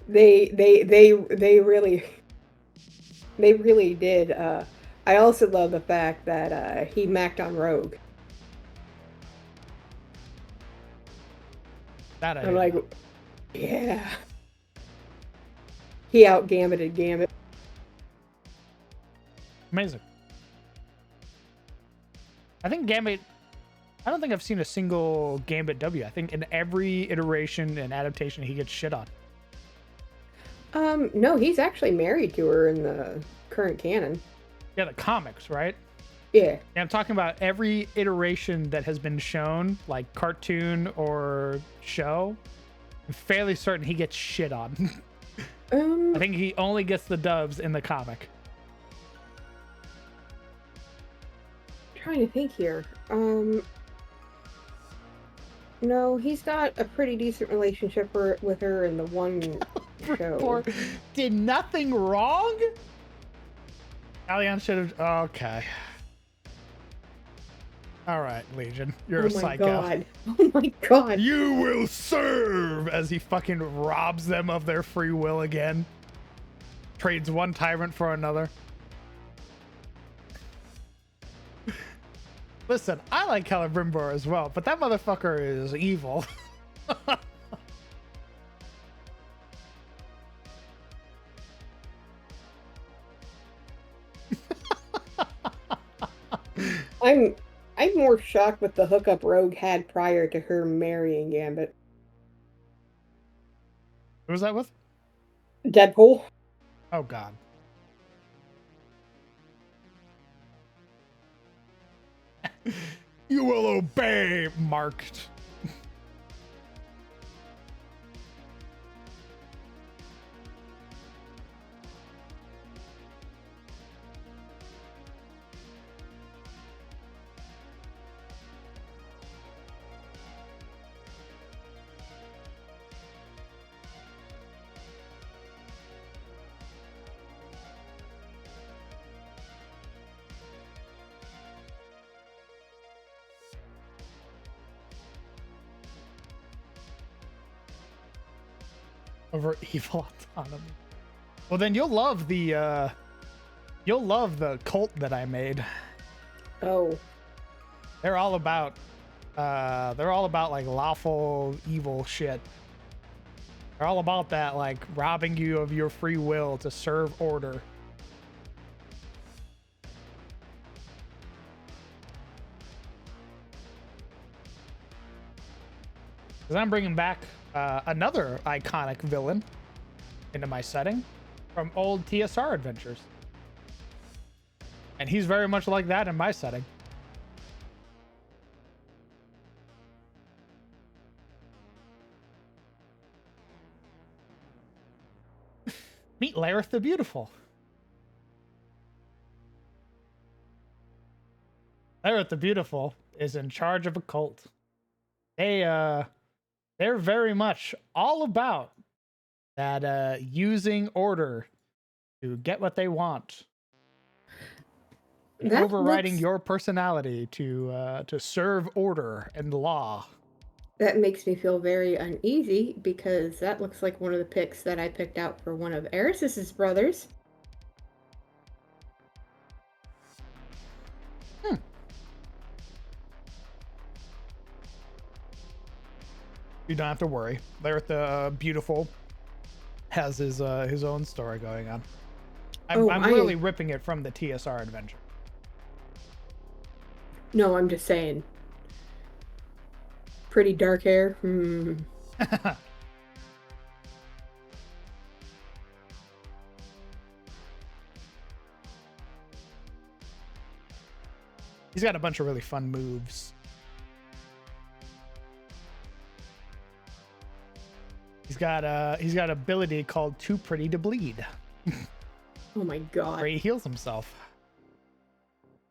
They really did. I also love the fact that he macked on Rogue. I'm like, yeah. He out-gambited Gambit. Amazing. I think Gambit. I don't think I've seen a single Gambit W. I think in every iteration and adaptation he gets shit on. No, he's actually married to her in the current canon. Yeah, the comics, right? Yeah. Yeah, I'm talking about every iteration that has been shown, like cartoon or show. I'm fairly certain he gets shit on. I think he only gets the dubs in the comic. Trying to think here. No, he's got a pretty decent relationship with her in the one show. Did nothing wrong? Allianz should have. Okay. All right, Legion. You're a psycho. God. Oh my god. You will serve as he fucking robs them of their free will again. Trades one tyrant for another. Listen, I like Celebrimbor as well, but that motherfucker is evil. I'm more shocked with the hookup Rogue had prior to her marrying Gambit. Who was that with? Deadpool. Oh god. You will obey, marked. Over evil autonomy. Well, then you'll love the cult that I made. Oh. They're all about like lawful evil shit. They're all about that, like robbing you of your free will to serve order. Because I'm bringing back another iconic villain into my setting from old TSR adventures. And he's very much like that in my setting. Meet Lareth the Beautiful. Lareth the Beautiful is in charge of a cult. They're very much all about that using order to get what they want. Overriding your personality to serve order and law. That makes me feel very uneasy because that looks like one of the picks that I picked out for one of Eris's brothers. You don't have to worry. Lareth the Beautiful has his own story going on. I'm really ripping it from the TSR adventure. No, I'm just saying. Pretty dark hair. He's got a bunch of really fun moves. He's got an ability called Too Pretty to Bleed. Oh my god. Where he heals himself.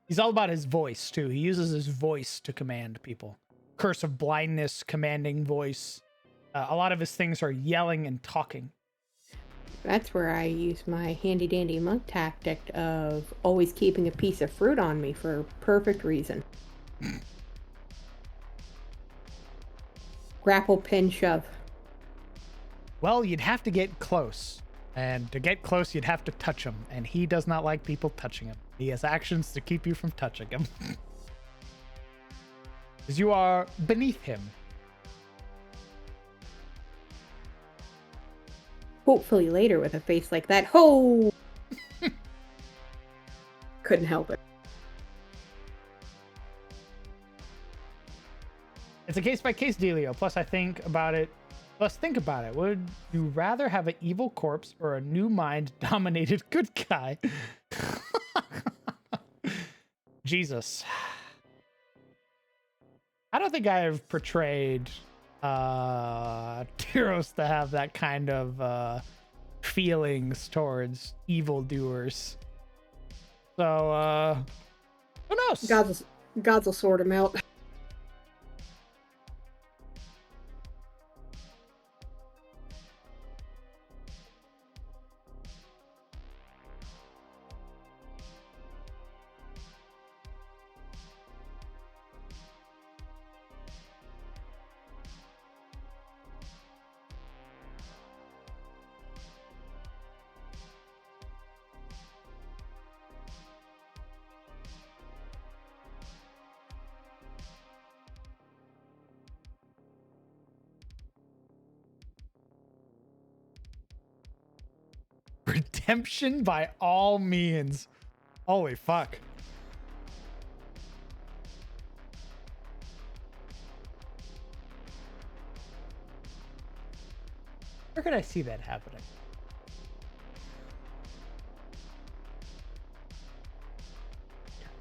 He's all about his voice too. He uses his voice to command people. Curse of Blindness, commanding voice. A lot of his things are yelling and talking. That's where I use my handy dandy monk tactic of always keeping a piece of fruit on me for a perfect reason. Grapple, pin, shove. Well, you'd have to get close. And to get close, you'd have to touch him. And he does not like people touching him. He has actions to keep you from touching him. Because you are beneath him. Hopefully later with a face like that. Ho! Couldn't help it. It's a case-by-case dealio. Plus, think about it. Would you rather have an evil corpse or a new mind-dominated good guy? Jesus. I don't think I have portrayed Tyros to have that kind of feelings towards evildoers. So, who knows? Gods will sort him out. Redemption by all means. Holy fuck. Where could I see that happening?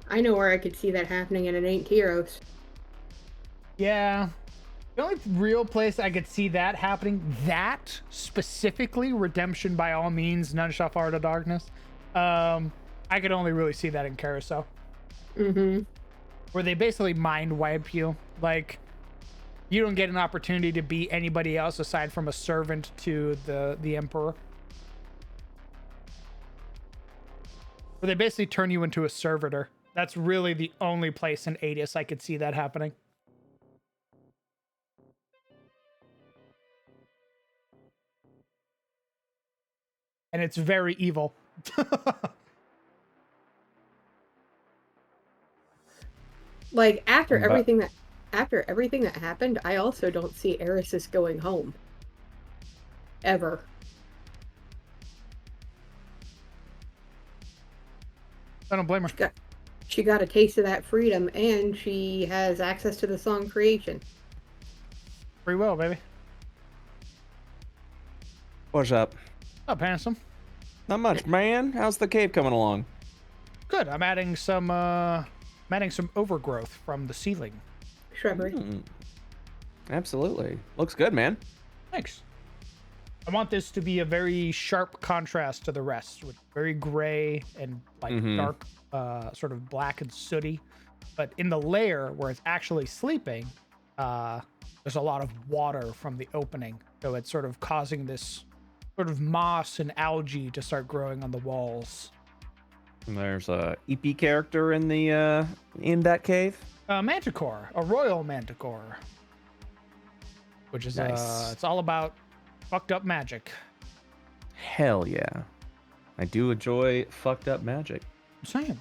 I know where I could see that happening, and it ain't Tyros. Yeah. The only real place I could see that happening, that specifically, redemption by all means, none shall fall to darkness. I could only really see that in Carousel. Mm-hmm. Where they basically mind wipe you. Like, you don't get an opportunity to be anybody else aside from a servant to the Emperor. Where they basically turn you into a servitor. That's really the only place in Adis I could see that happening. And it's very evil. Like after everything that happened, I also don't see Erisys going home. Ever. I don't blame her. She got a taste of that freedom, and she has access to the song creation. Free will, baby. What's up? Up, handsome. Not much, man. How's the cave coming along? Good. I'm adding some overgrowth from the ceiling. Shrubbery. Absolutely. Looks good, man. Thanks. I want this to be a very sharp contrast to the rest, with very gray and like dark, sort of black and sooty. But in the layer where it's actually sleeping, there's a lot of water from the opening, so it's sort of causing this sort of moss and algae to start growing on the walls. And there's a EP character in the in that cave. Manticore, a royal manticore, which is Nice. it's all about fucked up magic. Hell yeah. I do enjoy fucked up magic. I'm saying.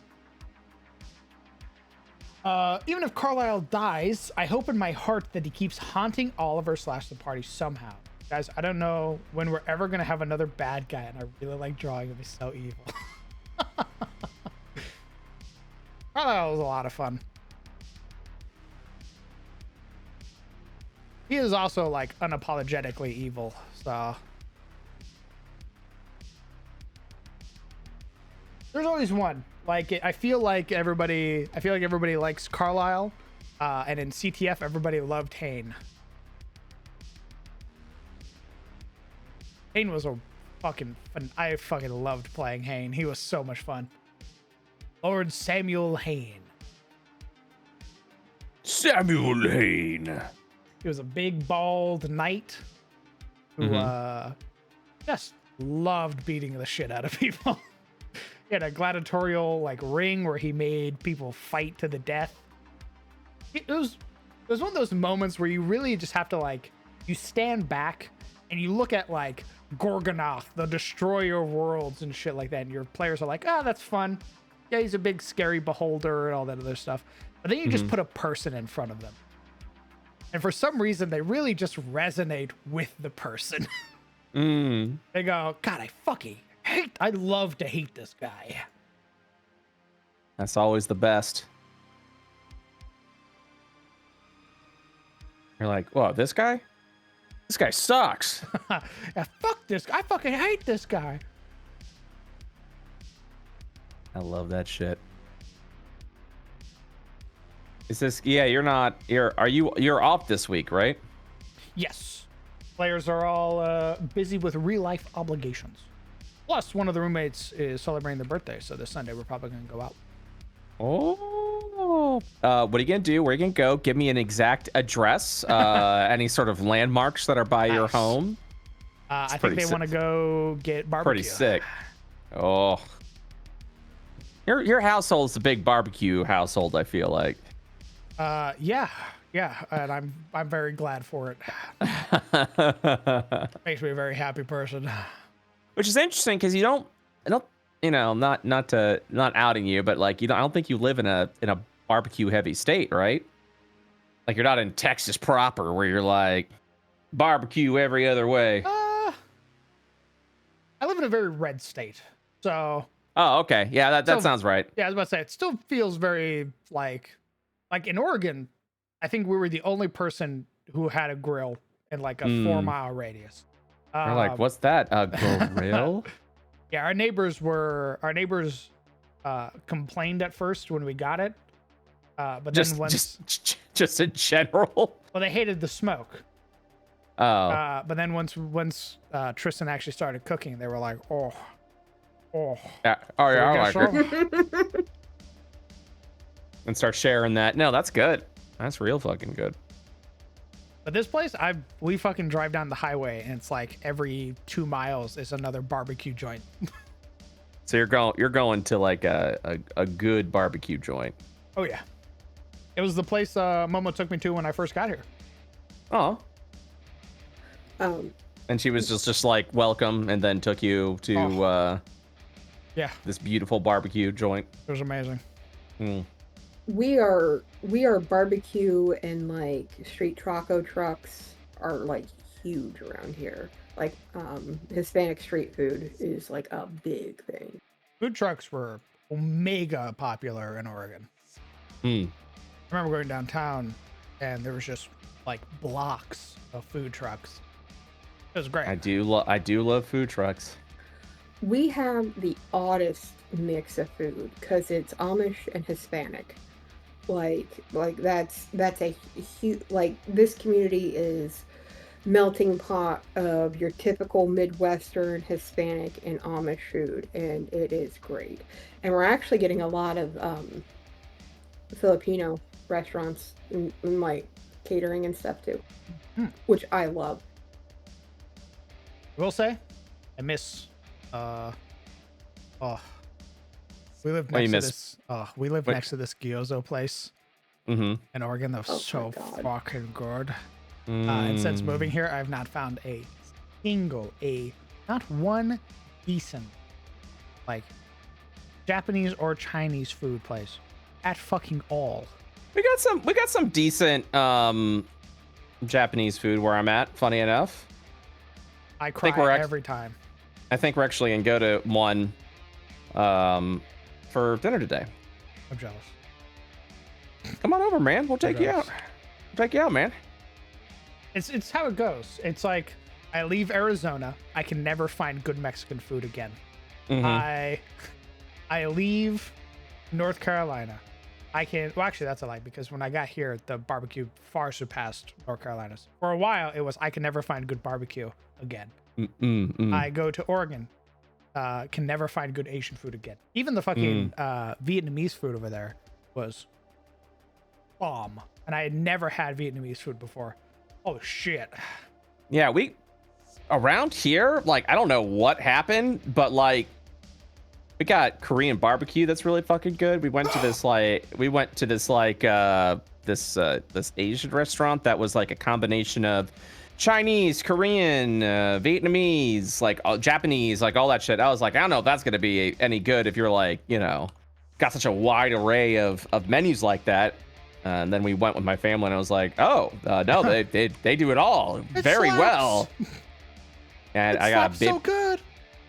Even if Carlisle dies, I hope in my heart that he keeps haunting Oliver / the party somehow. Guys, I don't know when we're ever going to have another bad guy, and I really like drawing him. He's so evil. Carlisle was a lot of fun. He is also, like, unapologetically evil, so... There's always one. Like, I feel like everybody likes Carlisle, and in CTF, everybody loved Hane. Hane was a fucking fun. I fucking loved playing Hane. He was so much fun. Lord Samuel Hane. Samuel Hane. He was a big, bald knight who just loved beating the shit out of people. He had a gladiatorial like ring where he made people fight to the death. It was one of those moments where you really just have to like, you stand back and you look at like Gorgonoth, the destroyer of worlds and shit like that, and your players are like, oh, that's fun. Yeah, he's a big scary beholder and all that other stuff. But then you just put a person in front of them. And for some reason, they really just resonate with the person. They go, God, I love to hate this guy. That's always the best. You're like, whoa, this guy? This guy sucks. Yeah, fuck this guy. I fucking hate this guy. I love that shit. Is this? Yeah, you're not. You're off this week, right? Yes. Players are all busy with real life obligations. Plus, one of the roommates is celebrating their birthday, so this Sunday we're probably gonna go out. Oh. What are you gonna do? Where are you gonna go? Give me an exact address. Any sort of landmarks that are by your home. I think they want to go get barbecue. Pretty sick. Oh. Your household's a big barbecue household, I feel like. Yeah, and I'm very glad for it. Makes me a very happy person. Which is interesting because I don't, you know, not outing you, but like I don't think you live in a barbecue heavy state, right? Like you're not in Texas proper where you're like barbecue every other way. I live in a very red state, so. Oh, okay. Yeah, that sounds right. Yeah, I was about to say it still feels very like in Oregon. I think we were the only person who had a grill in like a 4-mile radius. You're like, what's that? A grill? Yeah, our neighbors complained at first when we got it, but then once just in general. Well, they hated the smoke. Oh. But then once Tristan actually started cooking, they were like, oh. Yeah. Oh yeah, I like it. And start sharing that. No, that's good. That's real fucking good. But this place, we fucking drive down the highway, and it's like every 2 miles is another barbecue joint. So you're going to like a good barbecue joint. Oh yeah, it was the place Momo took me to when I first got here. Oh. And she was just like welcome, and then took you to yeah, this beautiful barbecue joint. It was amazing. We are barbecue, and like street taco trucks are like huge around here. Like Hispanic street food is like a big thing. Food trucks were mega popular in Oregon. I remember going downtown, and there was just like blocks of food trucks. It was great. I do love food trucks. We have the oddest mix of food because it's Amish and Hispanic. Like that's a huge, like, this community is melting pot of your typical Midwestern, Hispanic, and Amish food, and it is great. And we're actually getting a lot of Filipino restaurants in like catering and stuff too, which I love. I will say, I miss we live next to this. We live next to this gyozo place in Oregon. That was so fucking good. And since moving here, I've not found not one decent, like, Japanese or Chinese food place at fucking all. We got some decent Japanese food where I'm at. Funny enough, I cry every time. I think we're actually gonna go to one for dinner today. I'm jealous. Come on over, man. We'll take you out. We'll take you out, man. It's how it goes. It's like I leave Arizona, I can never find good Mexican food again. I leave North Carolina. Well, actually, that's a lie, because when I got here, the barbecue far surpassed North Carolina's. For a while, it was I can never find good barbecue again. I go to Oregon, can never find good Asian food again. Even the fucking Vietnamese food over there was bomb, and I had never had Vietnamese food before. Oh shit. Yeah, we around here, like, I don't know what happened, but like we got Korean barbecue that's really fucking good. We went to this this Asian restaurant that was like a combination of Chinese, Korean, Vietnamese, like Japanese, like all that shit. I was like, I don't know if that's gonna be any good if you're like, you know, got such a wide array of menus like that. And then we went with my family, and I was like, oh, no, they do it all very well. And I got so good.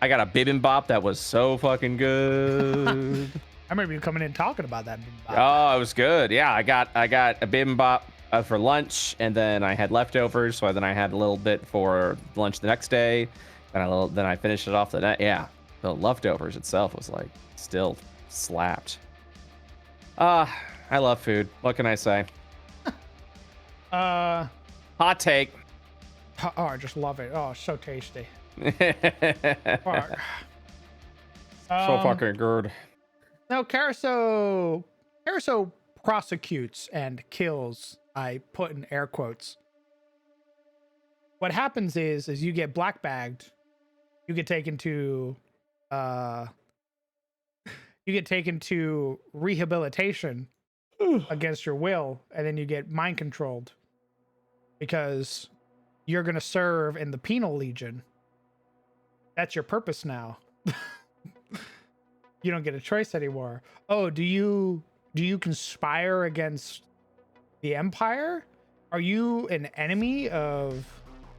I got a bibimbap that was so fucking good. I remember you coming in talking about that bibimbap. Oh, it was good. Yeah, I got a bibimbap for lunch, and then I had leftovers, so then I had a little bit for lunch the next day. Then I finished it off the night. Yeah, the leftovers itself was like still slapped. I love food. What can I say? Hot take. Oh, I just love it. Oh, so tasty. Fuck. So fucking good. Now, Caruso prosecutes and kills. I put in air quotes. What happens is you get black bagged, you get taken to rehabilitation against your will, and then you get mind controlled because you're gonna serve in the penal legion. That's your purpose now. You don't get a choice anymore. Oh, do you conspire against the Empire? Are you an enemy of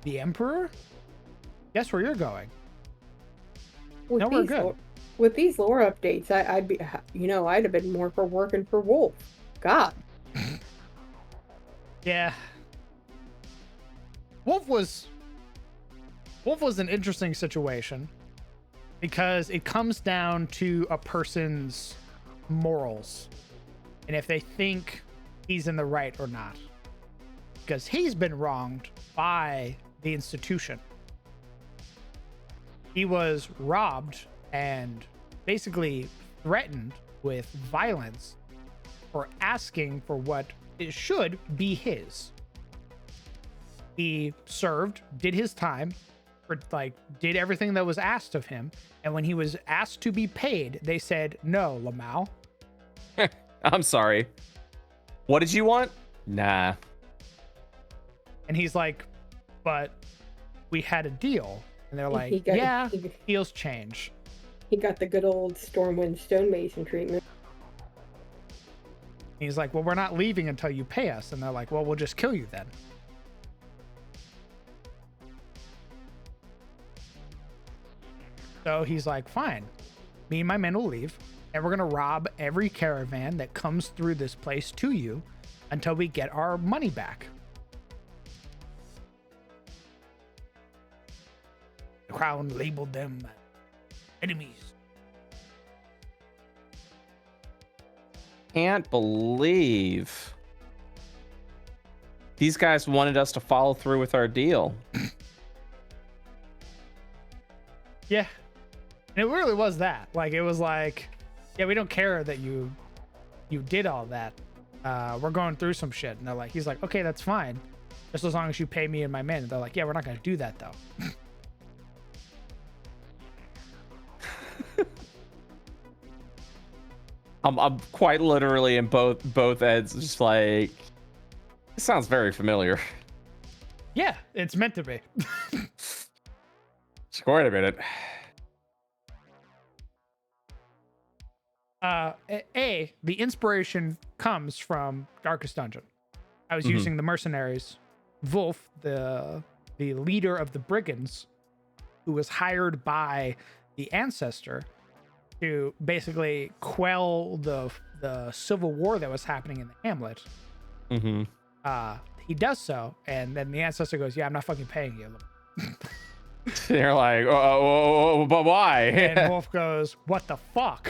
the Emperor? Guess where you're going. No, we're good. With these lore updates, I'd be, I'd have been more for working for Wolf. God. Yeah. Wolf was an interesting situation because it comes down to a person's morals and if they think he's in the right or not. Because he's been wronged by the institution. He was robbed and basically threatened with violence for asking for what it should be his. He served, did his time, did everything that was asked of him, and when he was asked to be paid, they said, no, LMAO. I'm sorry. What did you want? Nah. And he's like, but we had a deal. And they're like, deals change. He got the good old Stormwind stonemason treatment. He's like, well, we're not leaving until you pay us. And they're like, well, we'll just kill you then. So he's like, fine. Me and my men will leave. And we're going to rob every caravan that comes through this place to you until we get our money back. The crown labeled them enemies. Can't believe these guys wanted us to follow through with our deal. Yeah. And it really was that. Like, it was like, yeah, we don't care that you did all that. We're going through some shit. And they're like, he's like, okay, that's fine. Just as long as you pay me and my men. And they're like, yeah, we're not going to do that though. I'm quite literally in both ends, just like, it sounds very familiar. Yeah, it's meant to be. Wait a minute. The inspiration comes from Darkest Dungeon. I was using the mercenaries. Wolf, the leader of the brigands, who was hired by the ancestor to basically quell the civil war that was happening in the hamlet. He does so, and then the ancestor goes, yeah, I'm not fucking paying you. They're like, but why? And Wolf goes, what the fuck?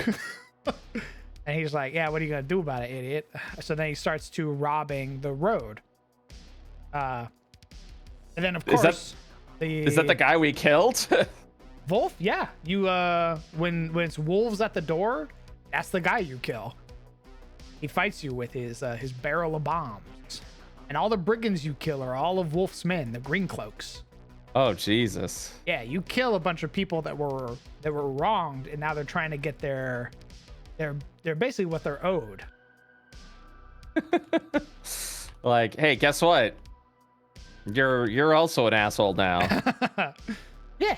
And he's like, yeah, what are you gonna do about it, idiot? So then he starts to robbing the road. And then of course, is that the guy we killed? Wolf, yeah. You when it's wolves at the door, that's the guy you kill. He fights you with his barrel of bombs. And all the brigands you kill are all of Wolf's men, the green cloaks. Oh Jesus. Yeah, you kill a bunch of people that were wronged, and now they're trying to get they're basically what they're owed. Like, hey, guess what? You're also an asshole now. Yeah.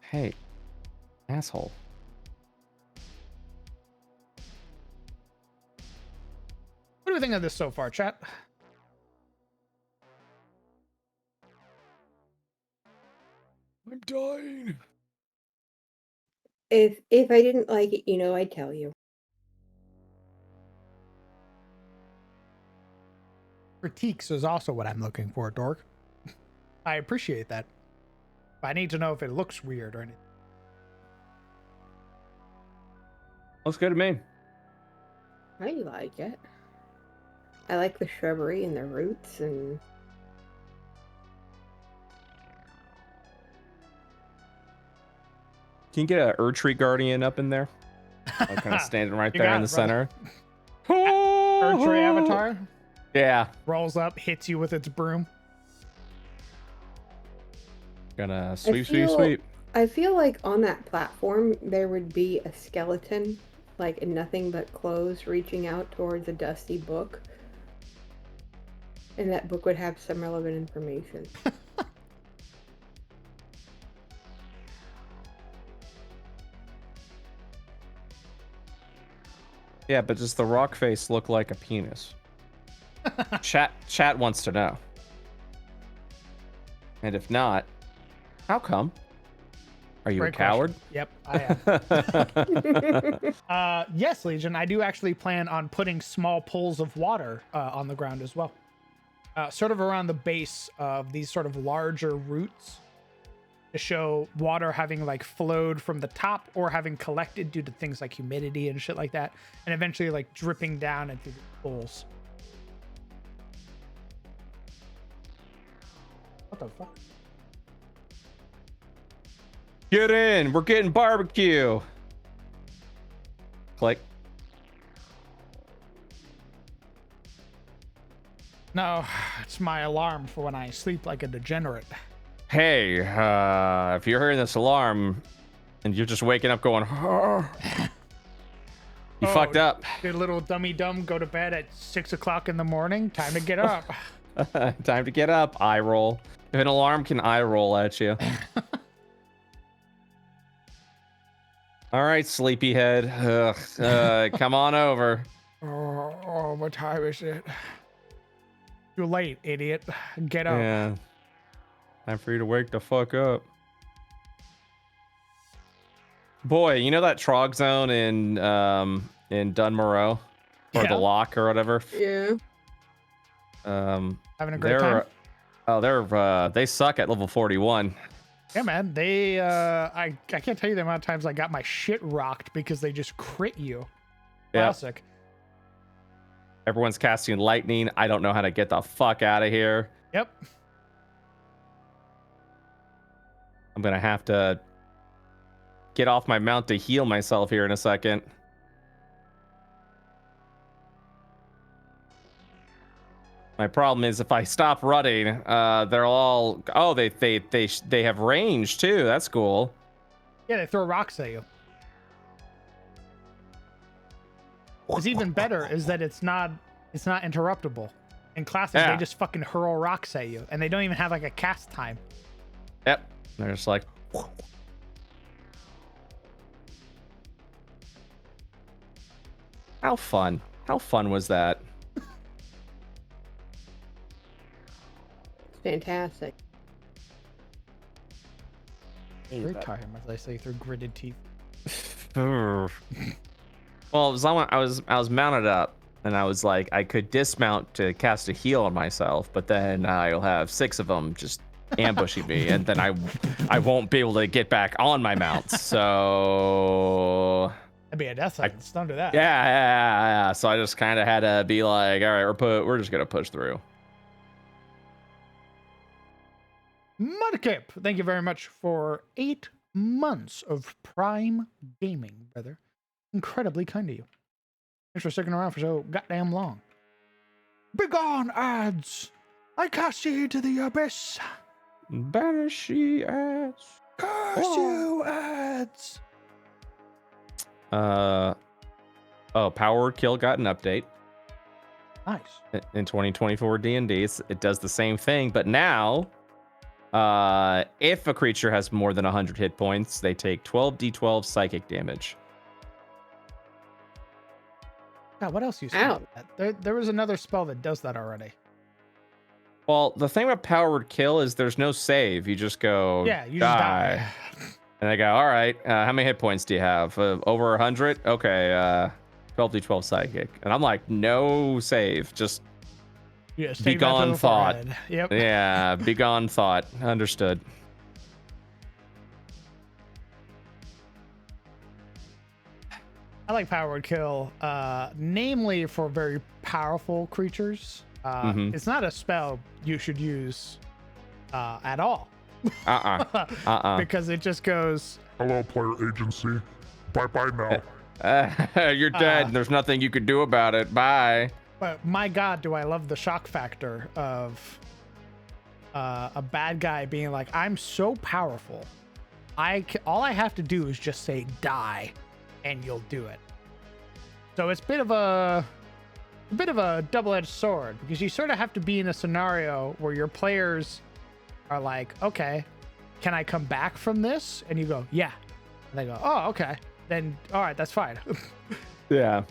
Hey, asshole. What do we think of this so far, chat? I'm dying. If I didn't like it, I'd tell you. Critiques is also what I'm looking for, Dork. I appreciate that. I need to know if it looks weird or anything. Looks good to me. I like it. I like the shrubbery and the roots and Can you get a Erdtree Guardian up in there? Like kind of standing right You there got in it, the brother. center. Erdtree avatar Yeah. rolls up, hits you with its broom. Gonna sweep, feel- sweep, sweep. I feel like on that platform there would be a skeleton, like in nothing but clothes, reaching out towards a dusty book. And that book would have some relevant information. Yeah, but does the rock face look like a penis? Chat wants to know. And if not, how come? Are you Great a coward? Yep, I am. Yes, Legion. I do actually plan on putting small pools of water on the ground as well. Sort of around the base of these sort of larger roots to show water having like flowed from the top or having collected due to things like humidity and shit like that. And eventually like dripping down into the pools. What the fuck? Get in. We're getting barbecue. Click. No, it's my alarm for when I sleep like a degenerate. Hey, if you're hearing this alarm and you're just waking up going, you fucked up. Did little dummy dumb go to bed at 6 o'clock in the morning? Time to get up. Time to get up. Eye roll. If an alarm can eye roll at you. All right, sleepyhead. Come on over. Oh, what time is it? Too late, idiot. Get up. Yeah. Time for you to wake the fuck up. Boy, you know that Trog zone in Dunmorrow? Or Yeah. the lock or whatever? Yeah. Having a great time. They suck at level 41. Yeah, man. They I can't tell you the amount of times I got my shit rocked because they just crit you. Yeah. Classic. Everyone's casting lightning. I don't know how to get the fuck out of here. Yep. I'm gonna have to get off my mount to heal myself here in a second. My problem is if I stop running, they're all they have range too. That's cool. Yeah, they throw rocks at you. What's even better is that it's not interruptible. In classes, Yeah. they just fucking hurl rocks at you, and they don't even have like a cast time. Yep. They're just like. How fun? How fun was that? It's fantastic. Great time, as I say through gritted teeth. Well, it was on, I was mounted up, and I was like, I could dismount to cast a heal on myself, but then I'll have 6 of them just ambushing me, and then I won't be able to get back on my mount. So That'd be a death sentence. Don't do that. yeah. So I just kind of had to be like, all right, we're just gonna push through. Mudkip, thank you very much for 8 months of Prime Gaming, brother. Incredibly kind of you. Thanks for sticking around for so goddamn long. Begone, ads! I cast you to the abyss! Banish she ads. Curse you, ads! Power Word Kill got an update Nice. in 2024 D&D. It does the same thing, but now if a creature has more than 100 hit points, they take 12d12 psychic damage. God, what else you Ow. said? There was another spell that does that already. Well, the thing about Power Word Kill is there's no save. You just go Yeah, you just die. And I go, all right, how many hit points do you have? Over 100? Okay, 12d12 psychic. And I'm like, no save. Just Yes, Be take that to gone the thought. forehead. Yep. Yeah, be gone thought. Understood. I like power word kill, namely for very powerful creatures. It's not a spell you should use at all. Because it just goes, Hello, player agency. Bye-bye now. You're dead. There's nothing you could do about it. Bye. but my God, do I love the shock factor of a bad guy being like, I'm so powerful. All I have to do is just say die and you'll do it. So it's a bit of a double-edged sword, because you sort of have to be in a scenario where your players are like, okay, can I come back from this? And you go, yeah. And they go, oh, okay. Then, all right, that's fine. Yeah.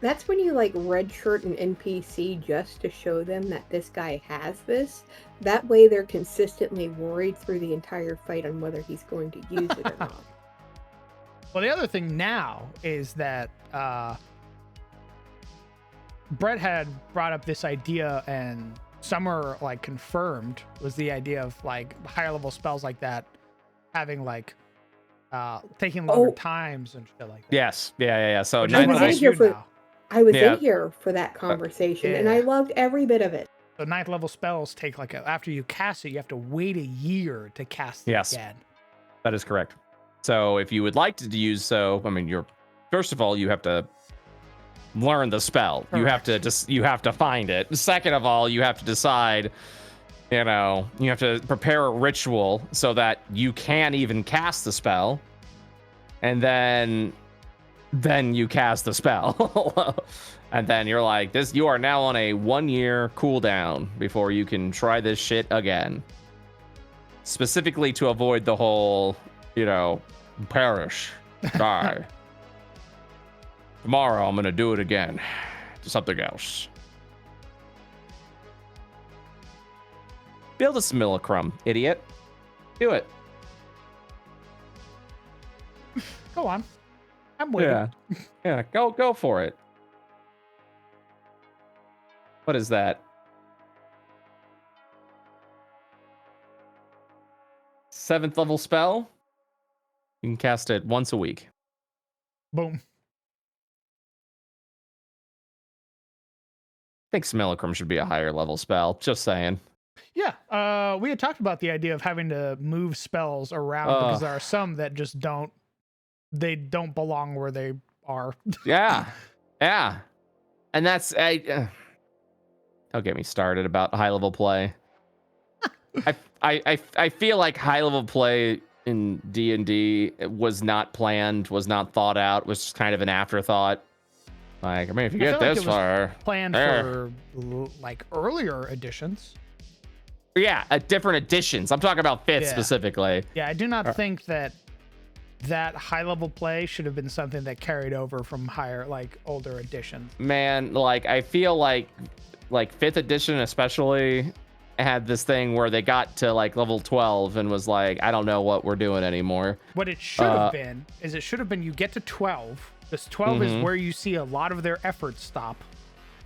That's when you like redshirt an NPC just to show them that this guy has this. That way they're consistently worried through the entire fight on whether he's going to use it or not. Well, the other thing now is that Brett had brought up this idea, and Summer like confirmed, was the idea of like higher level spells like that having like taking longer times and shit like that. Yes. Yeah. So Which I is was what in here do for- now. I was Yeah. in here for that conversation, and yeah. I loved every bit of it. So 9th level spells take like after you cast it, you have to wait a year to cast it Yes. again. that is correct. So if you would like to use I mean, you're first of all, you have to learn the spell. You have to you have to find it. Second of all, you have to decide, you have to prepare a ritual so that you can even cast the spell. And then you cast the spell. And then you're like, you are now on a 1-year cooldown before you can try this shit again. Specifically to avoid the whole, perish, die. Tomorrow I'm gonna do it again. To something else. Build a simulacrum, idiot. Do it. Go on. I'm waiting. Yeah, go for it. What is that? 7th level spell? You can cast it once a week. Boom. I think Simulacrum should be a higher level spell. Just saying. Yeah, we had talked about the idea of having to move spells around because there are some that just don't belong where they are. Yeah. And that's don't get me started about high level play. I feel like high level play in D&D was not planned, was not thought out, was just kind of an afterthought. Like, I mean, if you get this far, planned for like earlier editions. Yeah, different editions. I'm talking about 5th specifically. Yeah, I do not think that high level play should have been something that carried over from older editions. Man, I feel like 5th edition especially had this thing where they got to level 12 and was like, I don't know what we're doing anymore. What it should have been is you get to 12. This 12 is where you see a lot of their efforts stop.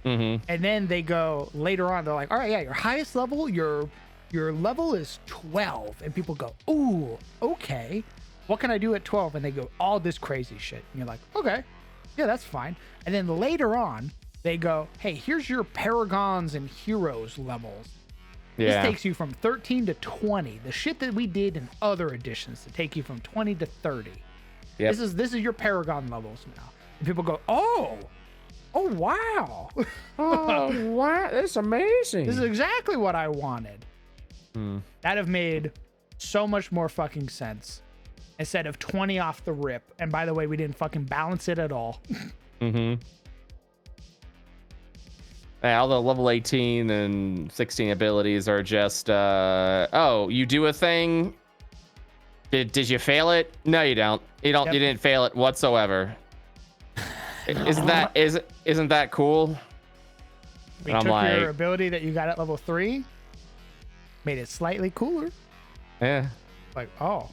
And then they go later on, they're like, all right, yeah, your highest level, your level is 12. And people go, ooh, okay. What can I do at 12? And they go, all this crazy shit. And you're like, okay, yeah, that's fine. And then later on, they go, hey, here's your paragons and heroes levels. This takes you from 13 to 20. The shit that we did in other editions to take you from 20 to 30. Yep. This is your paragon levels now. And people go, oh wow. Oh wow, that's amazing. This is exactly what I wanted. That'd have made so much more fucking sense instead of 20 off the rip. And by the way, we didn't fucking balance it at all. Yeah, all the level 18 and 16 abilities are just you do a thing. Did you fail it? No, you don't. You didn't fail it whatsoever. Isn't that cool? We took your ability that you got at level 3, made it slightly cooler. Yeah. Like, oh,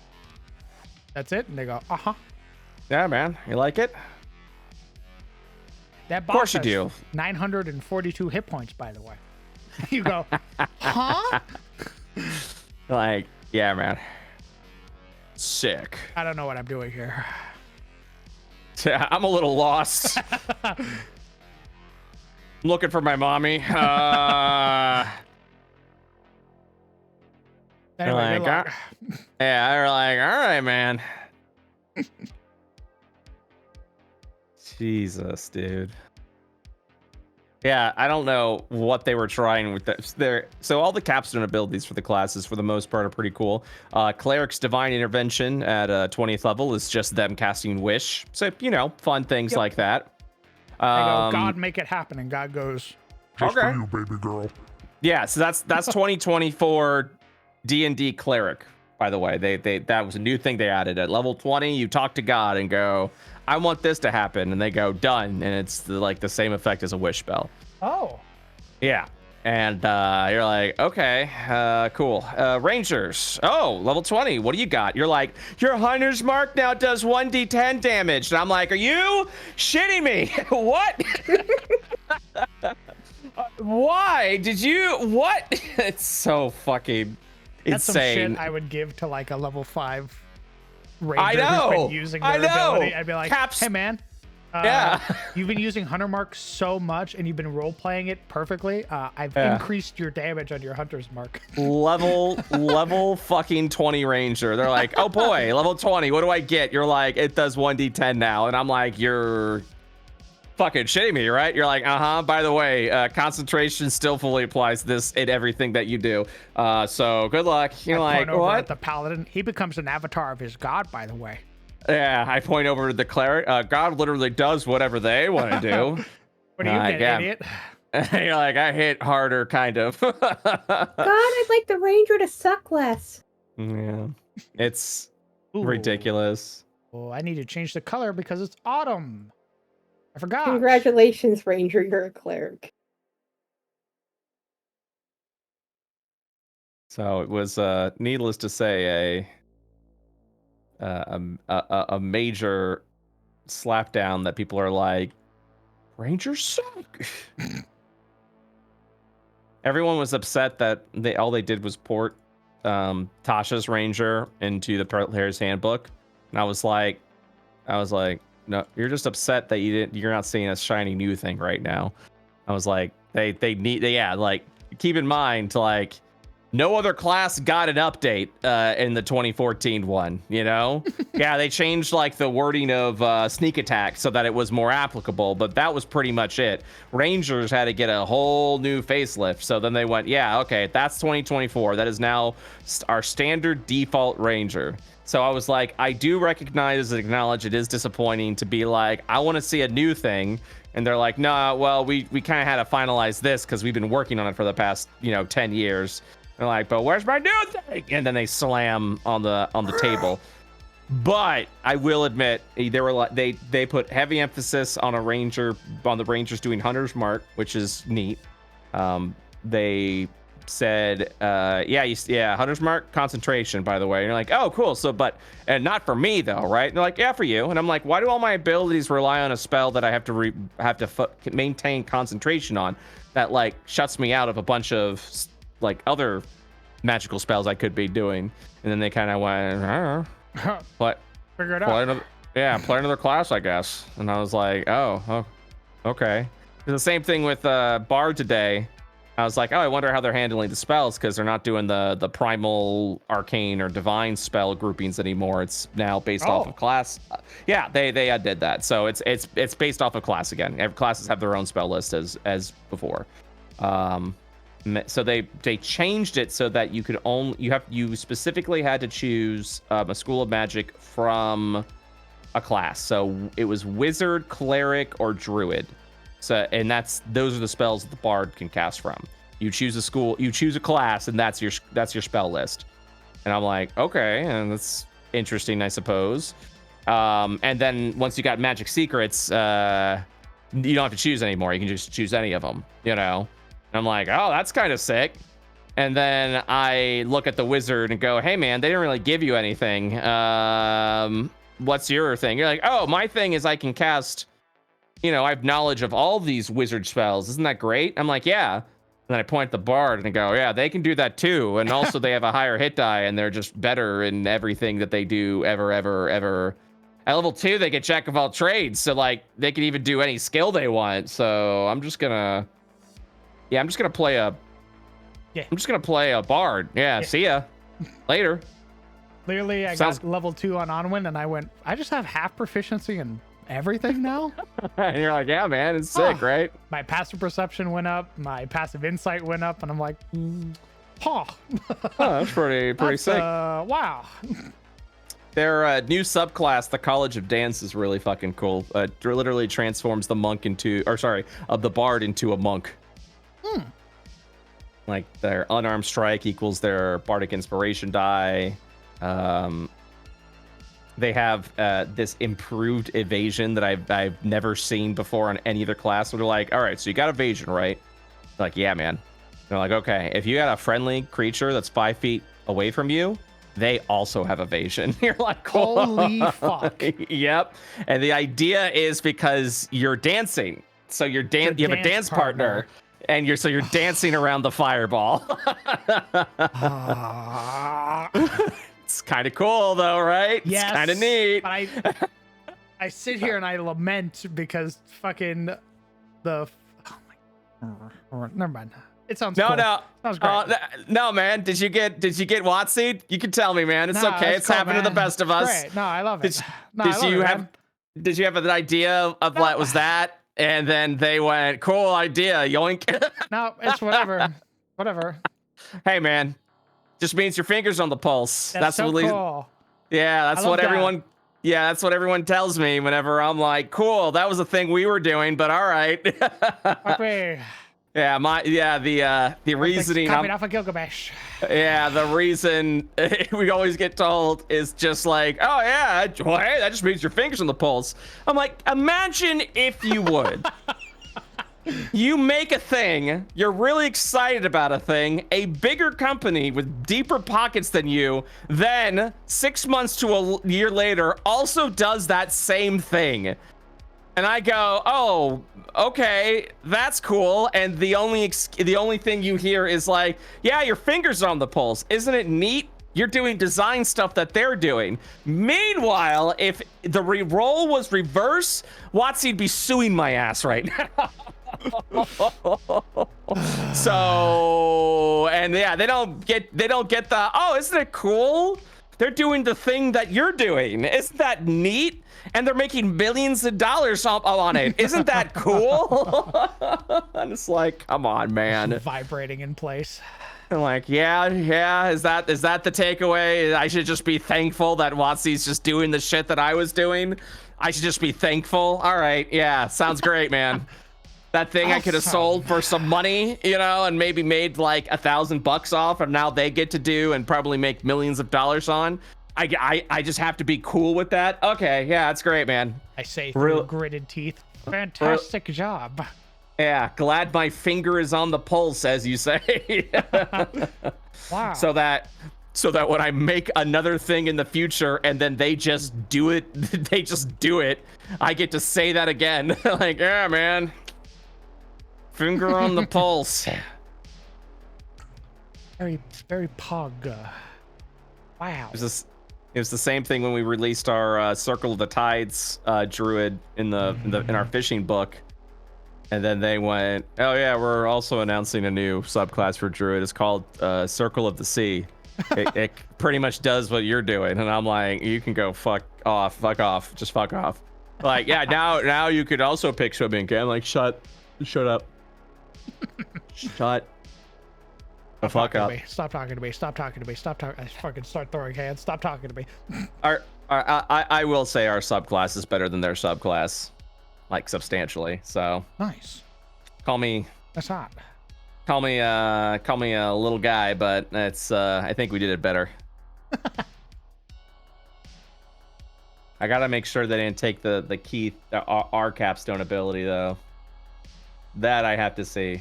that's it? And they go, uh-huh. Yeah, man. You like it? That boss Of course you has do. 942 hit points, by the way. You go, huh? Like, yeah, man. Sick. I don't know what I'm doing here. I'm a little lost. I'm looking for my mommy. Anyway, like, good luck. yeah, they're like, all right, man. Jesus, dude. Yeah, I don't know what they were trying with this. So all the capstone abilities for the classes, for the most part, are pretty cool. Cleric's Divine Intervention at 20th level is just them casting Wish. So, you know, fun things like that. I go, God, make it happen, and God goes, Just Okay. for you, baby girl. Yeah, so that's 2024 D&D Cleric, by the way. That was a new thing they added. At level 20, you talk to God and go, I want this to happen, and they go, done, and it's the same effect as a wish spell. oh. Yeah. And you're like, okay, cool. Rangers. Oh, level 20. What do you got? You're like, your Hunter's Mark now does 1d10 damage. And I'm like, are you shitting me? What? Why did you? What? It's so fucking That's some insane. shit I would give to like a level 5 ranger I know. who's been using their I know. ability. I'd be like, Caps- hey man, Yeah. you've been using Hunter Mark so much and you've been role playing it perfectly. I've Yeah. increased your damage on your Hunter's Mark. level fucking 20 ranger. They're like, oh boy, level 20. What do I get? You're like, it does 1d10 now. And I'm like, you're fucking shitting me, right? You're like, by the way, concentration still fully applies to this in everything that you do. So good luck. You're I like, point over what? at the paladin. He becomes an avatar of his god, by the way. Yeah, I point over to the cleric. God literally does whatever they want to do. What do you get, yeah. idiot? You're like, I hit harder, kind of. God, I'd like the ranger to suck less. Yeah, it's Ooh. ridiculous. Oh, I need to change the color because it's autumn. I forgot. Congratulations, ranger, you're a cleric. So it was, needless to say, a major slapdown that people are like, Rangers suck. Everyone was upset that all they did was port Tasha's Ranger into the Player's Handbook, and I was like, no, you're just upset that you're not seeing a shiny new thing right now. I was like, keep in mind, like, no other class got an update in the 2014 one, you know? Yeah, they changed like the wording of sneak attack so that it was more applicable, but that was pretty much it. Rangers had to get a whole new facelift. So then they went, yeah, okay, that's 2024. That is now our standard default Ranger. So I was like, I do recognize and acknowledge it is disappointing to be like, I want to see a new thing. And they're like, nah, well, we kind of had to finalize this because we've been working on it for the past, 10 years. They're like, but where's my new thing? And then they slam on the table. But I will admit, they were like, they put heavy emphasis on the Rangers doing Hunter's Mark, which is neat. They said, Hunter's Mark concentration, by the way. And you're like, oh, cool. So, and not for me though, right? And they're like, yeah, for you. And I'm like, why do all my abilities rely on a spell that I have to maintain concentration on? That like shuts me out of a bunch of like other magical spells I could be doing. And then they kind of went, I don't know, but Figure it out. play another class, I guess. And I was like, oh, okay. It's the same thing with Bard today. I was like, oh, I wonder how they're handling the spells because they're not doing the primal, arcane, or divine spell groupings anymore. It's now based off of class. Yeah, they did that. So it's based off of class again. Every classes have their own spell list as before. So they changed it so that you specifically had to choose a school of magic from a class. So it was wizard, cleric, or druid. So those are the spells that the bard can cast from. You choose a class, and that's your spell list. And I'm like, okay, and that's interesting, I suppose. And then once you got magic secrets, you don't have to choose anymore. You can just choose any of them, And I'm like, oh, that's kind of sick. And then I look at the wizard and go, hey man, they didn't really give you anything. What's your thing? You're like, oh, my thing is I can cast you know, I have knowledge of all these wizard spells. Isn't that great? I'm like, yeah. And then I point at the bard and I go, yeah, they can do that too. And also they have a higher hit die and they're just better in everything that they do ever. At level 2, they get jack of all trades. So like they can even do any skill they want. So I'm just gonna play a bard. Yeah. See ya later. Clearly, I got level 2 on Onwin, and I just have half proficiency in everything now. And you're like, yeah, man, it's sick, right? My passive perception went up, my passive insight went up, and I'm like, that's pretty sick. Wow. Their new subclass, the College of Dance, is really fucking cool. It literally transforms the the bard into a monk. Like their unarmed strike equals their bardic inspiration die. They have this improved evasion that I've never seen before on any other class. So they're like, all right, so you got evasion, right? They're like, yeah, man. They're like, okay, if you got a friendly creature that's 5 feet away from you, they also have evasion. You're like, holy fuck. Yep. And the idea is because you're dancing, so you have a dance partner. And you're dancing around the fireball. It's kind of cool though, right? Yes, it's kind of neat. But I sit here and I lament because fucking never mind. It sounds cool. Sounds great. No, man. Did you get Watsy? You can tell me, man. It's okay. It's cool, happened to the best of us. Great. No, I love it. Did you have an idea of what was that? And then they went, cool idea, yoink. No, it's whatever. Whatever. Hey, man. Just means your finger's on the pulse. That's so cool. Yeah, that's what everyone tells me whenever I'm like, cool, that was a thing we were doing, but all right. Okay. The reasoning. Coming off of Gilgamesh. Yeah, the reason we always get told is just like, oh yeah, well, hey, that just means your finger's on the pulse. I'm like, imagine if you would. You make a thing, you're really excited about a thing, a bigger company with deeper pockets than you, then 6 months to a year later also does that same thing. And I go, oh, okay, that's cool. And the only thing you hear is like, yeah, your finger's on the pulse. Isn't it neat? You're doing design stuff that they're doing. Meanwhile, if the role was reverse, Watsy'd be suing my ass right now. So, and yeah, they don't get the, oh, isn't it cool? They're doing the thing that you're doing. Isn't that neat? And they're making millions of dollars on it. Isn't that cool? I'm just like, come on, man. Vibrating in place. I'm like, yeah. Is that the takeaway? I should just be thankful that Watsy's just doing the shit that I was doing. I should just be thankful. All right, yeah, sounds great, man. That thing I could have sold for some money, you know, and maybe made like $1,000 off, and now they get to do and probably make millions of dollars on. I just have to be cool with that. Okay, yeah, that's great, man. I say through gritted teeth. Fantastic job. Yeah, glad my finger is on the pulse, as you say. Wow. So that when I make another thing in the future and then they just do it, I get to say that again. Like, yeah, man. Finger on the pulse. Very, very pog. Wow. It was the same thing when we released our Circle of the Tides druid in our fishing book, and then they went, oh yeah, we're also announcing a new subclass for druid. It's called Circle of the Sea. It pretty much does what you're doing, and I'm like, you can go fuck off, just fuck off. Like, yeah, now you could also pick swimming. Okay, I'm like, shut up, shut. Stop talking to me. I fucking start throwing hands. Stop talking to me. I will say our subclass is better than their subclass, like substantially. So nice. Call me. That's hot. Call me a little guy, but it's I think we did it better. I gotta make sure they didn't take the key our capstone ability though. That I have to see.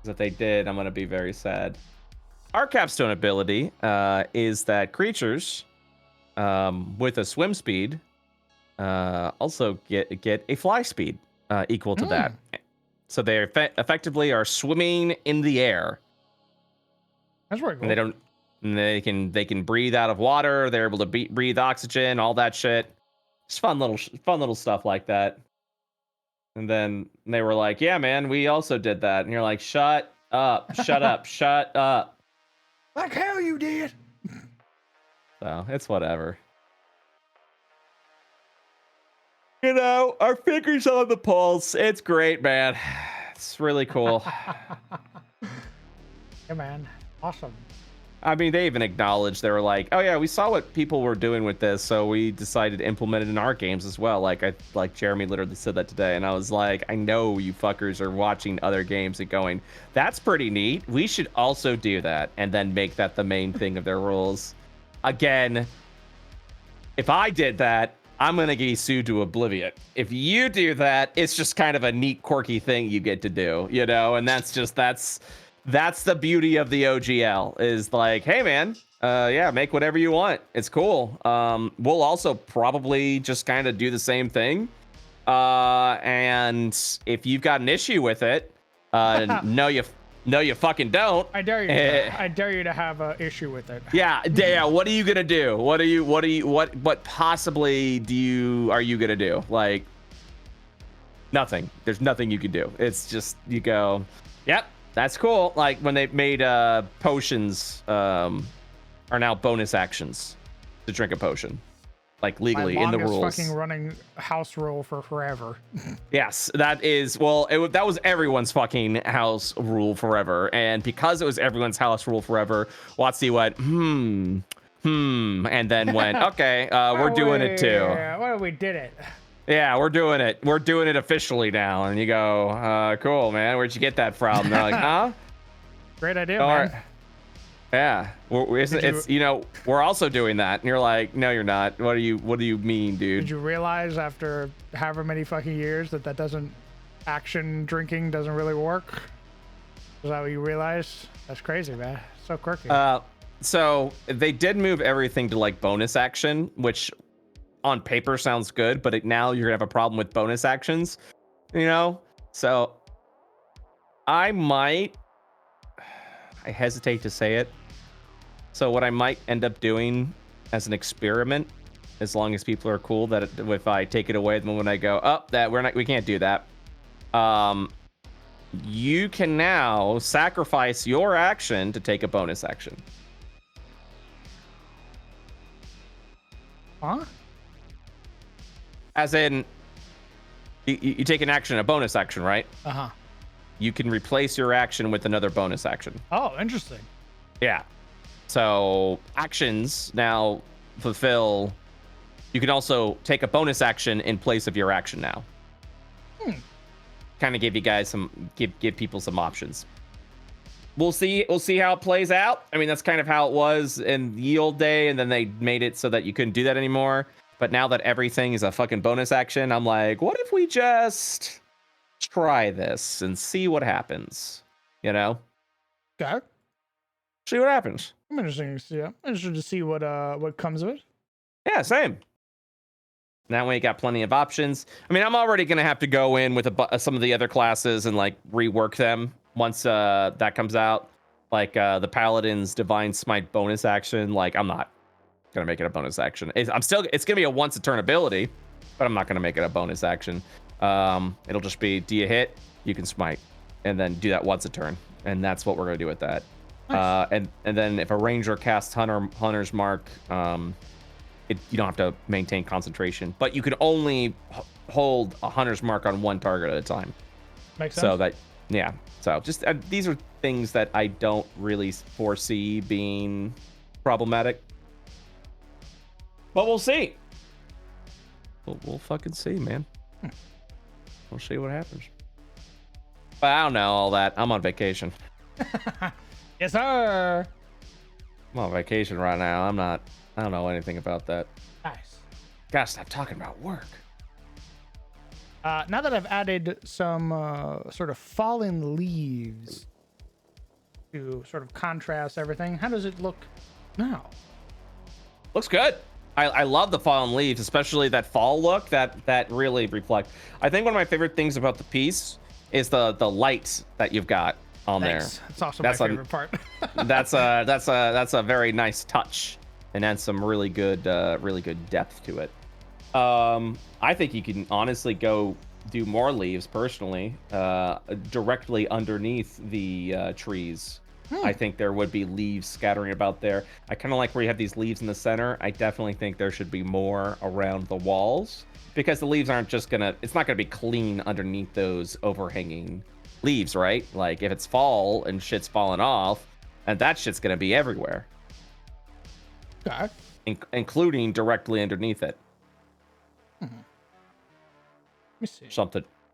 If they did, I'm going to be very sad. Our capstone ability is that creatures with a swim speed also get a fly speed equal to that. So they effectively are swimming in the air. That's pretty cool. And they don't. And they can breathe out of water. They're able to breathe oxygen, all that shit. It's fun little stuff like that. And then they were like, "Yeah, man, we also did that." And you're like, "Shut up, shut up, shut up." Like hell you did. So it's whatever. You know, our fingers on the pulse. It's great, man. It's really cool. Yeah, man. Awesome. I mean, they even acknowledged, they were like, "Oh yeah, we saw what people were doing with this, so we decided to implement it in our games as well." Like Jeremy literally said that today, and I was like, I know you fuckers are watching other games and going, "That's pretty neat. We should also do that," and then make that the main thing of their rules. Again, if I did that, I'm gonna get sued to oblivion. If you do that, it's just kind of a neat, quirky thing you get to do, you know, and that's the beauty of the OGL is like, hey man, yeah, make whatever you want. It's cool. We'll also probably just kind of do the same thing. And if you've got an issue with it, no, you fucking don't. I dare you. I dare you to have an issue with it. Yeah. What are you gonna do? What possibly are you gonna do? Like, nothing. There's nothing you can do. It's just you go, yep. That's cool. Like when they made potions are now bonus actions to drink a potion, like legally in the rules. Fucking running house rule for forever. Yes, that is. Well, that was everyone's fucking house rule forever, and because it was everyone's house rule forever, Watsy went and then went, okay, we're doing it too. Well, we did it. Yeah, we're doing it. We're doing it officially now. And you go, cool, man. Where'd you get that from? And they're like, huh? Great idea, man. Yeah. We're also doing that. And you're like, no, you're not. What do you mean, dude? Did you realize after however many fucking years that action drinking doesn't really work? Is that what you realized? That's crazy, man. So quirky. So they did move everything to like bonus action, which on paper sounds good, but now you're gonna have a problem with bonus actions, you know? So I hesitate to say it. So what I might end up doing as an experiment, as long as people are cool, that if I take it away the moment I go, we can't do that. You can now sacrifice your action to take a bonus action. Huh? As in, you take an action, a bonus action, right? Uh-huh. You can replace your action with another bonus action. Oh, interesting. Yeah. So actions now fulfill. You can also take a bonus action in place of your action now. Kind of give you guys give people some options. We'll see how it plays out. I mean, that's kind of how it was in the old day, and then they made it so that you couldn't do that anymore. But now that everything is a fucking bonus action, I'm like, what if we just try this and see what happens? You know? Okay. See what happens. I'm interested to see what comes of it. Yeah, same. That way you got plenty of options. I mean, I'm already going to have to go in with some of the other classes and like rework them once that comes out. Like the Paladin's Divine Smite bonus action. Like, I'm not gonna make it a bonus action. It's gonna be a once a turn ability, but I'm not gonna make it a bonus action. It'll just be, do you hit, you can smite, and then do that once a turn, and that's what we're gonna do with that. Nice. And then if a ranger casts Hunter's Mark, you don't have to maintain concentration, but you can only hold a Hunter's Mark on one target at a time. Makes sense. So that, yeah. So just these are things that I don't really foresee being problematic. But we'll see. We'll fucking see, man. We'll see what happens. But I don't know all that. I'm on vacation. Yes, sir. I'm on vacation right now. I don't know anything about that. Nice. Gotta stop talking about work. Now that I've added some sort of fallen leaves to sort of contrast everything, how does it look now? Looks good. I love the fallen leaves, especially that fall look that really reflect. I think one of my favorite things about the piece is the lights that you've got on Thanks. there. That's also That's my a- favorite part. that's a very nice touch, and adds some really good depth to it. I think you can honestly go do more leaves personally, directly underneath the trees. I think there would be leaves scattering about there. I kind of like where you have these leaves in the center. I definitely think there should be more around the walls, because the leaves aren't just it's not gonna be clean underneath those overhanging leaves, right? Like if it's fall and shit's falling off, and that shit's gonna be everywhere, Okay. including directly underneath it. Let me see.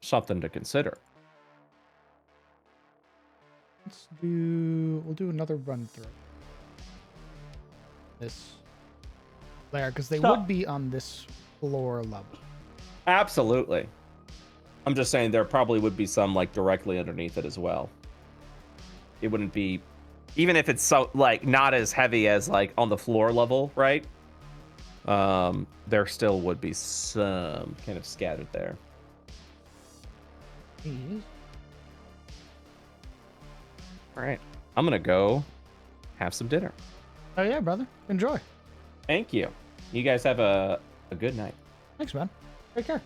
Something to consider. We'll do another run through this layer, because they would be on this floor level. Absolutely. I'm just saying there probably would be some like directly underneath it as well. It wouldn't be, even if it's so like not as heavy as like on the floor level, right? There still would be some kind of scattered there. All right, I'm gonna go have some dinner. Oh yeah, brother. Enjoy. Thank you. You guys have a good night. Thanks, man. Take care.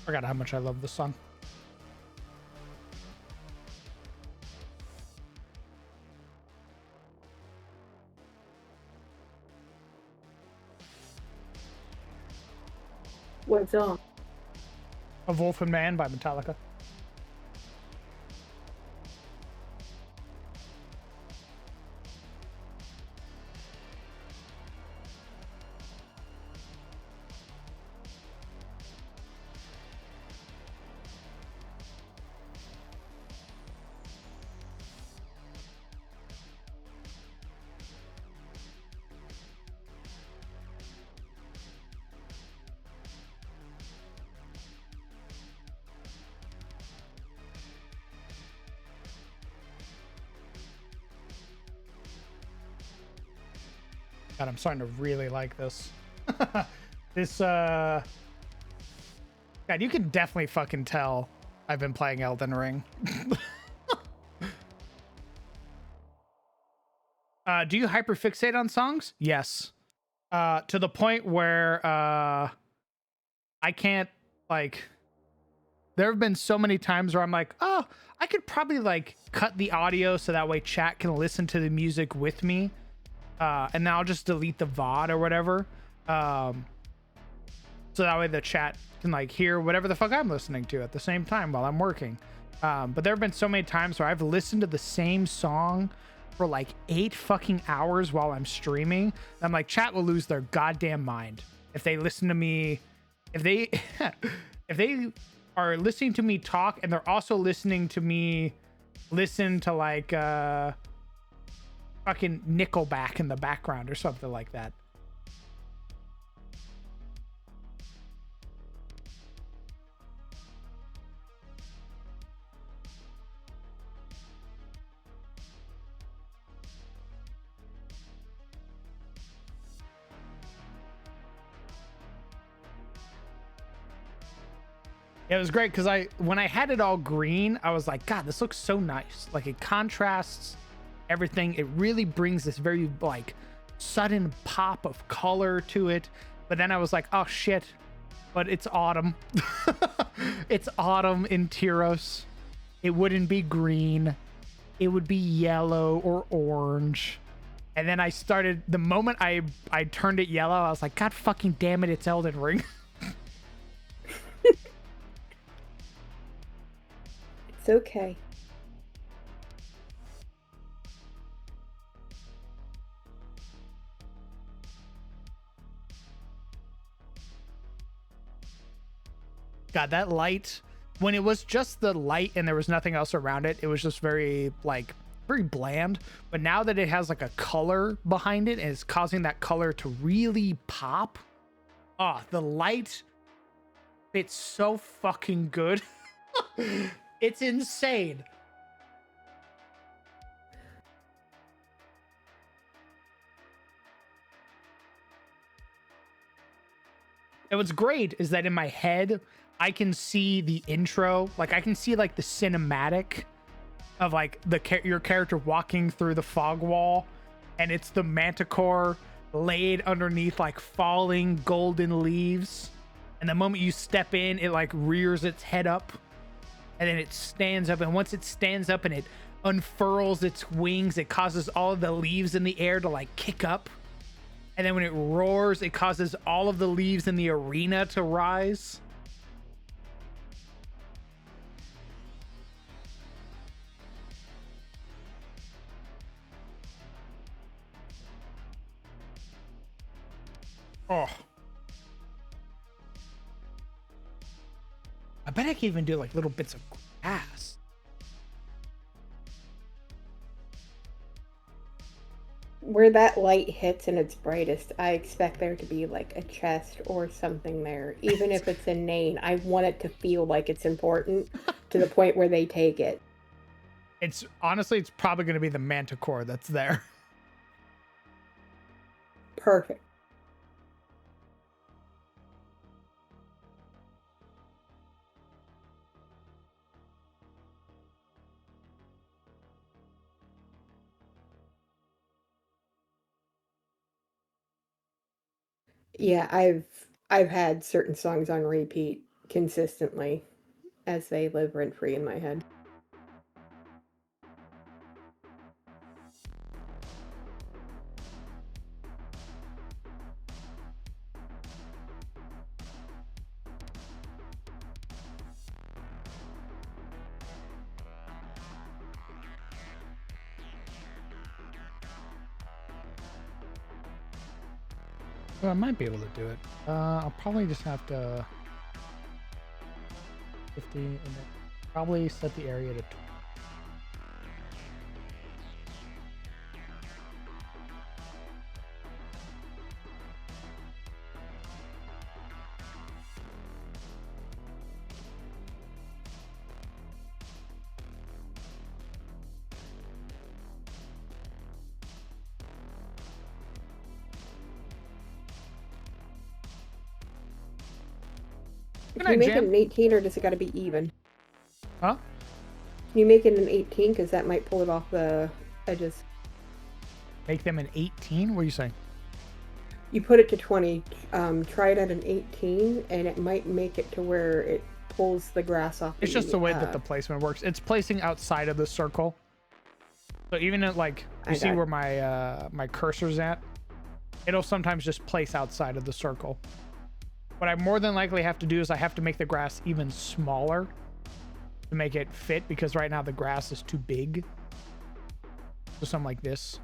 Forgot how much I love this song. What song? A Wolf and Man by Metallica. God, I'm starting to really like this. This, God, you can definitely fucking tell I've been playing Elden Ring. Do you hyperfixate on songs? Yes. To the point where I can't, like, there have been so many times where I'm like, oh, I could probably like cut the audio so that way chat can listen to the music with me. And then I'll just delete the VOD or whatever. So that way the chat can like hear whatever the fuck I'm listening to at the same time while I'm working. But there have been so many times where I've listened to the same song for like 8 fucking hours while I'm streaming. I'm like, chat will lose their goddamn mind if they listen to me. If they if they are listening to me talk and they're also listening to me listen to like fucking Nickelback in the background or something like that. It was great because when I had it all green, I was like, God, this looks so nice. Like it contrasts everything. It really brings this very like sudden pop of color to it. But then I was like, oh shit, but it's autumn. It's autumn in Tyros. It wouldn't be green. It would be yellow or orange. And then I started, the moment I turned it yellow, I was like, God fucking damn it, it's Elden Ring. It's okay. God, that light, when it was just the light and there was nothing else around it, it was just very bland. But now that it has like a color behind it and it's causing that color to really pop, the light, it's so fucking good. It's insane. And what's great is that in my head, I can see the intro. Like I can see like the cinematic of like your character walking through the fog wall, and it's the manticore laid underneath like falling golden leaves. And the moment you step in, it like rears its head up, and then it stands up. And once it stands up and it unfurls its wings, it causes all of the leaves in the air to like kick up. And then when it roars, it causes all of the leaves in the arena to rise. Oh. I bet I can even do like little bits of grass. Where that light hits and it's brightest, I expect there to be like a chest or something there. Even if it's inane, I want it to feel like it's important to the point where they take it. It's honestly, it's probably going to be the manticore that's there. Perfect. Yeah, I've had certain songs on repeat consistently as they live rent free in my head. Well, I might be able to do it. I'll probably just have to 50 and then probably set the area to 20. Can you make it an 18 or does it got to be even? Huh? Can you make it an 18 because that might pull it off the edges? Make them an 18? What are you saying? You put it to 20, try it at an 18 and it might make it to where it pulls the grass off. It's just the way that the placement works. It's placing outside of the circle. So even at like, you see where my my cursor's at? It'll sometimes just place outside of the circle. What I more than likely have to do is I have to make the grass even smaller to make it fit, because right now the grass is too big. So something like this.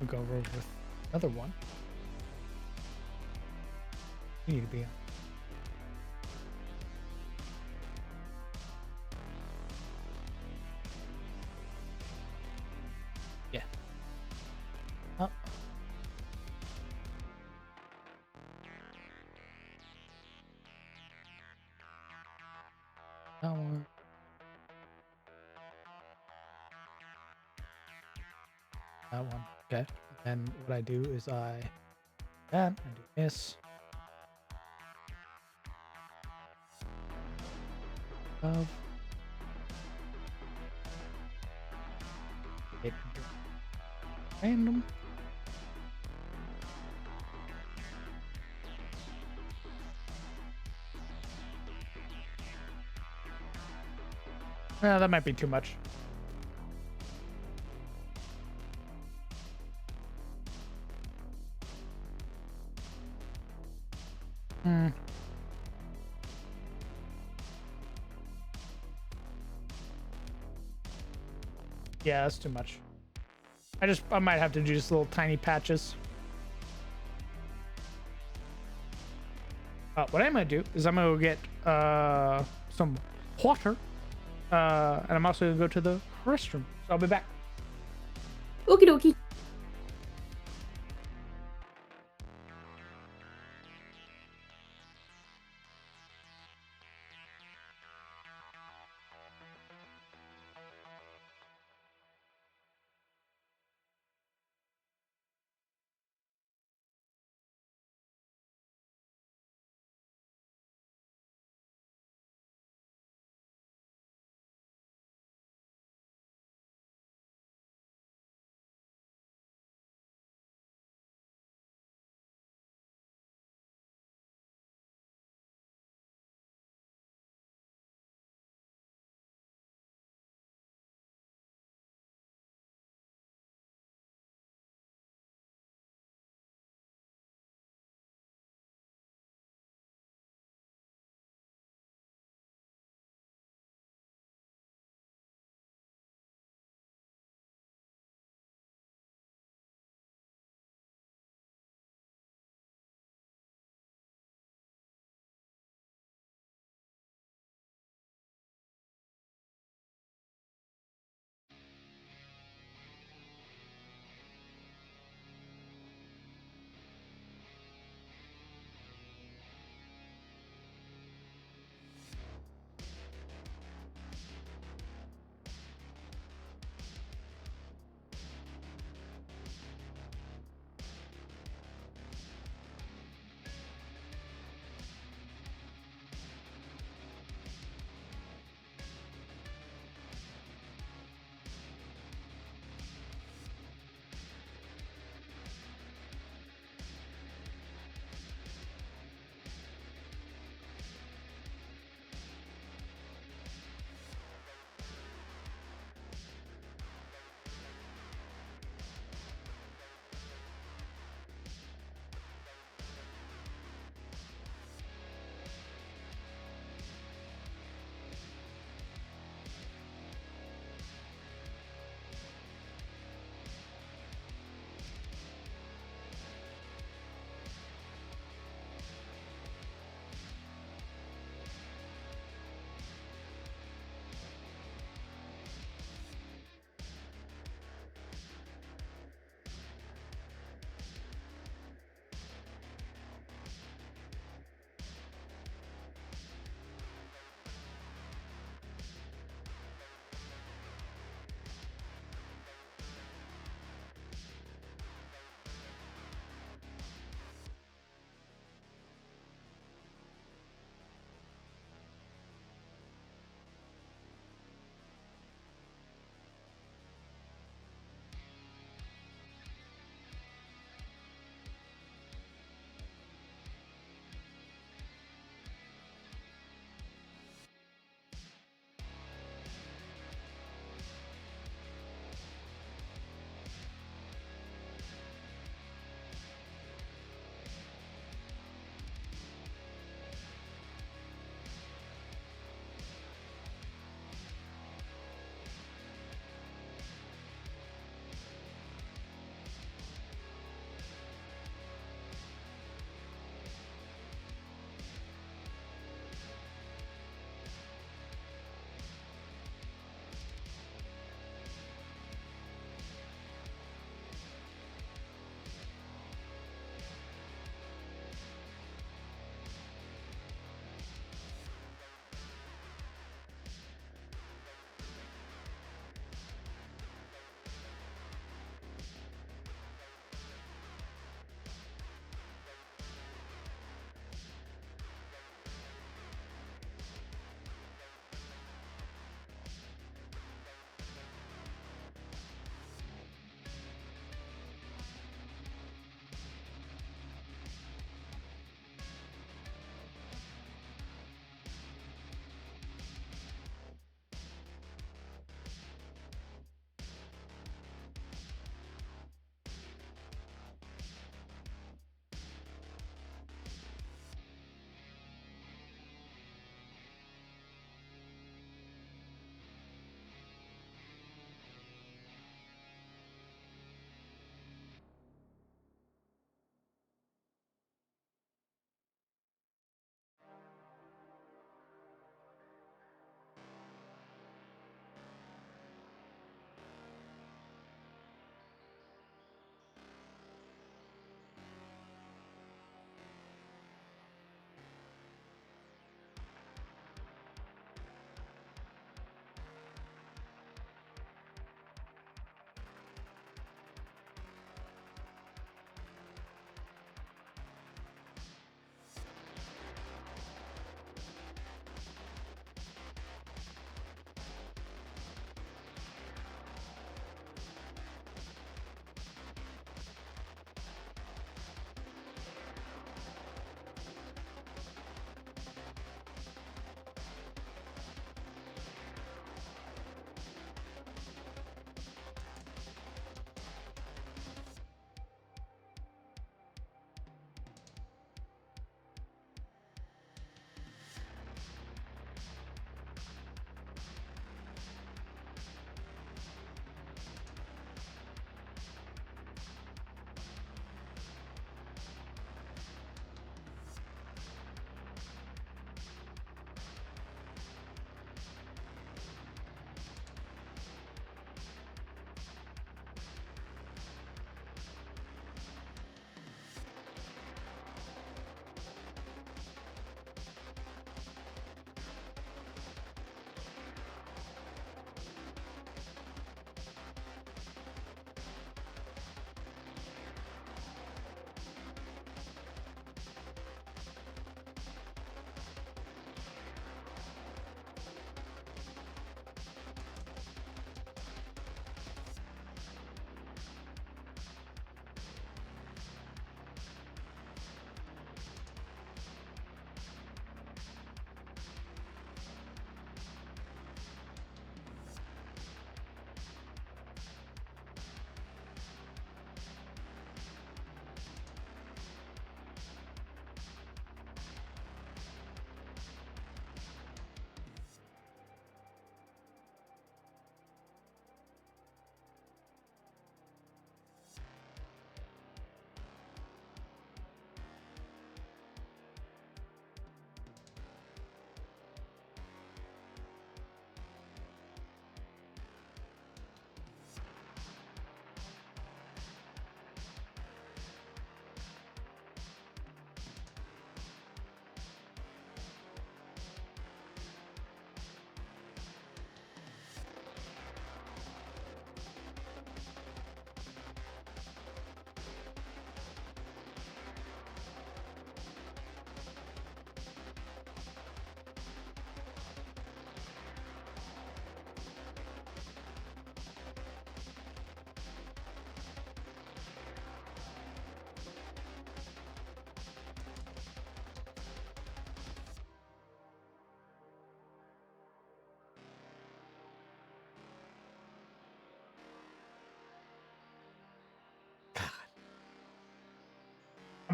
We'll go over with another one. You need to be on. Yeah. Oh. That one. That one. Okay. And what I do is I that and do this. Of it random. Well, that might be too much. Yeah, that's too much. I might have to do just little tiny patches. What I might do is I'm gonna go get some water, and I'm also gonna go to the restroom. So I'll be back. Okie dokie.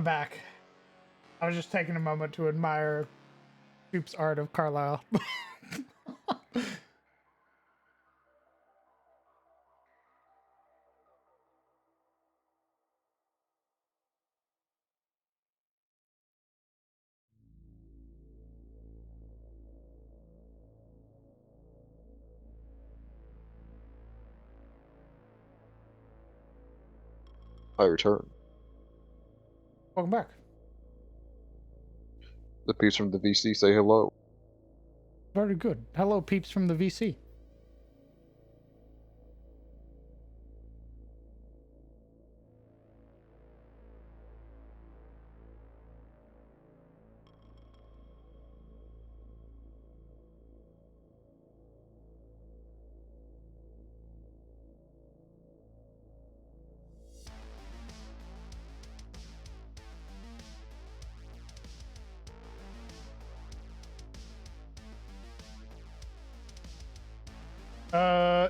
I'm back. I was just taking a moment to admire Soup's art of Carlisle. I return. Welcome back. The peeps from the VC say hello. Very good. Hello, peeps from the VC.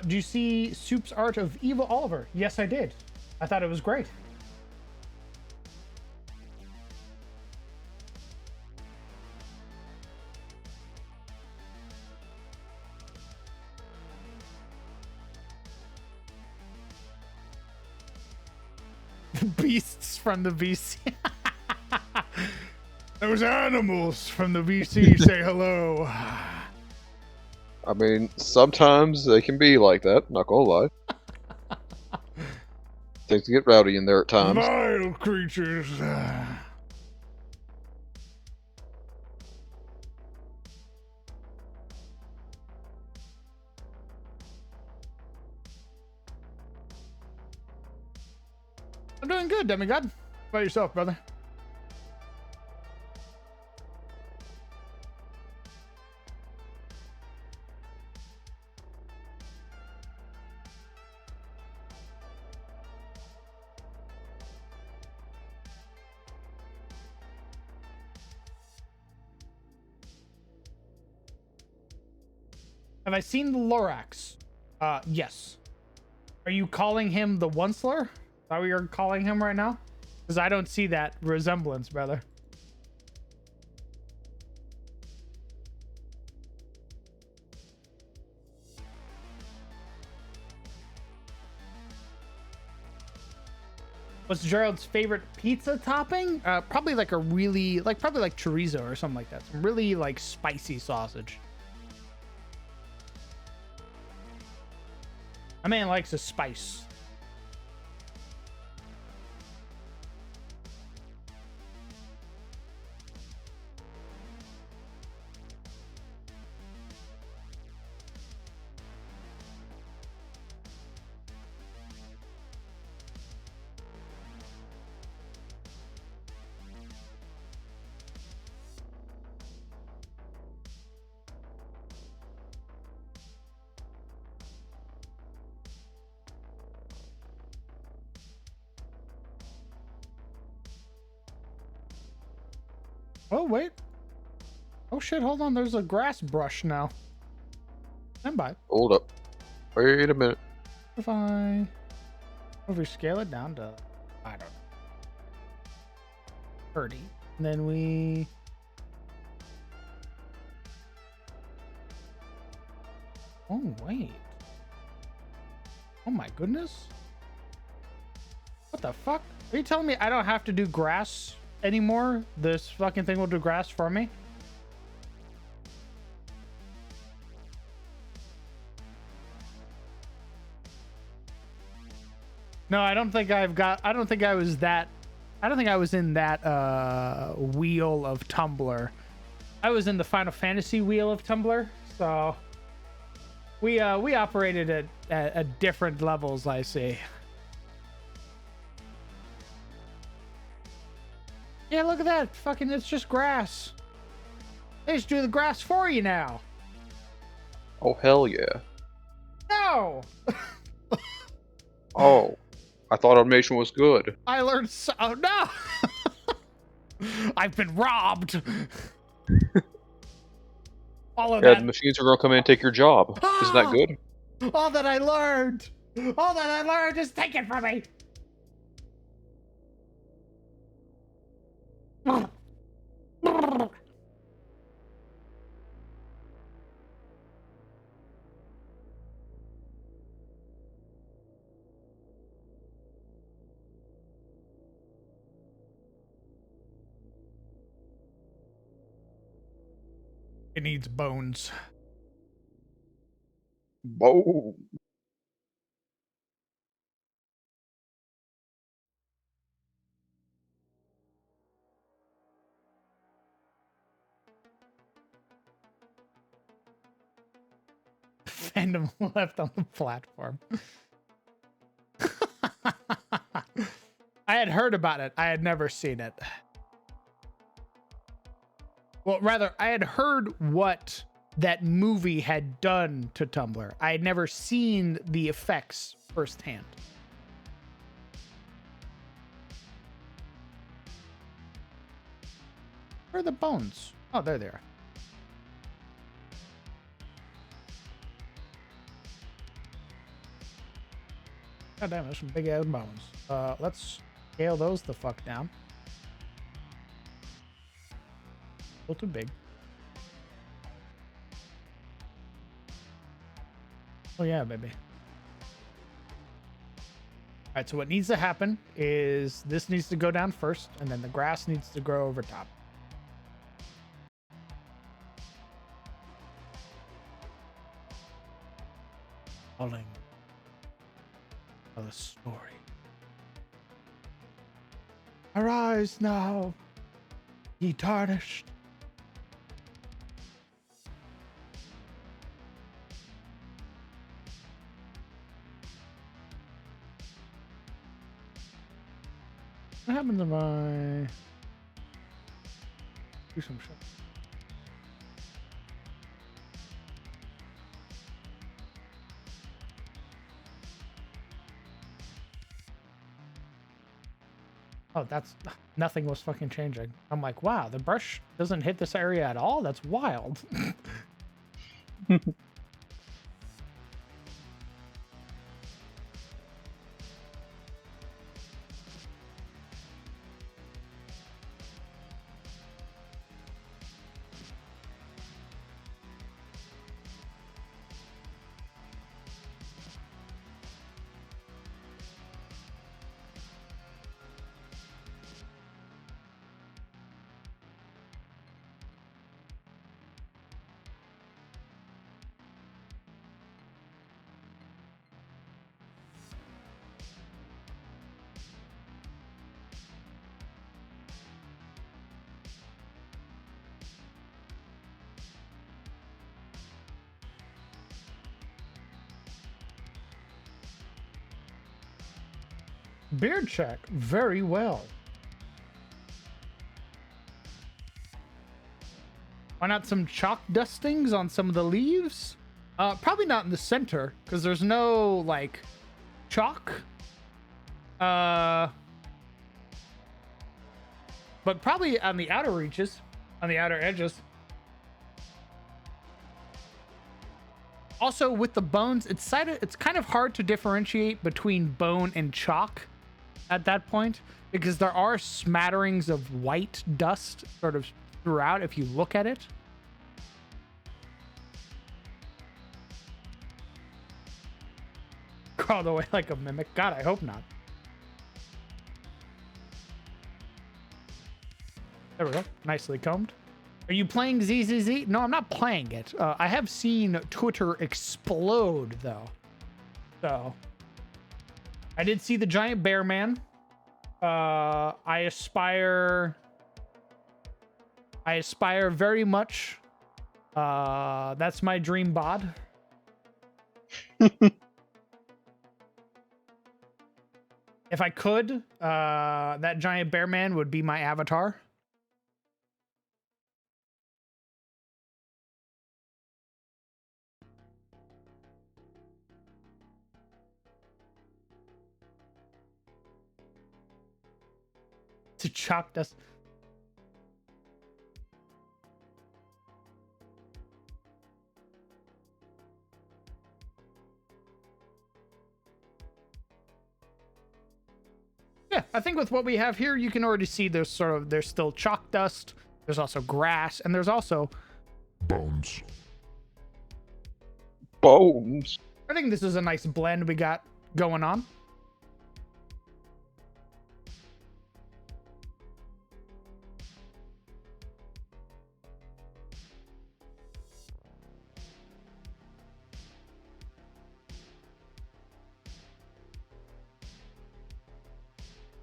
Do you see Soup's art of Eva Oliver? Yes, I did. I thought it was great. Beasts from the VC. Those animals from the VC say hello. I mean, sometimes they can be like that, not gonna lie. Things get rowdy in there at times. Vile creatures. I'm doing good, demigod. How about yourself, brother? Have I seen the Lorax? Yes. Are you calling him the Onceler? Is that what you're calling him right now? Because I don't see that resemblance, brother. What's Gerald's favorite pizza topping? Probably like a really, probably like chorizo or something like that. Some really like spicy sausage. My man likes a spice. Oh, wait. Oh, shit. Hold on. There's a grass brush now. Stand by. Hold up. Wait a minute. If I scale it down to, I don't know, 30. And then we... Oh, wait. Oh, my goodness. What the fuck? Are you telling me I don't have to do grass anymore? This fucking thing will do grass for me? No, I don't think I was in that wheel of Tumblr. I was in the Final Fantasy wheel of Tumblr, so we operated at different levels, I see. Yeah, look at that. Fucking, it's just grass. They just do the grass for you now. Oh, hell yeah. No! Oh, I thought automation was good. I learned so... Oh, no! I've been robbed. All of Yeah, that... the machines are gonna come in and take your job. Isn't that good? All that I learned is taken from me. It needs bones. Whoa. Fandom left on the platform. I had heard about it. I had never seen it. Well, rather, I had heard what that movie had done to Tumblr. I had never seen the effects firsthand. Where are the bones? Oh, there they are. God damn, there's some big ass bones. Let's scale those the fuck down. A little too big. Oh yeah, baby. All right, so what needs to happen is this needs to go down first, and then the grass needs to grow over top. Telling of the story. Arise now, ye tarnished. What happens if I do some shit? Oh, that's nothing was fucking changing. I'm like, wow, the brush doesn't hit this area at all? That's wild. Beard check, very well. Why not some chalk dustings on some of the leaves? Probably not in the center, because there's no, like, chalk. But probably on the outer reaches, on the outer edges. Also, with the bones, it's kind of hard to differentiate between bone and chalk at that point, because there are smatterings of white dust sort of throughout if you look at it. Crawled away like a mimic. God, I hope not. There we go. Nicely combed. Are you playing ZZZ? No, I'm not playing it. I have seen Twitter explode, though. So, I did see the giant bear man. I aspire very much. That's my dream bod. If I could, that giant bear man would be my avatar. To chalk dust. Yeah, I think with what we have here, you can already see there's still chalk dust. There's also grass, and there's also Bones. Bones. I think this is a nice blend we got going on.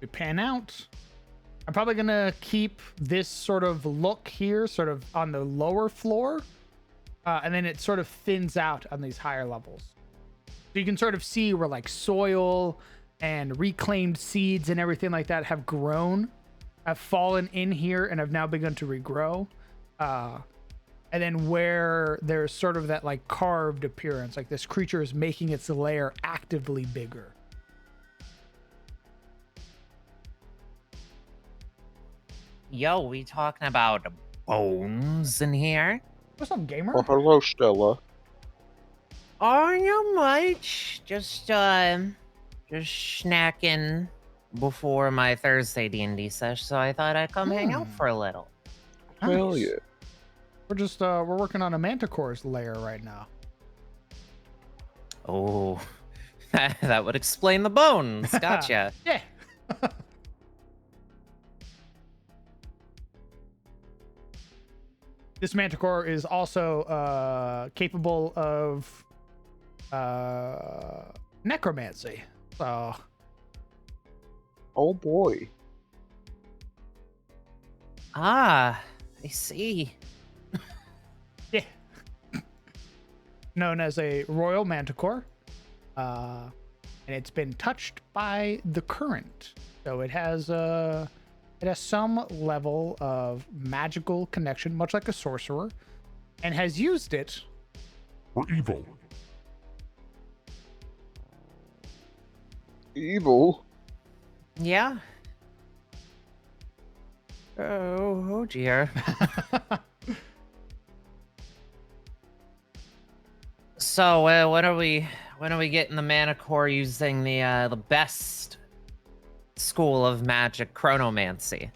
We pan out. I'm probably gonna keep this sort of look here, sort of on the lower floor, and then it sort of thins out on these higher levels. So you can sort of see where like soil and reclaimed seeds and everything like that have grown, have fallen in here, and have now begun to regrow. And then where there's sort of that like carved appearance, like this creature is making its lair actively bigger. Yo, we talking about bones in here? What's up, gamer? Oh, hello, Stella. Oh, not much. Just snacking before my Thursday D&D sesh, so I thought I'd come hang out for a little. Hell Nice. yeah. We're just we're working on a manticore's lair right now. Oh, that would explain the bones. Gotcha. Yeah. This manticore is also capable of necromancy. So Oh boy. Ah, I see. yeah. Known as a royal manticore. And it's been touched by the current. So it has some level of magical connection, much like a sorcerer, and has used it. For evil. Evil. Yeah. Oh dear. So, when are we getting the Manicore using the best school of magic, chronomancy?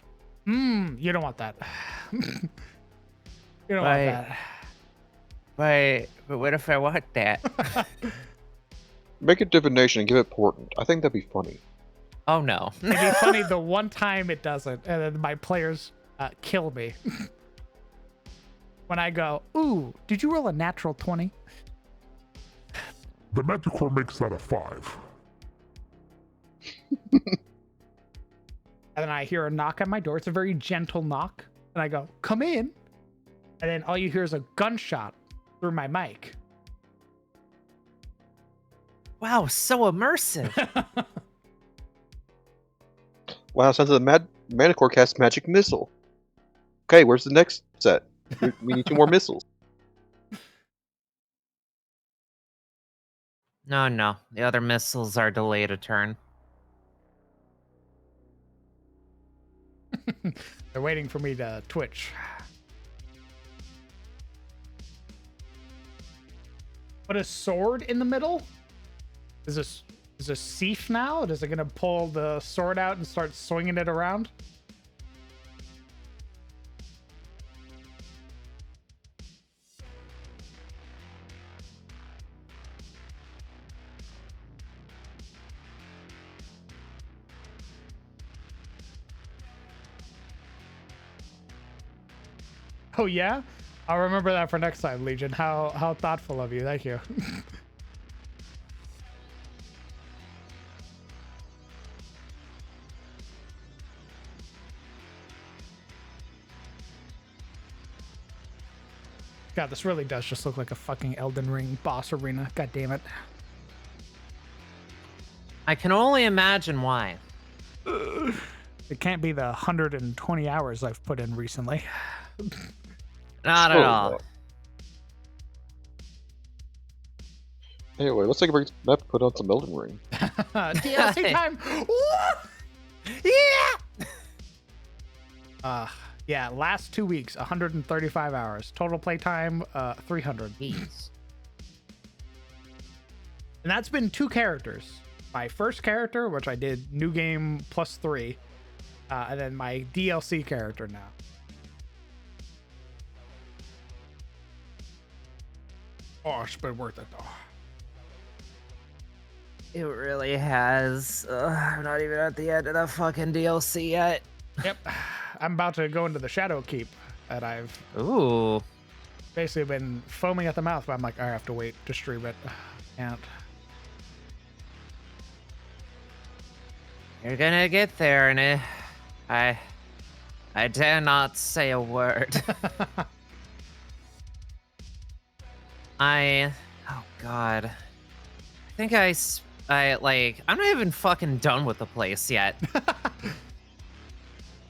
You don't want that. You don't want Right. that. But what if I want that? Make it divination and give it portent. I think that'd be funny. Oh no. It'd be funny the one time it doesn't, and then my players kill me. When I go, ooh, did you roll a natural 20? The Manticore makes that a 5. And then I hear a knock on my door. It's a very gentle knock. And I go, come in. And then all you hear is a gunshot through my mic. Wow, so immersive. Wow, sounds like the Manicore casts magic missile. Okay, where's the next set? We need 2 more missiles. No. The other missiles are delayed a turn. They're waiting for me to twitch. Put a sword in the middle? Is this Seif now? Is it gonna pull the sword out and start swinging it around? Oh yeah? I'll remember that for next time, Legion. How thoughtful of you. Thank you. God, this really does just look like a fucking Elden Ring boss arena. God damn it. I can only imagine why. It can't be the 120 hours I've put in recently. Not at all. Anyway, let's take a break and put on some Elden Ring. DLC time! Yeah! Yeah, last 2 weeks, 135 hours. Total playtime, 300. Jeez. And that's been 2 characters. My first character, which I did new game +3, and then my DLC character now. Oh, it's been worth it though. It really has. I'm not even at the end of the fucking DLC yet. Yep. I'm about to go into the Shadow Keep that I've Ooh. basically been foaming at the mouth, but I'm like, I have to wait to stream it. Can't. You're gonna get there, and I dare not say a word. Oh god. I think I'm not even fucking done with the place yet.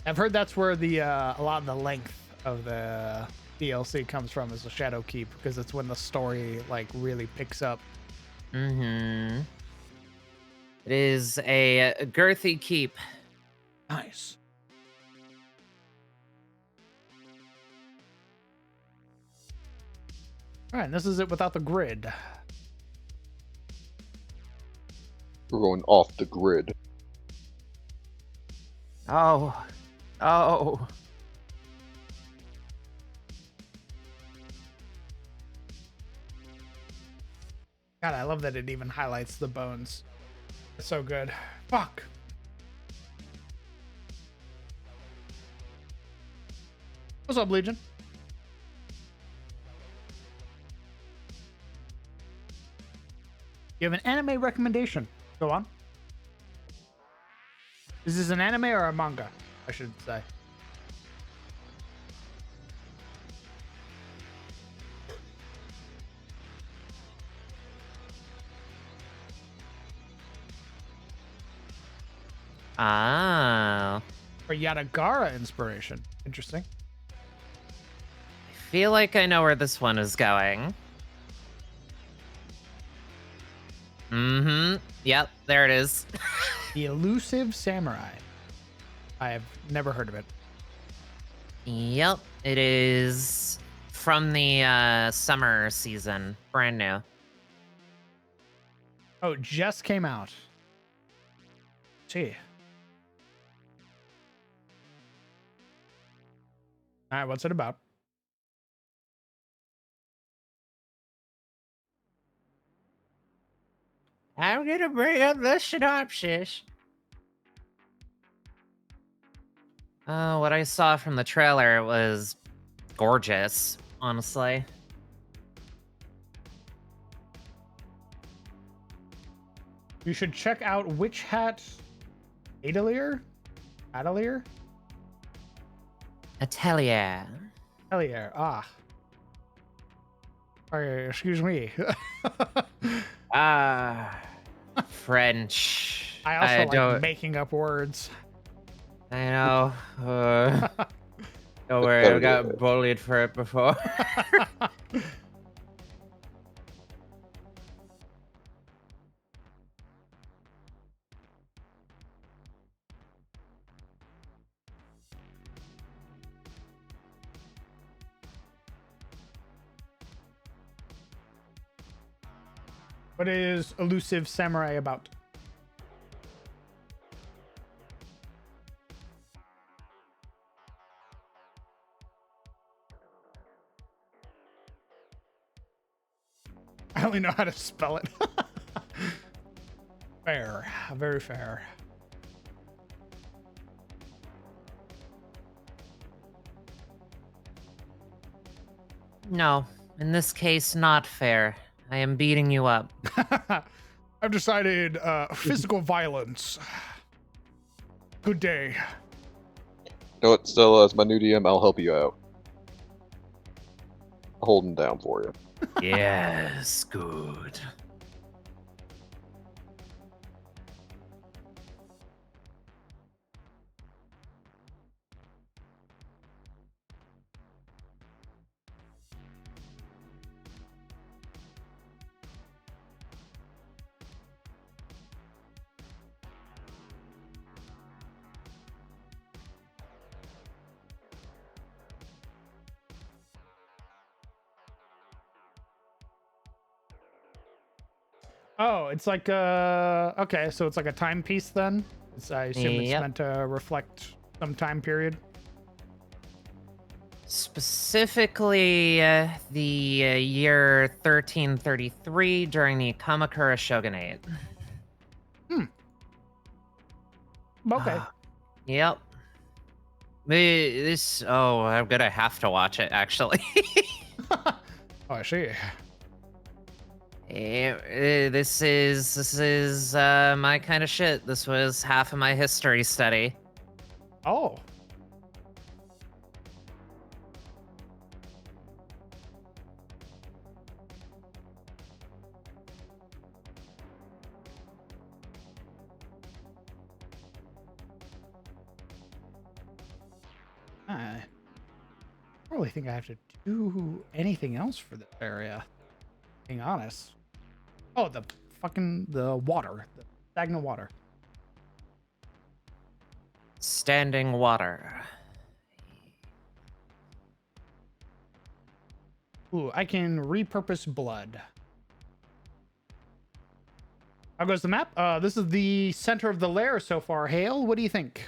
I've heard that's where the a lot of the length of the DLC comes from, is the Shadow Keep, because it's when the story like really picks up. Mm-hmm. It is a girthy keep. Nice. All right, and this is it without the grid. We're going off the grid. Oh. God, I love that it even highlights the bones. It's so good. Fuck. What's up, Legion? You have an anime recommendation. Go on. Is this an anime or a manga? I should say. Ah. Or Yatagara inspiration. Interesting. I feel like I know where this one is going. Mm-hmm. Yep, there it is. The Elusive Samurai. I have never heard of it. Yep, it is from the summer season. Brand new. Oh, it just came out. Gee. All right, what's it about? I'm gonna bring up the synopsis. What I saw from the trailer was gorgeous, honestly. You should check out Witch Hat Atelier? Atelier. Atelier. Ah. Sorry, excuse me. French. I also like don't. making up words. I know. Don't worry, I got bullied for it before. What is Elusive Samurai about? I only know how to spell it. Fair. Very fair. No, in this case, not fair. I am beating you up. I've decided physical violence. Good day. You know what, Stella, as my new DM, I'll help you out. Holding down for you. Yes, good. Oh, it's like okay, so it's like a timepiece then? I assume it's Yep. meant to reflect some time period. Specifically, the year 1333 during the Kamakura Shogunate. Okay. Yep. Oh, I'm gonna have to watch it actually. Oh, I see. This is my kind of shit. This was half of my history study. Oh. I don't really think I have to do anything else for this area. Being honest. Oh, the water. The stagnant water. Standing water. Ooh, I can repurpose blood. How goes the map? This is the center of the lair so far. Hale, what do you think?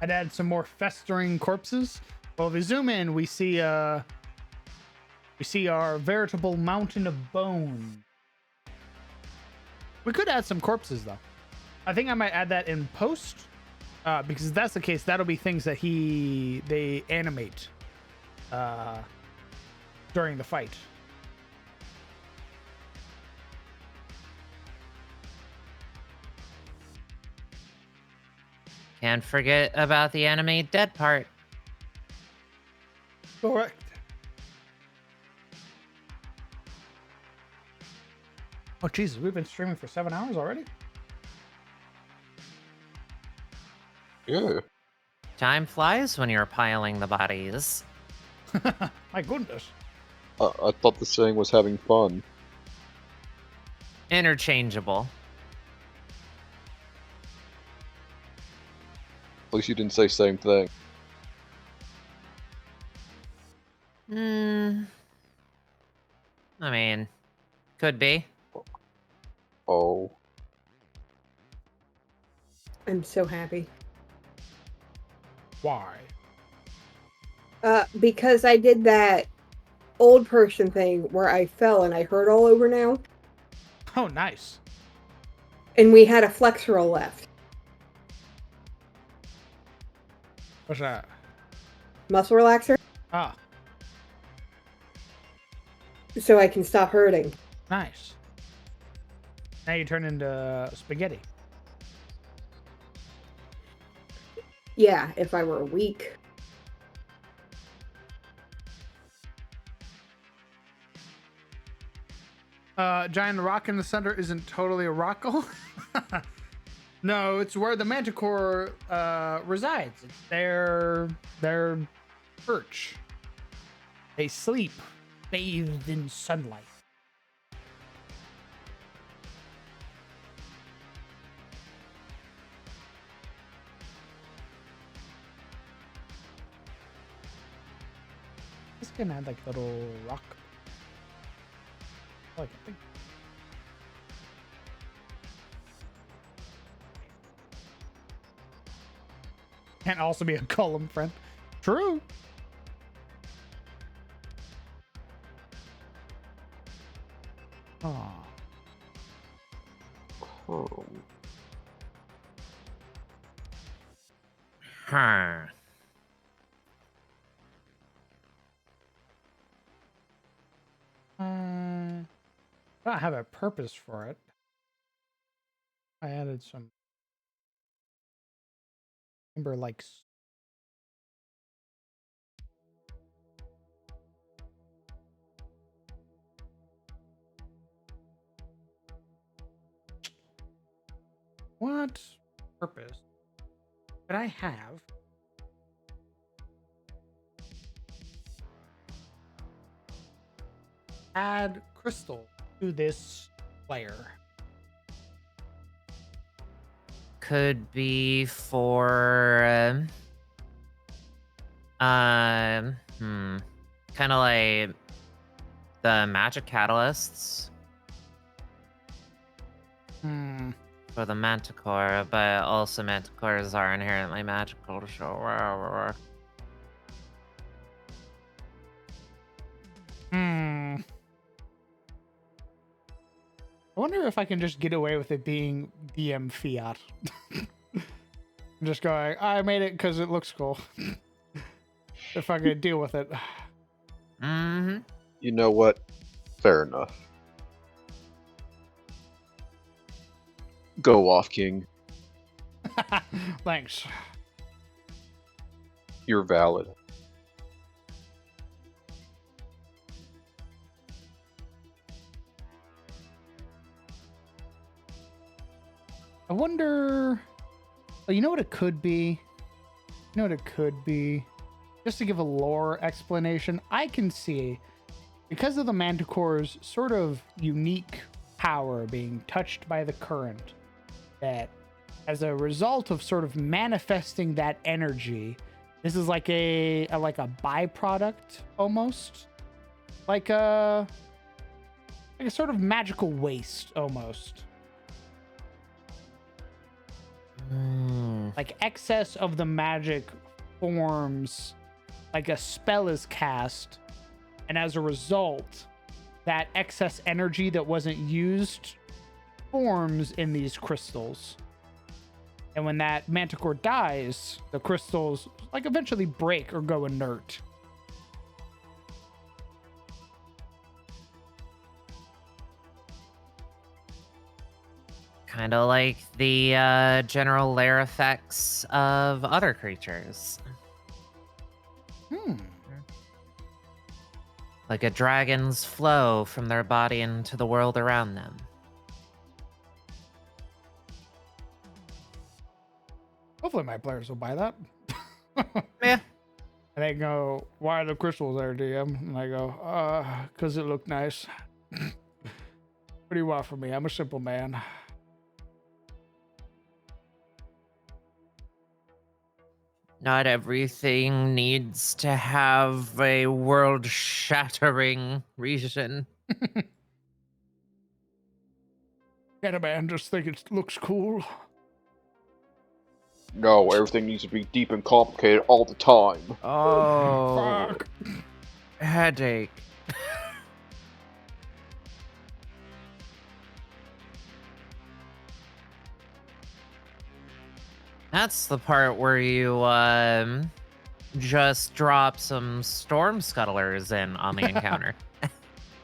I'd add some more festering corpses. Well, if we zoom in, we see our veritable mountain of bone. We could add some corpses though. I think I might add that in post, because if that's the case, that'll be things that they animate during the fight. Can't forget about the anime dead part. Correct. Oh Jesus, we've been streaming for 7 hours already? Yeah. Time flies when you're piling the bodies. My goodness. I thought this thing was having fun. Interchangeable. At least you didn't say same thing. I mean, could be. Oh. I'm so happy. Why? Because I did that old person thing where I fell and I hurt all over now. Oh, nice. And we had a flexural left. What's that? Muscle relaxer. Ah, So I can stop hurting. nice. Now you turn into spaghetti. Yeah, if I were weak. Giant rock in the center isn't totally a rockle. No, it's where the manticore resides. It's their perch. They sleep bathed in sunlight. This can add like little rock. Like I think. Can't also be a column friend. True. Oh. Oh. Huh. I don't have a purpose for it. I added some timber like. What purpose could I have? Add crystal to this layer. Could be for kind of like the magic catalysts for the manticore, but also manticores are inherently magical, so I wonder if I can just get away with it being DM fiat. I'm just going, I made it because it looks cool. If I could deal with it. You know what? Fair enough. Go off, King. Thanks. You're valid. I wonder. Oh, you know what it could be? You know what it could be? Just to give a lore explanation, I can see, because of the Manticore's sort of unique power being touched by the current, that as a result of sort of manifesting that energy, this is like a byproduct almost, like a sort of magical waste almost. Like excess of the magic forms, like a spell is cast, and as a result, that excess energy that wasn't used forms in these crystals. And when that manticore dies, the crystals like eventually break or go inert. kind of like the general lair effects of other creatures. Like a dragon's flow from their body into the world around them. Hopefully my players will buy that. Yeah. And they go, why are the crystals there, DM? And I go, because it looked nice. What do you want from me? I'm a simple man. Not everything needs to have a world-shattering reason. Can a man just think it looks cool? No, everything needs to be deep and complicated all the time. Oh, Fuck. headache. That's the part where you just drop some storm scuttlers in on the encounter.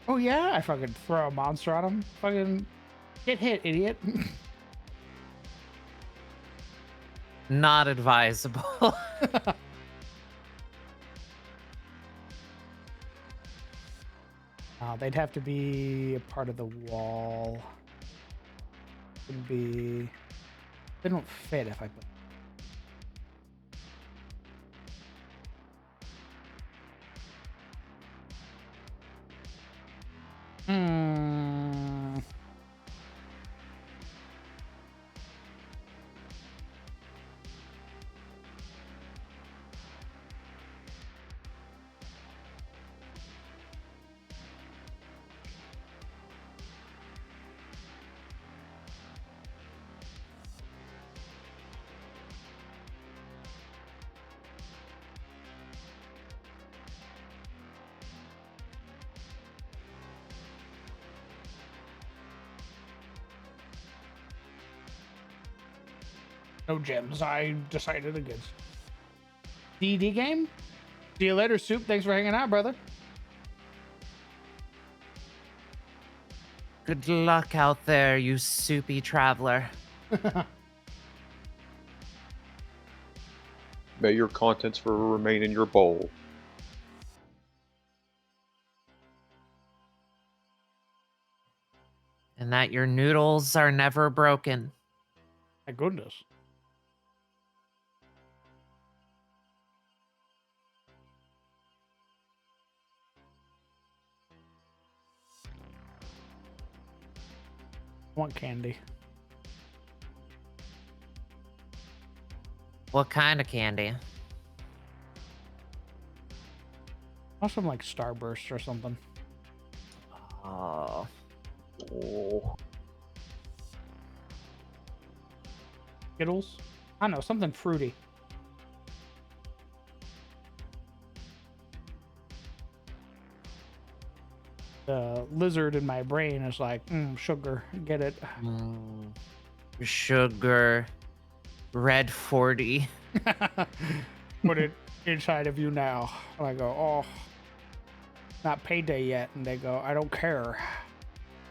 Oh yeah, I fucking throw a monster on him. Fucking get hit, idiot. Not advisable. They'd have to be a part of the wall. Wouldn't be. They don't fit if I put. No gems. I decided against. DD game? See you later, Soup. Thanks for hanging out, brother. Good luck out there, you soupy traveler. May your contents remain in your bowl. And that your noodles are never broken. My goodness. I want candy. What kind of candy? I want some like Starburst or something. Oh. Oh. Skittles? I don't know, something fruity. The lizard in my brain is like, sugar, get it. Sugar. Red 40. Put it inside of you now. And I go, oh, not payday yet. And they go, I don't care.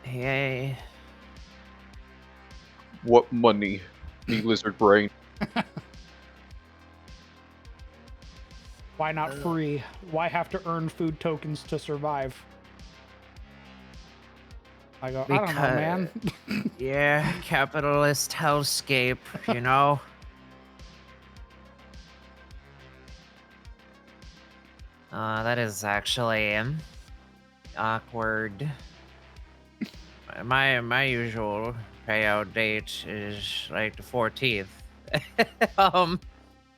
Hey. What money, me lizard brain? Why not free? Why have to earn food tokens to survive? I go, I don't know, man. Yeah, capitalist hellscape, you know? That is actually awkward. My usual payout date is like the 14th.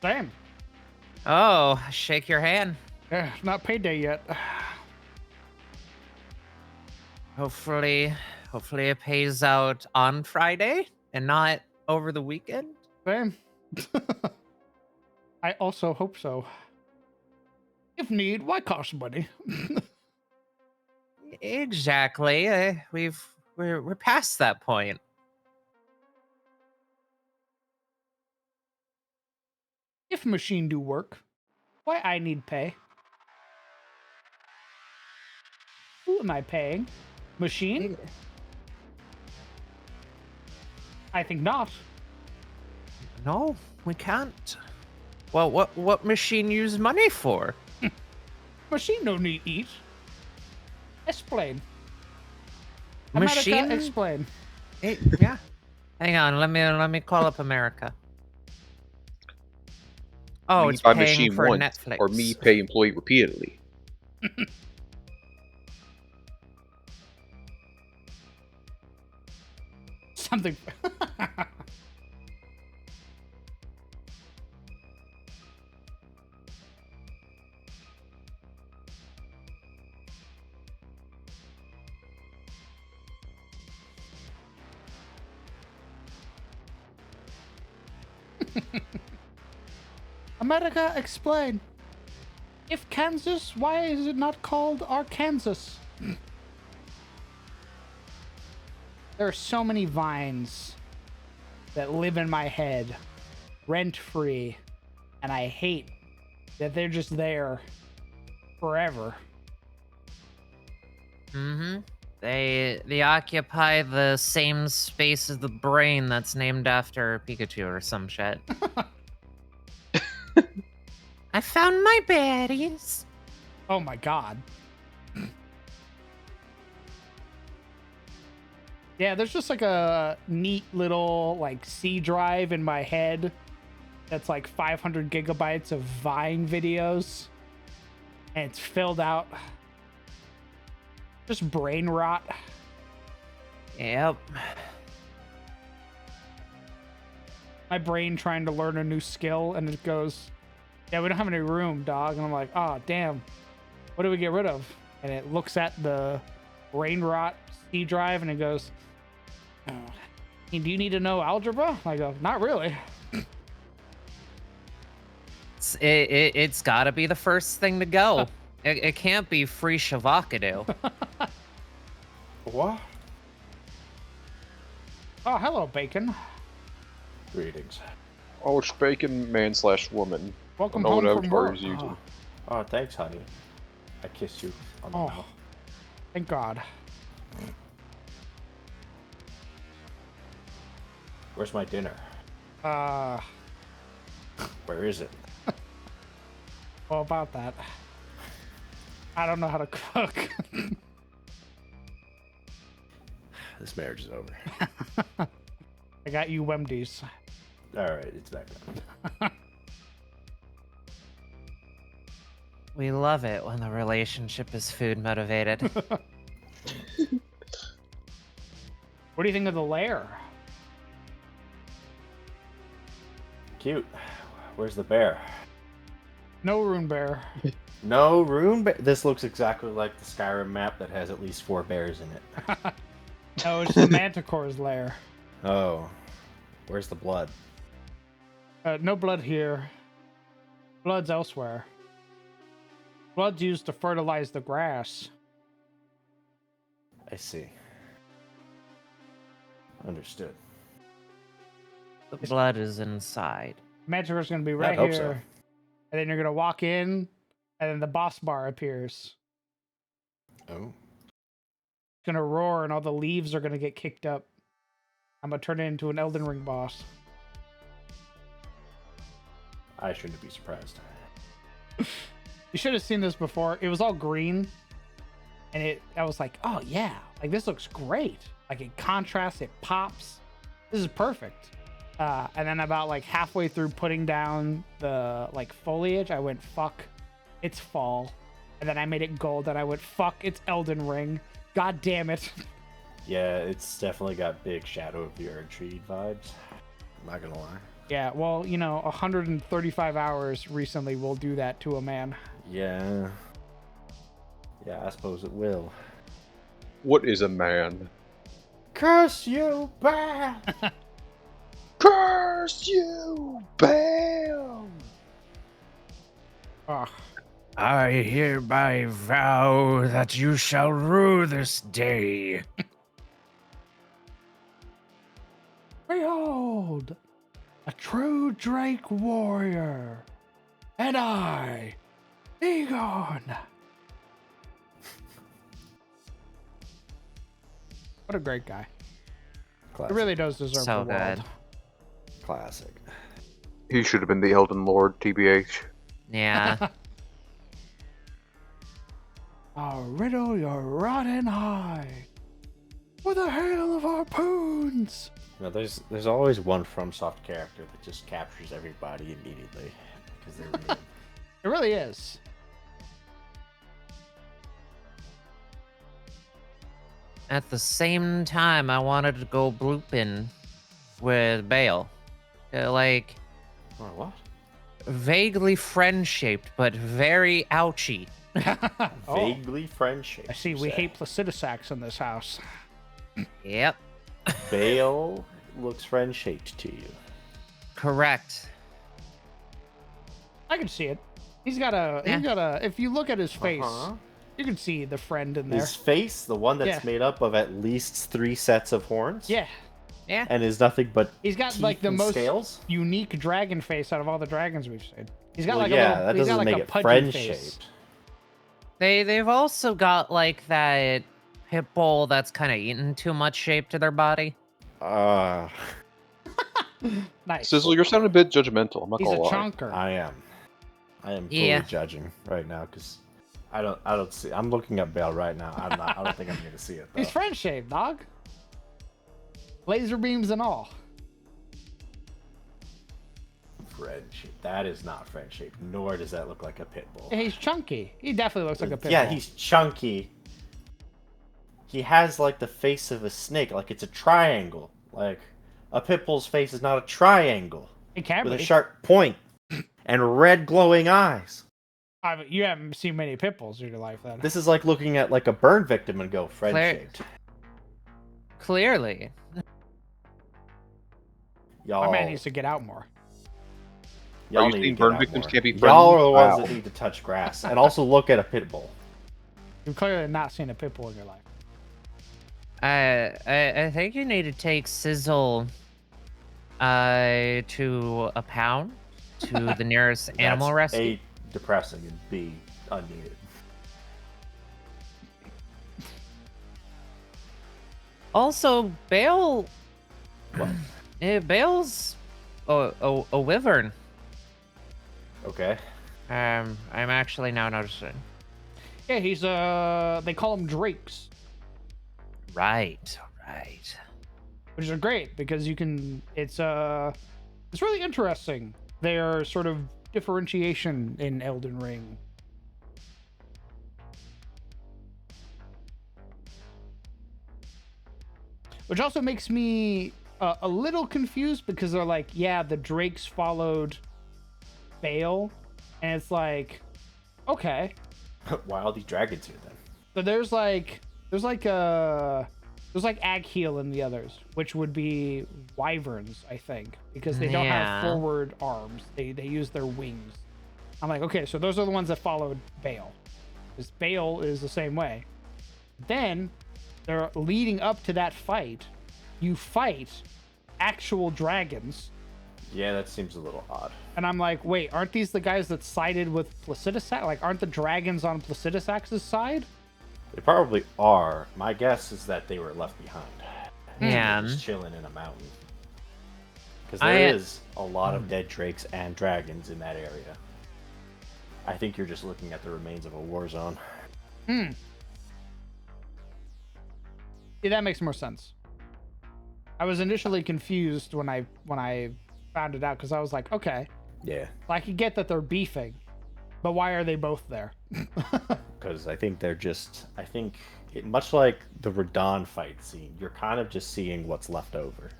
Same. Oh, shake your hand. Yeah, not payday yet. Hopefully it pays out on Friday and not over the weekend. Same. I also hope so. If need, why cost money? Exactly. We're past that point. If machine do work, why I need pay? Who am I paying? Machine? I think not. No, we can't. Well, what machine use money for? Machine no need eat. Explain. Machine America, explain. Yeah. Hang on, let me call up America. Oh, Me it's buy paying machine for once, Netflix. or me pay employee repeatedly. Something. America, explain. If Kansas, why is it not called Arkansas? There are so many vines that live in my head, rent-free, and I hate that they're just there forever. Mm-hmm. They occupy the same space as the brain that's named after Pikachu or some shit. I found my baddies. Oh my god. Yeah, there's just like a neat little like C drive in my head that's like 500 gigabytes of Vine videos. And it's filled out. Just brain rot. Yep. My brain trying to learn a new skill and it goes, yeah, we don't have any room, dog. And I'm like, oh, damn. What do we get rid of? And it looks at the brain rot C drive and it goes, oh, do you need to know algebra? I go, not really. It's gotta be the first thing to go. It can't be free Shavakadu. What? Oh, hello, Bacon. Greetings. Oh, it's bacon man / woman. Welcome I don't know home what from avatar work. he's using. Oh, thanks, honey. I kiss you on the Oh, mouth. thank God. Where's my dinner? Well, Where is it? about that. I don't know how to cook. This marriage is over. I got you Wendy's. All right, it's back on. We love it when the relationship is food motivated. What do you think of the lair? Cute. Where's the bear? No rune bear. No room. This looks exactly like the Skyrim map that has at least 4 bears in it. No, it's the Manticore's lair. Oh, where's the blood? No blood here. Blood's elsewhere. Blood's used to fertilize the grass. I see. Understood. The blood is inside. Manticore's gonna be I right hope here. so. And then you're gonna walk in, and then the boss bar appears. Oh. It's gonna roar, and all the leaves are gonna get kicked up. I'm gonna turn it into an Elden Ring boss. I shouldn't be surprised. You should have seen this before. It was all green, and I was like, oh yeah, like this looks great. Like it contrasts, it pops. This is perfect. And then about like halfway through putting down the like foliage, I went, fuck, it's fall. And then I made it gold, and I went, fuck, it's Elden Ring. God damn it. Yeah, it's definitely got big Shadow of the Erdtree vibes. I'm not gonna lie. Yeah, well, 135 hours recently will do that to a man. Yeah. Yeah, I suppose it will. What is a man? Curse you, bad! Curse you, bam! Ugh. I hereby vow that you shall rue this day. Behold, a true Drake warrior, and I, Egon. What a great guy. Classic. He really does deserve So the world. good. Classic. He should have been the Elden Lord, TBH. Yeah. I'll riddle your rotten hide with a hail of harpoons. There's always one FromSoft character that just captures everybody immediately because they're weird. It really is. At the same time, I wanted to go blooping with Bale. Like, Oh, what? vaguely friend-shaped, but very ouchy. Oh, Vaguely friend-shaped. I see. you We say. hate placidosax in this house. Yep. Bale looks friend-shaped to you. Correct. I can see it. He's got a. If you look at his face, Uh-huh. you can see the friend in there. His face, the one that's Yeah. made up of at least 3 sets of horns. Yeah, Yeah. And is nothing but he's got teeth like the and most scales. unique dragon face out of all the dragons we've seen. He's got Well, like yeah, a little. that He's got doesn't like make a it pudgy friend-shaped. face. They've also got like that pit bull that's kind of eaten too much shape to their body. Uh, Nice. Sizzle, you're sounding a bit judgmental. I'm not He's a gonna lie. chonker. I am totally Yeah. judging right now because I don't see. I'm looking at Bale right now. I don't think I'm going to see it though. He's friend shaped, dog. Laser beams and all. Friend shape. That is not friend shape. Nor does that look like a pit bull. Yeah, he's chunky. He definitely looks like a pit Yeah, bull. he's chunky. He has like the face of a snake, like it's a triangle. Like a pit bull's face is not a triangle It can with a be. sharp point and red glowing eyes. You haven't seen many pit bulls in your life, then. This is like looking at like a burn victim and go friend shaped. Clearly. Y'all, My man needs to get out more. y'all Are you need to saying get burn out victims more. can't be Y'all are the friendly? ones Wow. that need to touch grass and also look at a pit bull. You've clearly not seen a pit bull in your life. I think you need to take Sizzle to a pound to the nearest animal That's rescue. A, depressing, and B, unneeded. Also, Bale. What? Bale's a wyvern. Okay. I'm actually now noticing. Yeah, he's they call him drakes, Right. which is great because you can. It's really interesting. Their sort of differentiation in Elden Ring. Which also makes me a little confused because they're like, yeah, the drakes followed Bale, and it's like, okay. Why all these dragons here then? So there's like Agheel in the others, which would be wyverns, I think, because they don't have Yeah. forward arms. They use their wings. I'm like, okay, so those are the ones that followed Bale. Because Bale is the same way. Then they're leading up to that fight. You fight actual dragons. Yeah, that seems a little odd. And I'm like, wait, aren't these the guys that sided with Placidusax? Like, aren't the dragons on Placidusax's side? They probably are. My guess is that they were left behind. Yeah. They're just chilling in a mountain. Because I- there is a lot of dead drakes and dragons in that area. I think you're just looking at the remains of a war zone. Yeah, that makes more sense. I was initially confused when I found it out because I was like, okay, Yeah. I could get that they're beefing, but why are they both there? Because I think they're just... much like the Radon fight scene, you're kind of just seeing what's left over.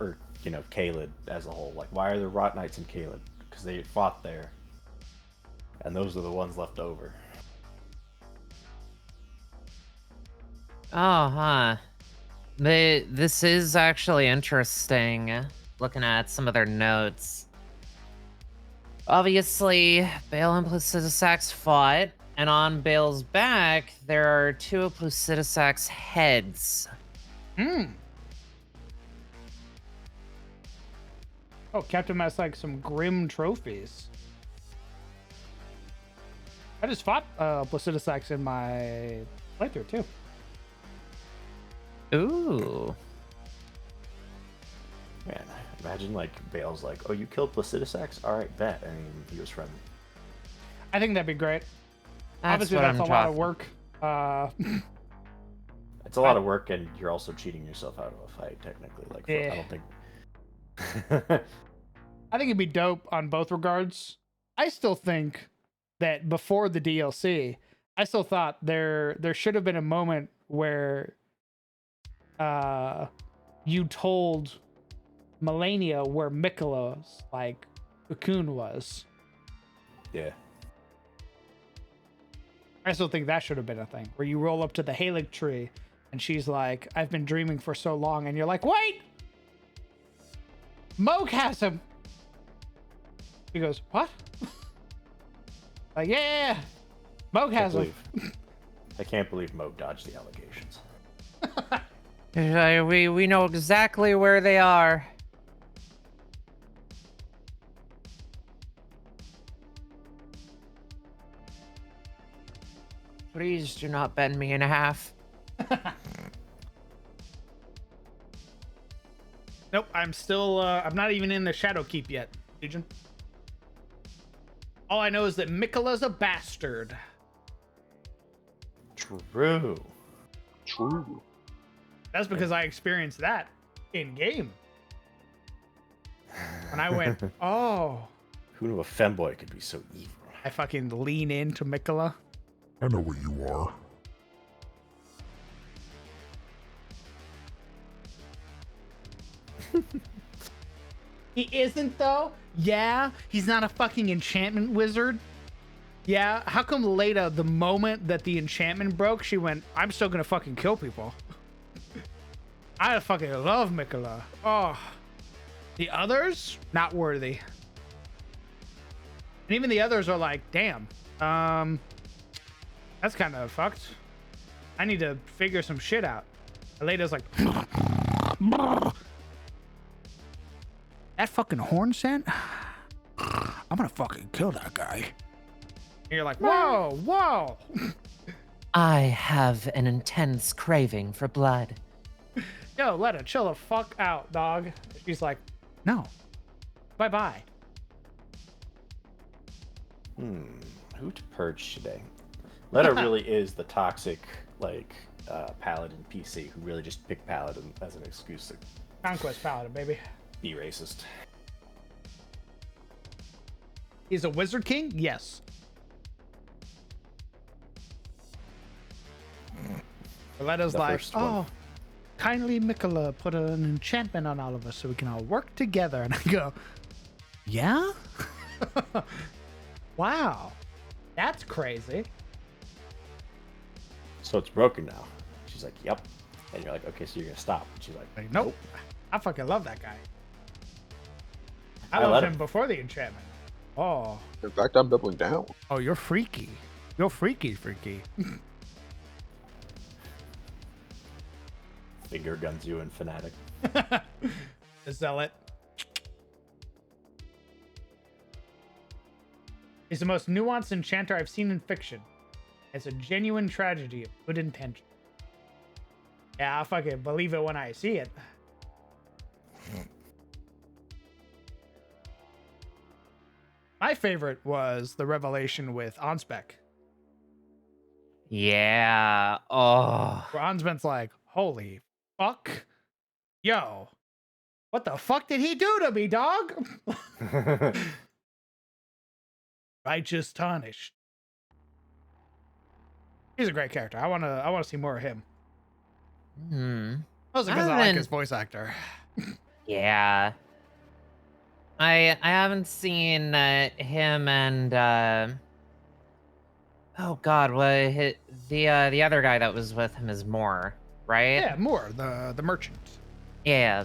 Or, Caelid as a whole. Like, why are there Rot Knights in Caelid? Because they fought there. And those are the ones left over. Oh, huh. This is actually interesting, looking at some of their notes. Obviously, Bale and Placidusax fought, and on Bale's back, there are two of Placidusax's heads. Oh, kept him as like some grim trophies. I just fought Placidusax in my playthrough too. Ooh. Man, imagine, Bale's like, oh, you killed Placidusax? Alright, bet. I mean, he was friendly. I think that'd be great. That's Obviously, what that's I'm a lot of talking. work. It's a lot of work, and you're also cheating yourself out of a fight, technically. Yeah. I don't think... I think it'd be dope on both regards. I still think that before the DLC, I still thought there should have been a moment where you told Melania where Miquella's cocoon was. Yeah. I still think that should have been a thing where you roll up to the Erdtree and she's like, I've been dreaming for so long, and you're like, wait, Moog has him. He goes, what? Like, yeah, Moog has him. I can't believe Moog dodged the allegations. We know exactly where they are. Please do not bend me in half. Nope, I'm still, I'm not even in the Shadow Keep yet, Legion. All I know is that Miquella's a bastard. True. That's because I experienced that in game. And I went, oh. Who knew a femboy could be so evil? I fucking lean into Miquella. I know what you are. He isn't, though? Yeah, he's not a fucking enchantment wizard. Yeah, how come Leda, the moment that the enchantment broke, she went, I'm still gonna fucking kill people. I fucking love Miquella. Oh. The others, not worthy. And even the others are like, damn. That's kind of fucked. I need to figure some shit out. Leda's like, that fucking horn scent? I'm gonna fucking kill that guy. And you're like, whoa, whoa. I have an intense craving for blood. yo, let her chill the fuck out, dog. She's like, no. Bye-bye. Who to purge today? Letta really is the toxic, like, paladin PC who really just picked paladin as an excuse to Conquest Paladin, baby. be racist. He's a Wizard King? Yes. Letta's The like, first one. oh, kindly Mikola put an enchantment on all of us so we can all work together. And I go, yeah? Wow. That's crazy. So it's broken now. She's like, yep. And you're like, okay, so you're gonna stop. And she's like, Like, nope. I fucking love that guy. I I loved let him him. before the enchantment. Oh. In fact, I'm doubling down. Oh, you're freaky. You're freaky. Finger guns you and fanatic. The zealot. He's the most nuanced enchanter I've seen in fiction. It's a genuine tragedy of good intention. Yeah, I fucking believe it when I see it. My favorite was the revelation with Onspec. Yeah. Oh. Where Onspec's like, holy fuck. Yo. What the fuck did he do to me, dog? Righteous tarnished. He's a great character. I wanna see more of him. Mostly because I like his voice actor. Yeah. I haven't seen him and oh god, the other guy that was with him is Moore, right? Yeah, more the merchant. Yeah.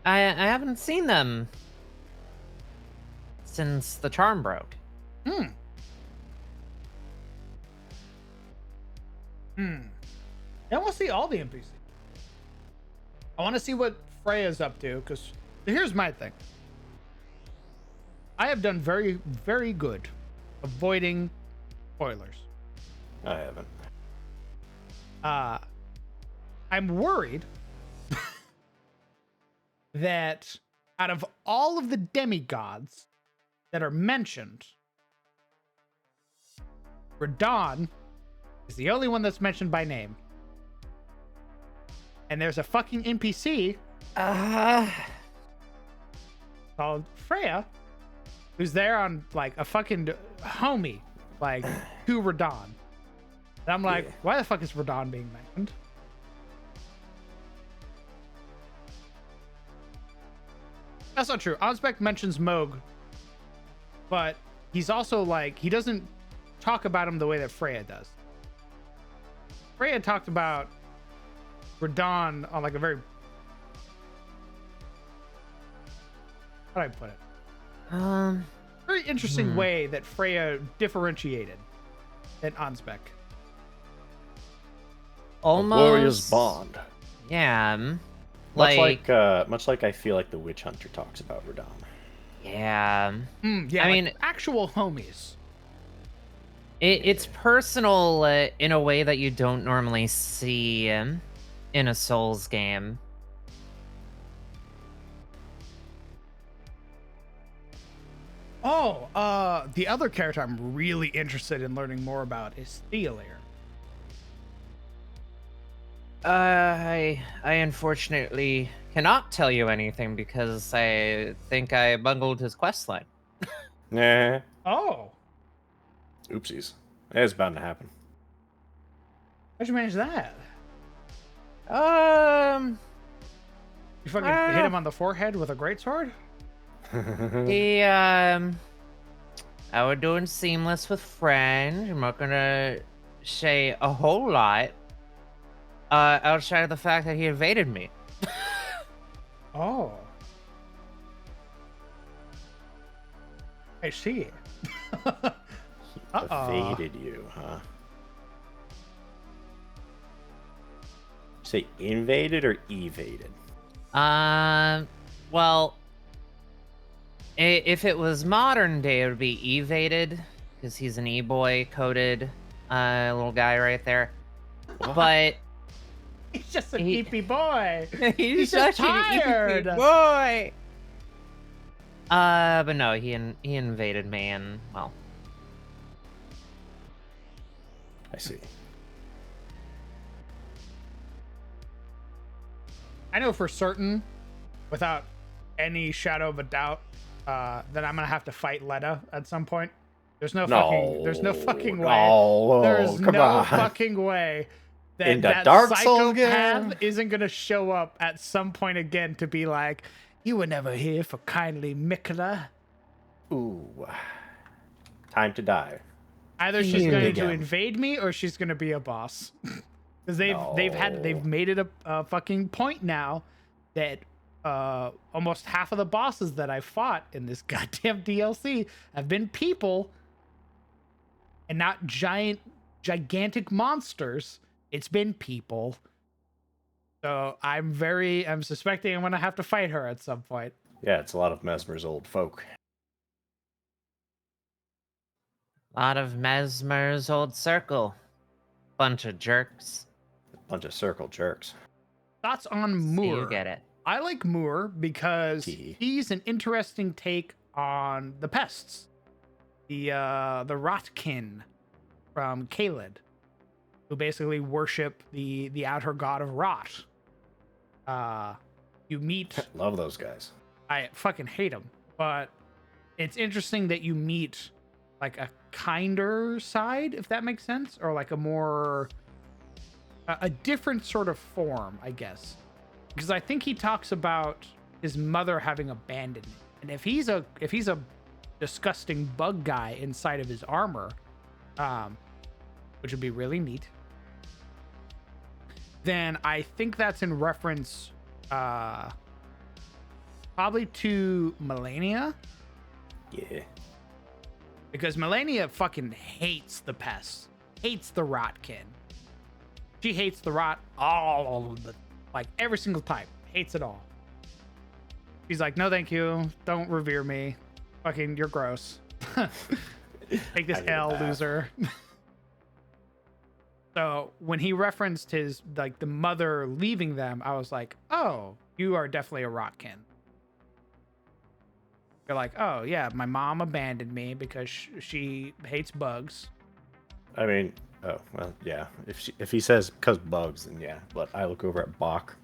I haven't seen them since the charm broke. I want to see all the NPCs. I want to see what Freya's up to, because here's my thing. I have done very, very good avoiding spoilers. I haven't. I'm worried that out of all of the demigods that are mentioned, Radon is the only one that's mentioned by name. And there's a fucking NPC called Freya, who's there on like a fucking homie, like to Radon. And I'm like, why the fuck is Radon being mentioned? That's not true. Onspec mentions Moog, but he's also like, he doesn't talk about him the way that Freya does. Freya talked about Radon on like a very, how do I put it? Very interesting way that Freya differentiated than Onspec. Almost. Warriors bond. Yeah. Much like I feel like the witch hunter talks about Radon. Yeah. Yeah, I like mean, actual homies. it's personal in a way that you don't normally see in a Souls game. Oh, the other character I'm really interested in learning more about is Theolir. I unfortunately cannot tell you anything because I think I bungled his questline. Nah. Oh, Oopsies. It's bound to happen. how'd you manage that? You fucking hit him on the forehead with a greatsword? He I was doing seamless with friends. I'm not gonna say a whole lot. Outside of the fact that he evaded me. Oh. I see. Evaded you, huh? Say invaded or evaded? Well, if it was modern day, it would be evaded because he's an e-boy coded little guy right there. What? But He's just a He- peepee boy. He's just such an tired. easy boy. But no, he invaded me, and well, I see. I know for certain, without any shadow of a doubt, that I'm gonna have to fight Letta at some point. There's no fucking way. No, There's come no on. fucking way that In the that Dark Souls psychopath game? isn't gonna show up at some point again to be like, "You were never here for kindly Mikola." Ooh. Time to die. Either she's Yeah. going to Again. invade me or she's going to be a boss. Because they've made it a fucking point now that almost half of the bosses that I fought in this goddamn DLC have been people and not gigantic monsters. It's been people. So I'm suspecting I'm gonna have to fight her at some point. Yeah, it's a lot of Mesmer's old folk. a lot of Mesmer's old circle. Bunch of jerks. Bunch of circle jerks. Thoughts on So Moore? you get it. I like Moore because Hee. he's an interesting take on the pests. The Rotkin from Caelid, who basically worship the outer god of rot. You meet Love those guys. I fucking hate them, but it's interesting that you meet like a kinder side, if that makes sense, or like a more a different sort of form, I guess. Because I think he talks about his mother having abandoned him, and if he's a disgusting bug guy inside of his armor, which would be really neat, then I think that's in reference probably to Melania, Yeah. because Melania fucking hates the pests, hates the rotkin. She hates the rot all of the, like every single type, hates it all. She's like, no thank you, don't revere me, fucking you're gross. Take this I need a L, bath. loser. So when he referenced his, like, the mother leaving them, I was like, oh, you are definitely a rotkin. You're like, oh yeah, my mom abandoned me because she hates bugs. I mean, oh well, yeah. If he says because bugs, then yeah. But I look over at Bach.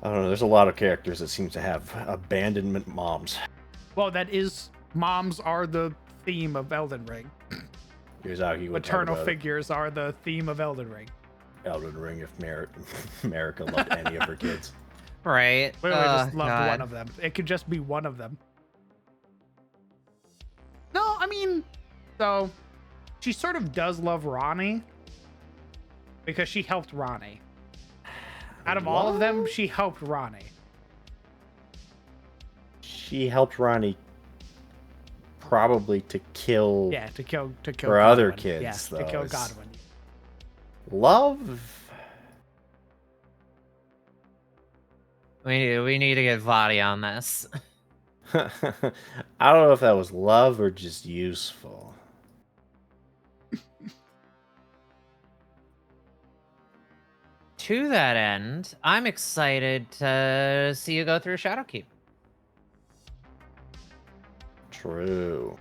I don't know. There's a lot of characters that seem to have abandonment moms. Well, that is, moms are the theme of Elden Ring. Here's how he would talk Maternal about figures are the theme of Elden Ring. Elden Ring if America loved any of her kids. Right. Literally just Oh, loved God. one of them. It could just be one of them. No, I mean, so she sort of does love Ronnie because she helped Ronnie. Out of all of them, What? she helped Ronnie. She helped Ronnie probably to kill Yeah, to kill her other Godwin. kids, Yeah, though, to kill is- Godwin. love. We need to get Vadi on this. I don't know if that was love or just useful. To that end, I'm excited to see you go through Shadowkeep. True.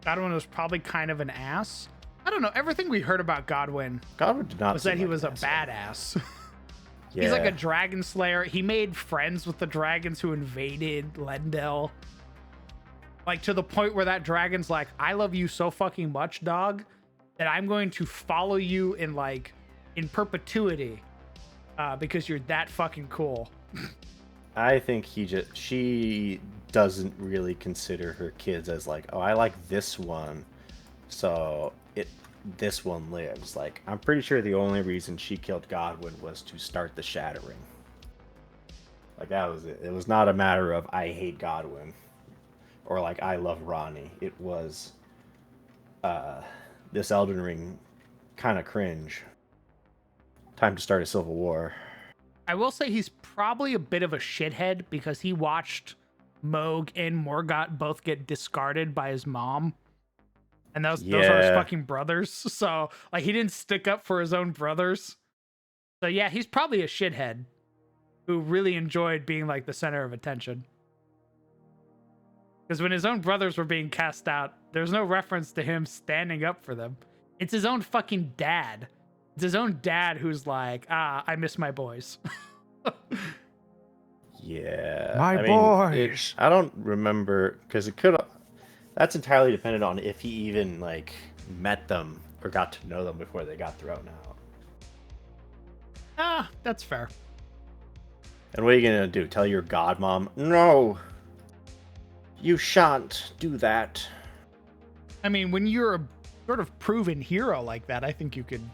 Godwin was probably kind of an ass. I don't know. Everything we heard about Godwin Godwin did not was seem that he like was a an asshole. badass. Yeah. He's like a dragon slayer. He made friends with the dragons who invaded Lendel. Like, to the point where that dragon's like, I love you so fucking much, dog, that I'm going to follow you in, like, in perpetuity. Because you're that fucking cool. I think she doesn't really consider her kids as like, oh, I like this one, so this one lives. Like, I'm pretty sure the only reason she killed Godwin was to start the shattering. Like, that was it. It was not a matter of I hate Godwin or like I love Ronnie. It was this Elden Ring kind of cringe. Time to start a civil war. I will say he's probably a bit of a shithead because he watched Moog and Morgott both get discarded by his mom. And those are his Yeah. fucking brothers. So, like, he didn't stick up for his own brothers. So yeah, he's probably a shithead who really enjoyed being like the center of attention. Because when his own brothers were being cast out, there's no reference to him standing up for them. It's his own fucking dad. It's his own dad who's like, I miss my boys. Yeah. My boys. I don't remember, because it could. That's entirely dependent on if he even like met them or got to know them before they got thrown out. That's fair. And what are you gonna do? Tell your godmom, no, you shan't do that. I mean, when you're a sort of proven hero like that, I think you could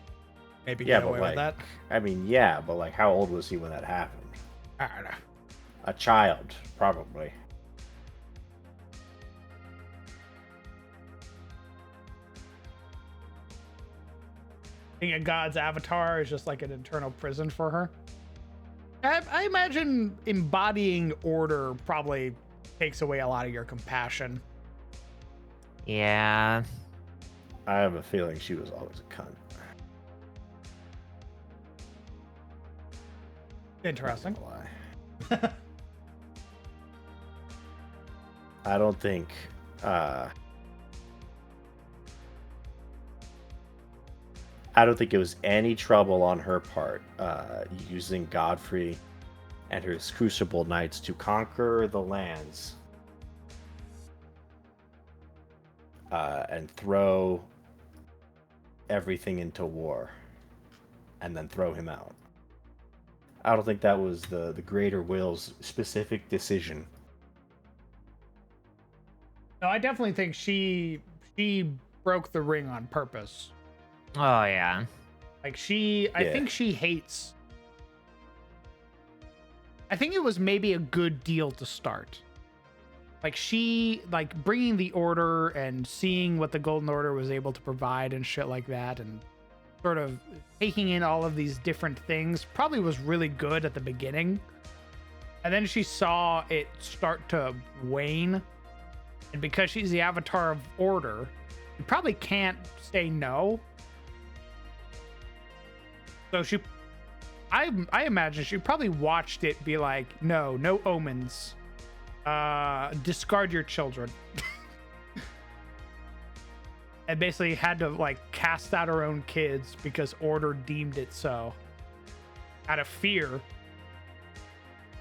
maybe get away with that. I mean, yeah, but like, how old was he when that happened? I don't know. A child, probably. Being a god's avatar is just like an internal prison for her. I imagine embodying order probably takes away a lot of your compassion. Yeah. I have a feeling she was always a cunt. Interesting. Not gonna lie. I don't think it was any trouble on her part using Godfrey and his Crucible Knights to conquer the lands and throw everything into war and then throw him out. I don't think that was the Greater Will's specific decision. No, I definitely think she broke the ring on purpose. Oh yeah. Like I think she hates. I think it was maybe a good deal to start. Like bringing the order and seeing what the Golden Order was able to provide and shit like that, and sort of taking in all of these different things probably was really good at the beginning. And then she saw it start to wane. And because she's the avatar of order, you probably can't say no. So I imagine she probably watched it be like, no omens. Discard your children. And basically had to like cast out her own kids because order deemed it so. Out of fear.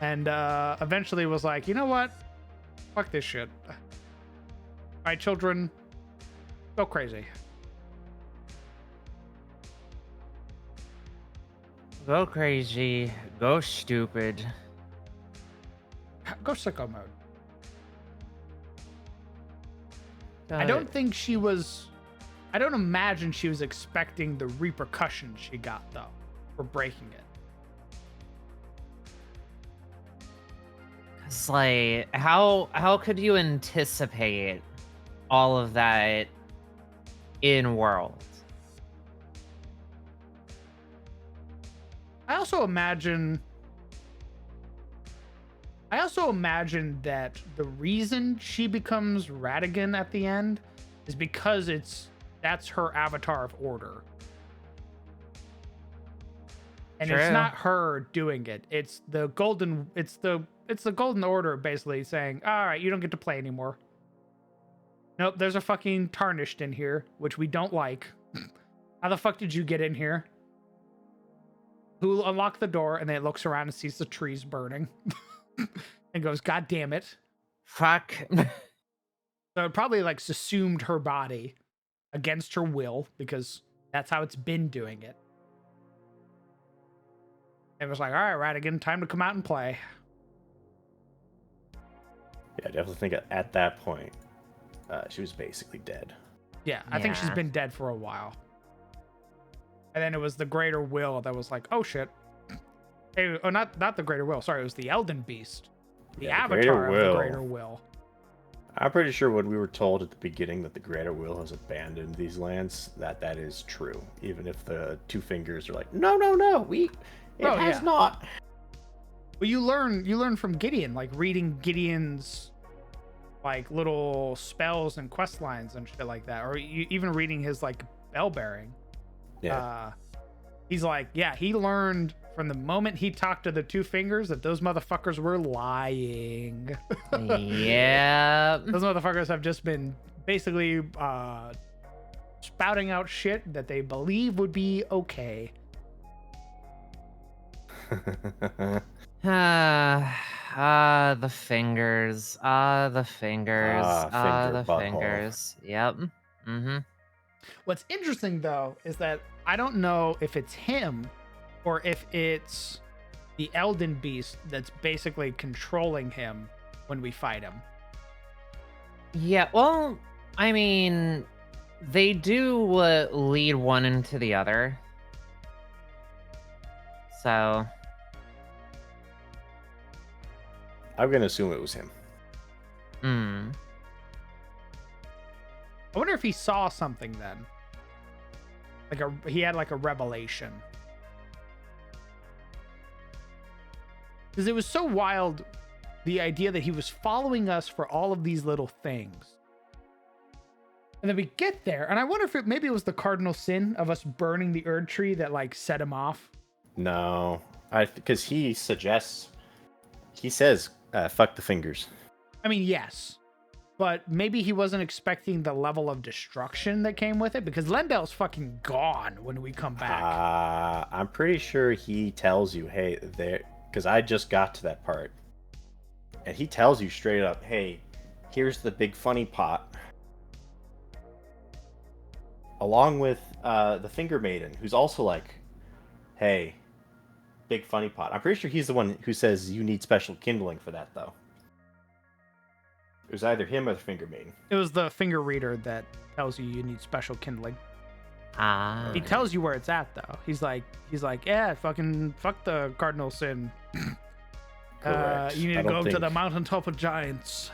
And eventually was like, you know what? Fuck this shit. All right, children, go crazy. Go crazy. Go stupid. Go sicko mode. I don't imagine she was expecting the repercussions she got, though, for breaking it. It's like, how could you anticipate all of that in world? I also imagine that the reason she becomes Radigan at the end is because that's her avatar of order. And True. It's not her doing it. It's the golden order basically saying, all right, you don't get to play anymore. Nope, there's a fucking tarnished in here, which we don't like. How the fuck did you get in here? Who unlocked the door? And then it looks around and sees the trees burning. And goes, God damn it. Fuck. So it probably like assumed her body against her will because that's how it's been doing it. It was like, all right, Radigan, time to come out and play. Yeah, I definitely think at that point, she was basically dead. Yeah, I think she's Yeah. been dead for a while. And then it was the Greater Will that was like, oh shit. Hey, oh, not the Greater Will. Sorry, it was the Elden Beast. The Yeah, the avatar Greater of the Will. Greater Will. I'm pretty sure when we were told at the beginning that the Greater Will has abandoned these lands, that is true. Even if the two fingers are like, no, it has not. Well, you learn from Gideon, like reading Gideon's like little spells and quest lines and shit like that, or even reading his like bell bearing. Yeah. He's like, yeah, he learned from the moment he talked to the two fingers that those motherfuckers were lying. Yeah. Those motherfuckers have just been basically spouting out shit that they believe would be okay. The fingers. The fingers. Finger The butthole. fingers. Yep. Mm-hmm. What's interesting though is that I don't know if it's him or if it's the Elden beast that's basically controlling him when we fight him. Yeah, well, I mean, they do lead one into the other. So, I'm gonna assume it was him. I wonder if he saw something then. He had like a revelation. Because it was so wild, the idea that he was following us for all of these little things. And then we get there, and I wonder if maybe it was the cardinal sin of us burning the Erdtree that like set him off. No, because he says, fuck the fingers. I mean, yes. But maybe he wasn't expecting the level of destruction that came with it, because Lendel's fucking gone when we come back. I'm pretty sure he tells you, hey, there, because I just got to that part. And he tells you straight up, hey, here's the big funny pot. Along with the Finger Maiden, who's also like, hey, big funny pot. I'm pretty sure he's the one who says you need special kindling for that, though. It was either him or the Finger Maiden. It was the finger reader that tells you need special kindling. He tells you where it's at though. He's like, yeah, fuck the cardinal sin. Correct. You need to go up to the mountaintop of giants.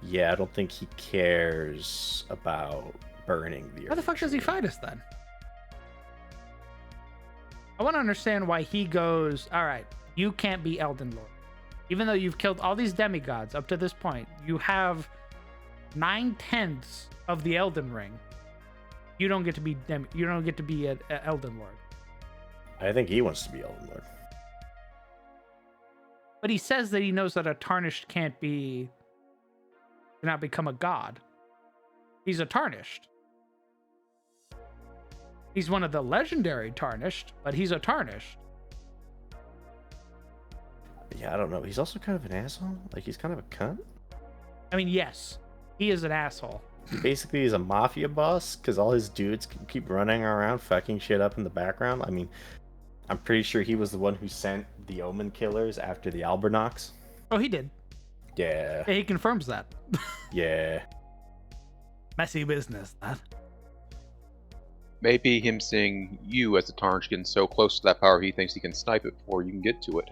Yeah, I don't think he cares about burning the How the fuck does he fight us then? I want to understand why he goes, all right, you can't be Elden Lord. Even though you've killed all these demigods up to this point, you have 9/10 of the Elden Ring. You don't get to be you don't get to be an Elden Lord. I think he wants to be Elden Lord. But he says that he knows that a tarnished cannot become a god. He's a tarnished. He's one of the legendary tarnished, but he's a tarnished. Yeah, I don't know. He's also kind of an asshole. Like, he's kind of a cunt. I mean, yes, he is an asshole. He basically is a mafia boss because all his dudes keep running around fucking shit up in the background. I mean, I'm pretty sure he was the one who sent the Omen killers after the Albernox. Oh, he did. Yeah. He confirms that. Yeah. Messy business, that. Maybe him seeing you as a Tarnished getting so close to that power he thinks he can snipe it before you can get to it.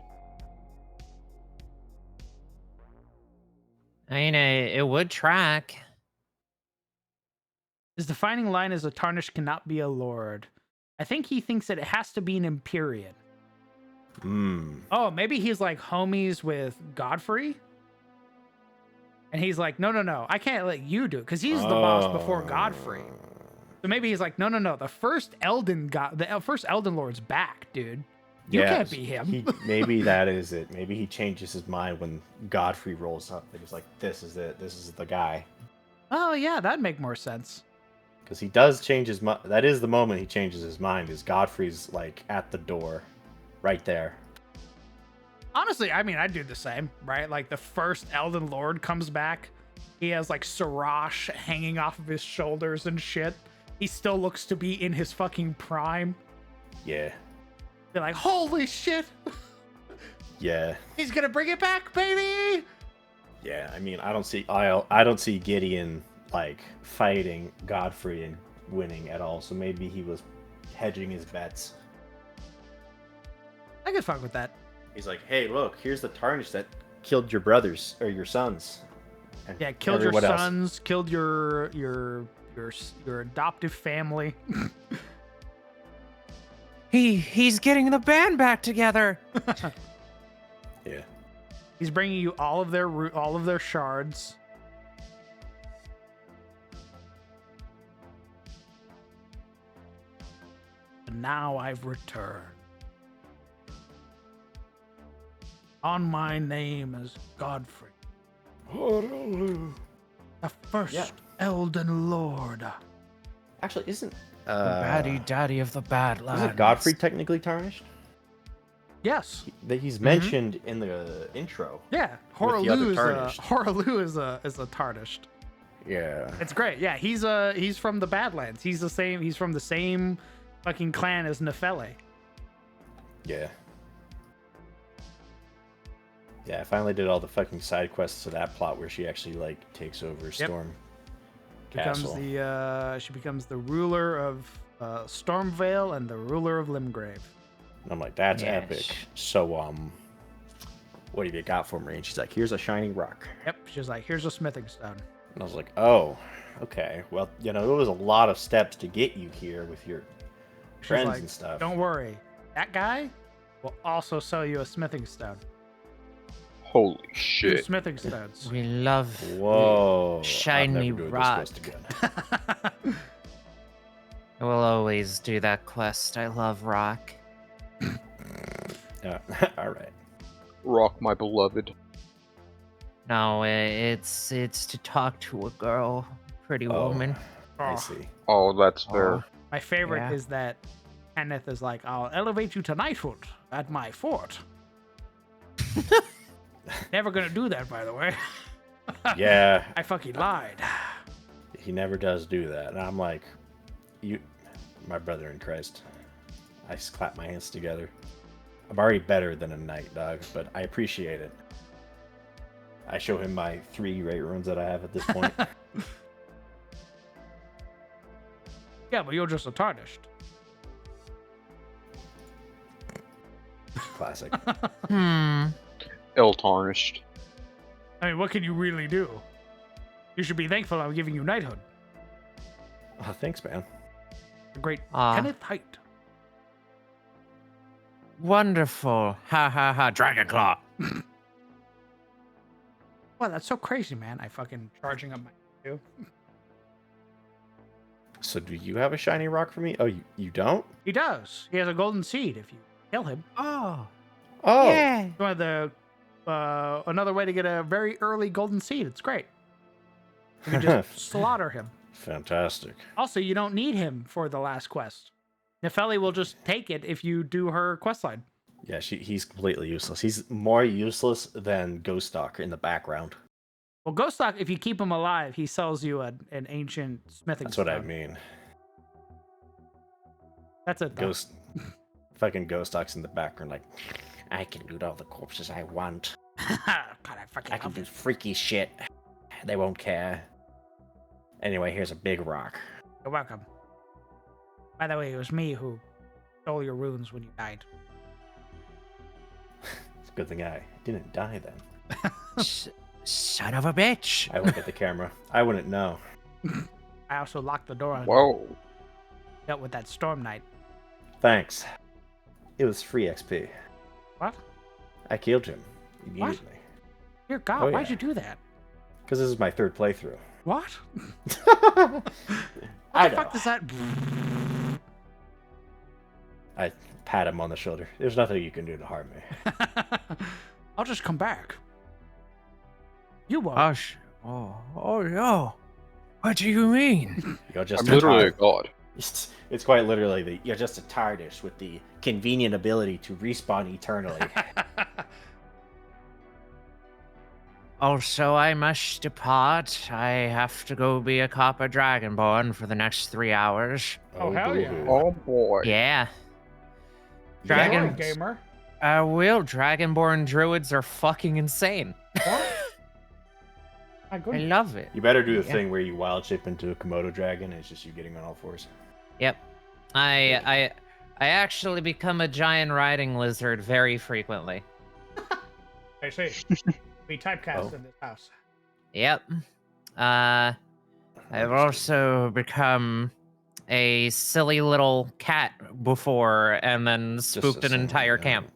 I mean, it would track. His defining line is a tarnished cannot be a lord. I think he thinks that it has to be an Empyrean. Oh, maybe he's like homies with Godfrey? And he's like, no, I can't let you do it, because he's the boss before Godfrey. So maybe he's like, no, the first Elden Lord's back, dude. You can't be him. Maybe that is it. Maybe he changes his mind when Godfrey rolls up. And he's like, this is it. This is the guy. Oh, yeah, that'd make more sense. Because he does change his mind. That is the moment he changes his mind, is Godfrey's like at the door. Right there. Honestly, I mean, I'd do the same, right? Like the first Elden Lord comes back. He has like Sirach hanging off of his shoulders and shit. He still looks to be in his fucking prime. Yeah. They're like, holy shit. Yeah. He's gonna bring it back, baby. Yeah, I mean, I don't see Gideon like fighting Godfrey and winning at all. So maybe he was hedging his bets. I could fuck with that. He's like, hey, look, here's the Tarnished that killed your brothers or your sons. And Yeah, killed your everyone else. sons, killed your adoptive family. He's getting the band back together. Yeah. He's bringing you all of their shards. and now I've returned. On my name is Godfrey, the first Elden Lord. Actually, isn't The baddie daddy of the Badlands. isn't Godfrey technically tarnished? Yes. He's mentioned in the intro. Yeah. With the other Horaloo tarnished. is a tarnished. Yeah. It's great. Yeah, he's from the Badlands. He's from the same fucking clan as Nefele. Yeah. Yeah, I finally did all the fucking side quests to that plot where she actually like takes over Storm Castle. She becomes the ruler of Stormvale and the ruler of Limgrave. And I'm like, that's Yes. epic. So what have you got for me? And she's like, here's a shining rock. Yep, she's like, here's a smithing stone. And I was like, oh, okay. Well, you know, it was a lot of steps to get you here with your She's friends like, and stuff. don't worry, that guy will also sell you a smithing stone. Holy 2 shit. smithing stones. We love Whoa. shiny I'll never do rock. this quest again. I will always do that quest. I love rock. All right. Rock, my beloved. No, it's to talk to a girl, pretty Oh, woman. I Oh, see. Oh, that's fair. Oh, my favorite Yeah. is that Kenneth is like, I'll elevate you to knighthood at my fort. Never gonna do that, by the way. Yeah, I fucking lied. he never does do that. And I'm like, my brother in Christ. I just clap my hands together. I'm already better than a knight, dog, but I appreciate it. I show him my 3 great runes that I have at this point. Yeah, but you're just a tarnished. Classic. Ill tarnished. I mean, what can you really do? You should be thankful I'm giving you knighthood. Oh, thanks, man. The great Ah. Kenneth Height. Wonderful. Ha ha ha. Dragonclaw. Wow, that's so crazy, man. I fucking charging up my too. So do you have a shiny rock for me? Oh, you don't? He does. He has a golden seed if you kill him. Oh. Oh, Yeah. One of the another way to get a very early golden seed. It's great. You can just slaughter him. fantastic. Also, you don't need him for the last quest. Nefeli will just take it if you do her quest line. Yeah, he's completely useless. He's more useless than Ghost Stalker in the background. Well, Ghoststock, if you keep him alive, he sells you an ancient smithing That's what I stone. mean. That's it. Though. Fucking Ghost Stalk's in the background, like, I can loot all the corpses I want. God, I fucking I can love do it. freaky shit. They won't care. Anyway, here's a big rock. You're welcome. By the way, it was me who stole your runes when you died. It's a good thing I didn't die then. Son of a bitch. I look at the camera. I wouldn't know. I also locked the door on Whoa. dealt with that Storm Knight. Thanks. It was free XP. What? I killed him immediately. Dear God, Oh, why'd yeah. you do that? Because this is my 3rd playthrough. What? I What the know. fuck does that? I pat him on the shoulder. There's nothing you can do to harm me. I'll just come back. You won't. Gosh. Oh no. What do you mean? You're just I'm literally a tired. god. It's quite literally you're just a TARDIS with the convenient ability to respawn eternally. Also, I must depart. I have to go be a copper dragonborn for the next 3 hours. Oh, hell yeah. boo-hoo. Oh boy. Yeah. Sorry, Dragon. gamer. Will dragonborn druids are fucking insane. What? My I goodness. love it. You better do the Yeah. thing where you wild shape into a Komodo dragon and it's just you getting on all fours. Yep. I actually become a giant riding lizard very frequently. I see. We typecast Oh. in this house. Yep. I've also become a silly little cat before and then Just spooked a an entire silly, camp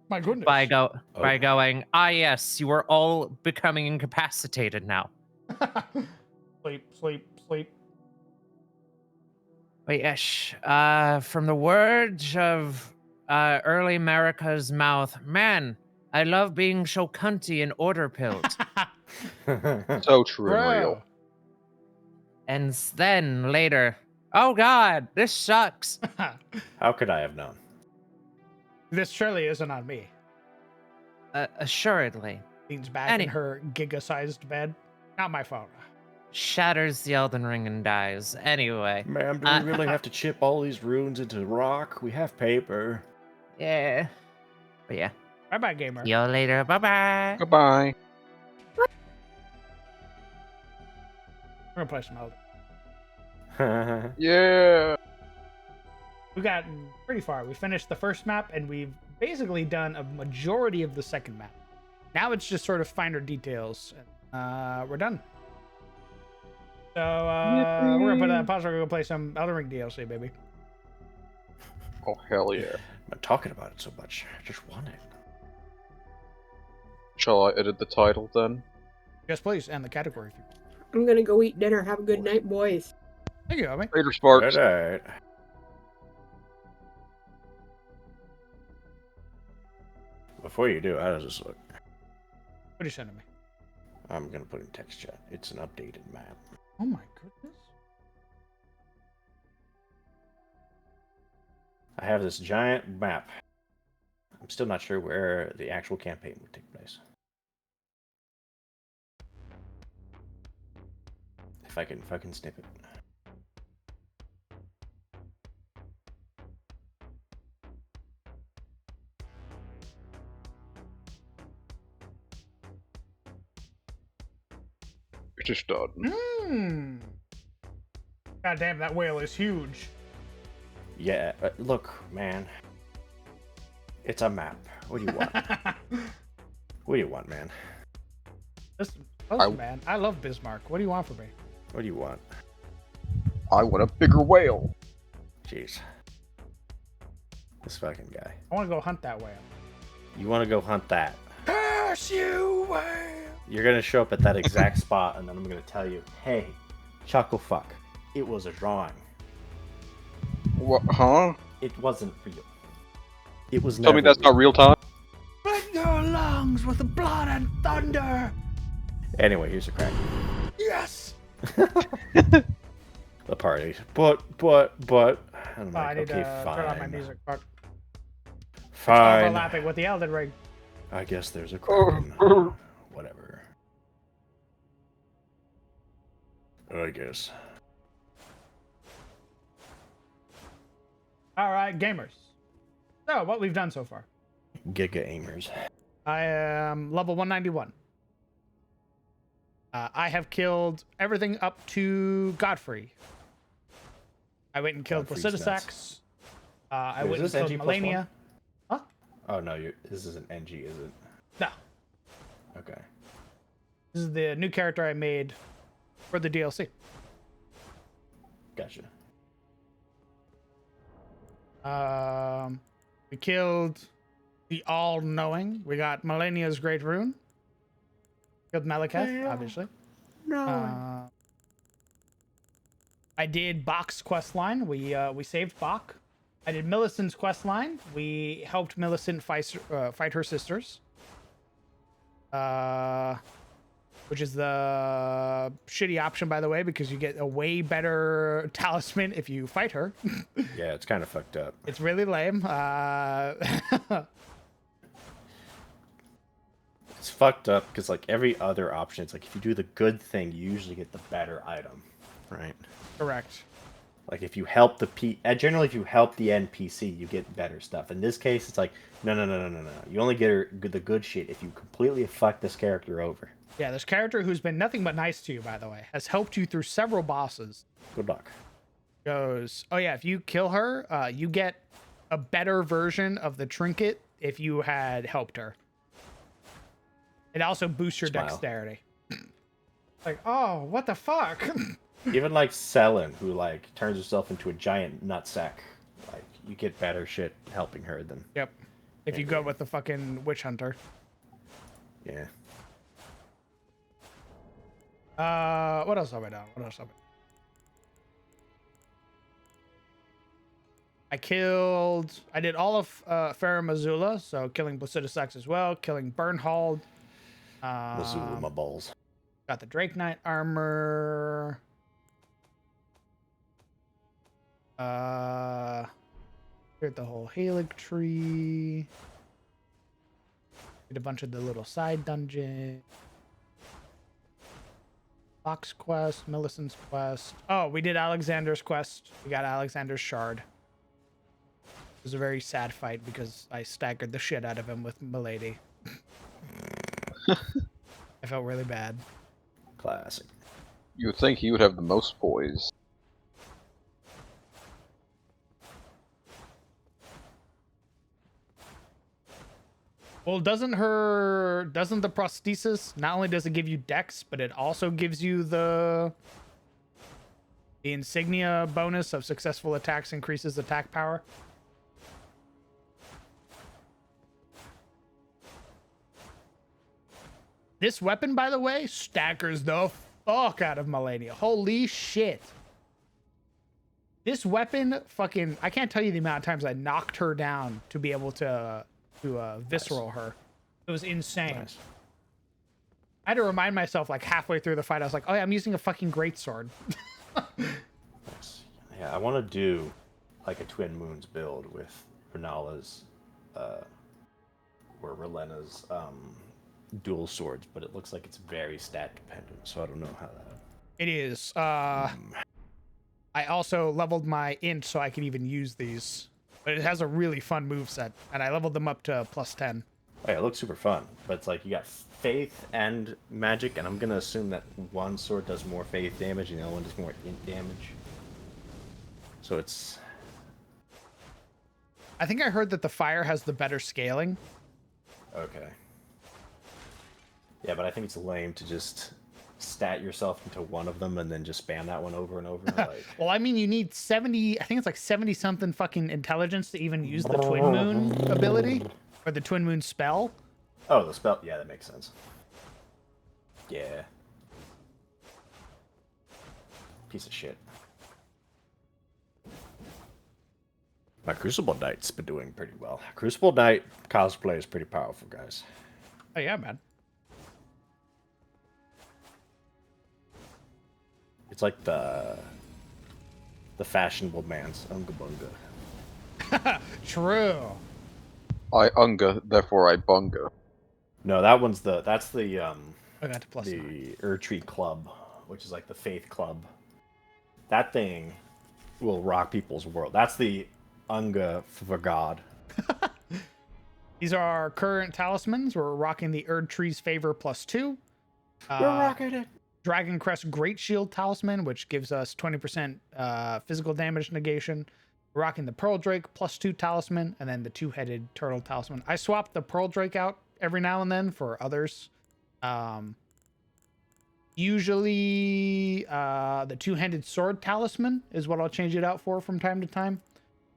My goodness. by Oh. going, yes, you are all becoming incapacitated now. Sleep, sleep, sleep. Wait, yes. From the words of early America's mouth, man, I love being so cunty and order pilled. So true and real. Bro. And then later, oh god, this sucks. How could I have known? This surely isn't on me. Assuredly. Leans back in her giga-sized bed. Not my fault. Shatters the Elden Ring and dies. Anyway. Ma'am, do we really have to chip all these runes into rock? We have paper. Yeah. But yeah. Bye-bye, gamer. See you later. Bye-bye. Goodbye. We're gonna play some Elden. Yeah. We've gotten pretty far. We finished the first map, and we've basically done a majority of the second map. Now it's just sort of finer details. We're done. So we're gonna put that on pause. We're gonna go play some Elden Ring DLC, baby. Oh hell yeah. I'm not talking about it so much. I just want it. Shall I edit the title then? Yes, please, and the category. I'm gonna go eat dinner. Have a good night, boys. Thank you, Omi. Later, Sparks. Alright. Before you do, how does this look? What are you sending me? I'm gonna put in text chat. It's an updated map. Oh my goodness. I have this giant map. I'm still not sure where the actual campaign would take place. If I can snip it. It's just done. Mmm. God damn, that whale is huge. Yeah, look, man. It's a map. What do you want? What do you want, man? Listen, man, I love Bismarck. What do you want from me? What do you want? I want a bigger whale. Jeez. This fucking guy. I want to go hunt that whale. You want to go hunt that? Curse you, whale! You're gonna show up at that exact spot, and then I'm gonna tell you, hey, chuckle fuck, it was a drawing. What? Huh? It wasn't real. It was Tell me never that's not real time? Fill your lungs with blood and thunder! Anyway, here's the crack. Yes! The party. But, I'm I like, need okay, to turn on my fine. music. Fuck. Fine. Overlapping with the Elden Ring. I guess there's a crack. Whatever. I guess. Alright, gamers. So, what we've done so far. Giga aimers. I am level 191. I have killed everything up to Godfrey. I went and killed Godfrey's Placidusax. I Wait, went and is this killed NG+1? Melania. Huh? Oh no, this isn't NG, is it? No. Okay. This is the new character I made for the DLC. Gotcha. We killed the All-Knowing. We got Melania's Great Rune. Killed Malekith, obviously. No. I did Bach's quest line. We saved Bach. I did Millicent's quest line. We helped Millicent fight her sisters. Which is the shitty option, by the way, because you get a way better talisman if you fight her. Yeah, it's kind of fucked up. It's really lame. It's fucked up because like every other option, it's like if you do the good thing, you usually get the better item, right? Correct. Like if you help generally if you help the NPC, you get better stuff. In this case, it's like no. You only get the good shit if you completely fuck this character over. Yeah, this character who's been nothing but nice to you, by the way, has helped you through several bosses. Good luck. Goes, oh yeah, if you kill her, you get a better version of the trinket if you had helped her. It also boosts your Smile. dexterity. Like, oh, what the fuck? Even like Selin, who like turns herself into a giant nutsack, like you get better shit helping her than. Yep. If you go with the fucking witch hunter. Yeah. What else have I done? I did all of Farah Mazula, so killing Blasidisax as well, killing Bernhold. Missoula, my balls. Got the Drake Knight armor. Cleared the whole Erdtree. Did a bunch of the little side dungeons. Fox quest, Millicent's quest. Oh, we did Alexander's quest. We got Alexander's shard. It was a very sad fight because I staggered the shit out of him with Milady. I felt really bad. Classic. You would think he would have the most poise. Well, doesn't the prosthesis, not only does it give you dex, but it also gives you the insignia bonus of successful attacks increases attack power? This weapon, by the way, staggers the fuck out of Melania. Holy shit. This weapon fucking, I can't tell you the amount of times I knocked her down to be able to visceral her. It was insane. Nice. I had to remind myself like halfway through the fight, I was like, oh yeah, I'm using a fucking greatsword. Nice. Yeah, I want to do like a Twin Moons build with Renala's, or Relena's dual swords, but it looks like it's very stat dependent, so I don't know how that... It is. I also leveled my int so I could even use these. But it has a really fun moveset, and I leveled them up to +10. Oh, yeah, it looks super fun, but it's like you got faith and magic, and I'm gonna assume that one sword does more faith damage and the other one does more int damage. So it's... I think I heard that the fire has the better scaling. Okay. Yeah, but I think it's lame to just stat yourself into one of them and then just spam that one over and over. Like... Well, I mean, you need 70, I think it's like 70 something fucking intelligence to even use the Twin Moon ability or the Twin Moon spell. Oh, the spell. Yeah, that makes sense. Yeah. Piece of shit. My Crucible Knight's been doing pretty well. Crucible Knight cosplay is pretty powerful, guys. Oh yeah, man. It's like the fashionable man's Unga Bunga. True. I unga, therefore I bunga. No, that's the I got to +9. the Erdtree Club, which is like the faith club. That thing will rock people's world. That's the Unga for God. These are our current talismans. We're rocking the Erdtree's Favor +2. We're rocking it. Dragon Crest Great Shield Talisman, which gives us 20% physical damage negation. We're rocking the Pearl Drake +2 Talisman, and then the two-headed Turtle Talisman. I swap the Pearl Drake out every now and then for others. Usually, the two-handed Sword Talisman is what I'll change it out for from time to time.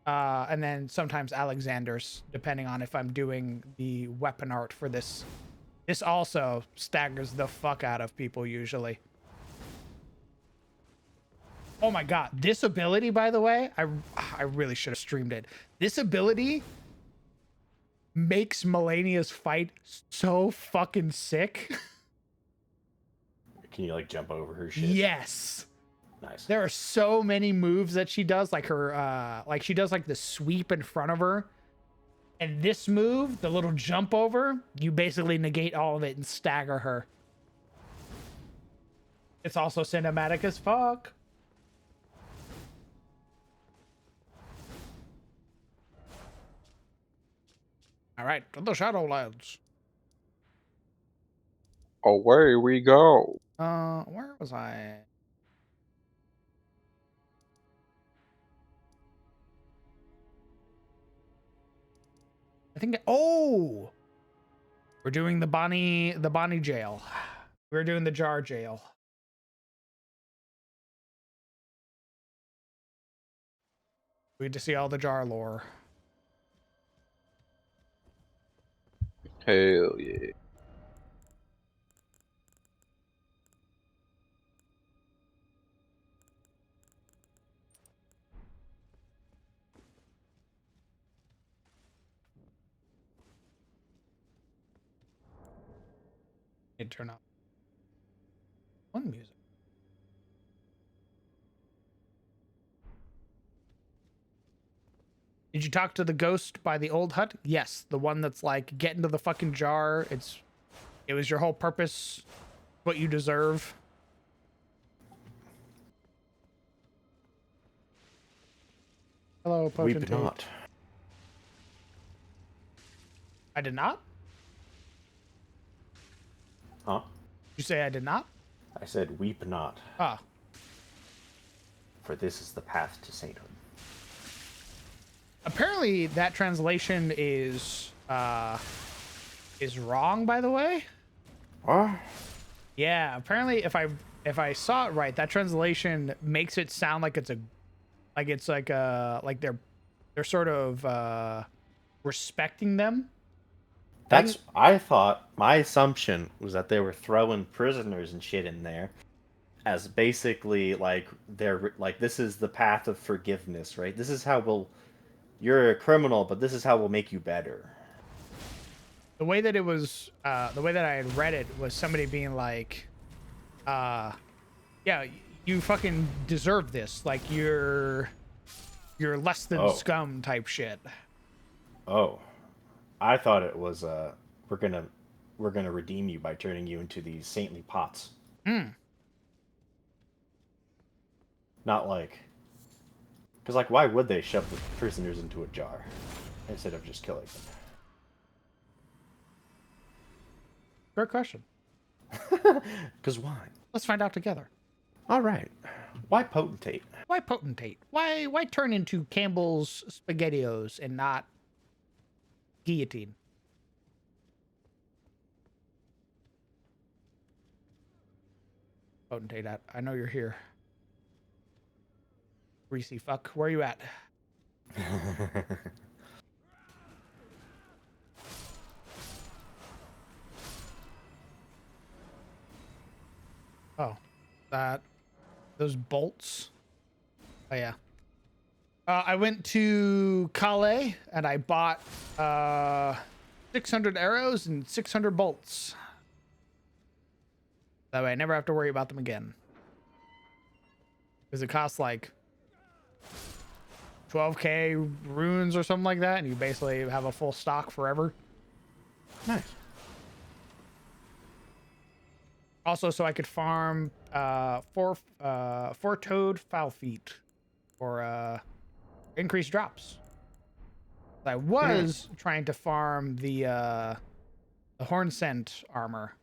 And then sometimes Alexander's, depending on if I'm doing the weapon art for this. This also staggers the fuck out of people usually. Oh my god, this ability, by the way, I really should have streamed it. This ability makes Melania's fight so fucking sick. Can you like jump over her shit? Yes. Nice. There are so many moves that she does, like her like she does like the sweep in front of her. And this move, the little jump over, you basically negate all of it and stagger her. It's also cinematic as fuck. All right, to the Shadowlands. Away we go. Where was I? I think. Oh, we're doing the Bonnie jail. We're doing the jar jail. We get to see all the jar lore. Hell yeah. It turn off one music. Did you talk to the ghost by the old hut? Yes, the one that's like, get into the fucking jar. It was your whole purpose, what you deserve. Hello, Potentate. Weep not. I did not? Huh? You say I did not? I said, weep not, Ah, for this is the path to sainthood. apparently that translation is wrong, by the way. What? Yeah, apparently if I saw it right, that translation makes it sound like they're sort of respecting them. I thought, my assumption was that they were throwing prisoners and shit in there as basically like they're like, this is the path of forgiveness, right? This is how you're a criminal, but this is how we'll make you better. The way that it was, the way that I had read it was somebody being like, yeah, you fucking deserve this. Like you're less than scum type shit. Oh, I thought it was we're gonna redeem you by turning you into these saintly pots. Not like, because like, why would they shove the prisoners into a jar instead of just killing them? Great question. Because why? Let's find out together. All right. Why potentate? Why potentate? Why turn into Campbell's SpaghettiOs and not guillotine? Potentate, I know you're here. Greasy fuck, where are you at? Oh, those bolts. Oh yeah. I went to Calais and I bought 600 arrows and 600 bolts. That way I never have to worry about them again. Because it costs like 12k runes or something like that, and you basically have a full stock forever. Nice. Also, so I could farm four-toed foul feet for increased drops. I was trying to farm the horn scent armor.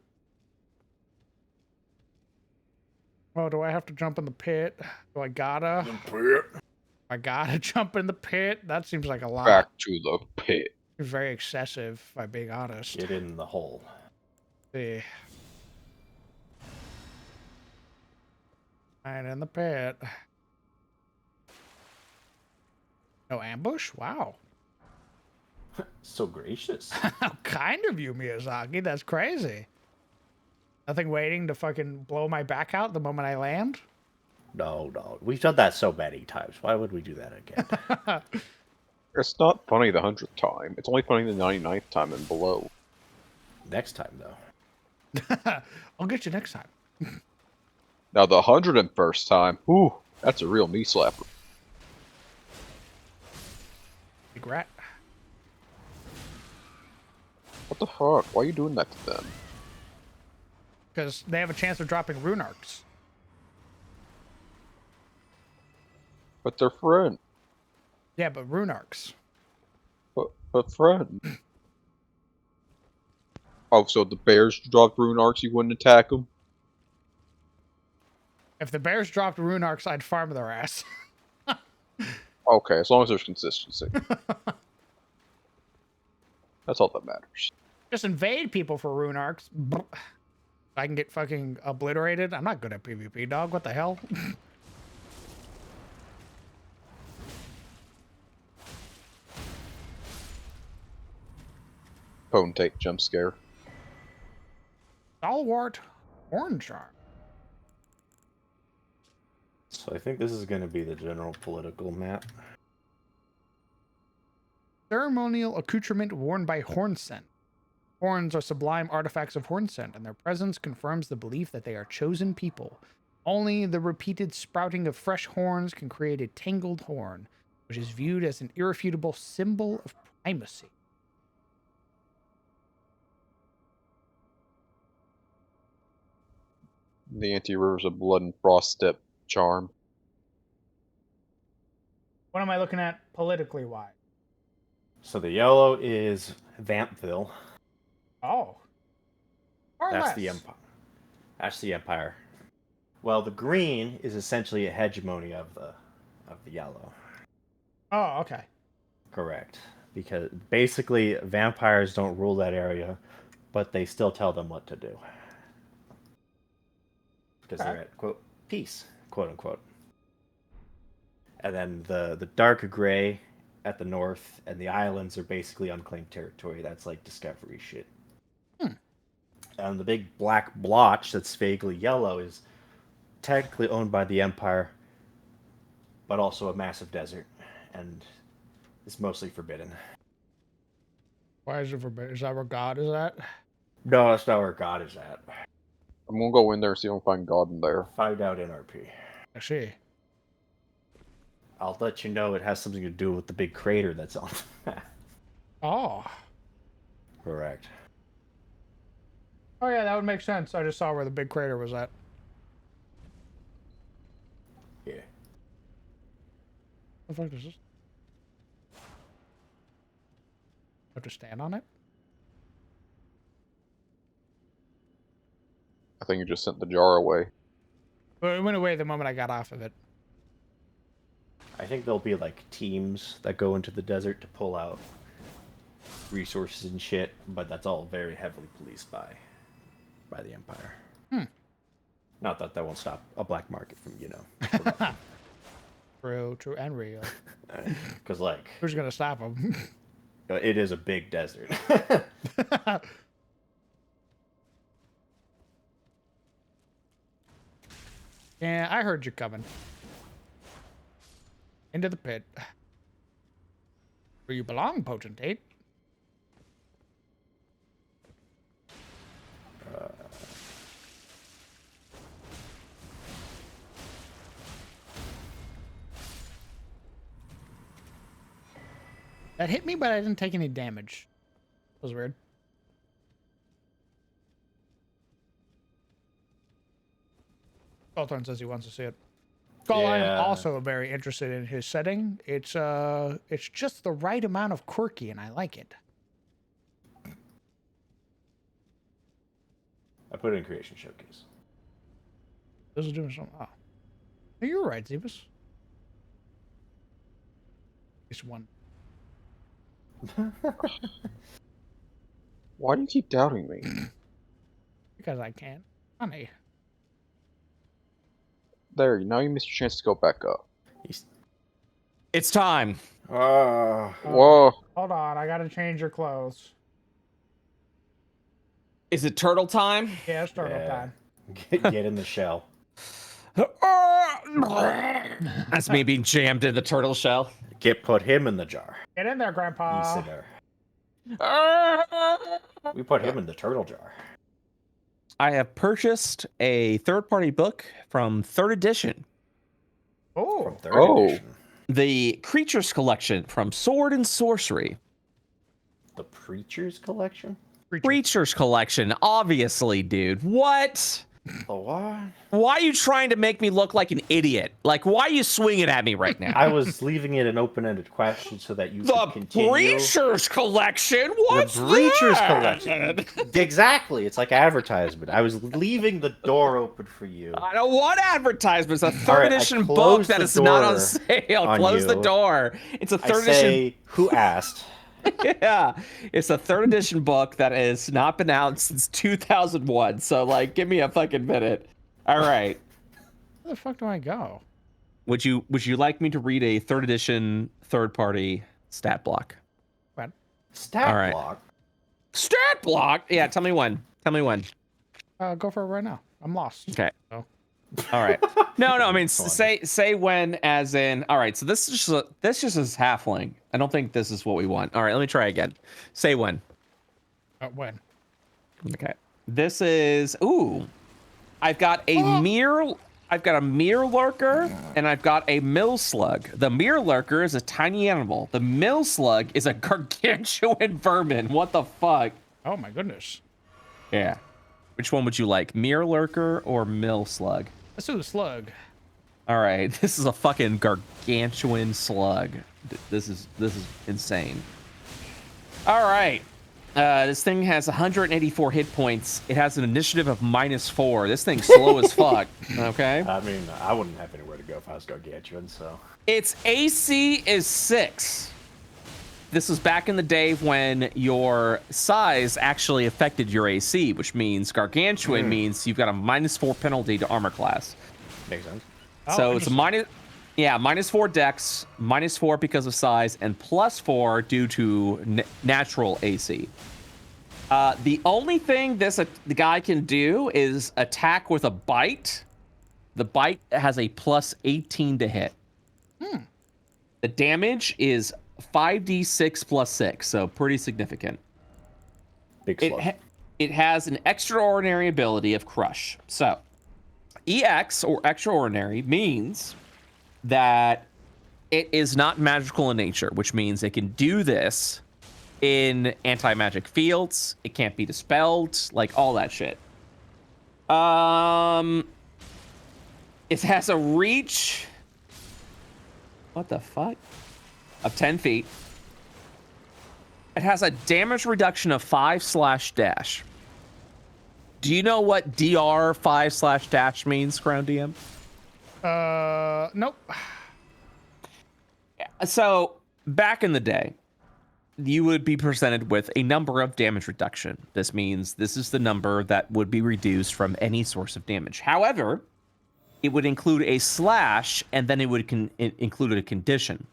Oh, do I have to jump in the pit? Do I gotta? I gotta jump in the pit? That seems like a lot. Back to the pit. Very excessive, if I'm being honest. Get in the hole. See. Right in the pit. No ambush? Wow. So gracious. How kind of you, Miyazaki. That's crazy. Nothing waiting to fucking blow my back out the moment I land? No. We've done that so many times. Why would we do that again? It's not funny the 100th time. It's only funny the 99th time and below. Next time, though. I'll get you next time. Now the 101st time, whew, that's a real knee slapper. Big rat. What the fuck? Why are you doing that to them? Because they have a chance of dropping rune arcs. But they're friend. Yeah, but rune arcs. But friend. Oh, so the bears dropped rune arcs, you wouldn't attack them? If the bears dropped rune arcs, I'd farm their ass. Okay, as long as there's consistency. That's all that matters. Just invade people for rune arcs. I can get fucking obliterated. I'm not good at PvP, dog. What the hell? Potentate jump scare. Stalwart horn charm. So I think this is going to be the general political map. Ceremonial accoutrement worn by horn scent. Horns are sublime artifacts of horn scent, and their presence confirms the belief that they are chosen people. Only the repeated sprouting of fresh horns can create a tangled horn, which is viewed as an irrefutable symbol of primacy. The anti-rivers of blood and frost step charm. What am I looking at politically wise? So the yellow is Vampville. Oh. Or That's less. the Empire. That's the Empire. Well, the green is essentially a hegemony of the yellow. Oh, okay. Correct. Because basically vampires don't rule that area, but they still tell them what to do. Because they're at, quote, peace, quote unquote. And then the dark gray at the north and the islands are basically unclaimed territory. That's like discovery shit. And the big black blotch that's vaguely yellow is technically owned by the Empire, but also a massive desert, and it's mostly forbidden. Why is it forbidden? Is that where God is at? No, that's not where God is at. I'm gonna go in there and see if I can find God in there. Find out NRP. I see. I'll let you know it has something to do with the big crater that's on the map. Oh. Correct. Oh, yeah, that would make sense. I just saw where the big crater was at. Yeah. What the fuck is this? Have to stand on it? I think you just sent the jar away. Well, it went away the moment I got off of it. I think there'll be like teams that go into the desert to pull out resources and shit, but that's all very heavily policed by the Empire. Not that won't stop a black market from, you know. True, and real. Because like, Who's gonna stop them? it is a big desert. Yeah, I heard you coming. Into the pit. Where you belong, potentate. That hit me, but I didn't take any damage. That was weird. Hawthorne says he wants to see it. Skull, I am Yeah. also very interested in his setting. It's just the right amount of quirky, and I like it. I put it in Creation Showcase. This is doing something. Oh, hey, you're right, Zebus. It's one. Why do you keep doubting me? Because I can. Honey. There, now you missed your chance to go back up. It's time. Whoa. Hold on, I gotta change your clothes. Is it turtle time? Yeah, it's turtle time. Get in the shell. That's me being jammed in the turtle shell. Put him in the jar. Get in there, Grandpa. He's in there. We put him in the turtle jar. I have purchased a third-party book from 3rd edition. Oh, From third edition. The Creatures Collection from Sword and Sorcery. The Preacher's Collection? Creatures Collection, obviously, dude. What? The what? Why are you trying to make me look like an idiot? Like, why are you swinging at me right now? I was leaving it an open-ended question so that you could continue. Breachers Collection? What's The Breachers that? Collection. Exactly. It's like advertisement. I was leaving the door open for you. I don't want advertisements. A third Alright, I edition book closed that the is not on door sale. on Close the you. door. It's a I third edition. say, who asked? Yeah, it's a 3rd edition book that has not been out since 2001. So, like, give me a fucking minute. All right. where the fuck do I go? Would you like me to read a 3rd edition third-party stat block? What? Stat All right. block. Stat block? Yeah, tell me when. Tell me when. Go for it right now. I'm lost. Okay. Oh. All right. No. I mean, Go on. say when, as in. All right. So this just is halfling. I don't think this is what we want. All right. Let me try again. Say when. When? Okay. This is I've got a mirror lurker and I've got a mill slug. The mirror lurker is a tiny animal. The mill slug is a gargantuan vermin. What the fuck? Oh my goodness. Yeah. Which one would you like? Mirror lurker or mill slug? Let's do the slug. All right. This is a fucking gargantuan slug. This is insane. All right. This thing has 184 hit points. It has an initiative of -4. This thing's slow as fuck. Okay. I mean, I wouldn't have anywhere to go if I was gargantuan. So Its AC is 6. This was back in the day when your size actually affected your AC, which means gargantuan means you've got a -4 penalty to armor class. makes sense. So it's a -4 dex, -4 because of size, and +4 due to natural AC. The only thing the guy can do is attack with a bite. The bite has a +18 to hit. The damage is 5d6 + 6, so pretty significant. Big slug. It has an extraordinary ability of crush. So EX or extraordinary means that it is not magical in nature, which means it can do this in anti-magic fields. It can't be dispelled, like all that shit. It has a reach. What the fuck? Of 10 feet. It has a damage reduction of 5/dash. Do you know what DR 5/dash means, Crown DM? Nope. So back in the day, you would be presented with a number of damage reduction. This means this is the number that would be reduced from any source of damage. However, it would include a slash, and then it would include a condition.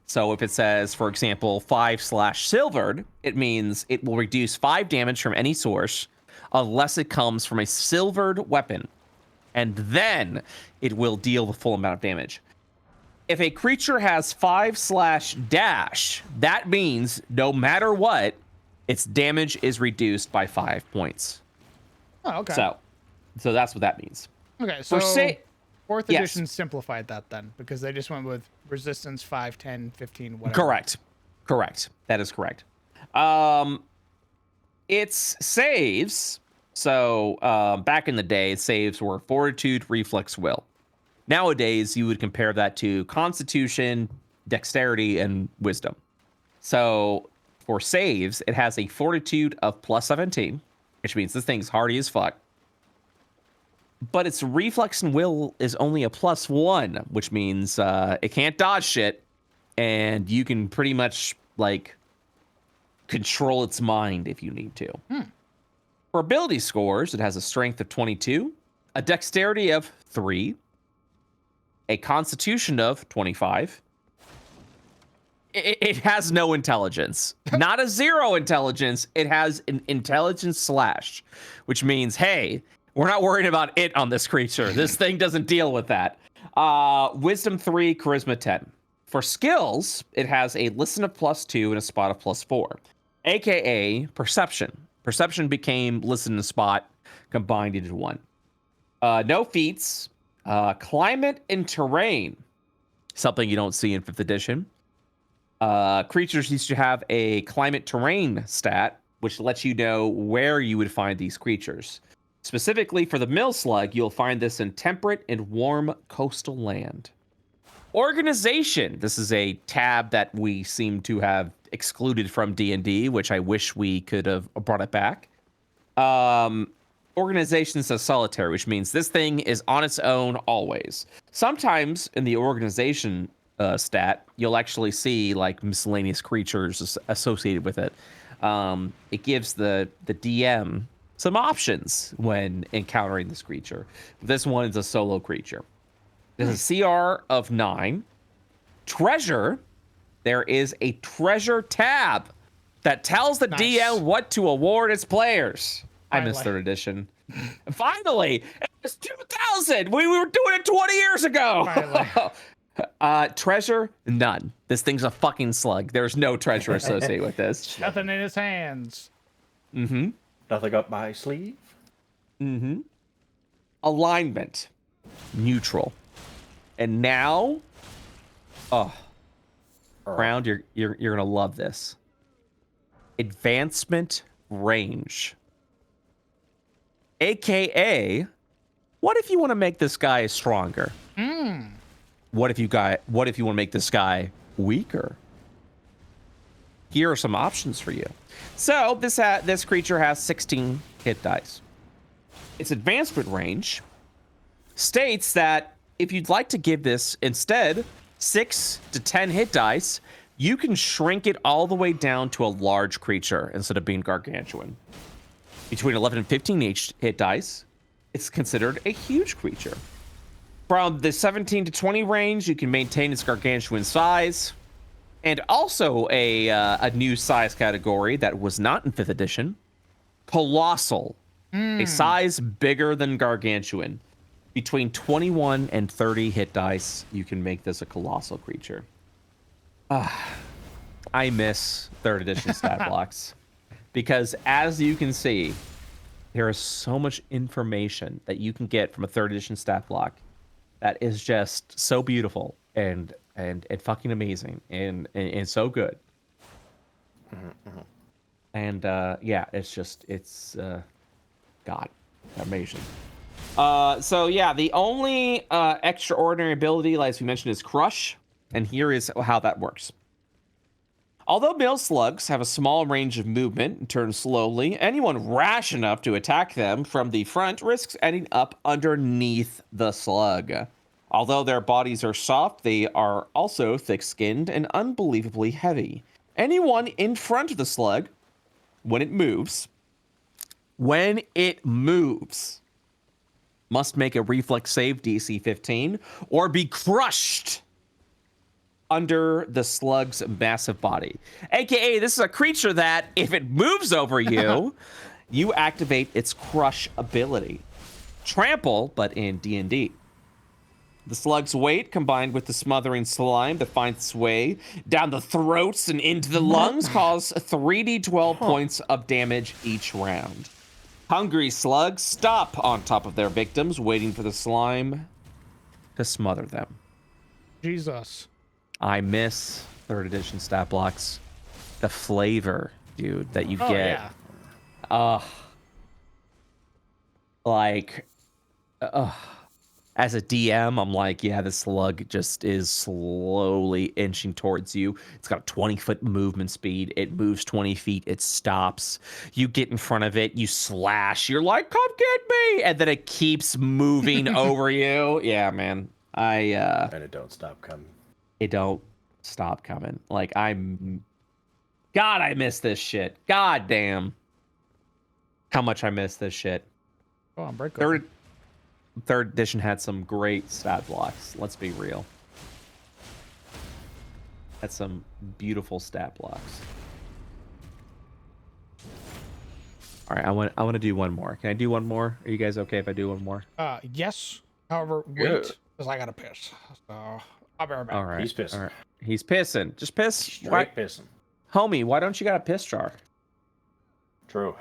So if it says, for example, 5/silvered, it means it will reduce 5 damage from any source unless it comes from a silvered weapon. And then it will deal the full amount of damage. If a creature has 5/dash, that means no matter what, its damage is reduced by 5 points. Oh, okay. So that's what that means. Okay, so fourth Yes. edition simplified that then, because they just went with resistance 5, 10, 15, whatever. Correct. That is correct. Its saves. So back in the day, saves were fortitude, reflex, will. Nowadays, you would compare that to constitution, dexterity, and wisdom. So for saves, it has a fortitude of +17, which means this thing's hardy as fuck. But its reflex and will is only a +1, which means it can't dodge shit, and you can pretty much like control its mind if you need to. For ability scores, it has a strength of 22, a dexterity of 3, a constitution of 25. It has no intelligence. Not a 0 intelligence. It has an intelligence slash, which means, hey, we're not worried about it on this creature. This thing doesn't deal with that. Wisdom 3, charisma 10. For skills, it has a listen of +2 and a spot of +4, aka perception. Perception became listen and spot combined into one. No feats. Climate and terrain. Something you don't see in 5th edition. Creatures used to have a climate terrain stat, which lets you know where you would find these creatures. Specifically for the mill slug, you'll find this in temperate and warm coastal land. Organization. This is a tab that we seem to have excluded from D&D, which I wish we could have brought it back. Organization says solitary, which means this thing is on its own always. Sometimes in the organization stat, you'll actually see like miscellaneous creatures associated with it. It gives the DM some options when encountering this creature. This one is a solo creature. There's a CR of 9. Treasure. There is a treasure tab that tells the DM what to award its players. Finally. I missed 3rd edition. Finally, it's 2000. We were doing it 20 years ago. Finally. Treasure, none. This thing's a fucking slug. There's no treasure associated with this. Nothing in his hands. The Nothing up my sleeve. Mm-hmm. Alignment, neutral, and now, Round, you're gonna love this. Advancement range, aka, what if you want to make this guy stronger? What if you want to make this guy weaker? Here are some options for you. So this creature has 16 hit dice. Its advancement range states that if you'd like to give this instead 6 to 10 hit dice, you can shrink it all the way down to a large creature instead of being gargantuan. Between 11 and 15 hit dice, it's considered a huge creature. From the 17 to 20 range, you can maintain its gargantuan size. And also a new size category that was not in 5th edition, colossal. A size bigger than gargantuan. Between 21 and 30 hit dice, you can make this a colossal creature. I miss 3rd edition stat blocks. Because as you can see, there is so much information that you can get from a 3rd edition stat block that is just so beautiful and fucking amazing and so good. And yeah, it's God, amazing. So yeah, the only extraordinary ability, like we mentioned, is Crush, and here is how that works. Although male slugs have a small range of movement and turn slowly, anyone rash enough to attack them from the front risks ending up underneath the slug. Although their bodies are soft, they are also thick-skinned and unbelievably heavy. Anyone in front of the slug, when it moves, must make a reflex save DC 15 or be crushed under the slug's massive body. AKA, this is a creature that, if it moves over you, you activate its crush ability. Trample, but in D&D. The slug's weight, combined with the smothering slime that finds its way down the throats and into the lungs, cause 3d12 points of damage each round. Hungry slugs stop on top of their victims, waiting for the slime to smother them. Jesus. I miss 3rd edition stat blocks. The flavor, dude, that you get. Yeah. As a DM, I'm like, yeah, the slug just is slowly inching towards you. It's got a 20-foot movement speed. It moves 20 feet. It stops. You get in front of it. You slash. You're like, come get me. And then it keeps moving over you. Yeah, man. And it don't stop coming. It don't stop coming. Like, God, I miss this shit. God damn. How much I miss this shit. Oh, I'm break. 3rd edition had some great stat blocks. Let's be real. Had some beautiful stat blocks. All right, I want to do one more. Can I do one more? Are you guys okay if I do one more? Yes. However, wait, because I gotta piss. So I'll be right back. All right. He's pissing. All right. He's pissing. Just piss. Straight pissing. Homie, why don't you got a piss jar? True.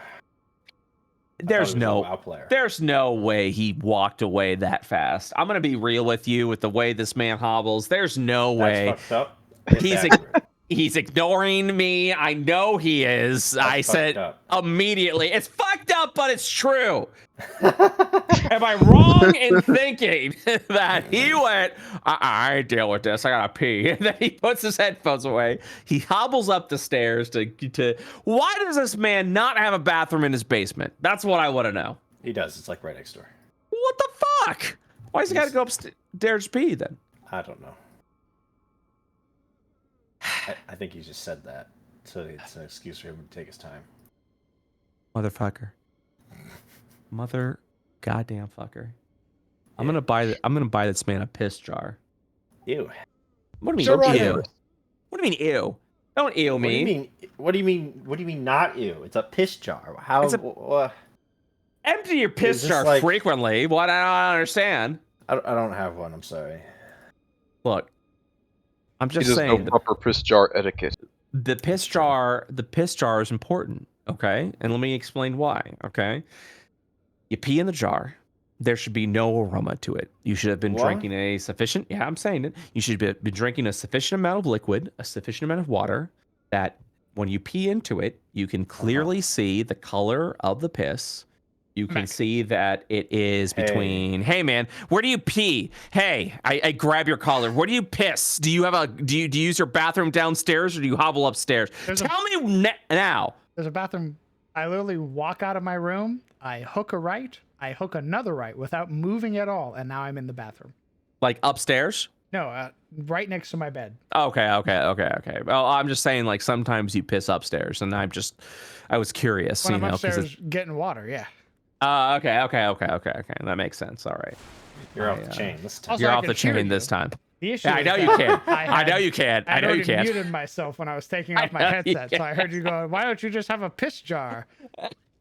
There's no way he walked away that fast. I'm gonna be real with you with the way this man hobbles. There's no way. That's fucked up. He's ignoring me. I know he is. I said immediately, it's fucked up, but it's true. Am I wrong in thinking that he went, I deal with this, I gotta pee, and then he puts his headphones away. He hobbles up the stairs to why does this man not have a bathroom in his basement? That's what I want to know. He does. It's like right next door. What the fuck? Why does he gotta go upstairs to pee then? I don't know. I think he just said that, so it's an excuse for him to take his time. Motherfucker. Mother goddamn fucker. I'm gonna buy this man a piss jar. Ew. What do you mean ew? What do you mean ew? Don't ew me. What do you mean not ew? It's a piss jar. How empty your piss jar frequently. What? I don't understand. I don't have one, I'm sorry. Look. I'm just saying no proper piss jar etiquette. The piss jar is important. Okay, and let me explain why. Okay, you pee in the jar. There should be no aroma to it. You should have been drinking a sufficient. Yeah, I'm saying it. You should be drinking a sufficient amount of liquid, a sufficient amount of water. That when you pee into it, you can clearly see the color of the piss. You can see that it is between. Hey man, where do you pee? Hey, I grab your collar. Where do you piss? Do you have a? Do you use your bathroom downstairs or do you hobble upstairs? Tell me now. There's a bathroom. I literally walk out of my room. I hook a right. I hook another right without moving at all, and now I'm in the bathroom. Like upstairs? No, right next to my bed. Okay. Well, I'm just saying, like, sometimes you piss upstairs, and I was curious, When you I'm know, upstairs getting water, yeah. Okay. That makes sense. All right. You're off the chain this time. Also, You're I off can the chain hear this you. time. The issue Yeah, I is know you that can. I know you can. I know you can. muted myself when I was taking off my headset, so I heard you going, "Why don't you just have a piss jar?"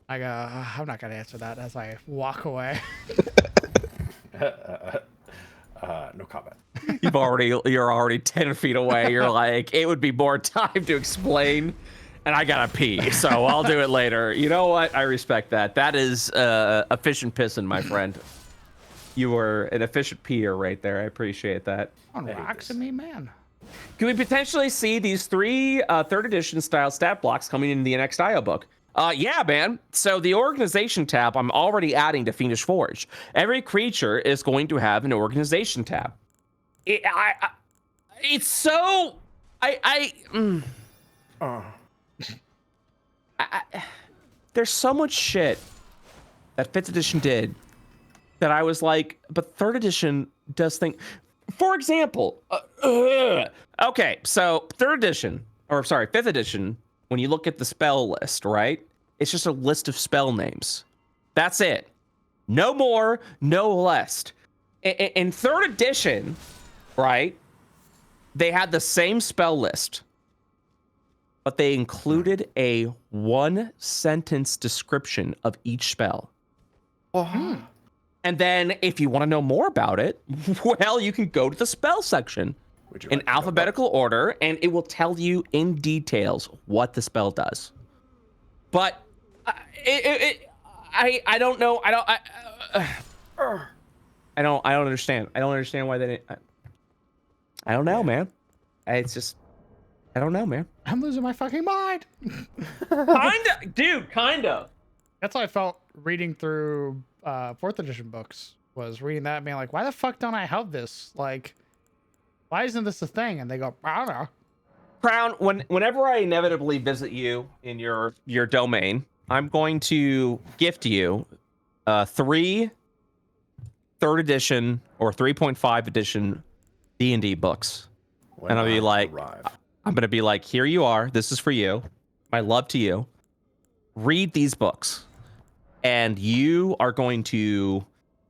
I go, "I'm not gonna answer that," as I walk away. No comment. You're already 10 feet away. You're like, it would be more time to explain, and I gotta pee, so I'll do it later. You know what? I respect that. That is efficient pissing, my friend. You were an efficient peer right there. I appreciate that. On rocks to me, man. Can we potentially see these 3 3rd edition style stat blocks coming in the next IO book? Yeah, man. So the organization tab, I'm already adding to Fiendish Forge. Every creature is going to have an organization tab. It's so... There's so much shit that 5th edition did that I was like, but 3rd edition does think... For example, okay, so 3rd edition, or sorry, 5th edition, when you look at the spell list, right? It's just a list of spell names. That's it. No more, no less. In 3rd edition, right? They had the same spell list, but they included a 1-sentence description of each spell. And then if you want to know more about it, well, you can go to the spell section in alphabetical order, and it will tell you in details what the spell does. But I don't know. I don't understand. I don't understand why they didn't. I don't know, man. It's just, I don't know, man. I'm losing my fucking mind. Kinda. That's how I felt reading through 4th edition books. Was reading that and being like, why the fuck don't I have this? Like, why isn't this a thing? And they go, I don't know. Crown, whenever I inevitably visit you in your domain, I'm going to gift you 3 3rd edition or 3.5 edition D&D books. And I'll be like, I'm going to be like, here you are. This is for you. My love to you. Read these books. And you are going to,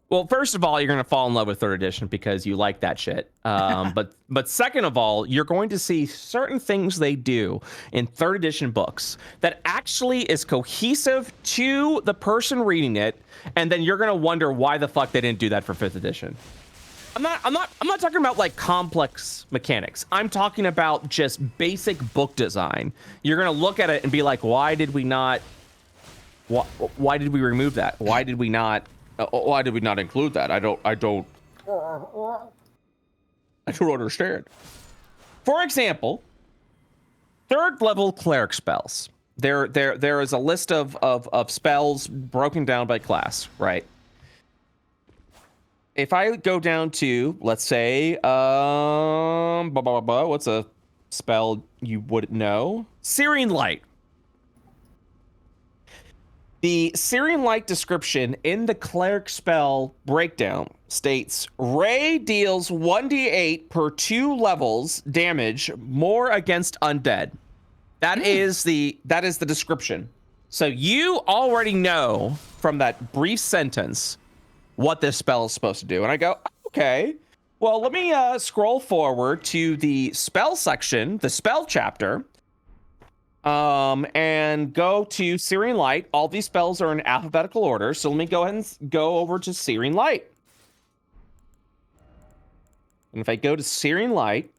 well, first of all, you're going to fall in love with 3rd edition because you like that shit. But second of all, you're going to see certain things they do in 3rd edition books that actually is cohesive to the person reading it, and then you're going to wonder why the fuck they didn't do that for 5th edition. I'm not talking about like complex mechanics. I'm talking about just basic book design. You're going to look at it and be like, why did we not remove that? Why did we not include that? I don't understand. For example, 3rd level cleric spells. There is a list of spells broken down by class, right? If I go down to, let's say, what's a spell you wouldn't know? Searing Light. The Searing Light description in the cleric spell breakdown states, Ray deals 1d8 per 2 levels damage more against undead. That is the description. So you already know from that brief sentence what this spell is supposed to do. And I go, okay, well, let me scroll forward to the spell section, the spell chapter, and go to Searing Light. All these spells are in alphabetical order. So let me go ahead and go over to Searing Light. And if I go to Searing Light,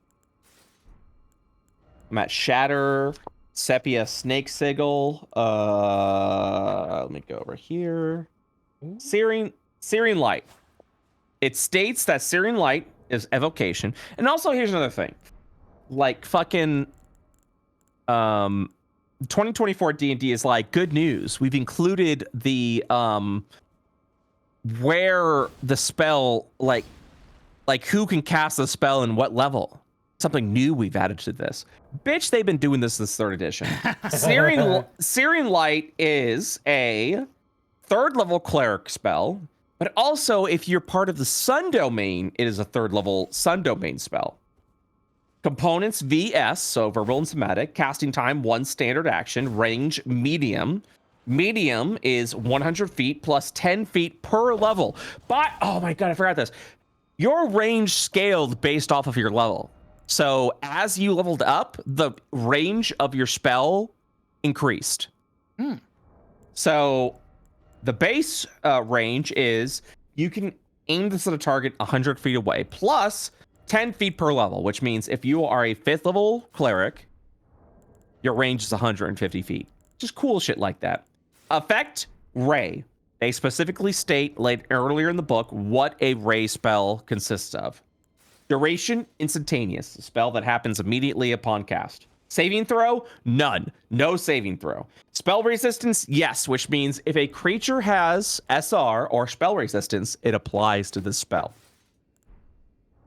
I'm at Shatter Sepia Snake Sigil. Let me go over here. Searing Light. It states that Searing Light is evocation. And also, here's another thing. Like, fucking 2024 D&D is like, good news. We've included the where the spell, like who can cast the spell and what level. Something new we've added to this. Bitch, they've been doing this 3rd edition. Searing Light is a 3rd level cleric spell, but also if you're part of the Sun Domain, it is a 3rd level Sun Domain spell. Components VS, so verbal and somatic. Casting time 1 standard action. Range medium. Medium is 100 feet plus 10 feet per level. But oh my god, I forgot this. Your range scaled based off of your level. So as you leveled up, the range of your spell increased. So the base range is you can aim this at a target 100 feet away, plus 10 feet per level, which means if you are a 5th level cleric, your range is 150 feet. Just cool shit like that. Effect, Ray. They specifically state earlier in the book what a Ray spell consists of. Duration, instantaneous. A spell that happens immediately upon cast. Saving throw, none. No saving throw. Spell resistance, yes, which means if a creature has SR or spell resistance, it applies to this spell.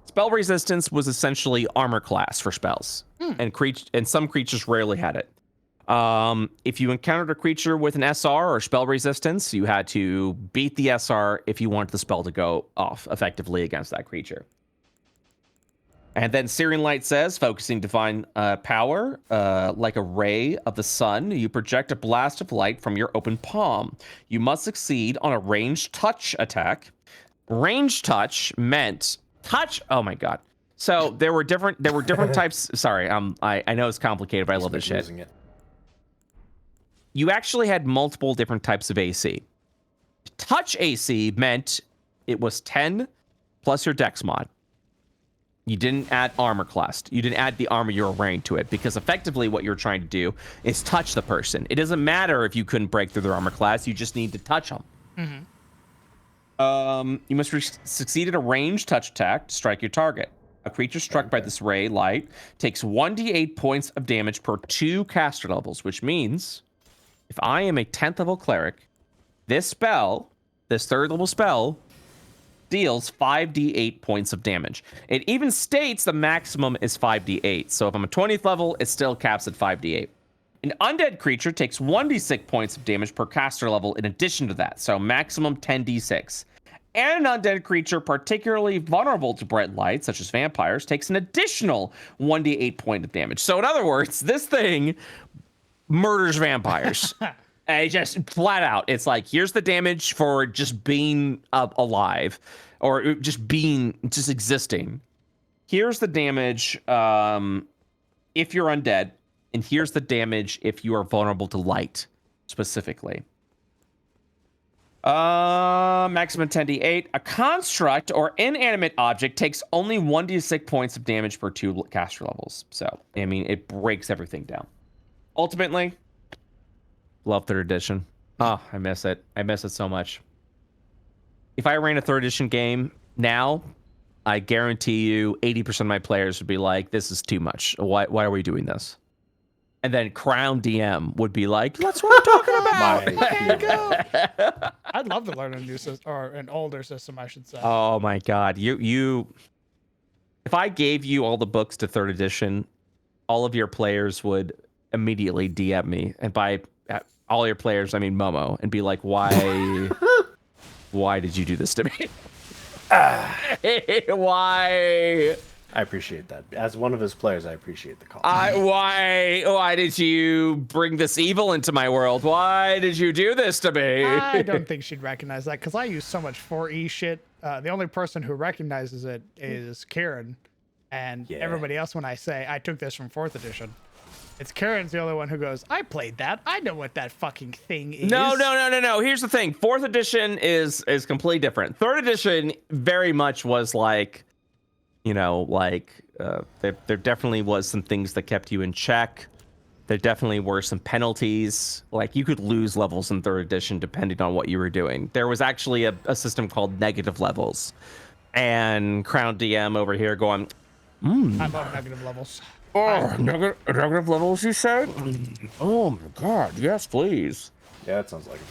Spell resistance was essentially armor class for spells, and some creatures rarely had it. If you encountered a creature with an SR or spell resistance, you had to beat the SR if you wanted the spell to go off effectively against that creature. And then Searing Light says, focusing divine power, like a ray of the sun, you project a blast of light from your open palm. You must succeed on a ranged touch attack. Ranged touch meant touch. Oh my god. So there were different types. Sorry, I know it's complicated, but I love this shit. You actually had multiple different types of AC. Touch AC meant it was 10 plus your dex mod. You didn't add armor class. You didn't add the armor you were wearing to it, because effectively what you're trying to do is touch the person. It doesn't matter if you couldn't break through their armor class. You just need to touch them. You must succeed at a ranged touch attack to strike your target. A creature struck by this ray light takes 1d8 points of damage per 2 caster levels, which means if I am a 10th level cleric, this 3rd level spell, deals 5d8 points of damage. It even states the maximum is 5d8. So if I'm a 20th level, it still caps at 5d8. An undead creature takes 1d6 points of damage per caster level in addition to that. So maximum 10d6. And an undead creature particularly vulnerable to bright light, such as vampires, takes an additional 1d8 point of damage. So in other words, this thing murders vampires. And just flat out, it's like, here's the damage for just being alive, or just existing. Here's the damage if you're undead, and here's the damage if you are vulnerable to light, specifically. Maximum 10d8. A construct or inanimate object takes only 1d6 points of damage per 2 caster levels. So, I mean, it breaks everything down. Ultimately, love 3rd edition. Oh, I miss it. I miss it so much. If I ran a 3rd edition game now, I guarantee you 80% of my players would be like, this is too much. Why are we doing this? And then Crown DM would be like, that's what I'm talking about. There you go. I'd love to learn a new system, or an older system, I should say. Oh my god. You if I gave you all the books to 3rd edition, all of your players would immediately DM me, and by all your players I mean Momo, and be like, why did you do this to me? Why? I appreciate that. As one of his players, I appreciate the call. Why did you bring this evil into my world? Why did you do this to me? I don't think she'd recognize that, because I use so much 4E shit. The only person who recognizes it is Karen, and everybody else, when I say I took this from 4th edition, it's Karen's the only one who goes, I played that. I know what that fucking thing is. No. Here's the thing. 4th edition is completely different. 3rd edition very much was like, you know, like there definitely was some things that kept you in check. There definitely were some penalties. Like, you could lose levels in 3rd edition depending on what you were doing. There was actually a system called negative levels. And Crown DM over here going, I love negative levels. oh, negative levels, you said? Oh my god, yes, please. Yeah, that sounds like it.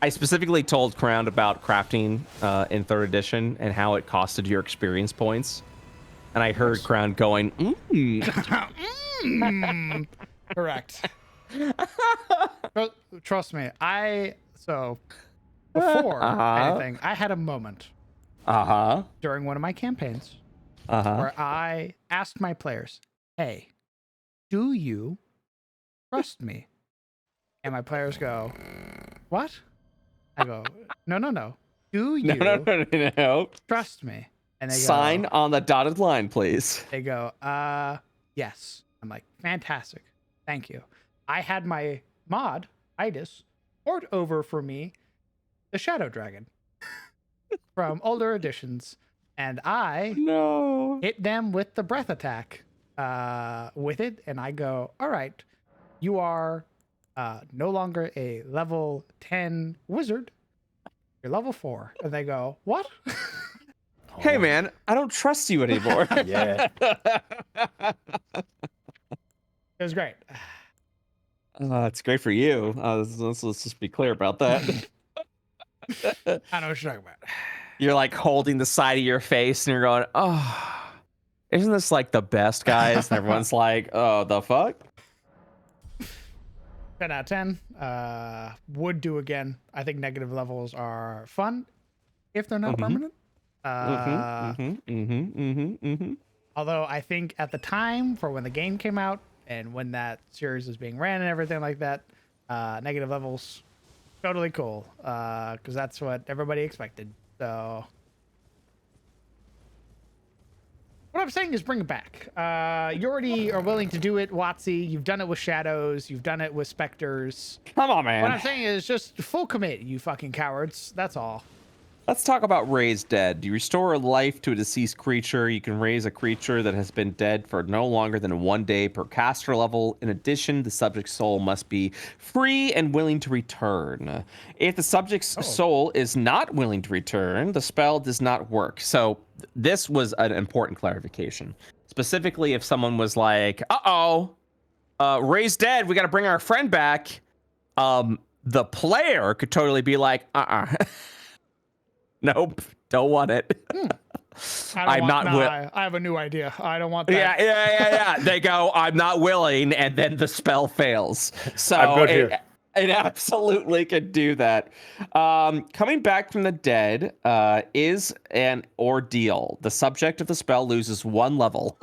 I specifically told Crown about crafting in 3rd edition and how it costed your experience points. And I heard Crown going, Correct. Trust me, before anything, I had a moment during one of my campaigns where I asked my players, hey, do you trust me? And my players go, what? I go, no. Do you no. trust me? And they Sign go, on the dotted line, please. They go, yes. I'm like, fantastic. Thank you. I had my mod, Itis, port over for me the Shadow Dragon from older editions. And I hit them with the breath attack with it. And I go, all right, you are no longer a level 10 wizard. You're level 4. And they go, what? Hey, man, I don't trust you anymore. Yeah. It was great. It's great for you. Let's just be clear about that. I know what you're talking about. You're like holding the side of your face and you're going, oh, isn't this like the best, guys? And everyone's like, oh, the fuck? 10 out of 10. Would do again. I think negative levels are fun if they're not permanent. Although I think at the time for when the game came out and when that series was being ran and everything like that, negative levels, totally cool. Because that's what everybody expected. So what I'm saying is bring it back. You already are willing to do it, Watsy. You've done it with shadows. You've done it with specters. Come on, man. What I'm saying is just full commit, you fucking cowards. That's all. Let's talk about Raise Dead. You restore life to a deceased creature. You can raise a creature that has been dead for no longer than 1 day per caster level. In addition, the subject's soul must be free and willing to return. If the subject's soul is not willing to return, the spell does not work. So this was an important clarification. Specifically, if someone was like, Raise Dead, we got to bring our friend back. The player could totally be like, nope, don't want it. I have a new idea. I don't want that. Yeah. They go, I'm not willing, and then the spell fails. So I'm good here. It absolutely could do that. Coming back from the dead is an ordeal. The subject of the spell loses 1 level.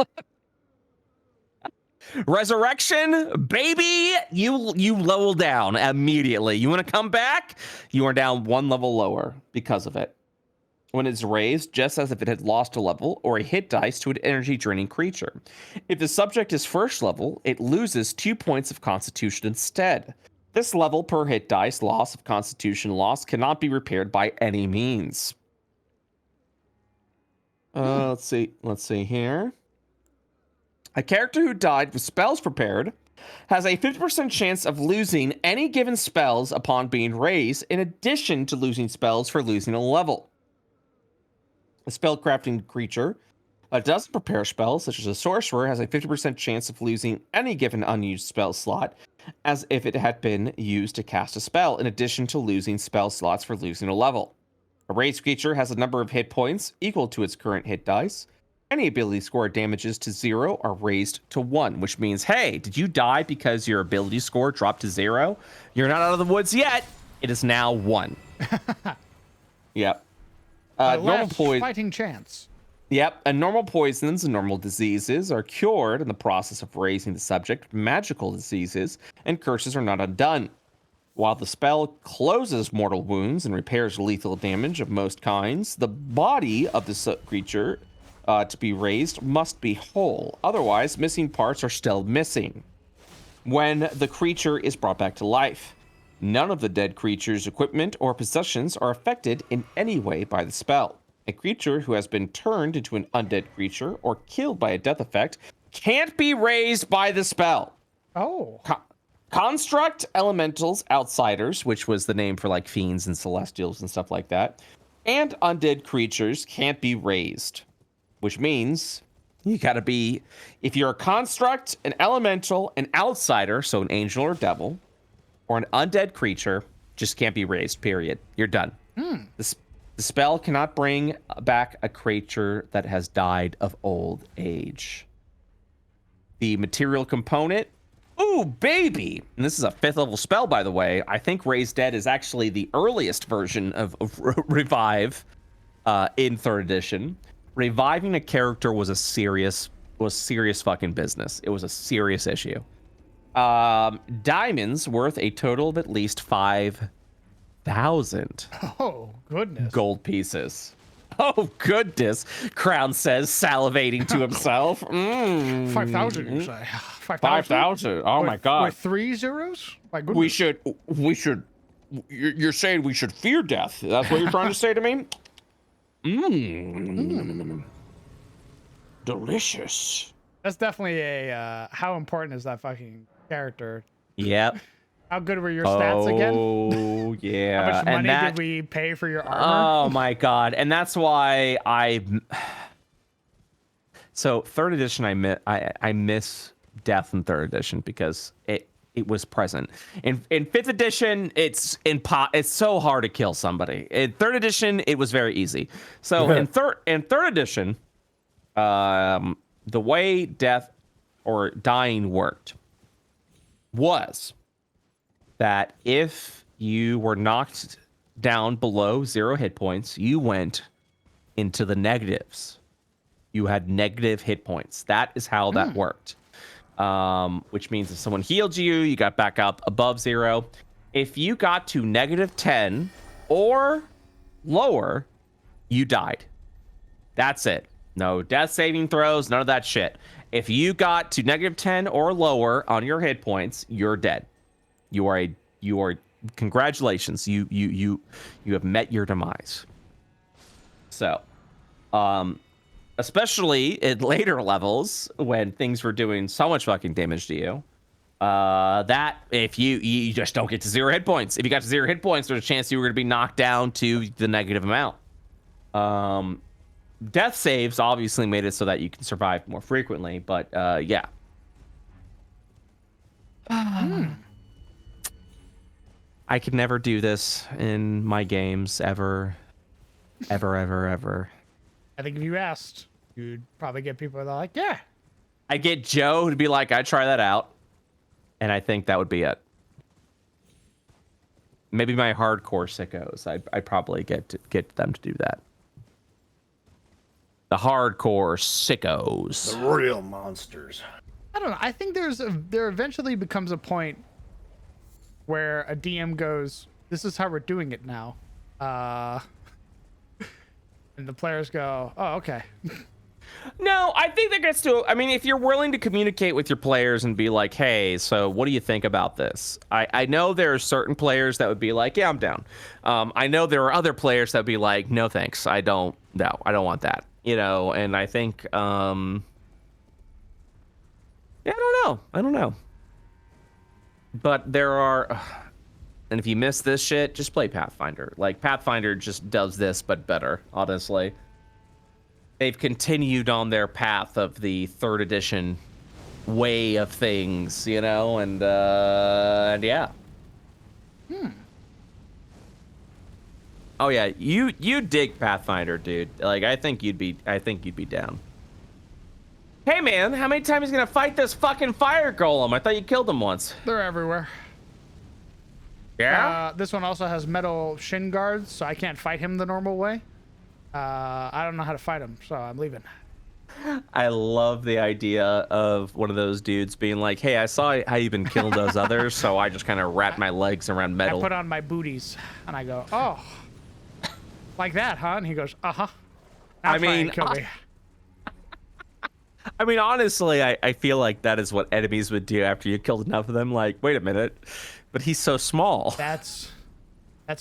Resurrection, baby, you level down immediately. You want to come back? You are down 1 level lower because of it. When it's raised, just as if it had lost a level or a hit dice to an energy draining creature. If the subject is 1st level, it loses 2 points of constitution instead. This level per hit dice loss of constitution loss cannot be repaired by any means. Let's see here. A character who died with spells prepared has a 50% chance of losing any given spells upon being raised, in addition to losing spells for losing a level. A spellcrafting creature that doesn't prepare spells, such as a sorcerer, has a 50% chance of losing any given unused spell slot, as if it had been used to cast a spell, in addition to losing spell slots for losing a level. A raised creature has a number of hit points equal to its current hit dice. Any ability score damages to 0 are raised to 1, which means, hey, did you die because your ability score dropped to 0? You're not out of the woods yet. It is now 1. Yep. Normal fighting chance. Yep. And normal poisons and normal diseases are cured in the process of raising the subject. Magical diseases and curses are not undone. While the spell closes mortal wounds and repairs lethal damage of most kinds, the body of the creature to be raised must be whole. Otherwise, missing parts are still missing when the creature is brought back to life. None of the dead creature's equipment or possessions are affected in any way by the spell. A creature who has been turned into an undead creature or killed by a death effect can't be raised by the spell. Oh. Construct elementals, outsiders, which was the name for like fiends and celestials and stuff like that, and undead creatures can't be raised, which means you gotta be, if you're a construct, an elemental, an outsider, so an angel or devil, or an undead creature, just can't be raised, period. You're done. The spell cannot bring back a creature that has died of old age. The material component, ooh, baby! And this is a 5th level spell, by the way. I think Raise Dead is actually the earliest version of Revive in 3rd edition. Reviving a character was serious fucking business. It was a serious issue. Diamonds worth a total of at least 5,000. Oh, goodness. Gold pieces. Oh, goodness. Crown says, salivating to himself. 5,000, you say? 5,000. Oh, my God. With 3 zeros? My goodness. We should, you're saying we should fear death. That's what you're trying to say to me? Delicious. That's definitely a, how important is that fucking character? Yep. How good were your stats again? Oh, yeah. How much money did we pay for your armor? Oh, my God. And that's why So, 3rd edition, I miss death in 3rd edition because it was present. In 5th edition, it's so hard to kill somebody. In 3rd edition, it was very easy. So in third edition, the way death or dying worked was that if you were knocked down below 0 hit points, you went into the negatives. You had negative hit points. That is how that worked. Which means if someone healed you, you got back up above 0. If you got to -10 or lower, you died. That's it. No death saving throws, none of that shit. If you got to -10 or lower on your hit points, you're dead. You are congratulations. You have met your demise. So, especially in later levels when things were doing so much fucking damage to you, that if you just don't get to 0 hit points. If you got to 0 hit points, there's a chance you were going to be knocked down to the negative amount. Death saves obviously made it so that you can survive more frequently, but yeah. I could never do this in my games ever. Ever. I think if you asked, you'd probably get people that are like, yeah. I get Joe to be like, I'd try that out. And I think that would be it. Maybe my hardcore sickos. I'd probably get them to do that. The hardcore sickos. The real monsters. I don't know. I think there eventually becomes a point where a DM goes, this is how we're doing it now. And the players go, oh, okay. No, I think that gets to, I mean, if you're willing to communicate with your players and be like, hey, so what do you think about this? I know there are certain players that would be like, yeah, I'm down. I know there are other players that would be like, no, thanks. I don't want that. You know, and I think, yeah, I don't know. But there are, and if you miss this shit, just play Pathfinder. Like, Pathfinder just does this, but better, honestly. They've continued on their path of the 3rd edition way of things, you know, and yeah. Oh yeah, you dig Pathfinder, dude. Like, I think you'd be down. Hey man, how many times are you gonna fight this fucking fire golem? I thought you killed him once. They're everywhere. Yeah? This one also has metal shin guards, so I can't fight him the normal way. I don't know how to fight him, so I'm leaving. I love the idea of one of those dudes being like, hey, I saw how you've been killing those others, so I just kind of wrap my legs around metal. I put on my booties, and I go, oh, like that, huh? And he goes, uh-huh. I mean, kill me. I mean, honestly, I feel like that is what enemies would do after you killed enough of them. Like, wait a minute, but he's so small. That's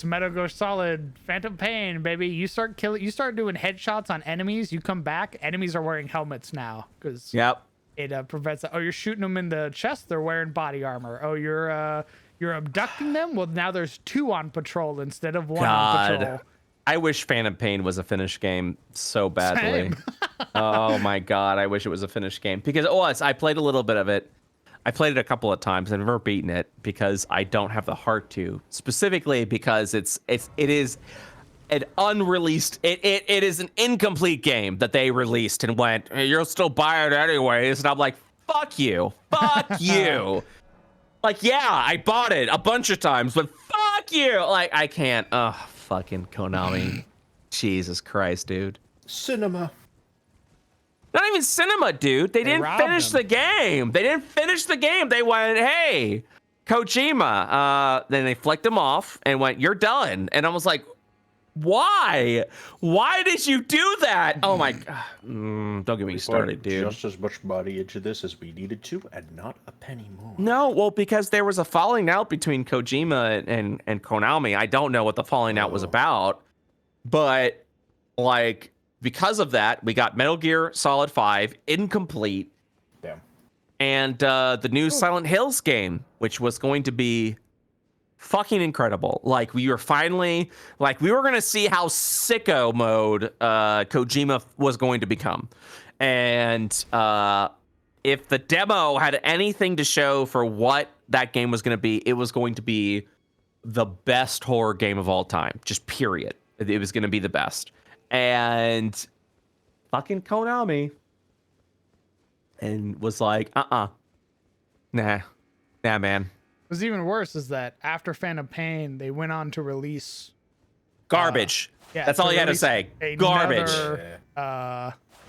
Metal Gear Solid Phantom Pain, baby. You start doing headshots on enemies, you come back, enemies are wearing helmets now. Yep. it prevents. Oh, you're shooting them in the chest. They're wearing body armor. Oh, you're abducting them. Well, now there's 2 on patrol instead of 1 on patrol. I wish Phantom Pain was a finished game so badly. Same. Oh my god, I wish it was a finished game because it was. I played a little bit of it. I played it a couple of times. I've never beaten it because I don't have the heart to. Specifically because it is an unreleased. It is an incomplete game that they released and went. Hey, you'll still buy it anyways, and I'm like, fuck you, fuck you. Like, yeah, I bought it a bunch of times, but fuck you. Like, I can't. Oh, fucking Konami. Jesus Christ, dude. Cinema. Not even cinema, dude. They didn't finish the game. They didn't finish the game. They went, hey, Kojima. Then they flicked him off and went, you're done. And I was like, why? Why did you do that? Oh my god. Don't get me started, dude. Just as much money into this as we needed to, and not a penny more. No, well, because there was a falling out between Kojima and Konami. I don't know what the falling out was about, but like because of that, we got Metal Gear Solid 5 incomplete. Damn. And the new Silent Hills game, which was going to be fucking incredible. Like we were finally, like we were gonna see how sicko mode Kojima was going to become, and if the demo had anything to show for what that game was going to be, it was going to be the best horror game of all time. Just period. It was going to be the best. And fucking Konami and was like, nah, man. What's even worse is that after Phantom Pain, they went on to release garbage. Yeah, that's all you had to say. Garbage.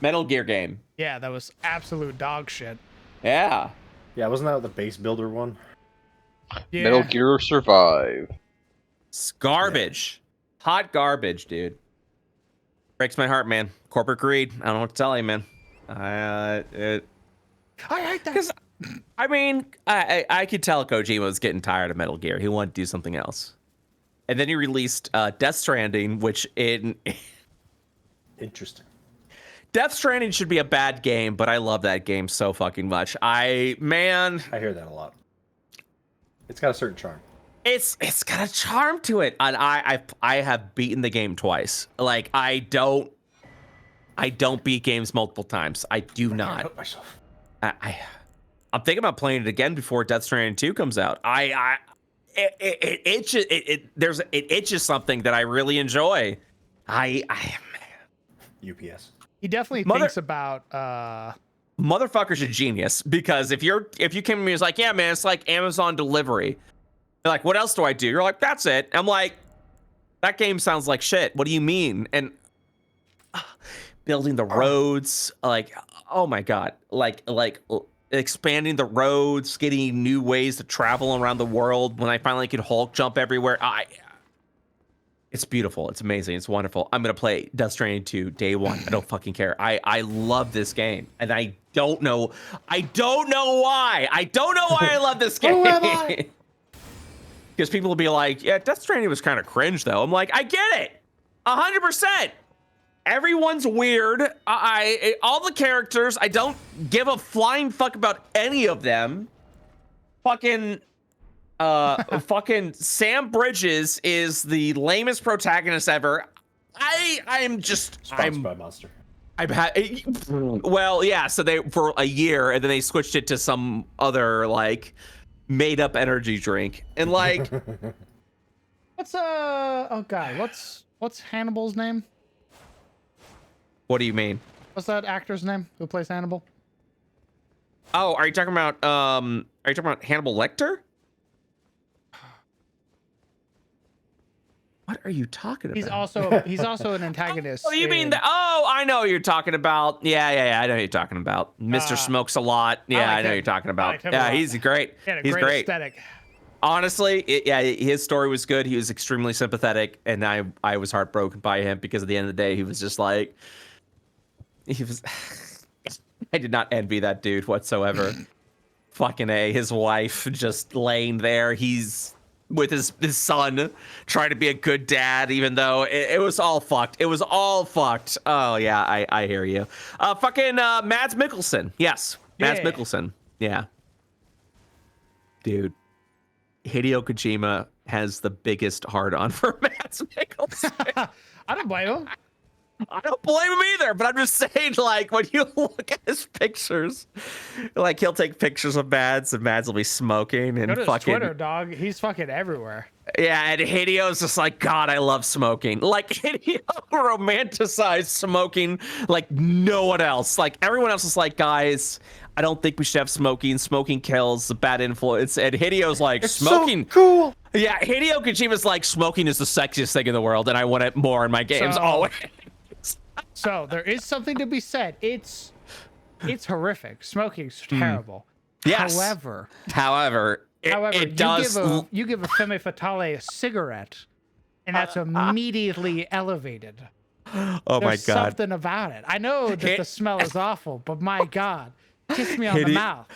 Metal Gear game. Yeah, that was absolute dog shit. Yeah. Yeah, wasn't that the base builder one? Yeah. Metal Gear Survive. It's garbage. Yeah. Hot garbage, dude. Breaks my heart, man. Corporate greed. I don't know what to tell you, man. I hate that. Because, I mean, I could tell Kojima was getting tired of Metal Gear. He wanted to do something else. And then he released Death Stranding, which Interesting. Death Stranding should be a bad game, but I love that game so fucking much. I hear that a lot. It's got a certain charm. It's got a charm to it, and I have beaten the game twice. Like I don't beat games multiple times. I do not. Help myself. I'm thinking about playing it again before Death Stranding 2 comes out. It itches something that I really enjoy. UPS. He definitely thinks about motherfucker's a genius, because if you came to me and was like, yeah man, it's like Amazon delivery. You're like, what else do I do? You're like, that's it. I'm like, that game sounds like shit. What do you mean? And building the roads, like, oh my god, like expanding the roads, getting new ways to travel around the world. When I finally could Hulk jump everywhere, it's beautiful. It's amazing. It's wonderful. I'm gonna play Death Stranding 2 day one. I don't fucking care. I love this game, and I don't know why. I don't know why I love this game. Who am I? Because people will be like, yeah, Death Stranding was kind of cringe, though. I'm like, I get it. 100%. Everyone's weird. All the characters, I don't give a flying fuck about any of them. Fucking Sam Bridges is the lamest protagonist ever. I'm Sponsored by Monster. Well, yeah, so they for a year, and then they switched it to some other like made up energy drink, and like what's Hannibal's name? What do you mean? What's that actor's name who plays Hannibal? Oh, are you talking about Hannibal Lecter? What are you talking about? He's also an antagonist. Oh, you mean that? Oh, I know what you're talking about. Yeah, I know what you're talking about. Mr. Smokes a lot. Yeah, I know what you're talking about. Yeah, he's great. He's great. Aesthetic. Honestly, his story was good. He was extremely sympathetic, and I was heartbroken by him, because at the end of the day, he was just like, I did not envy that dude whatsoever. Fucking A, his wife just laying there. He's with his son, trying to be a good dad, even though it was all fucked. It was all fucked. Oh yeah, I hear you. Fucking Mads Mikkelsen. Yes. Mads Yeah. Mikkelsen. Yeah. Dude. Hideo Kojima has the biggest hard-on for Mads Mikkelsen. I don't blame him. I don't blame him either, but I'm just saying, like, when you look at his pictures, like, he'll take pictures of Mads, and Mads will be smoking and Go to his fucking... Twitter, dog. He's fucking everywhere. Yeah, and Hideo's just like, God, I love smoking. Like, Hideo romanticized smoking like no one else. Like, everyone else is like, guys, I don't think we should have smoking. Smoking kills, a bad influence. And Hideo's like, It's smoking... so cool. Yeah, Hideo Kojima's like, smoking is the sexiest thing in the world, and I want it more in my games. So- Always. So there is something to be said. It's horrific. Smoking's terrible. Yes. However, it does... you give a femme fatale a cigarette, and that's immediately elevated. Oh my There's God. something about it. I know that the smell is awful, but my God, kiss me on the Hideo- mouth.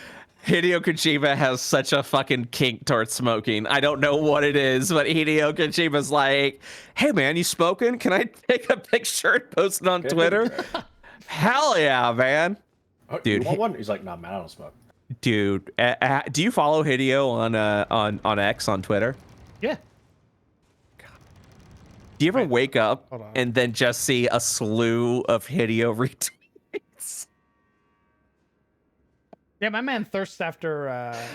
Hideo Kojima has such a fucking kink towards smoking. I don't know what it is, but Hideo Kojima's like, hey man, you smoking? Can I take a picture and post it on Twitter? Hell yeah, man. Oh, Dude, you want one? He's like, nah, man, I don't smoke. Dude, do you follow Hideo on X on Twitter? Yeah. Do you ever wake up hold on. and then just see a slew of Hideo retweets? Yeah, my man thirsts after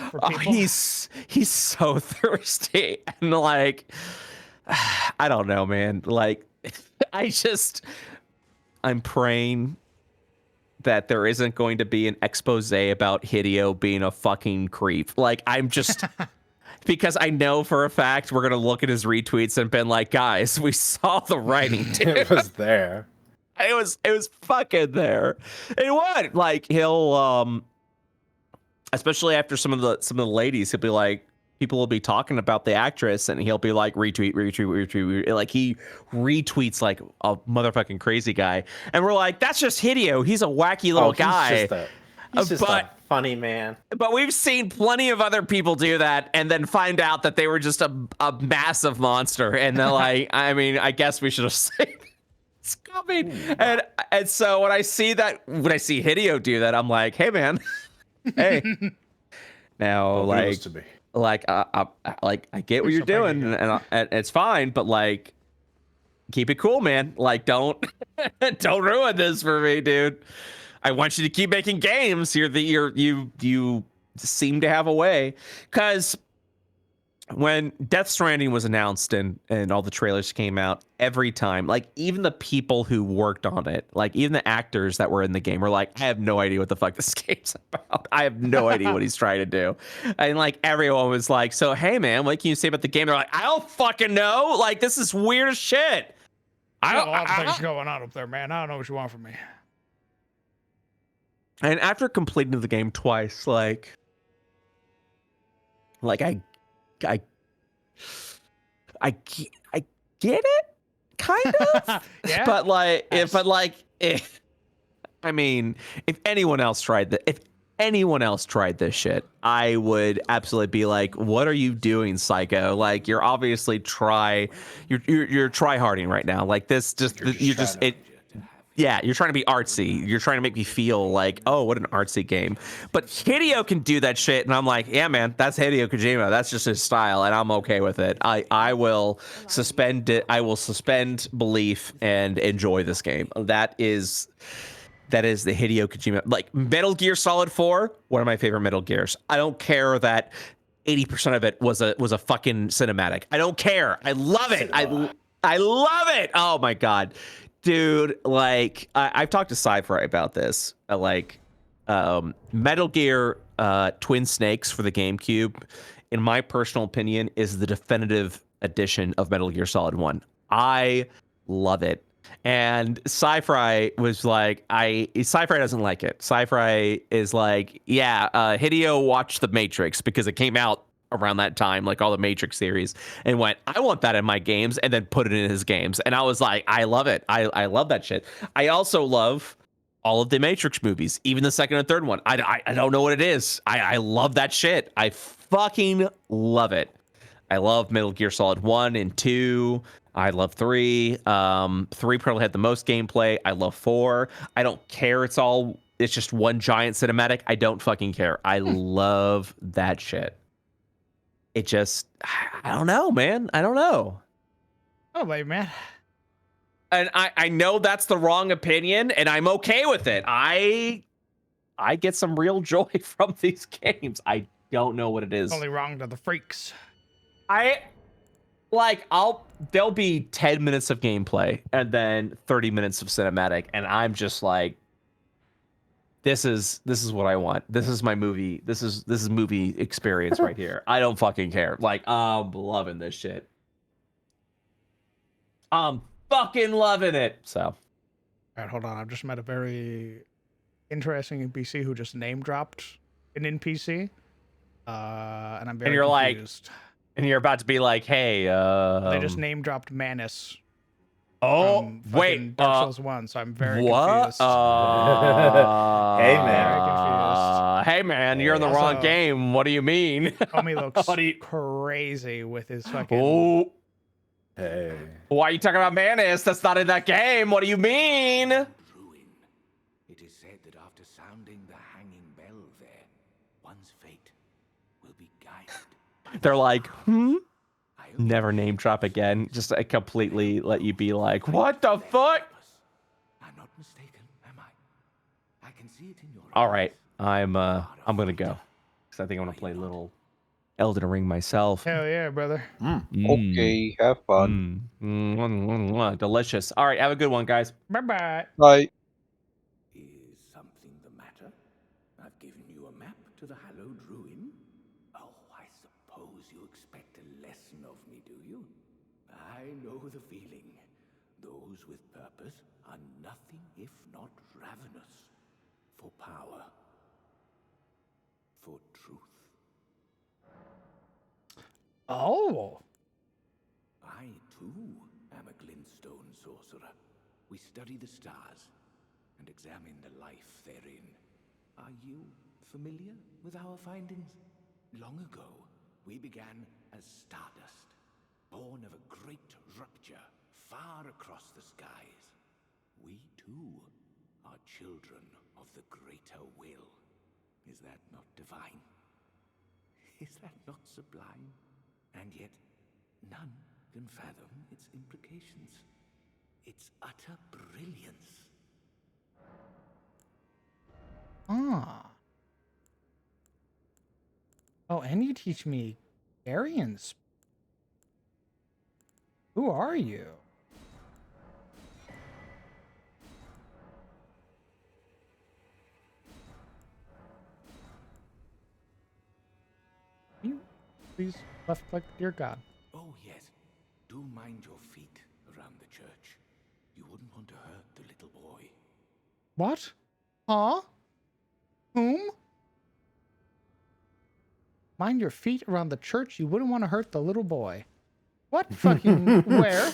for Oh, people. he's so thirsty, and like, I don't know, man. Like, I'm praying that there isn't going to be an expose about Hideo being a fucking creep. Like, I'm just because I know for a fact we're gonna look at his retweets and been like, guys, we saw the writing, dude. It was there. It was fucking there. And what? Like, he'll especially after some of the ladies, he'll be like, people will be talking about the actress, and he'll be like, retweet. Like, he retweets like a motherfucking crazy guy, and we're like, that's just Hideo. He's a wacky little guy. He's just a funny man. But we've seen plenty of other people do that and then find out that they were just a massive monster, and they're like, I mean, I guess we should have seen it's coming. And so when I see Hideo do that, I'm like, hey man. Hey, now Don't do like, this to me. I get what you're doing, and it's fine, but like, keep it cool, man. Like, don't ruin this for me, dude. I want you to keep making games. You seem to have a way, because when Death Stranding was announced and all the trailers came out, every time, like, even the people who worked on it, like even the actors that were in the game were like, I have no idea what the fuck this game's about. I have no idea what he's trying to do. And like, everyone was like, so hey man, what can you say about the game? They're like, I don't fucking know. Like, this is weird as shit. I got a lot of things going on up there, man. I don't know what you want from me. And after completing the game twice, like I get it, kind of. Yeah. But like, if anyone else tried this shit, I would absolutely be like, what are you doing, psycho? Like, you're obviously you're try-harding right now. Like, this just yeah, you're trying to be artsy. You're trying to make me feel like, oh, what an artsy game. But Hideo can do that shit, and I'm like, yeah, man, that's Hideo Kojima. That's just his style, and I'm okay with it. I will suspend it. I will suspend belief and enjoy this game. That is the Hideo Kojima. Like, Metal Gear Solid 4, one of my favorite Metal Gears. I don't care that 80% of it was a fucking cinematic. I don't care. I love it. I love it. Oh my God. Dude, like, I've talked to Sci-Fi about this. Metal Gear Twin Snakes for the GameCube, in my personal opinion, is the definitive edition of Metal Gear Solid 1. I love it. And Sci-Fi was like, Sci-Fi doesn't like it. Sci-Fi is like, yeah, Hideo watched The Matrix because it came out around that time, like all the Matrix series, and went, I want that in my games, and then put it in his games. And I was like, I love it. I love that shit. I also love all of the Matrix movies, even the second and third one. I don't know what it is. I love that shit. I fucking love it. I love Metal Gear Solid 1 and 2. I love 3. 3 probably had the most gameplay. I love 4. I don't care. It's all it's just one giant cinematic, I don't fucking care. I love that shit. It just, I don't know, man. I don't know. Oh, wait, man. And I know that's the wrong opinion, and I'm okay with it. I get some real joy from these games. I don't know what it is. Only wrong to the freaks. There'll be 10 minutes of gameplay and then 30 minutes of cinematic, and I'm just like, this is what I want. This is my movie. This is movie experience right here. I don't fucking care. Like, I'm loving this shit. I'm fucking loving it. So, All right, hold on. I've just met a very interesting NPC who just name dropped an NPC. And I'm very and you're confused. and you're about to be like, hey, They just name dropped Manus. oh, from wait, fucking Dark Souls 1, so I'm very what? confused. Hey, man. Very confused. Hey, man, you're in the Also, wrong game. What do you mean? Homie looks What do you- crazy with his fucking. Oh, Hey. why are you talking about Manus? That's not in that game. What do you mean? Ruin. It is said that after sounding the hanging bell there, one's fate will be guided. They're like, I hope never name drop again. Just completely let you be like, what the fuck? I'm not mistaken, am I? I can see it in your All eyes. right, I'm gonna go because I think I want to play a little Elden Ring myself. Hell yeah, brother. Okay, have fun. Delicious. All right, have a good one, guys. Bye bye. Bye. Is something the matter? I've given you a map to the hallowed ruin. Oh, I suppose you expect a lesson of me, do you? I know the feeling. Those with purpose are nothing if not ravenous for power, for truth. Oh. I, too, am a glintstone sorcerer. We study the stars and examine the life therein. Are you familiar with our findings? Long ago, we began as stardust, born of a great rupture far across the skies. We, too, are children of the greater will. Is that not divine? Is that not sublime? And yet, none can fathom its implications. Its utter brilliance. Ah. Oh, and you teach me Arians. Who are you? You please left click, dear God. Oh, yes. Do mind your feet around the church. You wouldn't want to hurt the little boy. What? Huh? Whom? Mind your feet around the church. You wouldn't want to hurt the little boy. What fucking where?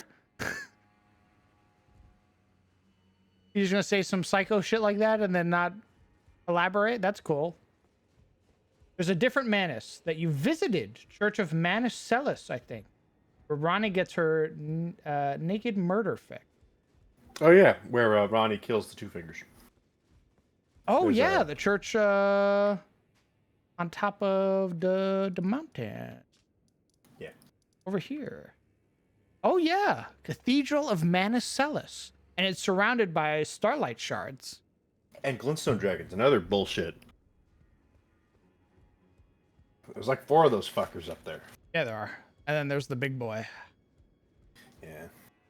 You just gonna say some psycho shit like that and then not elaborate? That's cool. There's a different Manus that you visited, Church of Manus Celis, I think, where Ronnie gets her naked murder fix. Oh yeah, where Ronnie kills the Two Fingers. Oh There's yeah, a- the church on top of the mountain. Yeah. Over here. Oh yeah, Cathedral of Manus Celis, and it's surrounded by starlight shards. And Glintstone Dragons, another bullshit. There's like 4 of those fuckers up there. Yeah, there are. And then there's the big boy. Yeah.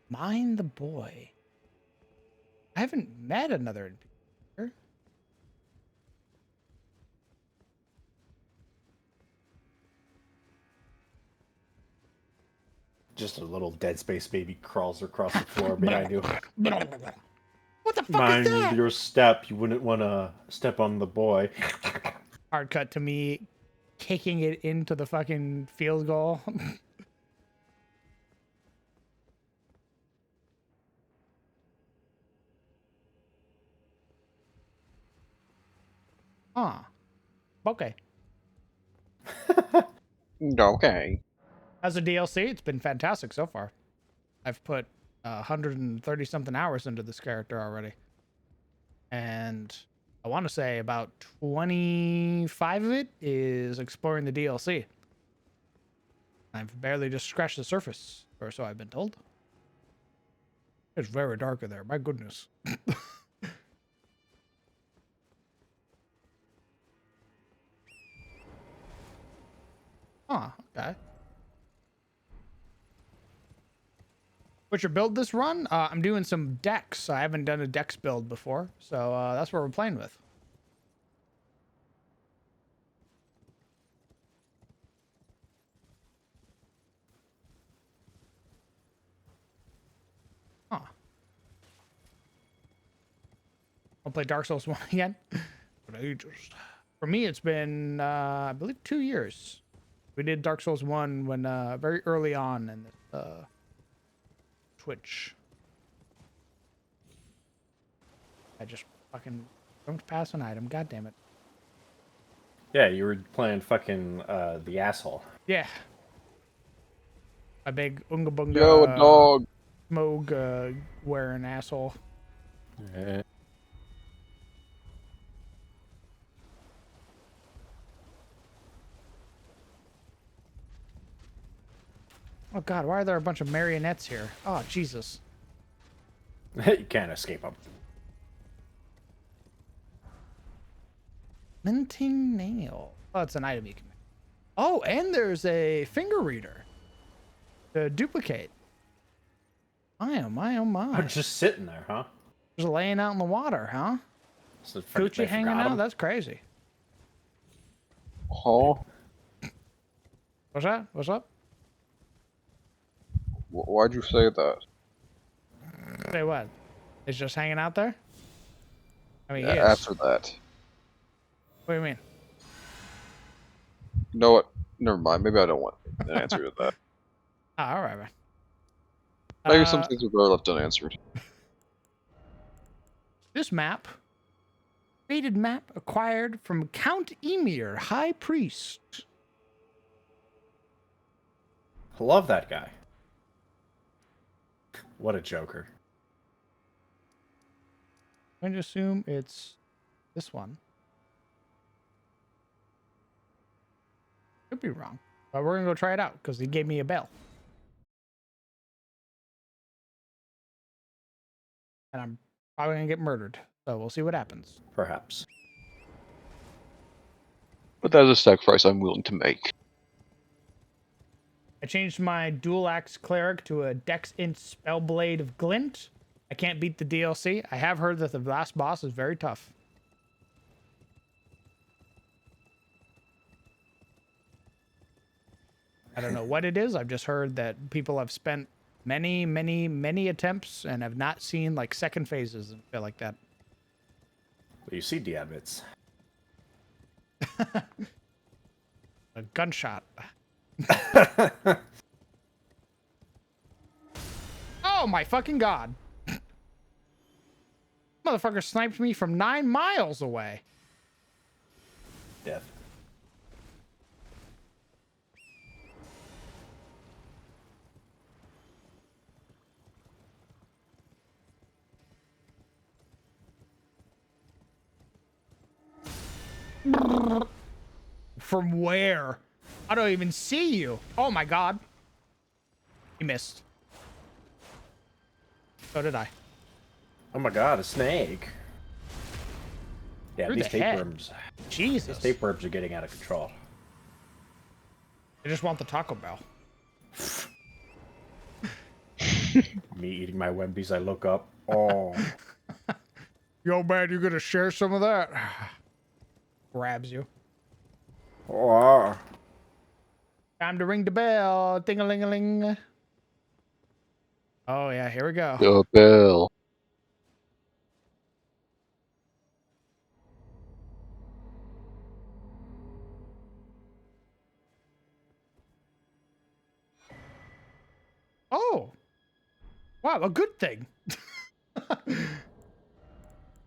Mind the boy. I haven't met another NPC. Just a little Dead Space baby crawls across the floor behind you. What the fuck Mind is that? your step. You wouldn't want to step on the boy. Hard cut to me kicking it into the fucking field goal. Huh. Okay. Okay. As a DLC, it's been fantastic so far. I've put 130 something hours into this character already. And I want to say about 25 of it is exploring the DLC. I've barely just scratched the surface, or so I've been told. It's very dark in there. My goodness. Huh, okay. What's your build this run? I'm doing some decks. I haven't done a decks build before, so that's what we're playing with. Huh. I'll play Dark Souls 1 again. But for me, it's been, I believe, 2 years. We did Dark Souls 1 when, very early on in the, Twitch. I just fucking don't pass an item. God damn it. Yeah, you were playing fucking the asshole. Yeah. A big unga bunga Yo, a dog. smoke wearing asshole. Yeah. Oh god, why are there a bunch of marionettes here? Oh Jesus. You can't escape them. Minting nail. Oh, it's an item you can make. Oh, and there's a finger reader to duplicate. My oh my oh my. Oh, just sitting there, huh? Just laying out in the water, huh? So Gucci hanging out? That's crazy. Huh? What's that? What's up? Why'd you say that? Say what? It's just hanging out there? I mean, he is. After that. What do you mean? You know what? Never mind. Maybe I don't want an answer to that. Ah, all right, man. Maybe some things are better left unanswered. This map, faded map acquired from Count Emir, High Priest. Love that guy. What a joker. I'm going to assume it's this one. Could be wrong, but we're going to go try it out because he gave me a bell. And I'm probably going to get murdered, so we'll see what happens. Perhaps. But that is a sacrifice I'm willing to make. I changed my dual axe cleric to a Dex Int Spellblade of Glint. I can't beat the DLC. I have heard that the last boss is very tough. I don't know what it is. I've just heard that people have spent many attempts and have not seen like second phases and feel like that. Well, you see Diabits. A gunshot. Oh my fucking god. Motherfucker sniped me from 9 miles away. Death. From where? I don't even see you. Oh my god. He missed. So did I. Oh my god, a snake. Yeah, Through these the head. tapeworms. Jesus. These tapeworms are getting out of control. I just want the Taco Bell. Me eating my Wembies, I look up. Oh. Yo, man, you gonna share some of that? Grabs you. Oh. Time to ring the bell. Ding-a-ling-a-ling. Oh, yeah, here we go. Yo, Bill. Oh. Wow, a good thing.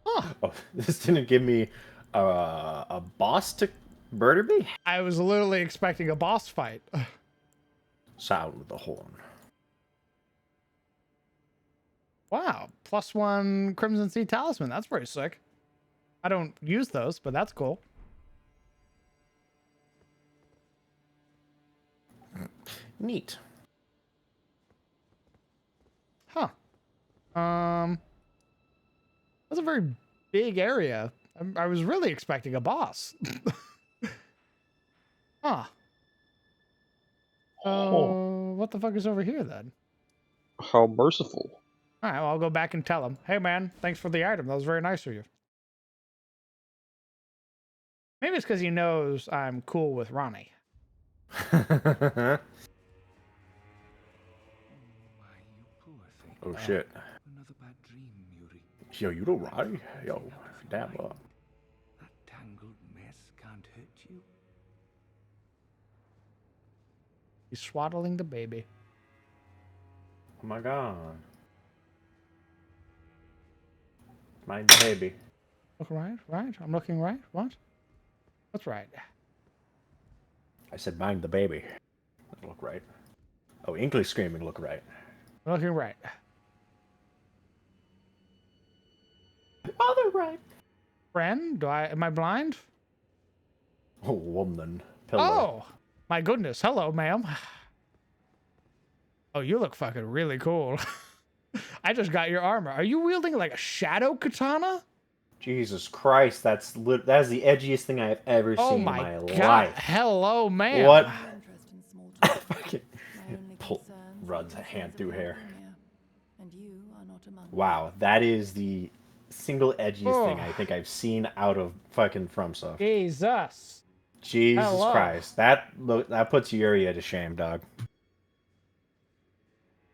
Huh. Oh, this didn't give me a boss to murder me? I was literally expecting a boss fight. Sound the horn. Wow. +1 Crimson Sea Talisman. That's pretty sick. I don't use those, but that's cool. Neat. Huh. That's a very big area. I was really expecting a boss. Huh. What the fuck is over here then? How merciful. All right, well, I'll go back and tell him. Hey, man, thanks for the item. That was very nice of you. Maybe it's because he knows I'm cool with Ronnie. Oh shit. Another bad dream, Yuri. Yo, you don't right? Yo, damn up. That tangled mess can't hurt you. He's swaddling the baby. Oh my god. Mind the baby. Look right, right. I'm looking right. What? What's right? I said mind the baby. That look right. Oh, Inkly screaming look right. I'm looking right. Other right. Friend, am I blind? Oh, woman. Pillow. Oh, my goodness. Hello, ma'am. Oh, you look fucking really cool. I just got your armor. Are you wielding like a shadow katana? Jesus Christ, that is the edgiest thing I have ever Oh seen in my my god. life. Hello, ma'am. What? Interest in small talk. Fucking My only pull concerns Rudd's are the hand things through of hair. California, and you are not among them. Wow, that is the single edgiest thing Oh. I think I've seen out of fucking FromSoft. Jesus. Jesus Hello. Christ, that puts Yuri to shame, dog.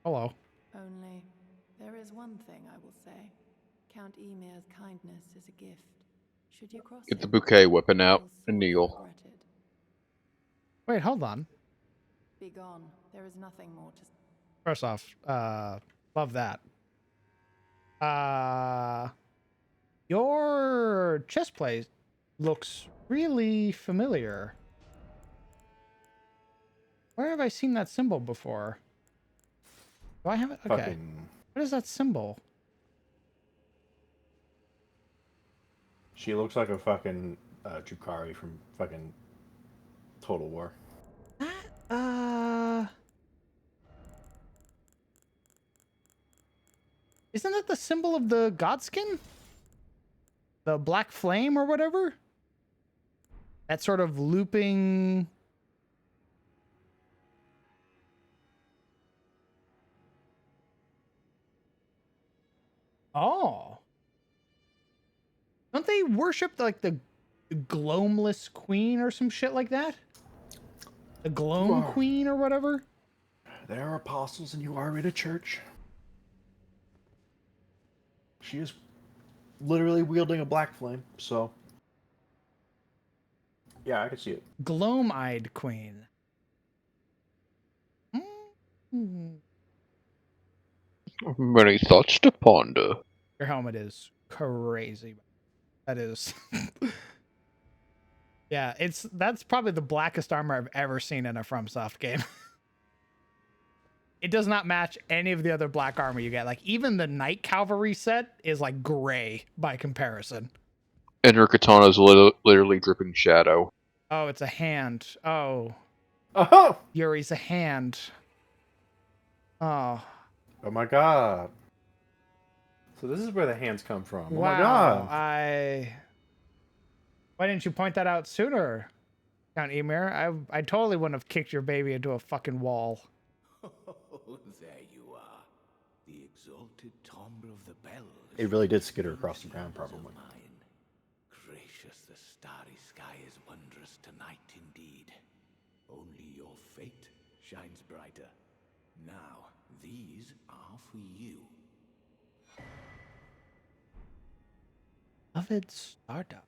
Hello. Only, there is one thing I will say. Count Emir's kindness is a gift. Should you cross Get the him, bouquet weapon you out will and sorely kneel. regret it. Wait, hold on. Be gone. There is nothing more to. First off, love that. Your chest plate looks really familiar. Where have I seen that symbol before? Do I have it? Okay. Fucking, What is that symbol? she looks like a fucking Chukari from fucking Total War. Isn't that the symbol of the Godskin? The black flame or whatever? That sort of looping. Oh. Don't they worship like the Gloamless Queen or some shit like that? The Gloam Wow. Queen or whatever? They are apostles and you are in a church. She is literally wielding a black flame, so. Yeah, I can see it. Gloam-eyed Queen. Mm. Many thoughts to ponder. Your helmet is crazy. That is. Yeah, that's probably the blackest armor I've ever seen in a FromSoft game. It does not match any of the other black armor you get. Like, even the Knight Cavalry set is, like, gray by comparison. And her katana is literally dripping shadow. Oh, it's a hand. Oh. Oh! Yuri's a hand. Oh. Oh my god. So this is where the hands come from. Wow. Oh my god. Why didn't you point that out sooner, Count Emir? I totally wouldn't have kicked your baby into a fucking wall. Oh, there you are. The exalted timbre of the bell. It really did skid her across the ground, probably. Mine. Gracious, the starry sky is wondrous tonight indeed. Only your fate shines brighter. Now, these are for you. Beloved Stardust.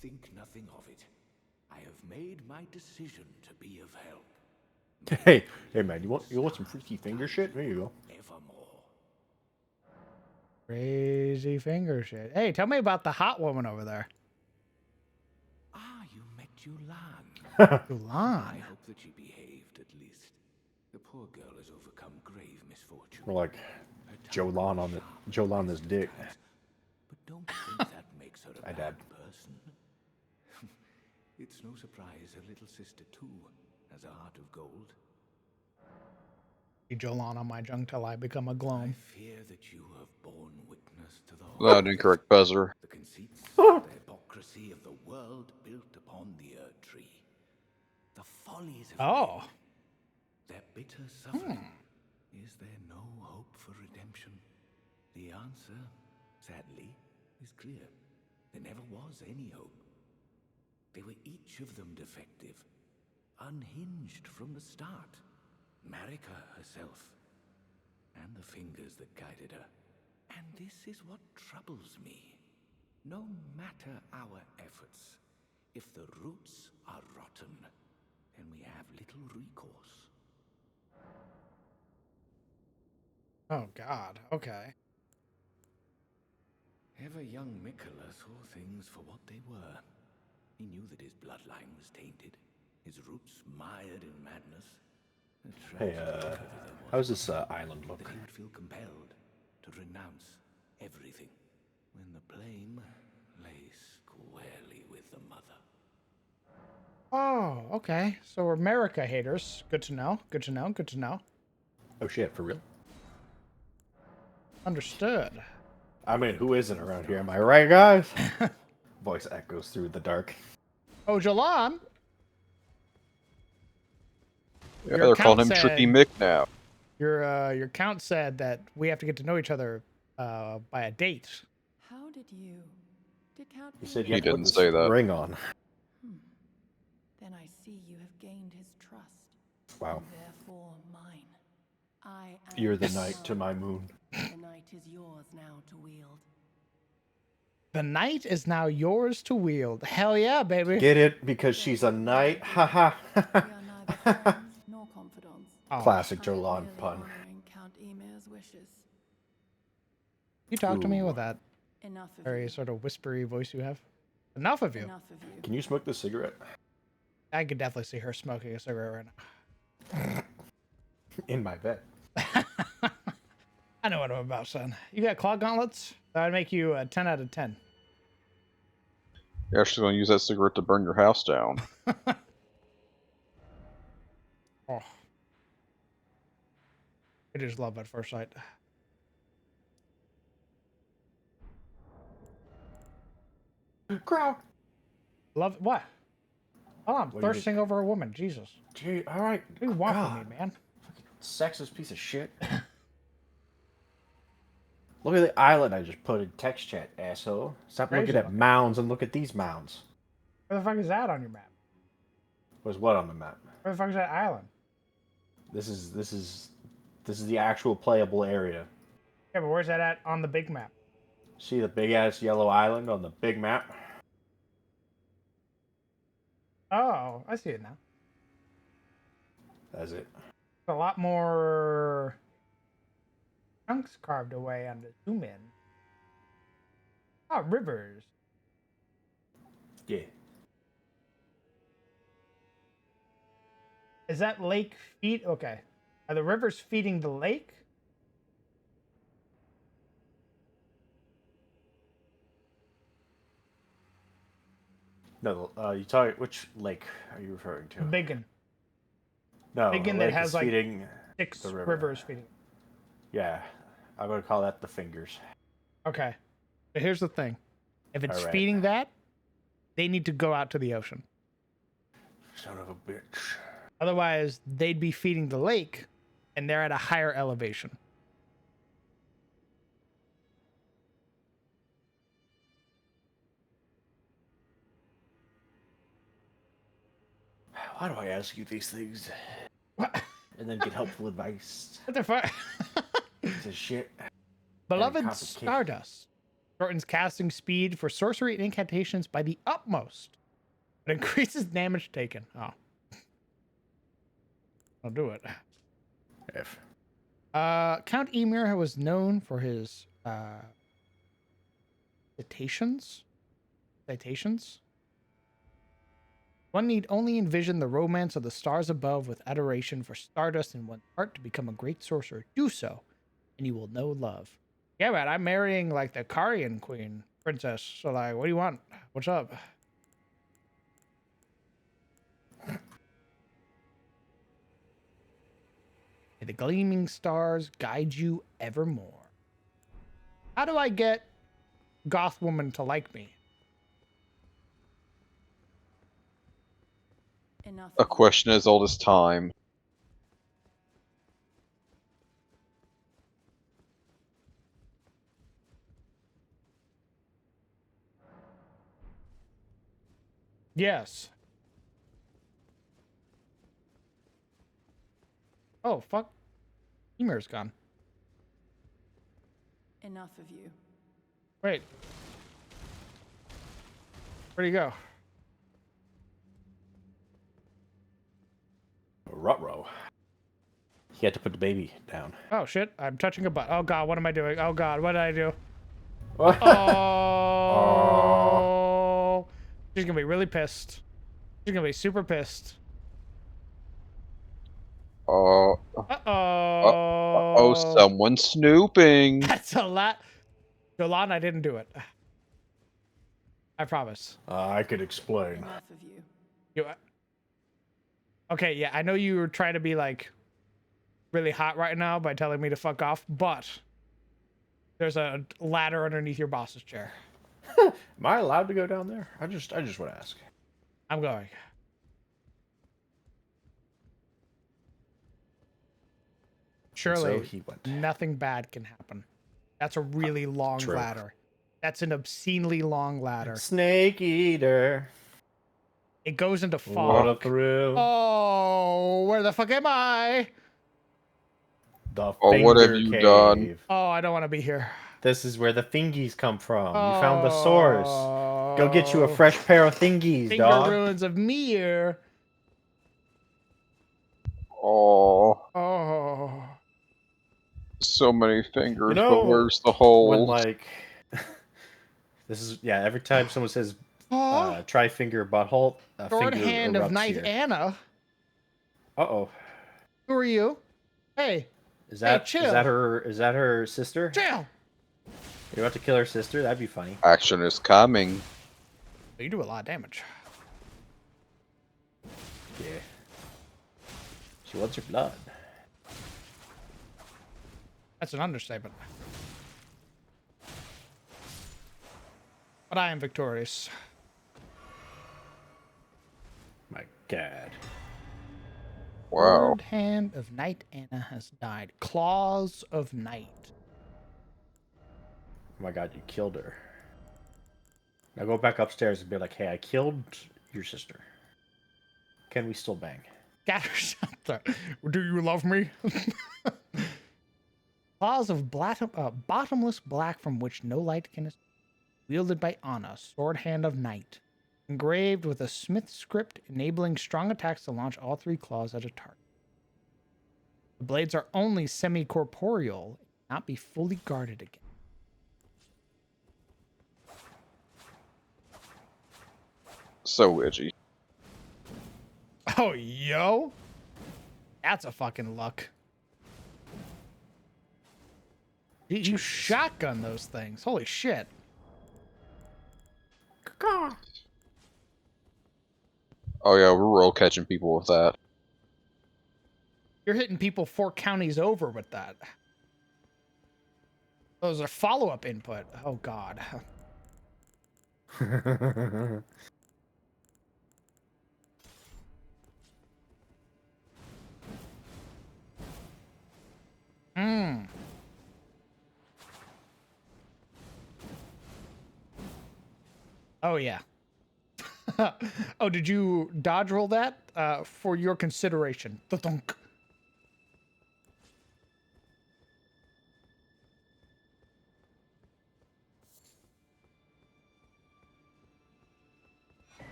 Think nothing of it. I have made my decision to be of help. Hey man, you want some freaky finger shit? There you go. Evermore. Crazy finger shit. Hey, tell me about the hot woman over there. Ah, you met Yulan. Yulan. I hope that she behaved at least. The poor girl has overcome grave misfortune. We're like Jolan on this dick. But don't think that makes makes her a I bad did. person. It's no surprise her little sister too has a heart of gold. Jolan on my junk till I become a I gloam. fear that you have borne witness to the Loud and incorrect buzzer. the conceits, the hypocrisy of the world built upon the Erdtree. The follies of Oh. men, their bitter suffering. Is there no hope for redemption? The answer, sadly, is clear. There never was any hope. They were each of them defective, unhinged from the start. Marika herself, and the fingers that guided her. And this is what troubles me. No matter our efforts, if the roots are rotten, then we have little recourse. Oh God. Okay. Ever young Mikola saw things for what they were. He knew that his bloodline was tainted, his roots mired in madness. Hey, how's this island look? That he would feel compelled to renounce everything when the blame lay squarely with the mother. Oh, okay. So we're America haters. Good to know. Good to know. Good to know. Oh shit, for real? Understood. I mean, who isn't around here? Am I right, guys? Voice echoes through the dark. Oh, Jolan. Yeah, Your they're calling him account Tricky said- Mick now. Your count said that we have to get to know each other by a date. How did you? Did Count He said He you have to put didn't this say that. ring on. Then I see you have gained his trust. Wow. And therefore mine. I am You're the his knight to son. my moon. The night is yours now to wield. The knight is now yours to wield. Hell yeah, baby. Get it? Because she's a knight? Haha. We are neither friends nor confidants. Oh, Classic I am Jolan merely pun. honoring Count Emir's wishes. you talk to me Ooh. with that Enough of very you. sort of whispery voice you have. Enough of you. Enough of you. Can you smoke this cigarette? I could definitely see her smoking a cigarette right now. In my bed. I know what I'm about, son. You got claw gauntlets? That would make you a 10 out of 10. You're actually going to use that cigarette to burn your house down. Oh. It is love at first sight. Crowd. Love what? Oh, I'm What do you thirsting over a woman. Jesus. Gee, alright. What do you want from me, man? Sexist piece of shit. Look at the island I just put in text chat, asshole. Stop Crazy looking at looking. mounds and look at these mounds. Where the fuck is that on your map? Where's what on the map? Where the fuck is that island? This is the actual playable area. Yeah, but where's that at on the big map? See the big ass yellow island on the big map? Oh, I see it now. That's it. A lot more chunks carved away on the zoom in. Oh, rivers. Yeah. Is that lake feed? Okay. Are the rivers feeding the lake? No, you talk. Which lake are you referring to? The big one. No, big the one that lake has, is like, feeding 6 the river. rivers feeding. Yeah, I'm gonna call that the fingers. Okay. But here's the thing. If it's All right. feeding that, they need to go out to the ocean. Son of a bitch. Otherwise, they'd be feeding the lake, and they're at a higher elevation. Why do I ask you these things What? and then get helpful advice? What the fuck? Piece of shit. Beloved complicated. Stardust shortens casting speed for sorcery and incantations by the utmost, but increases damage taken. Oh. I'll do it. F. Count Emir was known for his citations. One need only envision the romance of the stars above with adoration for Stardust in one's heart to become a great sorcerer. Do so, and you will know love. Yeah, man, I'm marrying like the Karian queen. princess. So like, what do you want? What's up? May the gleaming stars guide you evermore. How do I get goth woman to like me? Enough. A question as old as time. Yes. Oh, fuck. Emir's gone. Enough of you. Wait. Where'd he go? Ruh-roh. He had to put the baby down. Oh, shit. I'm touching a butt. Oh, God. What am I doing? Oh, God. What did I do? Oh. Oh. She's going to be really pissed. She's going to be super pissed. Oh, Uh-oh. someone's snooping. That's a lot. Jolan, I didn't do it. I promise. I could explain. Enough of you. You. Okay, yeah, I know you were trying to be like really hot right now by telling me to fuck off, but there's a ladder underneath your boss's chair. Am I allowed to go down there? I just want to ask. I'm going. Surely So he went. nothing bad can happen. That's a really long true. ladder. That's an obscenely long ladder. Snake eater. It goes into What a fog. thrill. Oh, where the fuck am I? The Oh, what have finger you cave. done? Oh, I don't want to be here. This is where the thingies come from. You found the source. Go get you a fresh pair of thingies, Finger dog. ruins of Mir. Oh, Oh. so many fingers, You know, but where's the hole? When like, this is every time someone says try finger butthole, a Sword finger hand of erupts Knight here. Anna. Uh-oh. Who are you? Hey, Is that chill. is that her sister? chill. You about to kill her sister? That'd be funny. Action is coming. You do a lot of damage. Yeah. She wants your blood. That's an understatement. But I am victorious. My God. Wow. Sword hand of Knight Anna has died. Claws of Night. Oh my God, you killed her. Now go back upstairs and be like, hey, I killed your sister. Can we still bang? Scattershot. Do you love me? Claws of bottomless black from which no light can escape. Wielded by Anna, sword hand of Night. Engraved with a smith script, enabling strong attacks to launch all three claws at a target. The blades are only semi-corporeal, not be fully guarded again. So edgy. Oh, yo. That's a fucking luck. You shotgun those things. Holy shit. Oh yeah, we're roll catching people with that. You're hitting people 4 counties over with that. Those are follow-up input. Oh, God. Hmm. Oh, yeah. Oh, did you dodge roll that? For your consideration. Thunk.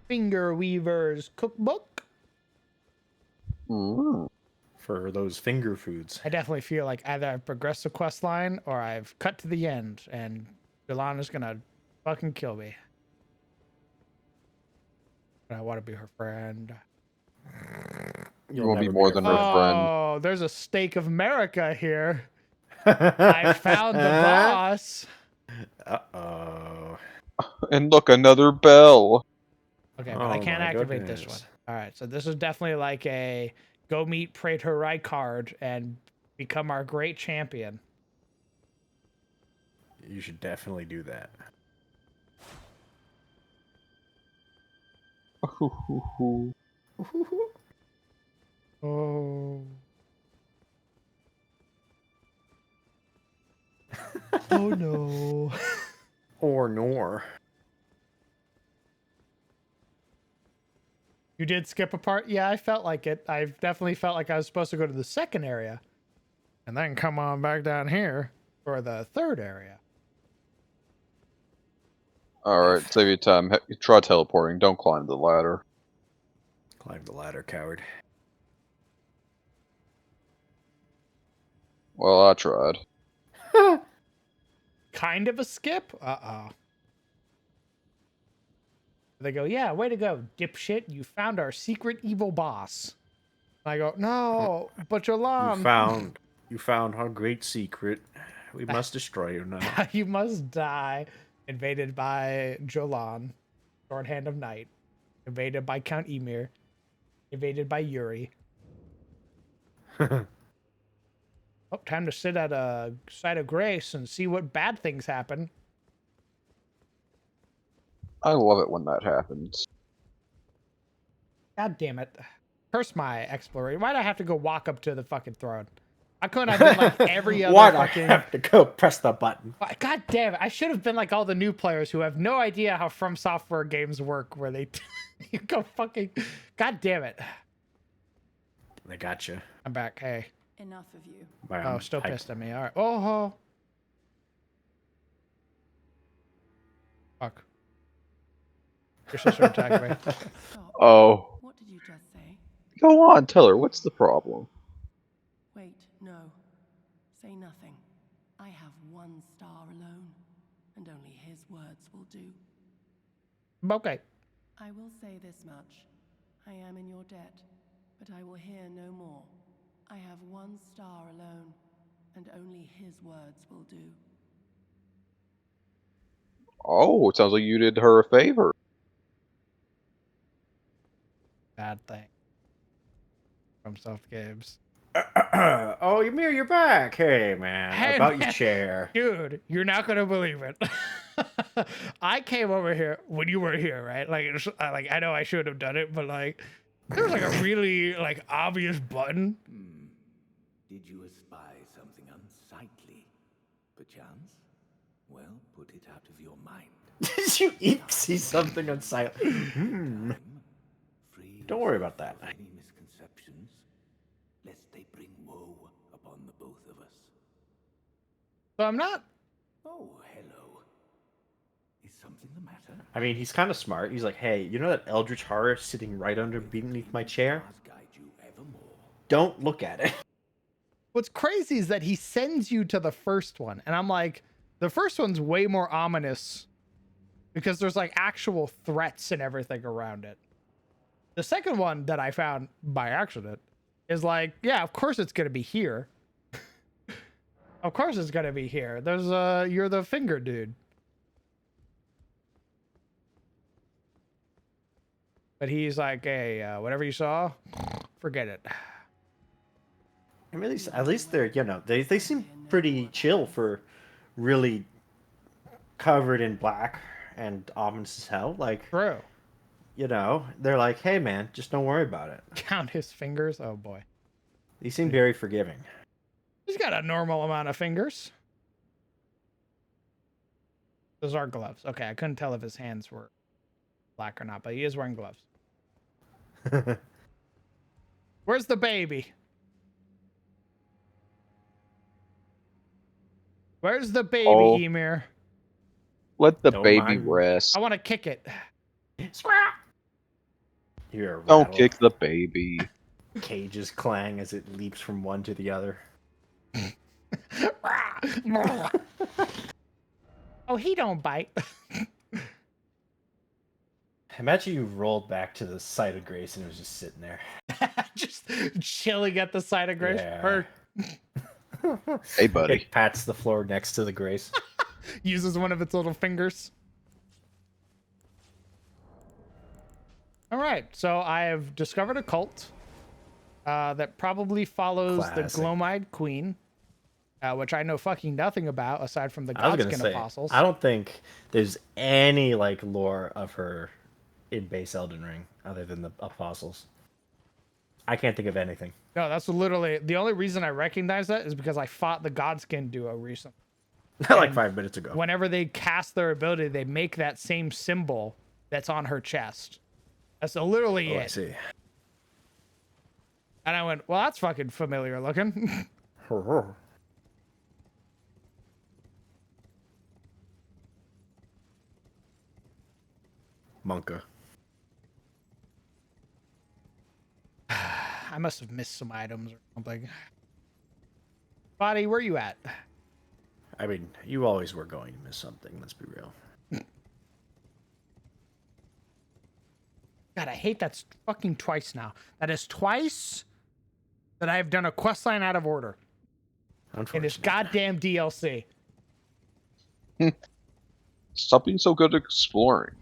Finger Weaver's Cookbook. Mm. For those finger foods. I definitely feel like either I've progressed the quest line or I've cut to the end and Yolana's gonna fucking kill me. But I want to be her friend. You will be never more her than her friend. friend. Oh, there's a stake of America here. I found the boss. Uh-oh. And look, another bell. Okay, but I Oh can't my activate this one. goodness. All right, so this is definitely like a go meet Praetor Rykard and become our great champion. You should definitely do that. Oh. Oh no. Or nor. You did skip a part? Yeah, I felt like it. I definitely felt like I was supposed to go to the second area and then come on back down here for the third area. Alright, save your time. Try teleporting. Don't climb the ladder. Climb the ladder, coward. Well, I tried. Kind of a skip? Uh-oh. They go, yeah, way to go, dipshit. You found our secret evil boss. And I go, no, but Jolan. You found our great secret. We must destroy you now. You must die. Invaded by Jolan, Sword Hand of Night. Invaded by Count Emir. Invaded by Yuri. Oh, time to sit at a site of grace and see what bad things happen. I love it when that happens. God damn it. Curse my exploration. Why'd I have to go walk up to the fucking throne? I couldn't have been like every other Why'd fucking... I have to go press the button? God damn it. I should have been like all the new players who have no idea how FromSoftware games work, where they you go fucking... God damn it. They got you. I'm back. Hey. Enough of you. Oh, still pissed at me. All right. Oh. Fuck. Your sister attacked me. Stop. Oh. What did you just say? Go on, tell her. What's the problem? Wait, no. Say nothing. I have one star alone, and only his words will do. Okay. I will say this much. I am in your debt, but I will hear no more. I have one star alone, and only his words will do. Oh, it sounds like you did her a favor. Bad thing. FromSoft games. Oh, Ymir, you're back. Hey, man. Hey, About man. your chair. Dude, you're not gonna believe it. I came over here when you were here, right? Like I know I should have done it, but like there was like a really like obvious button. Did you espy something unsightly, perchance? Well, put it out of your mind. Did you see something unsightly? Don't worry about that. Any misconceptions, lest they bring woe upon the both of us. So I'm not. Oh, hello. Is something the matter? I mean, he's kind of smart. He's like, hey, you know that eldritch horror sitting right beneath my chair? Guide you evermore. Don't look at it. What's crazy is that he sends you to the first one, and I'm like, the first one's way more ominous because there's like actual threats and everything around it. The second one that I found by accident is like, yeah, of course it's gonna be here. Of course it's gonna be here. There's you're the finger dude. But he's like, hey, whatever you saw, forget it. I mean, at least they're, you know, they seem pretty chill for really covered in black and ominous as hell. Like, True. you know, they're like, hey, man, just don't worry about it. Count his fingers. Oh boy. They seem very forgiving. He's got a normal amount of fingers. Those are gloves. Okay, I couldn't tell if his hands were black or not, but he is wearing gloves. Where's the baby? Where's the baby, Oh. Emir? Let the Don't baby mind. rest. I want to kick it. You're a Don't rattle. kick the baby. Cages clang as it leaps from one to the other. Oh, he don't bite. Imagine you rolled back to the site of grace and it was just sitting there. Just chilling at the side of grace. Yeah. Or Hey, buddy. It pats the floor next to the grace. Uses one of its little fingers. All right, so I have discovered a cult that probably follows the Classic. Glomide Queen, which I know fucking nothing about aside from the I was gonna Godskin say, Apostles. I don't think there's any like lore of her in base Elden Ring other than the apostles. I can't think of anything. No, that's literally the only reason I recognize that is because I fought the Godskin duo recently. Like And 5 minutes ago. Whenever they cast their ability, they make that same symbol that's on her chest. That's literally Oh, it. I see. And I went, well, that's fucking familiar looking. Monka. I must have missed some items or something. Body, where you at? I mean, you always were going to miss something, let's be real. God, I hate that fucking twice now. That is twice that I have done a quest line out of order in this goddamn DLC. Stop being so good at exploring.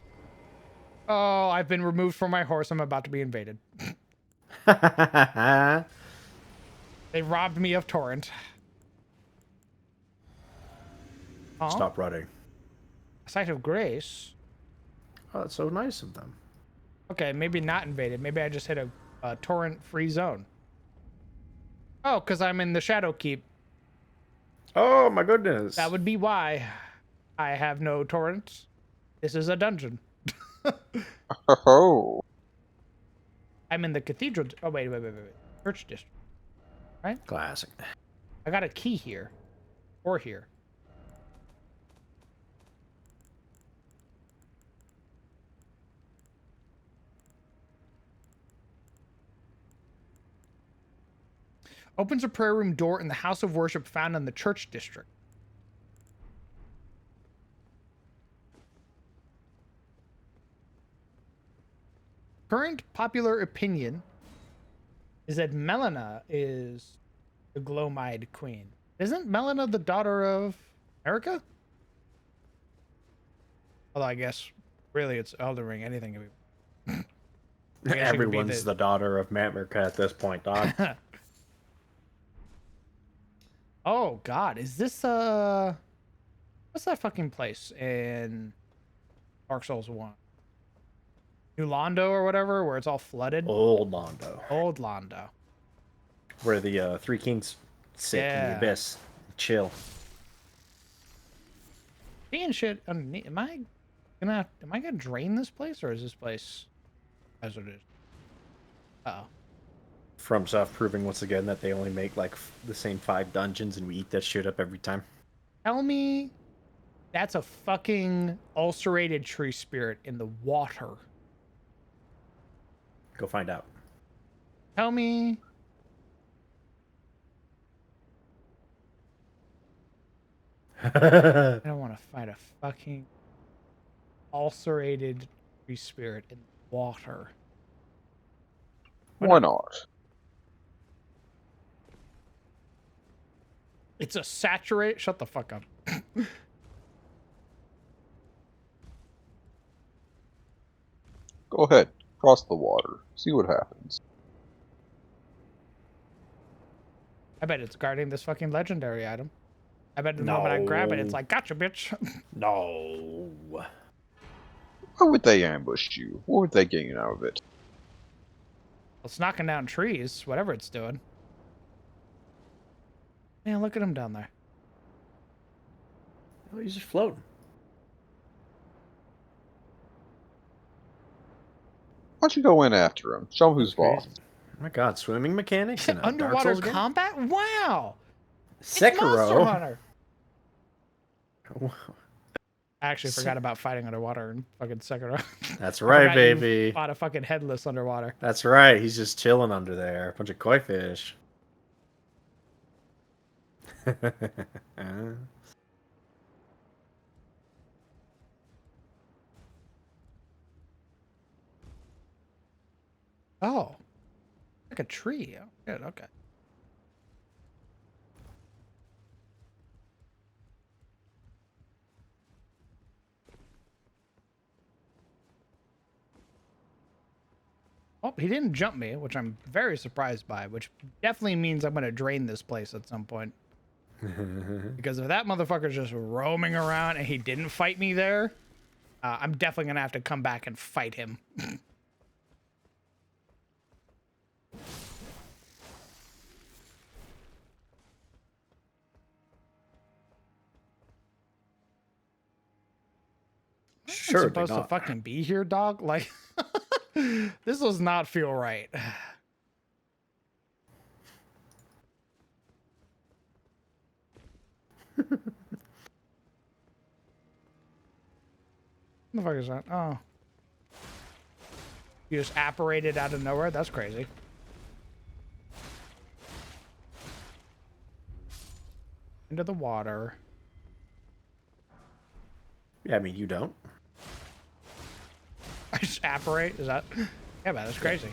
Oh, I've been removed from my horse. I'm about to be invaded. They robbed me of Torrent. Oh, Stop running. Site of Grace. Oh, that's so nice of them. Okay, maybe not invaded. Maybe I just hit a torrent-free zone. Oh, because I'm in the Shadow Keep. Oh my goodness. That would be why I have no torrents. This is a dungeon. Oh. I'm in the cathedral. Oh, wait. Church district. Right? Classic. I got a key here. Or here. Opens a prayer room door in the house of worship found in the church district. Current popular opinion is that Melina is the Glomide Queen. Isn't Melina the daughter of Erica? Although I guess really it's Elden Ring. Anything can be. I guess she could be Everyone's the daughter of Mamerka at this point, dog. Oh God, is this what's that fucking place in Dark Souls 1? New Londo or whatever, where it's all flooded? Old Londo. Old Londo. Where the three kings sit in Yeah. the abyss. Chill. Seeing shit underneath. Am I gonna drain this place, or is this place as it is? Uh-oh. FromSoft proving once again that they only make like the same 5 dungeons and we eat that shit up every time. Tell me that's a fucking ulcerated tree spirit in the water. Go find out. Tell me. I don't want to fight a fucking ulcerated tree spirit in the water. Why not? It's a saturated. Shut the fuck up. Go ahead. Cross the water. See what happens. I bet it's guarding this fucking legendary item. I bet the moment I grab it, it's like, gotcha, bitch. No. Why would they ambush you? What would they gain out of it? It's knocking down trees, whatever it's doing. Man, look at him down there. Oh, he's just floating. Why don't you go in after him? Show him who's That's crazy. boss. Oh my god, swimming mechanics in a Dark Underwater Souls game? combat? Wow. It's Sekiro. Monster Hunter. Wow. I actually forgot about fighting underwater in fucking Sekiro. That's I right, forgot you baby. Fought a fucking headless underwater. That's right. He's just chilling under there. A bunch of koi fish. Oh. Like a tree. Oh, good, okay. Oh, he didn't jump me, which I'm very surprised by, which definitely means I'm going to drain this place at some point. Because if that motherfucker's just roaming around and he didn't fight me there, I'm definitely going to have to come back and fight him. I'm supposed to fucking be here, dog? Like, this does not feel right. What the fuck is that? Oh. You just apparated out of nowhere? That's crazy. Into the water. Yeah, I mean, you don't. I just apparate? Is that... Yeah, man, that's crazy.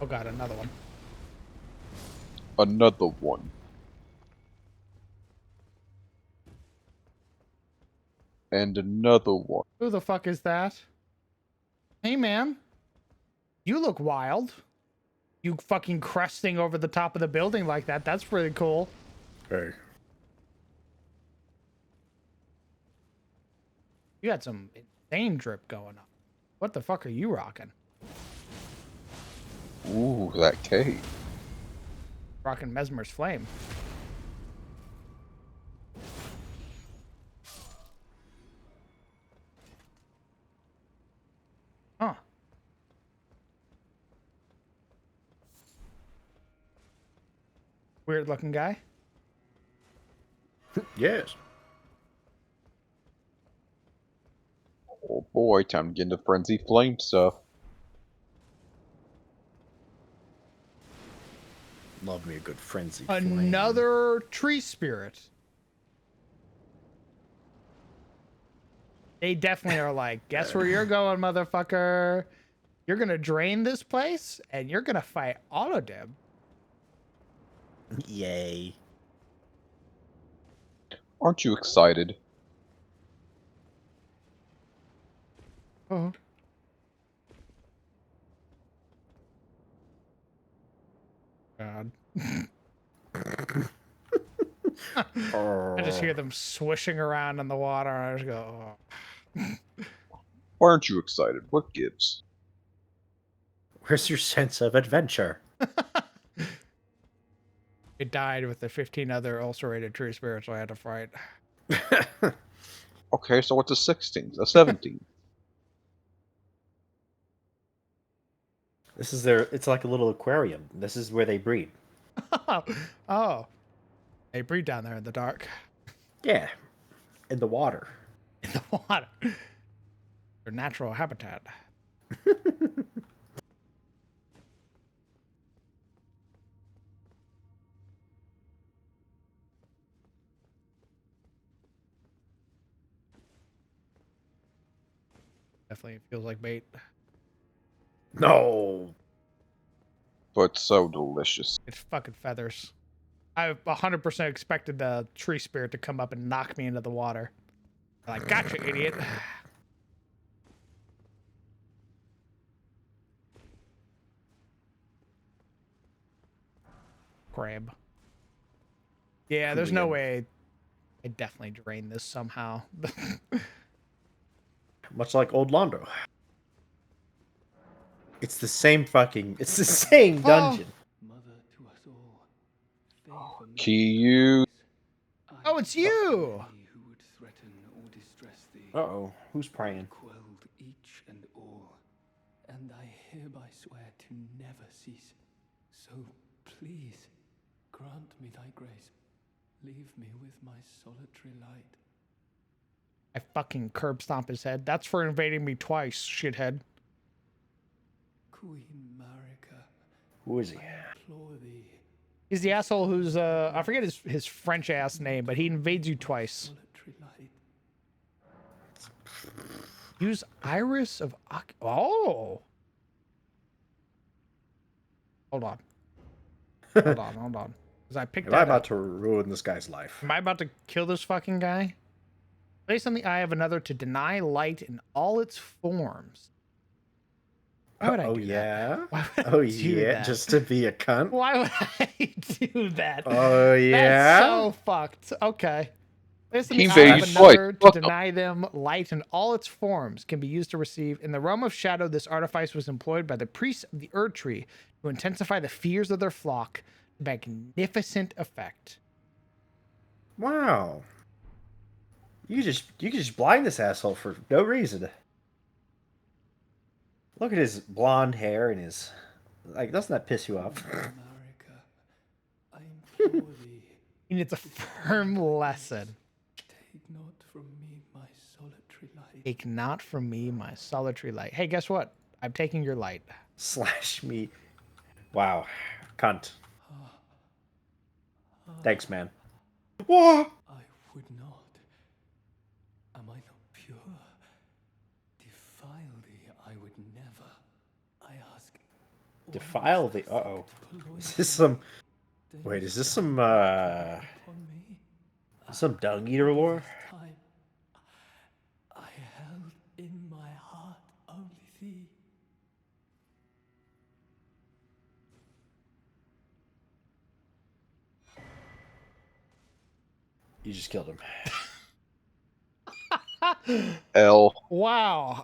Oh god, another one. Another one. And another one. Who the fuck is that? Hey, man. You look wild. You fucking cresting over the top of the building like that. That's pretty cool. Hey. You got some insane drip going on. What the fuck are you rocking? Ooh, that cave. Rocking Mesmer's flame. Huh. Weird looking guy. Yes. Oh boy, time to get into frenzy flame stuff. Love me a good frenzy flame. Another tree spirit. They definitely are like, guess where you're going, motherfucker? You're gonna drain this place, and you're gonna fight all of them. Yay. Aren't you excited? Oh. God. I just hear them swishing around in the water, and I just go, oh. Why aren't you excited? What gives? Where's your sense of adventure? It died with the 15 other ulcerated tree spirits I had to fight. Okay, so what's a 16? A 17? This is their, it's like a little aquarium. This is where they breed. Oh. They breed down there in the dark. Yeah. In the water. In the water. Their natural habitat. Definitely feels like bait. No. But so delicious. It's fucking feathers. I 100% expected the tree spirit to come up and knock me into the water. I'm like, gotcha, idiot. Crab. Yeah, there's no way. I definitely drained this somehow. Much like Old Londo. It's the same fucking, it's the same dungeon. Kiyu. Oh, it's you! Uh-oh. Who's praying? Quelled each and all, and I hereby swear to never cease. So please, grant me thy grace. Leave me with my solitary light. I fucking curb stomp his head. That's for invading me twice, shithead. Queen Marika, Who is he? implore thee, He's the asshole who's I forget his French ass name, but he invades you twice. solitary light. Use Iris of Oh. Hold on. Hold on. Because I picked Am I that about up. to ruin this guy's life? Am I about to kill this fucking guy? Place on the eye of another to deny light in all its forms. Why would I do yeah? that? Why would I Oh do yeah, that? just to be a cunt? Why would I do that? Oh yeah? That's so fucked. Okay. Place on the He eye of invades another twice. to deny them light in all its forms can be used to receive. In the realm of shadow, this artifice was employed by the priests of the Erdtree to intensify the fears of their flock. Magnificent effect. Wow. You can just blind this asshole for no reason. Look at his blonde hair and his doesn't that piss you off? Marika, I implore thee, He needs a firm lesson. take not from me my solitary light. Take not from me my solitary light. Hey, guess what? I'm taking your light. Slash me. Wow. Cunt. Thanks, man. Whoa! I would not. Am I not pure? Defile thee, I would never. I ask. Defile the Is this some Wait, is this some dung eater lore? Time I held in my heart only thee. You just killed him. L. Wow.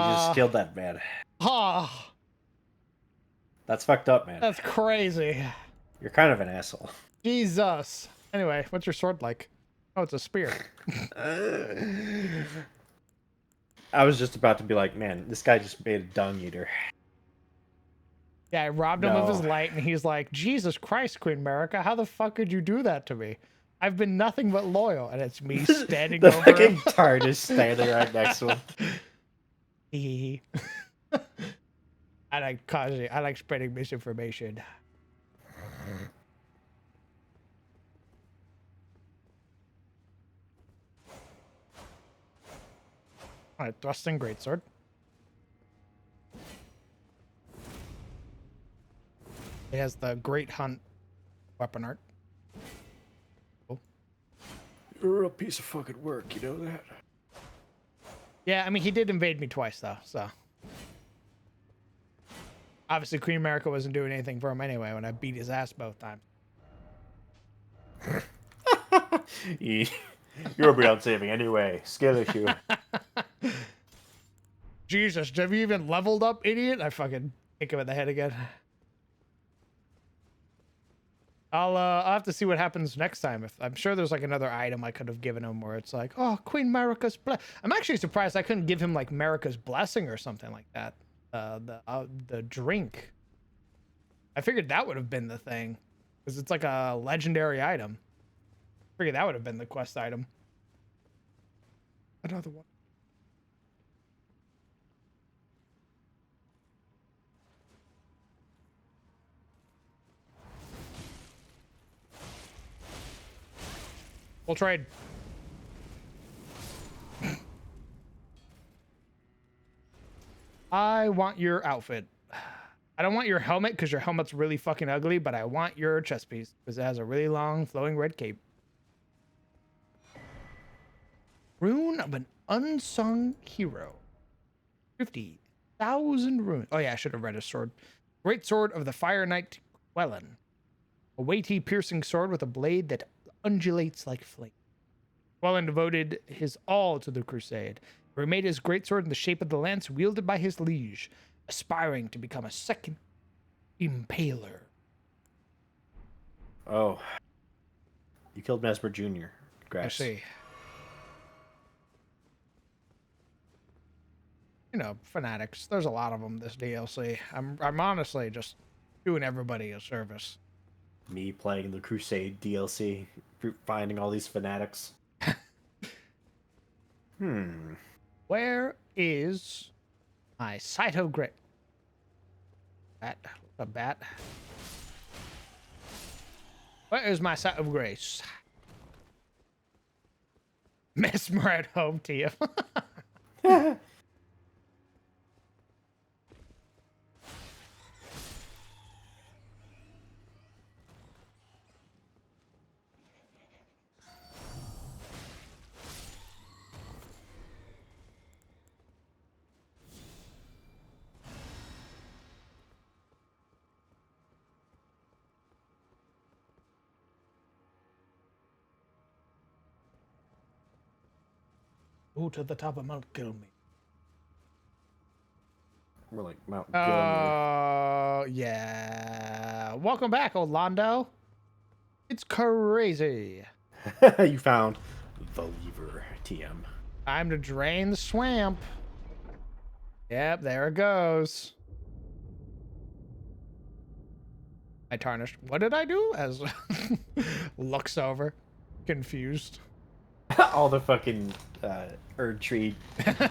You just killed that man. Oh, That's fucked up, man. that's crazy. You're kind of an asshole. Jesus. Anyway, what's your sword like? Oh, it's a spear. I was just about to be like, man, this guy just made a dung eater. Yeah, I robbed him of his No. light, and he's like, Jesus Christ, Queen America, how the fuck could you do that to me? I've been nothing but loyal, and it's me standing The over fucking him. tart is standing right next to him. Hee hee. I like spreading misinformation. Alright, thrusting greatsword. It has the Great Hunt weapon art. You're a real piece of fucking work, you know that? Yeah, I mean, he did invade me twice, though, so. Obviously, Queen America wasn't doing anything for him anyway when I beat his ass both times. You're beyond saving anyway. Skill issue. Jesus, have you even leveled up, idiot? I fucking kick him in the head again. I'll have to see what happens next time. If I'm sure there's like another item I could have given him where it's like, oh, Queen Marika's I'm actually surprised I couldn't give him like Marika's blessing or something like that. The drink. I figured that would have been the thing, because it's like a legendary item. I figured that would have been the quest item. Another one. We'll trade. I want your outfit. I don't want your helmet because your helmet's really fucking ugly, but I want your chest piece because it has a really long flowing red cape. Rune of an unsung hero. 50,000 runes. Oh yeah, I should have read his sword. Great sword of the Fire Knight Quellan. A weighty piercing sword with a blade that undulates like flame. Quellan devoted his all to the crusade. He made his greatsword in the shape of the lance wielded by his liege, aspiring to become a second impaler. Oh. You killed Mesmer Jr. I Congrats. see. You know, fanatics. There's a lot of them this DLC. I'm honestly just doing everybody a service. Me playing the Crusade DLC, finding all these fanatics. Where is my Saito Grit? Bat. A bat. Where is my site of grace? Mesmer at home, Tia. Ooh, to the top of Mount Gilme. We're like Mount Gilme. Yeah. Welcome back, Orlando. It's crazy. You found the lever, TM. Time to drain the swamp. Yep, there it goes. I tarnished. What did I do? As looks over, confused. All the fucking Erdtree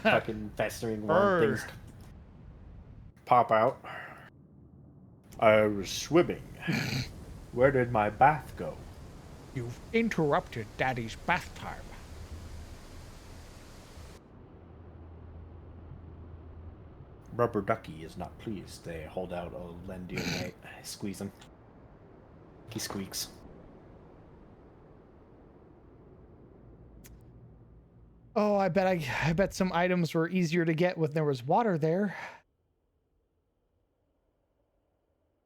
fucking festering worm things pop out. I was swimming. Where did my bath go? You've interrupted Daddy's bath time. Rubber Ducky is not pleased. They hold out a lend you a mate. Squeeze him. He squeaks. Oh, I bet some items were easier to get when there was water there.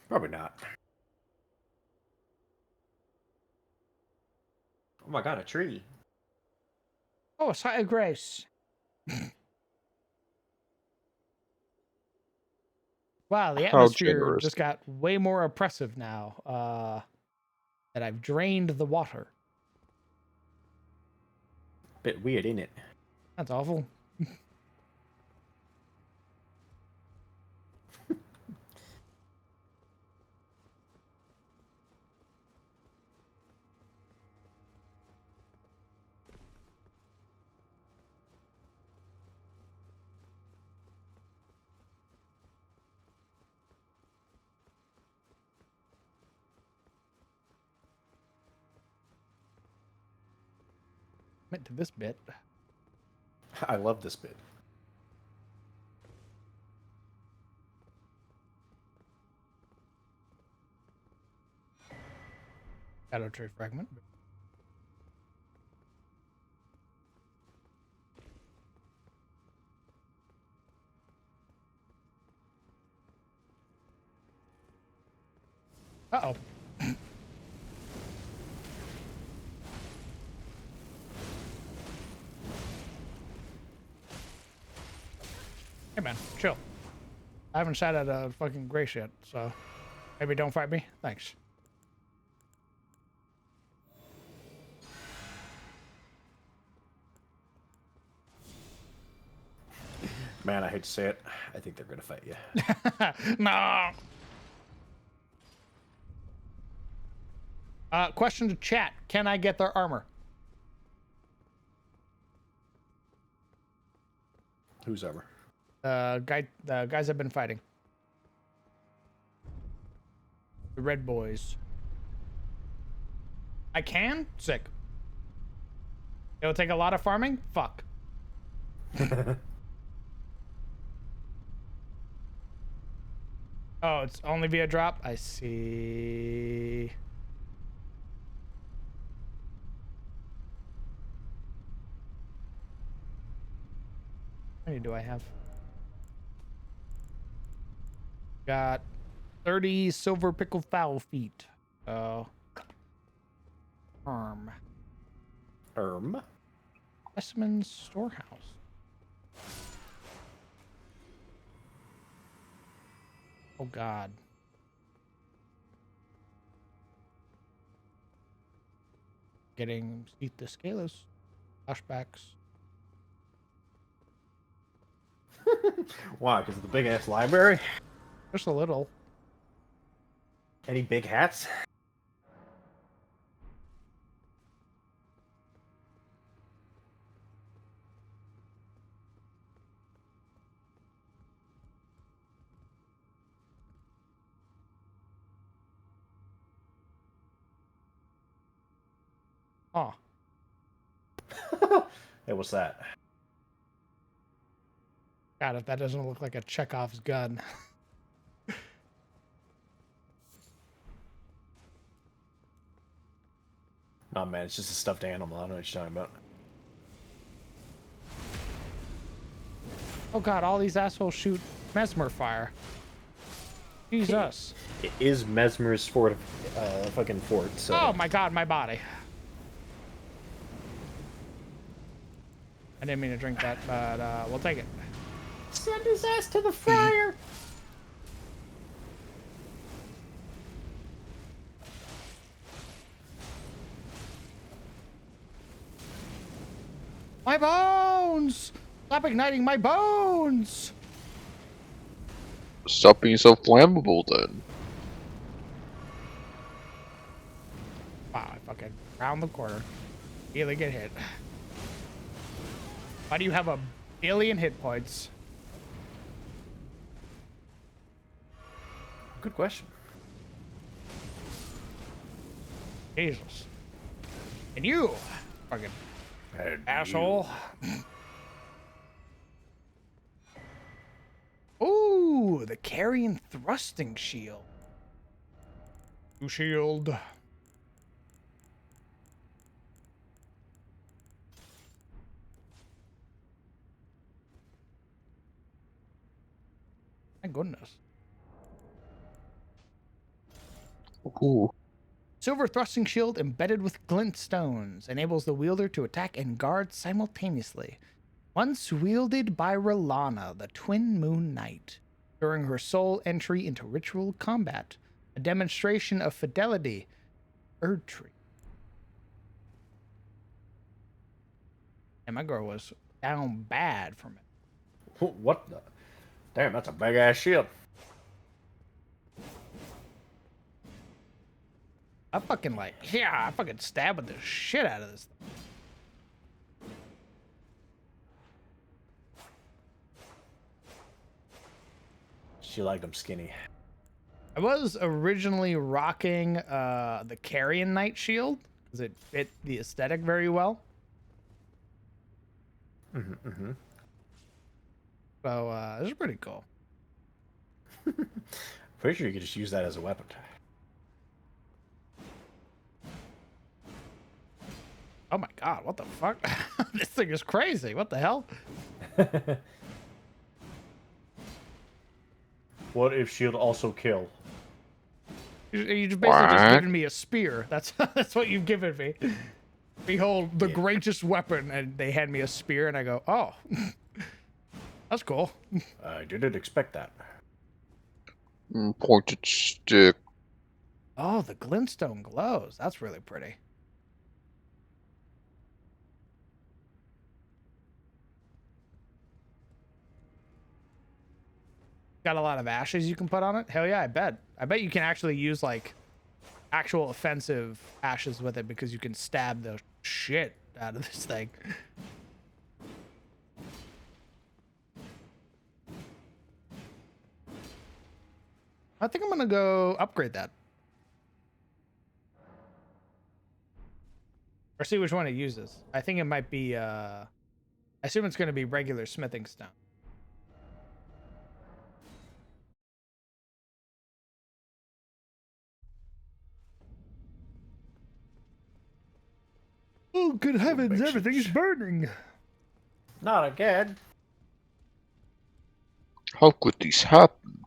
Probably not. Oh my god, a tree. Oh, a site of grace. Wow, the How atmosphere generous. just got way more oppressive now. That I've drained the water. Bit weird, ain't it? That's awful. Meant to this bit. I love this bit. Erdtree fragment. Uh-oh. Hey man, chill. I haven't shot at a fucking grace yet, so maybe don't fight me. Thanks. Man, I hate to say it. I think they're gonna fight you. No. Question to chat. Can I get their armor? Who's armor? The guys I've been fighting. The red boys. I can? Sick. It'll take a lot of farming? Fuck. Oh, it's only via drop? I see. How many do I have? Got 30 silver pickled fowl feet. Specimen storehouse. Oh god. Getting eat the scalers. Flashbacks. Why? Because of the big ass library? Just a little. Any big hats? Oh, Hey, what's that? God, if that doesn't look like a Chekhov's gun. Oh man, it's just a stuffed animal. I don't know what you're talking about. Oh God, all these assholes shoot mesmer fire. Jesus. It is Mesmer's fort, fucking fort. So. Oh my God, my body. I didn't mean to drink that, but we'll take it. Send his ass to the fryer. My bones! Stop igniting my bones! Stop being so flammable then. Wow, I fucking round the corner. Really get hit. Why do you have a billion hit points? Good question. Jesus. And you, fucking asshole. Ooh, the carrying thrusting shield. New shield. My goodness. Ooh. Silver thrusting shield embedded with glint stones enables the wielder to attack and guard simultaneously. Once wielded by Rolana, the Twin Moon Knight, during her sole entry into ritual combat, a demonstration of fidelity. Erdtree. And my girl was down bad from it. What the? Damn, that's a big ass shield. I fucking I fucking stabbing the shit out of this thing. She liked them skinny. I was originally rocking the Carrion Knight shield because it fit the aesthetic very well. So this is pretty cool. Pretty sure you could just use that as a weapon. Oh my God, what the fuck? This thing is crazy. What the hell? What if shield also kill? You just basically just given me a spear. That's that's what you've given me. Behold, the greatest weapon, and they hand me a spear, and I go, oh, that's cool. I didn't expect that. Pointed stick. Oh, the glintstone glows. That's really pretty. Got a lot of ashes you can put on it? Hell yeah, I bet. I bet you can actually use like actual offensive ashes with it because you can stab the shit out of this thing. I think I'm gonna go upgrade that. Or see which one it uses. I think it might be I assume it's gonna be regular smithing stone. Oh, good heavens, everything's burning. Not again. How could this happen?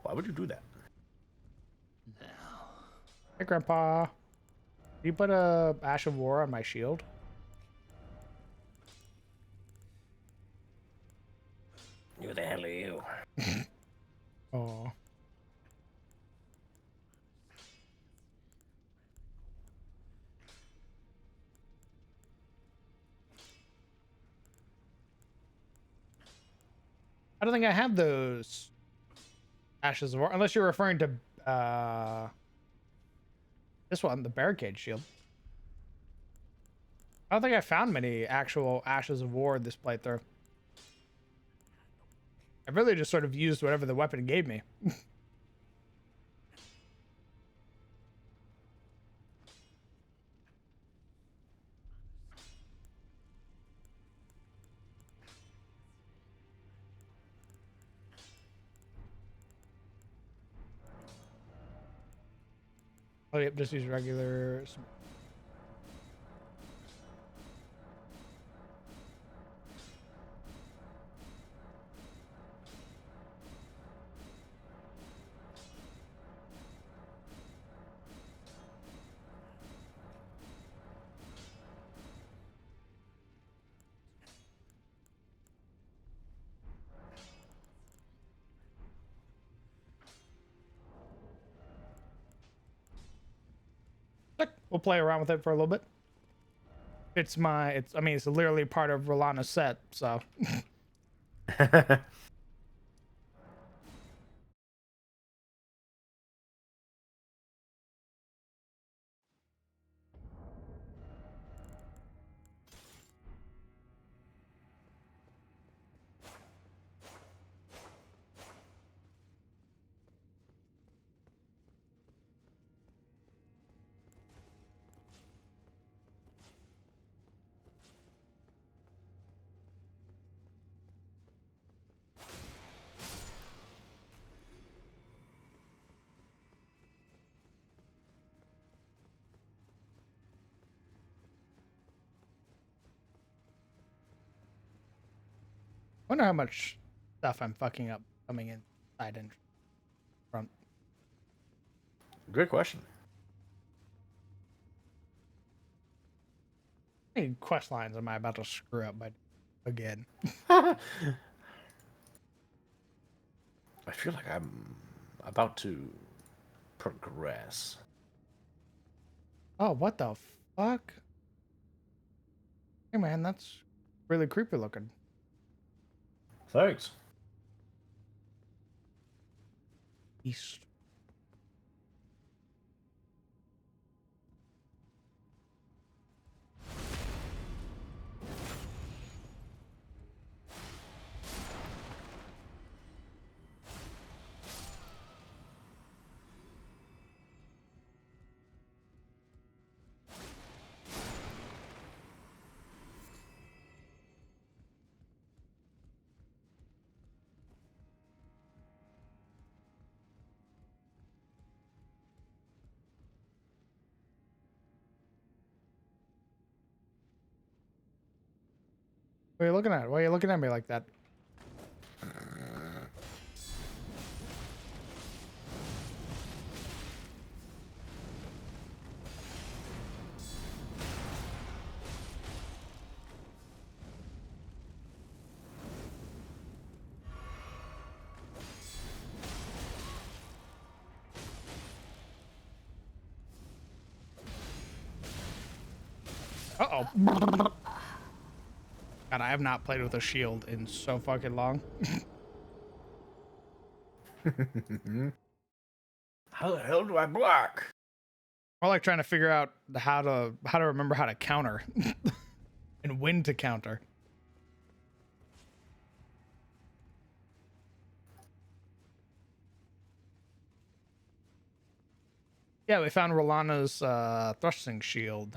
Why would you do that? Hey, Grandpa. You put a Ash of War on my shield? Who the hell are you? Oh. I don't think I have those Ashes of War, unless you're referring to this one, the Barricade Shield. I don't think I found many actual Ashes of War this playthrough. I really just sort of used whatever the weapon gave me. Oh, yep, just use regular. We'll play around with it for a little bit. I mean, it's literally part of Rolana's set, so. Wonder how much stuff I'm fucking up coming inside and front. Good question. How many quest lines am I about to screw up by again? I feel like I'm about to progress. Oh, what the fuck? Hey man, that's really creepy looking. Thanks. East. What are you looking at? Why are you looking at me like that? Uh-oh. God, I have not played with a shield in so fucking long. How the hell do I block? More like trying to figure out how to remember how to counter and when to counter. Yeah, we found Rolana's thrusting shield.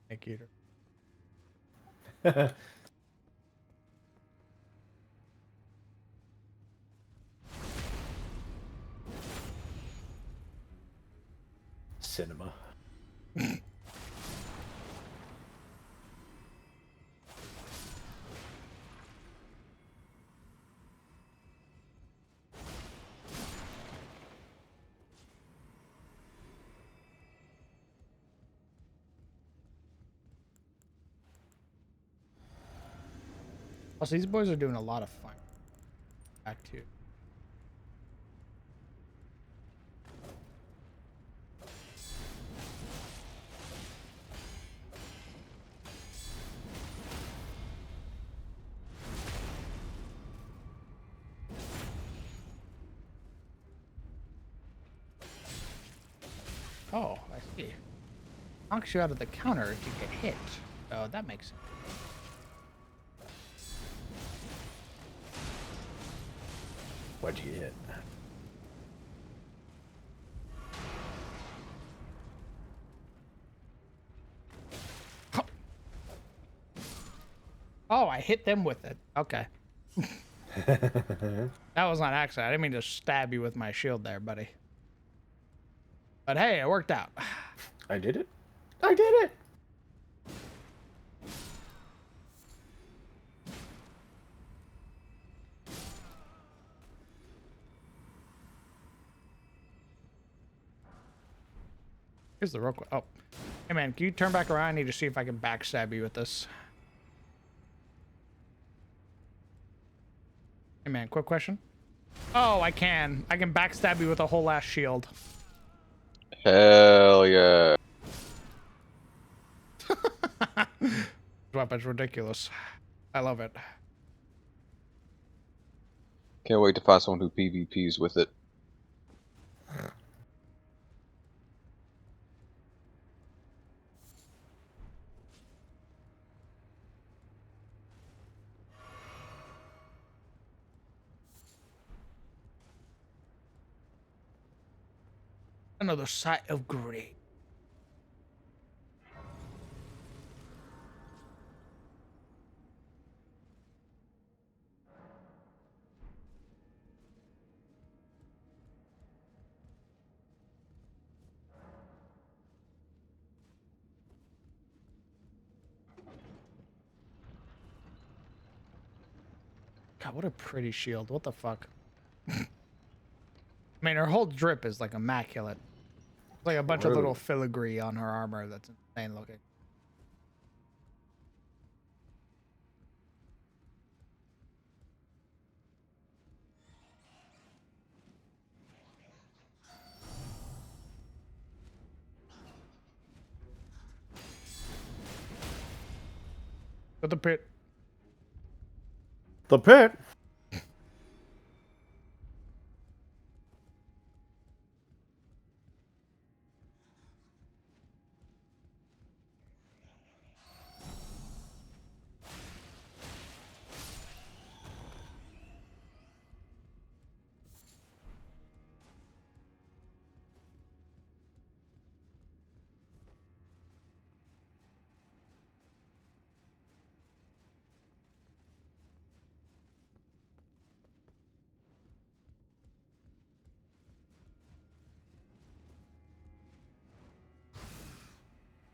Snake eater. Cinema. Also, these boys are doing a lot of fun. Back to. Oh, I see. Knocks you out of the counter if you get hit. Oh, that makes sense. What'd you hit? Oh, I hit them with it. Okay. That was on accident. I didn't mean to stab you with my shield there, buddy. But hey, it worked out. I did it. I did it. Here's the real quick. Oh, hey man, can you turn back around? I need to see if I can backstab you with this. Hey man, quick question. Oh, I can. I can backstab you with a whole ass shield. Hell yeah. This weapon's ridiculous. I love it. Can't wait to find someone who PvPs with it. Another sight of gray. God, what a pretty shield. What the fuck? I mean, her whole drip is like immaculate. It's like a bunch of little filigree on her armor that's insane looking. But the pit. The pit.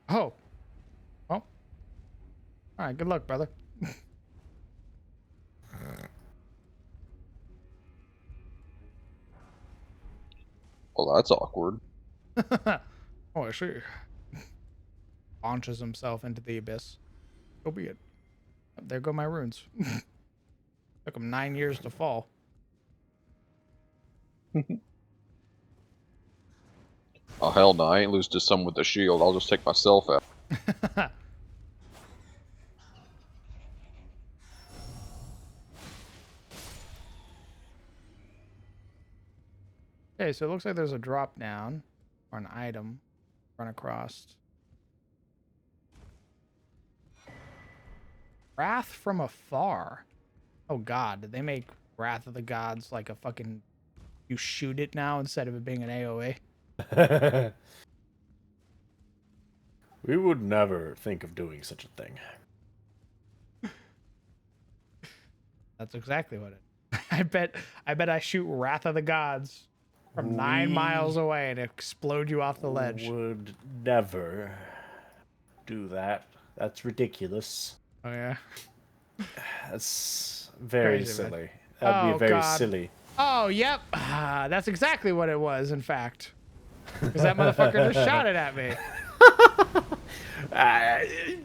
Oh. Oh. Alright, good luck, brother. Well, that's awkward. Oh, I see. Launches himself into the abyss. So be it. There go my runes. Took him 9 years to fall. Oh hell no, I ain't lose to someone with a shield. I'll just take myself out. Okay, so it looks like there's a drop down or an item run across. Wrath from afar. Oh god, did they make Wrath of the Gods like a fucking... You shoot it now instead of it being an AoE? We would never think of doing such a thing. That's exactly what it... I bet I shoot Wrath of the Gods from 9 miles away and explode you off the ledge. Would never do that. That's ridiculous. Oh yeah? That's very Crazy, man. silly. That'd be very God. silly. Oh, yep. That's exactly what it was, in fact. Because that motherfucker just shot it at me. I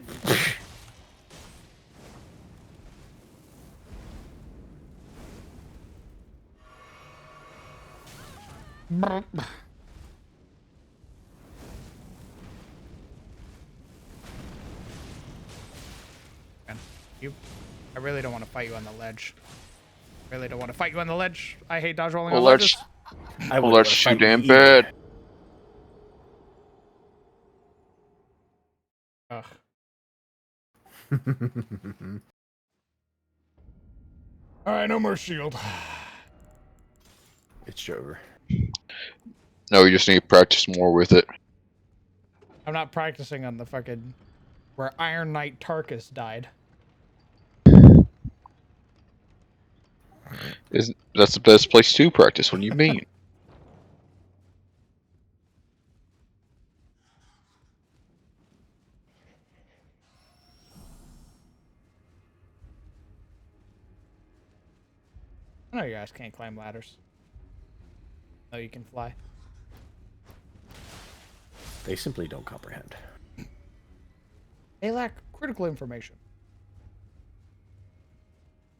really don't want to fight you on the ledge. Really don't want to fight you on the ledge. I hate dodge rolling on ledges. Well, that's too damn bad. Ugh. Alright, no more shield. It's over. No, we just need to practice more with it. I'm not practicing on the fucking... Where Iron Knight Tarkus died. That's the best place to practice. What do you mean? I know you guys can't climb ladders. No, you can fly. They simply don't comprehend. They lack critical information.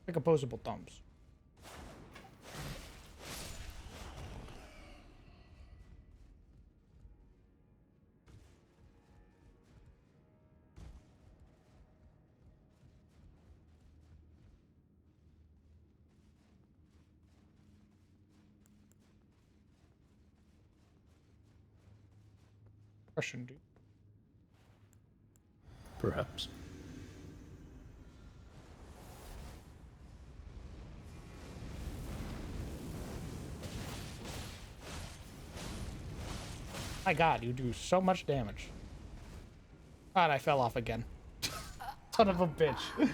Like opposable thumbs. Question, dude. Perhaps. My god, you do so much damage. God, I fell off again. Son of a bitch.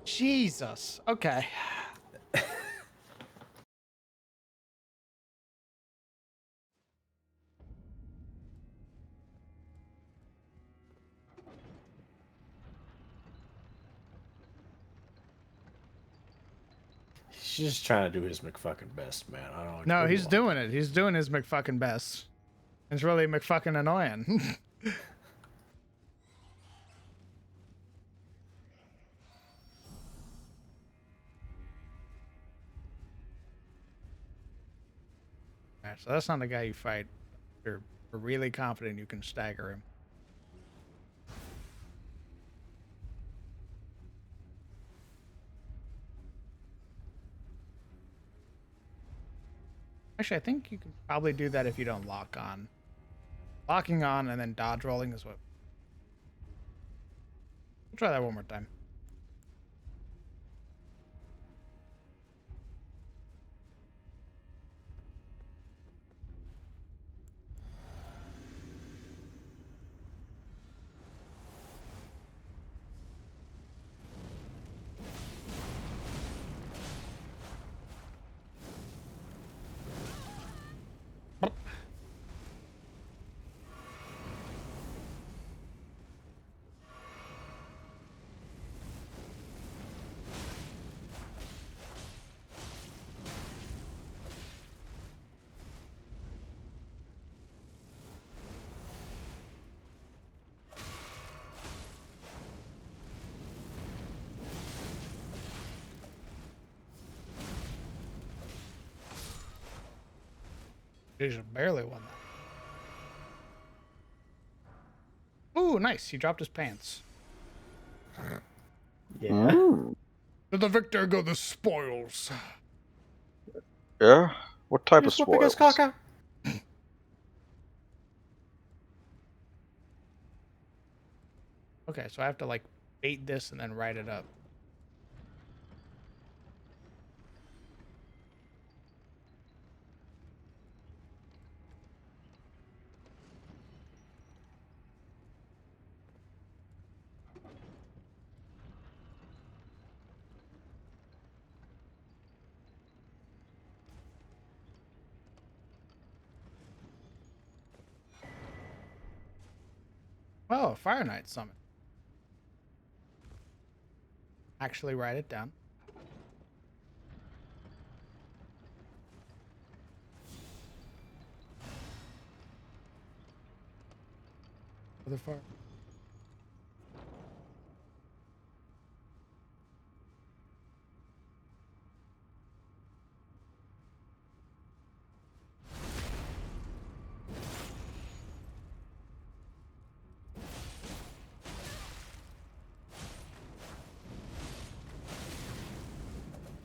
Jesus. Okay. He's just trying to do his McFucking best, man. I don't know. No, he's doing it. He's doing his McFucking best. It's really McFucking annoying. Alright, so that's not the guy you fight. You're really confident you can stagger him. Actually, I think you can probably do that if you don't lock on. Locking on and then dodge rolling is what... We'll try that one more time. Jeez, barely won that. Ooh, nice. He dropped his pants. Yeah. To the victor go the spoils. Yeah? What type of Just whipping his spoils? cock out. Okay, so I have to like bait this and then write it up. Oh, Fire Knight summon. Actually write it down. For the fire.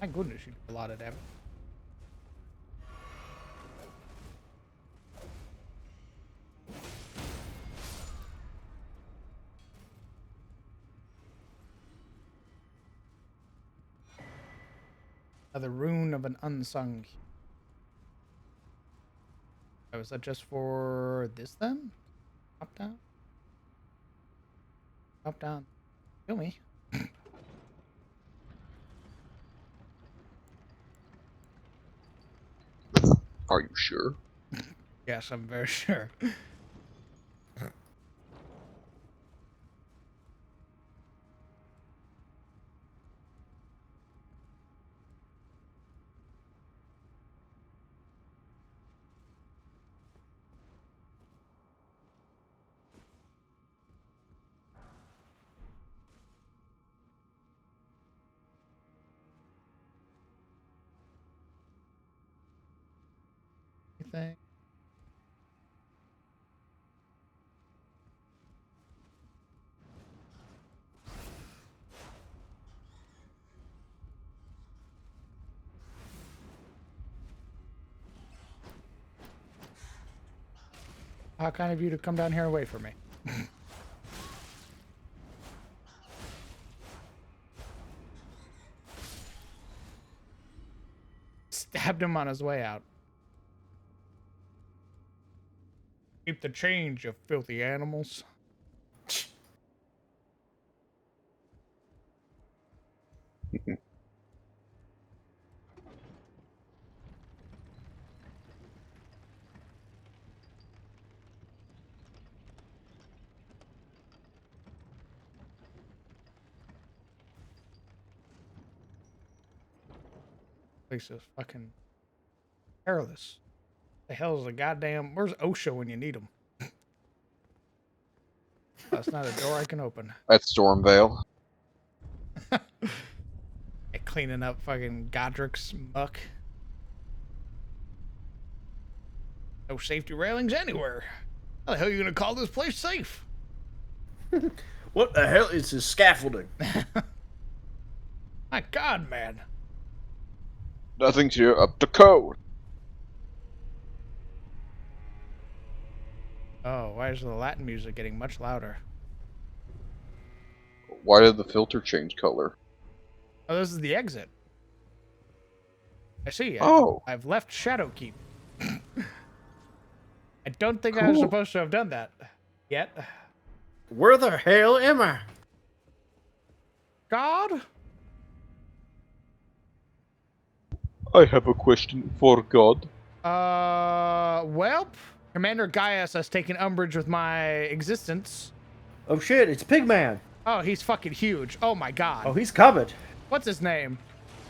My goodness, you did a lot of damage. The rune of an unsung. Oh, is that just for this then? Up down? Up down. Kill me. Are you sure? Yes, I'm very sure. Anything? How kind of you to come down here and wait for me? Stabbed him on his way out. Keep the change, you filthy animals. Place is fucking perilous. The hell is a goddamn... Where's OSHA when you need him? That's not a door I can open. That's Stormvale. Cleaning up fucking Godric's muck. No safety railings anywhere. How the hell are you gonna call this place safe? What the hell is this scaffolding? My God, man. Nothing's here up to code. Oh, why is the Latin music getting much louder? Why did the filter change color? Oh, this is the exit. I see. Oh. I've left Shadowkeep. I don't think I was supposed to have done that yet. Where the hell am I? God? I have a question for God. Well, Commander Gaius has taken umbrage with my existence. Oh shit, it's Pigman. Oh, he's fucking huge. Oh my God. Oh, he's coming. What's his name?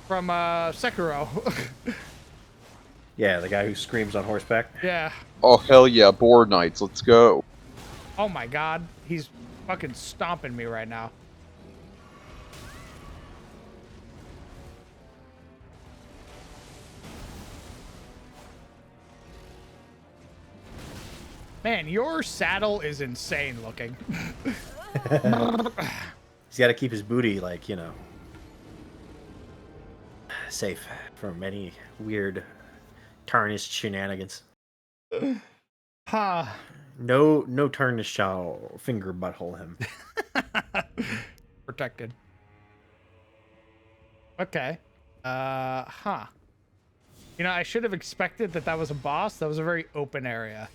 From, Sekiro. Yeah, the guy who screams on horseback. Yeah. Oh, hell yeah, Boar Knights, let's go. Oh my God. He's fucking stomping me right now. Man, your saddle is insane looking. He's got to keep his booty, like, you know, safe from any weird tarnished shenanigans. Ha. No tarnished shall finger butthole him. Protected. Okay. Huh. You know, I should have expected that that was a boss. That was a very open area.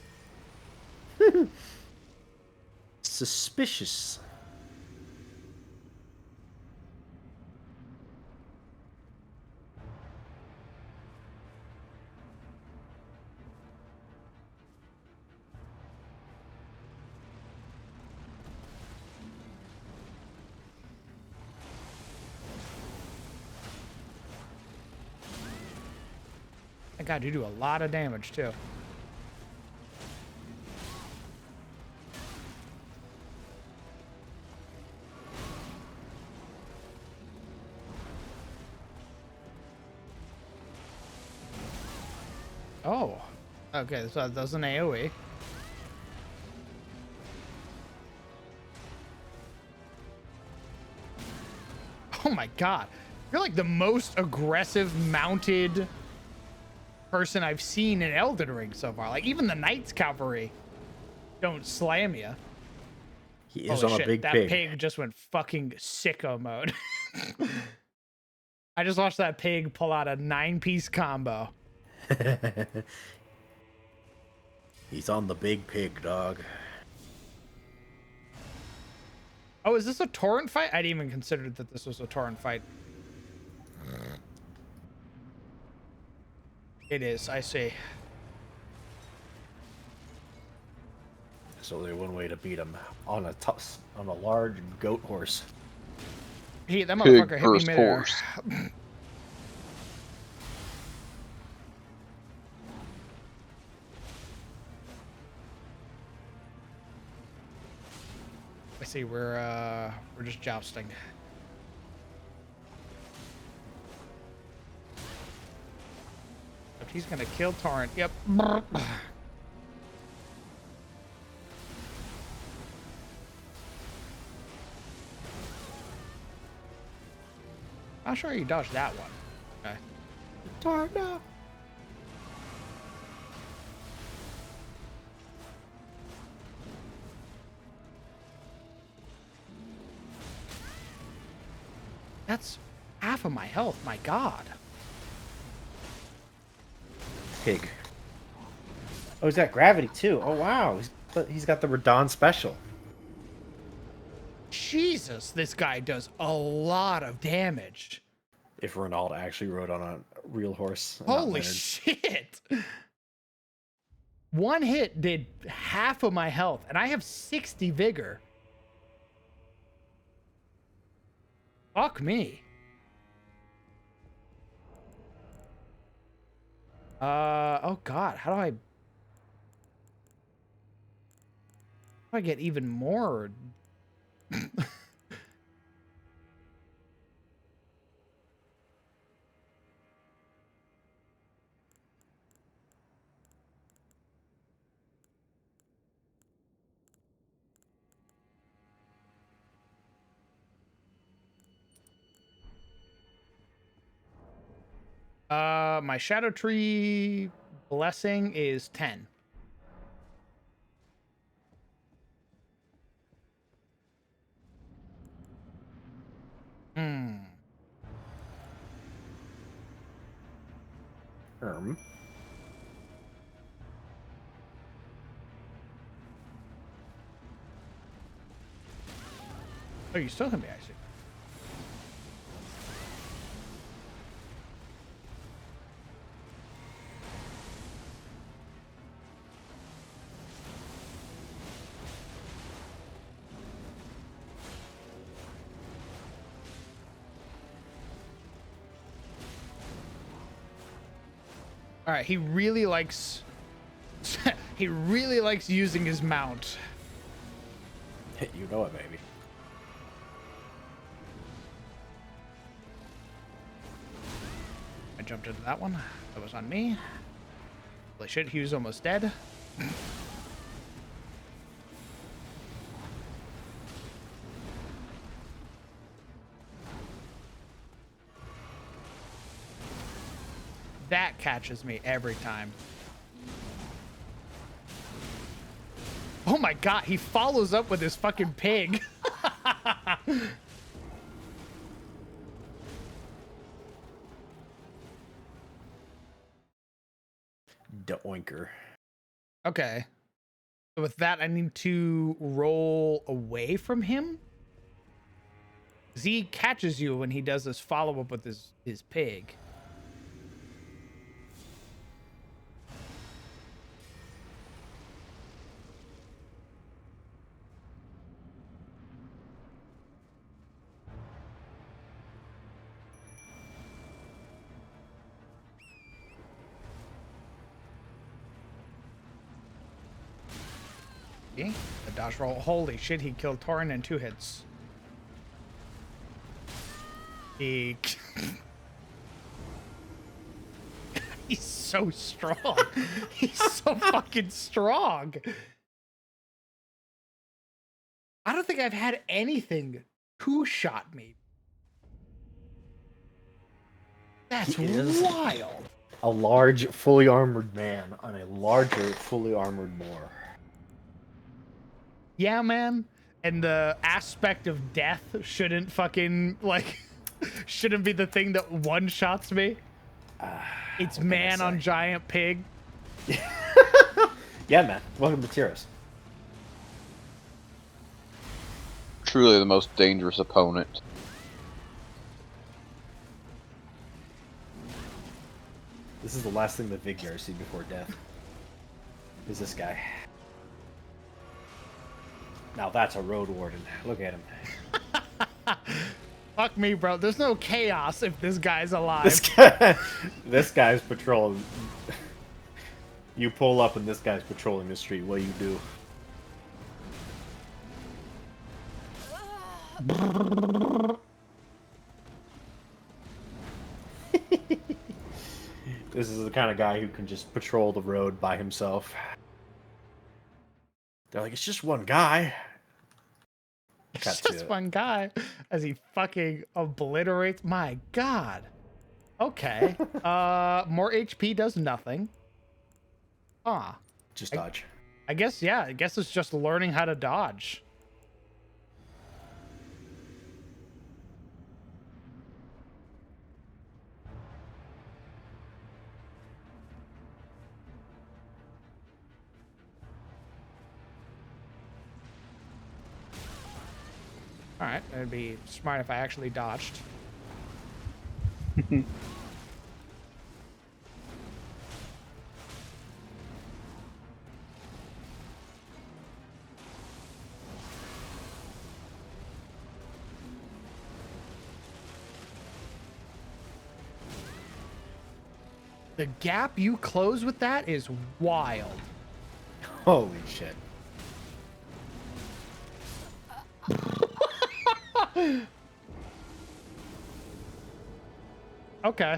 Suspicious. My God, you do a lot of damage too. Oh, okay, so that does an AoE. Oh my God, you're like the most aggressive mounted person I've seen in Elden Ring so far. Like even the Knights Cavalry don't slam you. He is Holy on shit, a big that pig. pig just went fucking sicko mode. I just watched that pig pull out a 9-piece combo. He's on the big pig, dog. Oh, is this a torrent fight? I didn't even consider that this was a torrent fight. It is, I see. There's only one way to beat him on a large goat horse. Hey, that Pig motherfucker hit me first midair. horse. I see. We're just jousting. If he's gonna kill Torrent, yep. Not sure you dodged that one. Okay. Torrent, no. That's half of my health. My God. Pig. Oh, he's got gravity too. Oh wow, he's got the Radon special. Jesus, this guy does a lot of damage. If Ronald actually rode on a real horse. not Holy Leonard's. shit. One hit did half of my health, and I have 60 vigor. Fuck me. Oh God, how do I get even more? My Shadow Tree blessing is 10. Hmm. Oh, you still hit me, I see. All right, he really likes he really likes using his mount. You know it, baby. I jumped into that one. That was on me. Holy shit, he was almost dead. That catches me every time. Oh my God, he follows up with his fucking pig. Doinker. Okay. So with that, I need to roll away from him. 'Cause he catches you when he does this follow-up with his pig. See? The dodge roll. Holy shit, he killed Torin in 2 hits. He... He's so strong. He's so fucking strong. I don't think I've had anything two-shot me. That's wild. A large, fully armored man on a larger, fully armored boar. Yeah, man. And the aspect of death shouldn't fucking, like, shouldn't be the thing that one-shots me. It's man on giant pig. Yeah, man. Welcome to Tyros. Truly the most dangerous opponent. This is the last thing that Vigyars see before death. Is this guy. Now that's a road warden. Look at him. Fuck me, bro. There's no chaos if this guy's alive. This guy's patrolling. You pull up and this guy's patrolling the street. What do you do? This is the kind of guy who can just patrol the road by himself. They're like, it's just one guy. It's just one guy as he fucking obliterates. My God. Okay. More HP does nothing. Huh. Just dodge. I guess, yeah. I guess it's just learning how to dodge. Alright, it'd be smart if I actually dodged. The gap you close with that is wild. Holy shit. Okay.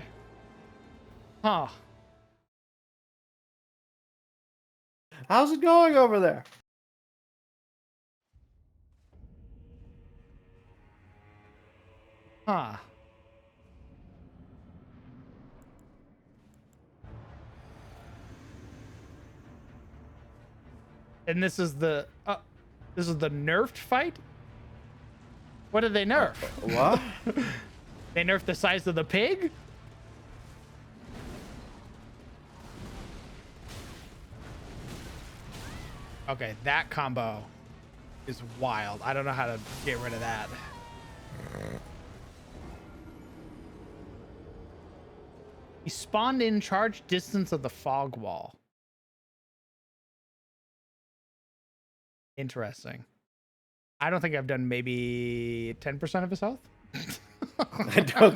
Huh. How's it going over there? Huh. And this is the nerfed fight? What did they nerf? What? They nerfed the size of the pig? Okay, that combo is wild. I don't know how to get rid of that. He spawned in charge distance of the fog wall. Interesting. I don't think I've done maybe 10% of his health. I don't think